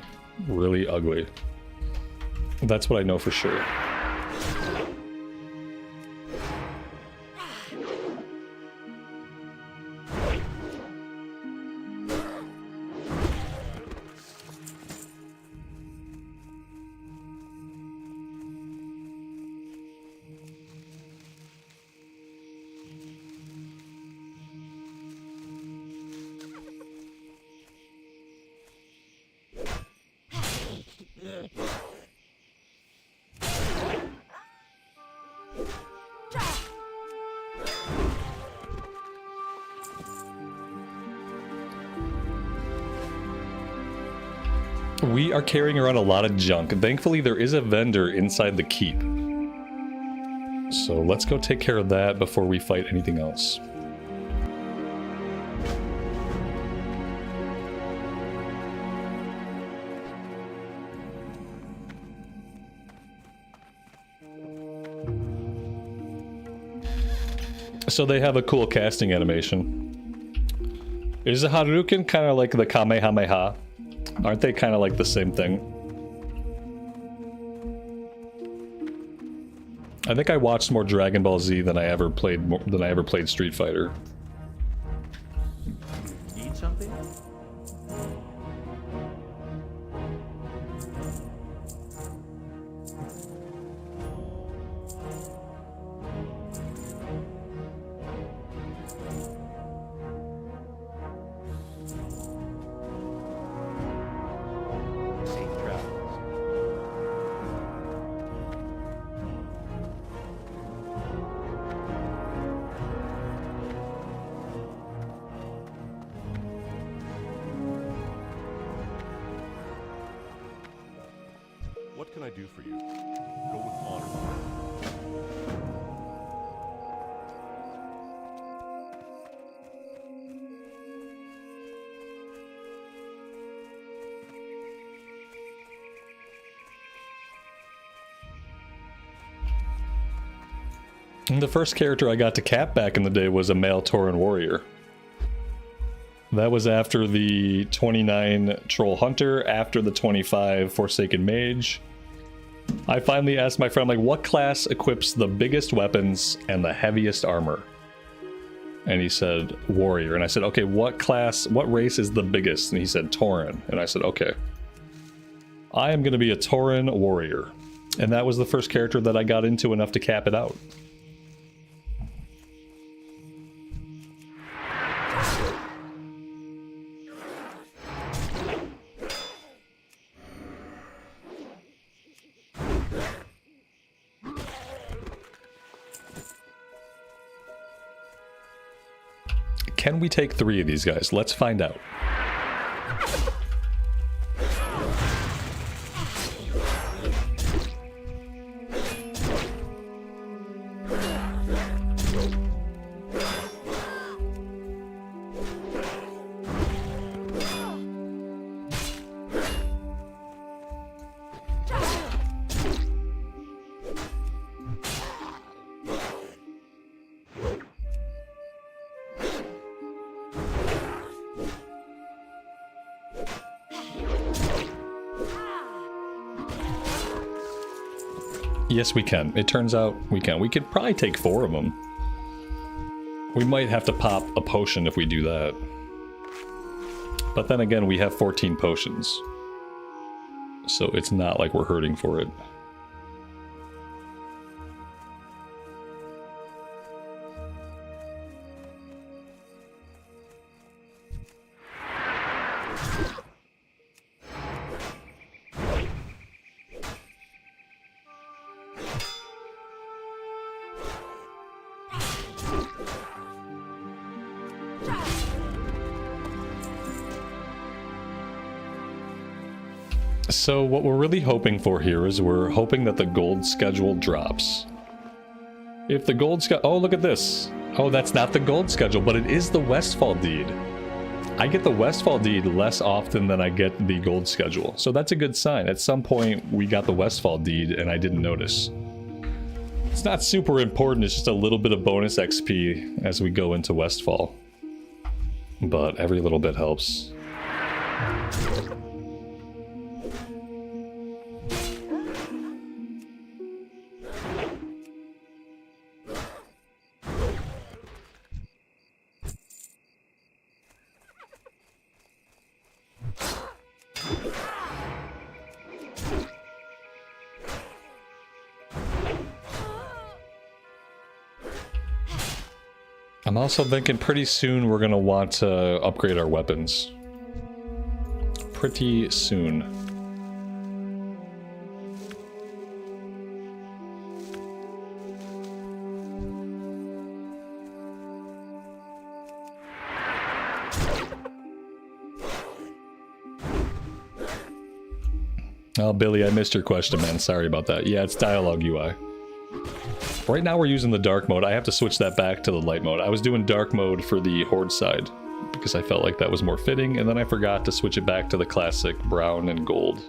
Really ugly. That's what I know for sure. We are carrying around a lot of junk. Thankfully, there is a vendor inside the keep. So let's go take care of that before we fight anything else. So they have a cool casting animation. Is the Hadouken kind of like the Kamehameha? Aren't they kind of like the same thing? I think I watched more Dragon Ball Z than I ever played Street Fighter. Need something? Safe travels. What can I do for you? Go with honor. And the first character I got to cap back in the day was a male Tauren warrior. That was after the 29 Troll Hunter, after the 25 Forsaken Mage. I finally asked my friend, like, what class equips the biggest weapons and the heaviest armor? And he said, warrior. And I said, okay, what race is the biggest? And he said, Tauren. And I said, okay. I am going to be a Tauren warrior. And that was the first character that I got into enough to cap it out. Can we take 3 of these guys? Let's find out. Yes, we can. It turns out we can. We could probably take 4 of them. We might have to pop a potion if we do that. But then again, we have 14 potions. So it's not like we're hurting for it. So what we're really hoping for here is we're hoping that the gold schedule drops. If the gold schedule... Oh, look at this. Oh, that's not the gold schedule, but it is the Westfall deed. I get the Westfall deed less often than I get the gold schedule. So that's a good sign. At some point, we got the Westfall deed and I didn't notice. It's not super important, it's just a little bit of bonus XP as we go into Westfall. But every little bit helps. I'm also thinking pretty soon we're going to want to upgrade our weapons. Pretty soon. Oh, Billy, I missed your question, man. Sorry about that. Yeah, it's dialogue UI. Right now we're using the dark mode. I have to switch that back to the light mode. I was doing dark mode for the Horde side because I felt like that was more fitting, and then I forgot to switch it back to the classic brown and gold.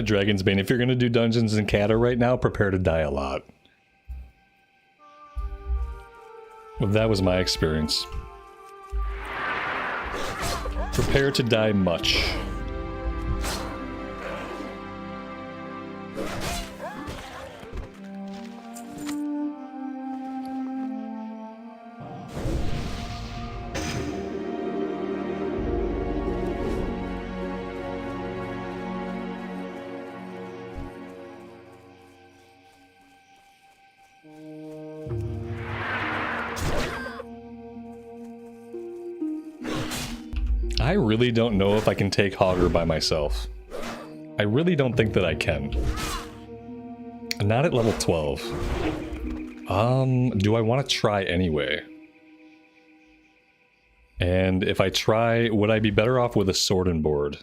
Dragon's Bane, if you're gonna do Dungeons and Kata right now, prepare to die a lot. Well, that was my experience. Prepare to die much. I really don't know if I can take Hogger by myself. I really don't think that I can. Not at level 12. Do I want to try anyway? And if I try, would I be better off with a sword and board?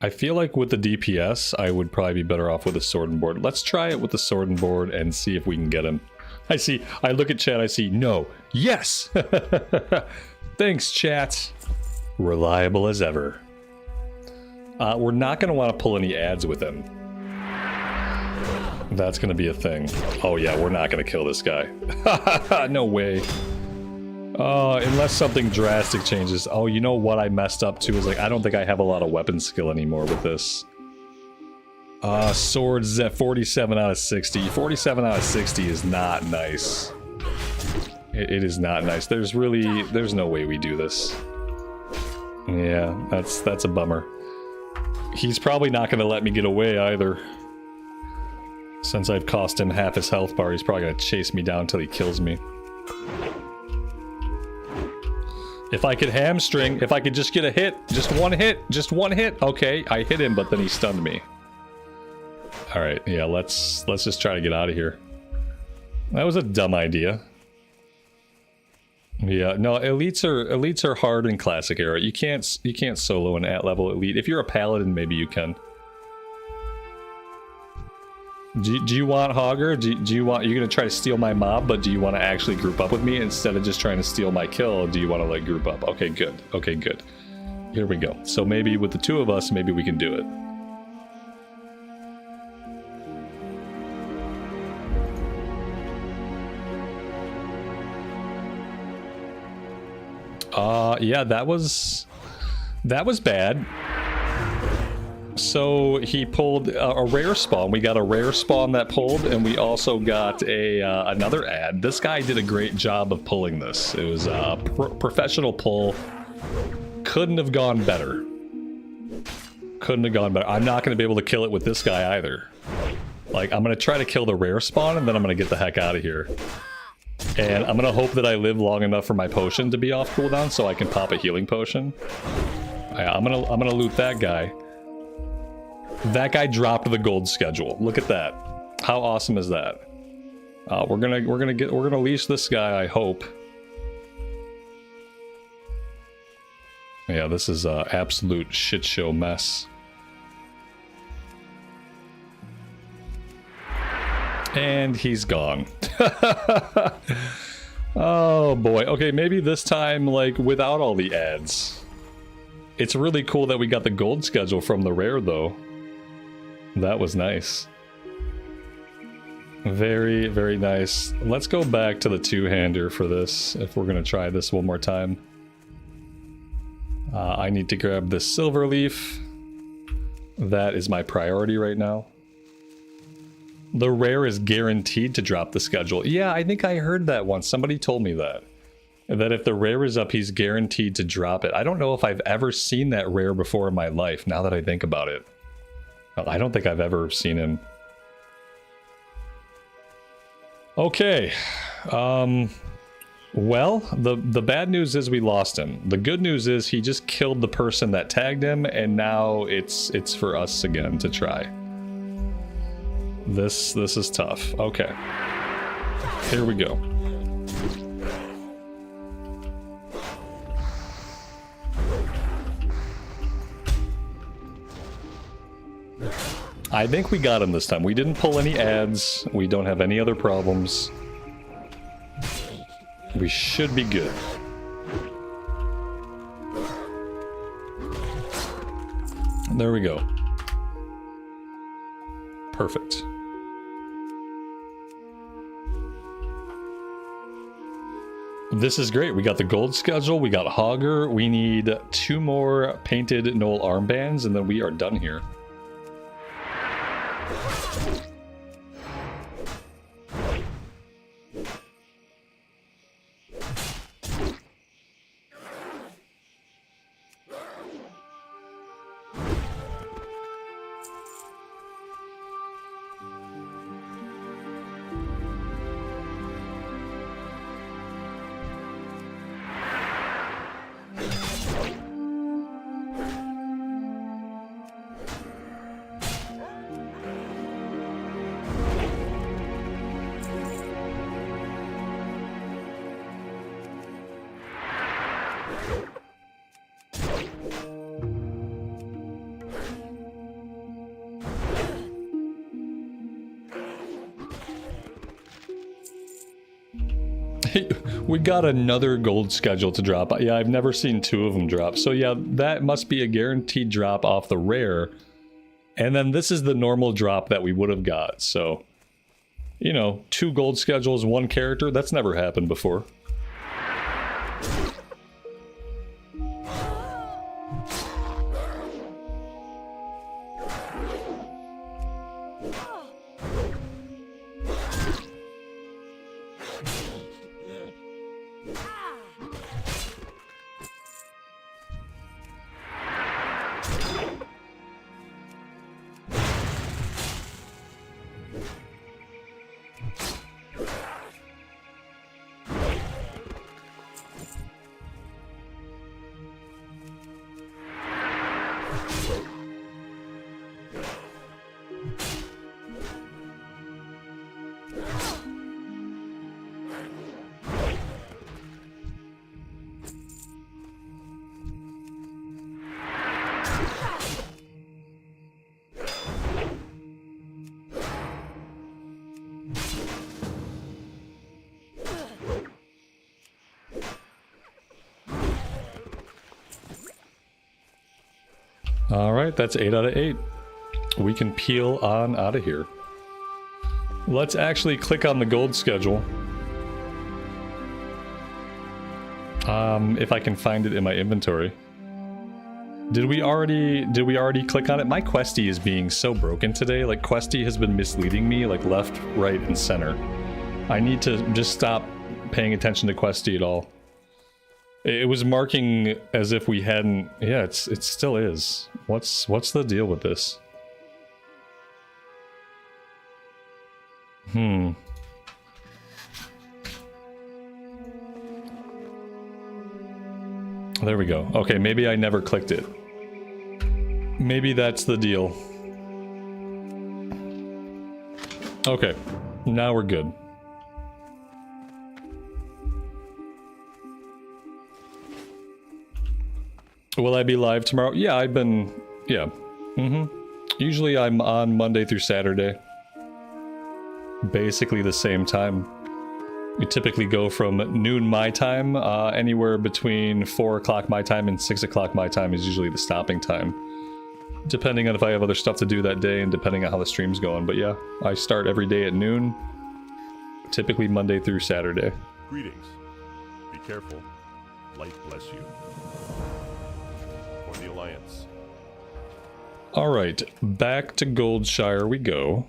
I feel like with the DPS, I would probably be better off with a sword and board. Let's try it with the sword and board and see if we can get him. I look at chat, I see no. Yes! Thanks, chat. Reliable as ever. We're not going to want to pull any ads with him. That's going to be a thing. Oh yeah, we're not going to kill this guy. No way. Unless something drastic changes. Oh, you know what I messed up too is like, I don't think I have a lot of weapon skill anymore with this. Swords at 47 out of 60. 47 out of 60 is not nice. It is not nice. There's no way we do this. Yeah, that's a bummer. He's probably not going to let me get away either. Since I've cost him half his health bar, he's probably going to chase me down until he kills me. If I could hamstring, if I could just get a hit, just one hit. Okay, I hit him, but then he stunned me. Alright, yeah, let's just try to get out of here. That was a dumb idea. Yeah, no, elites are hard in classic era. You can't solo an at level elite. If you're a paladin, maybe you can. Do you want Hogger? Do you want, you're gonna try to steal my mob, but do you want to actually group up with me instead of just trying to steal my kill? Do you want to like group up? Okay, good. Okay, good. Here we go. So maybe with the two of us, maybe we can do it. Yeah, that was bad. So he pulled a rare spawn. We got a rare spawn that pulled, and we also got another ad. This guy did a great job of pulling this. It was a professional pull. Couldn't have gone better. Couldn't have gone better. I'm not going to be able to kill it with this guy either. Like, I'm going to try to kill the rare spawn, and then I'm going to get the heck out of here. And I'm going to hope that I live long enough for my potion to be off cooldown so I can pop a healing potion. I'm gonna loot that guy. That guy dropped the gold schedule. Look at that. How awesome is that? We're gonna leash this guy, I hope. Yeah, this is a absolute shit show mess. And he's gone. Oh boy. Okay, maybe this time, like, without all the ads. It's really cool that we got the gold schedule from the rare, though. That was nice. Very, very nice. Let's go back to the two-hander for this, if we're gonna try this one more time. I need to grab this silver leaf. That is my priority right now. The rare is guaranteed to drop the schedule. Yeah, I think I heard that once. Somebody told me that. That if the rare is up, he's guaranteed to drop it. I don't know if I've ever seen that rare before in my life, now that I think about it. I don't think I've ever seen him. Okay. Well, the bad news is we lost him. The good news is he just killed the person that tagged him, and now it's for us again to try. This is tough. Okay. Here we go. I think we got him this time. We didn't pull any ads. We don't have any other problems. We should be good. There we go. Perfect. This is great. We got the gold schedule. We got Hogger. We need 2 more painted Knoll armbands, and then we are done here. We got another gold schedule to drop. Yeah, I've never seen 2 of them drop. So yeah, that must be a guaranteed drop off the rare. And then this is the normal drop that we would have got. So, you know, 2 gold schedules, 1 character. That's never happened before. All right, that's 8 out of 8. We can peel on out of here. Let's actually click on the gold schedule. If I can find it in my inventory. Did we already click on it? My Questie is being so broken today. Like, Questie has been misleading me, like, left, right, and center. I need to just stop paying attention to Questie at all. It was marking as if we hadn't... Yeah, it still is. What's the deal with this? There we go. Okay, maybe I never clicked it. Maybe that's the deal. Okay, now we're good. Will I be live tomorrow? Yeah, I've been... Yeah. Usually I'm on Monday through Saturday. Basically the same time. We typically go from noon my time, anywhere between 4 o'clock my time and 6 o'clock my time is usually the stopping time. Depending on if I have other stuff to do that day and depending on how the stream's going. But yeah, I start every day at noon, typically Monday through Saturday. Greetings. Be careful. Light bless you. For the Alliance. Alright, back to Goldshire we go.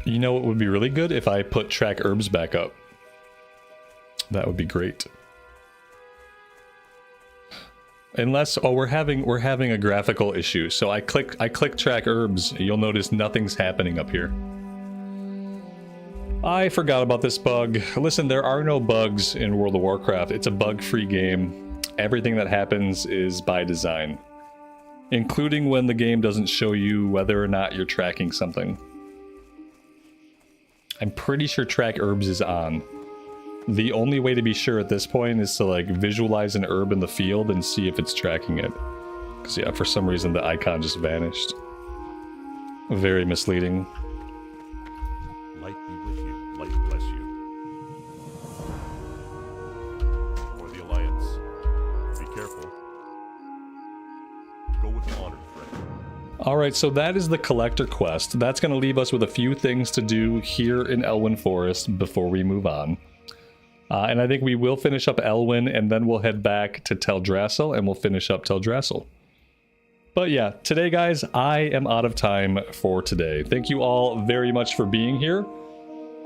You know what would be really good? If I put track herbs back up. That would be great. Unless, oh, we're having a graphical issue. So I click track herbs. You'll notice nothing's happening up here. I forgot about this bug. Listen, there are no bugs in World of Warcraft. It's a bug-free game. Everything that happens is by design. Including when the game doesn't show you whether or not you're tracking something. I'm pretty sure track herbs is on. The only way to be sure at this point is to like visualize an herb in the field and see if it's tracking it. Because yeah, for some reason the icon just vanished. Very misleading. Light be with you. Light bless you. For the Alliance. Be careful. Go with honor, friend. Alright, so that is the collector quest. That's going to leave us with a few things to do here in Elwyn Forest before we move on. And I think we will finish up Elwyn, and then we'll head back to Teldrassil, and we'll finish up Teldrassil. But yeah, today, guys, I am out of time for today. Thank you all very much for being here.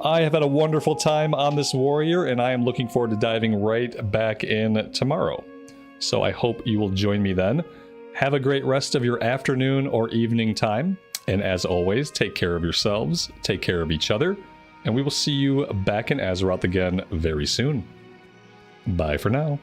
I have had a wonderful time on this warrior, and I am looking forward to diving right back in tomorrow. So I hope you will join me then. Have a great rest of your afternoon or evening time. And as always, take care of yourselves, take care of each other, and we will see you back in Azeroth again very soon. Bye for now.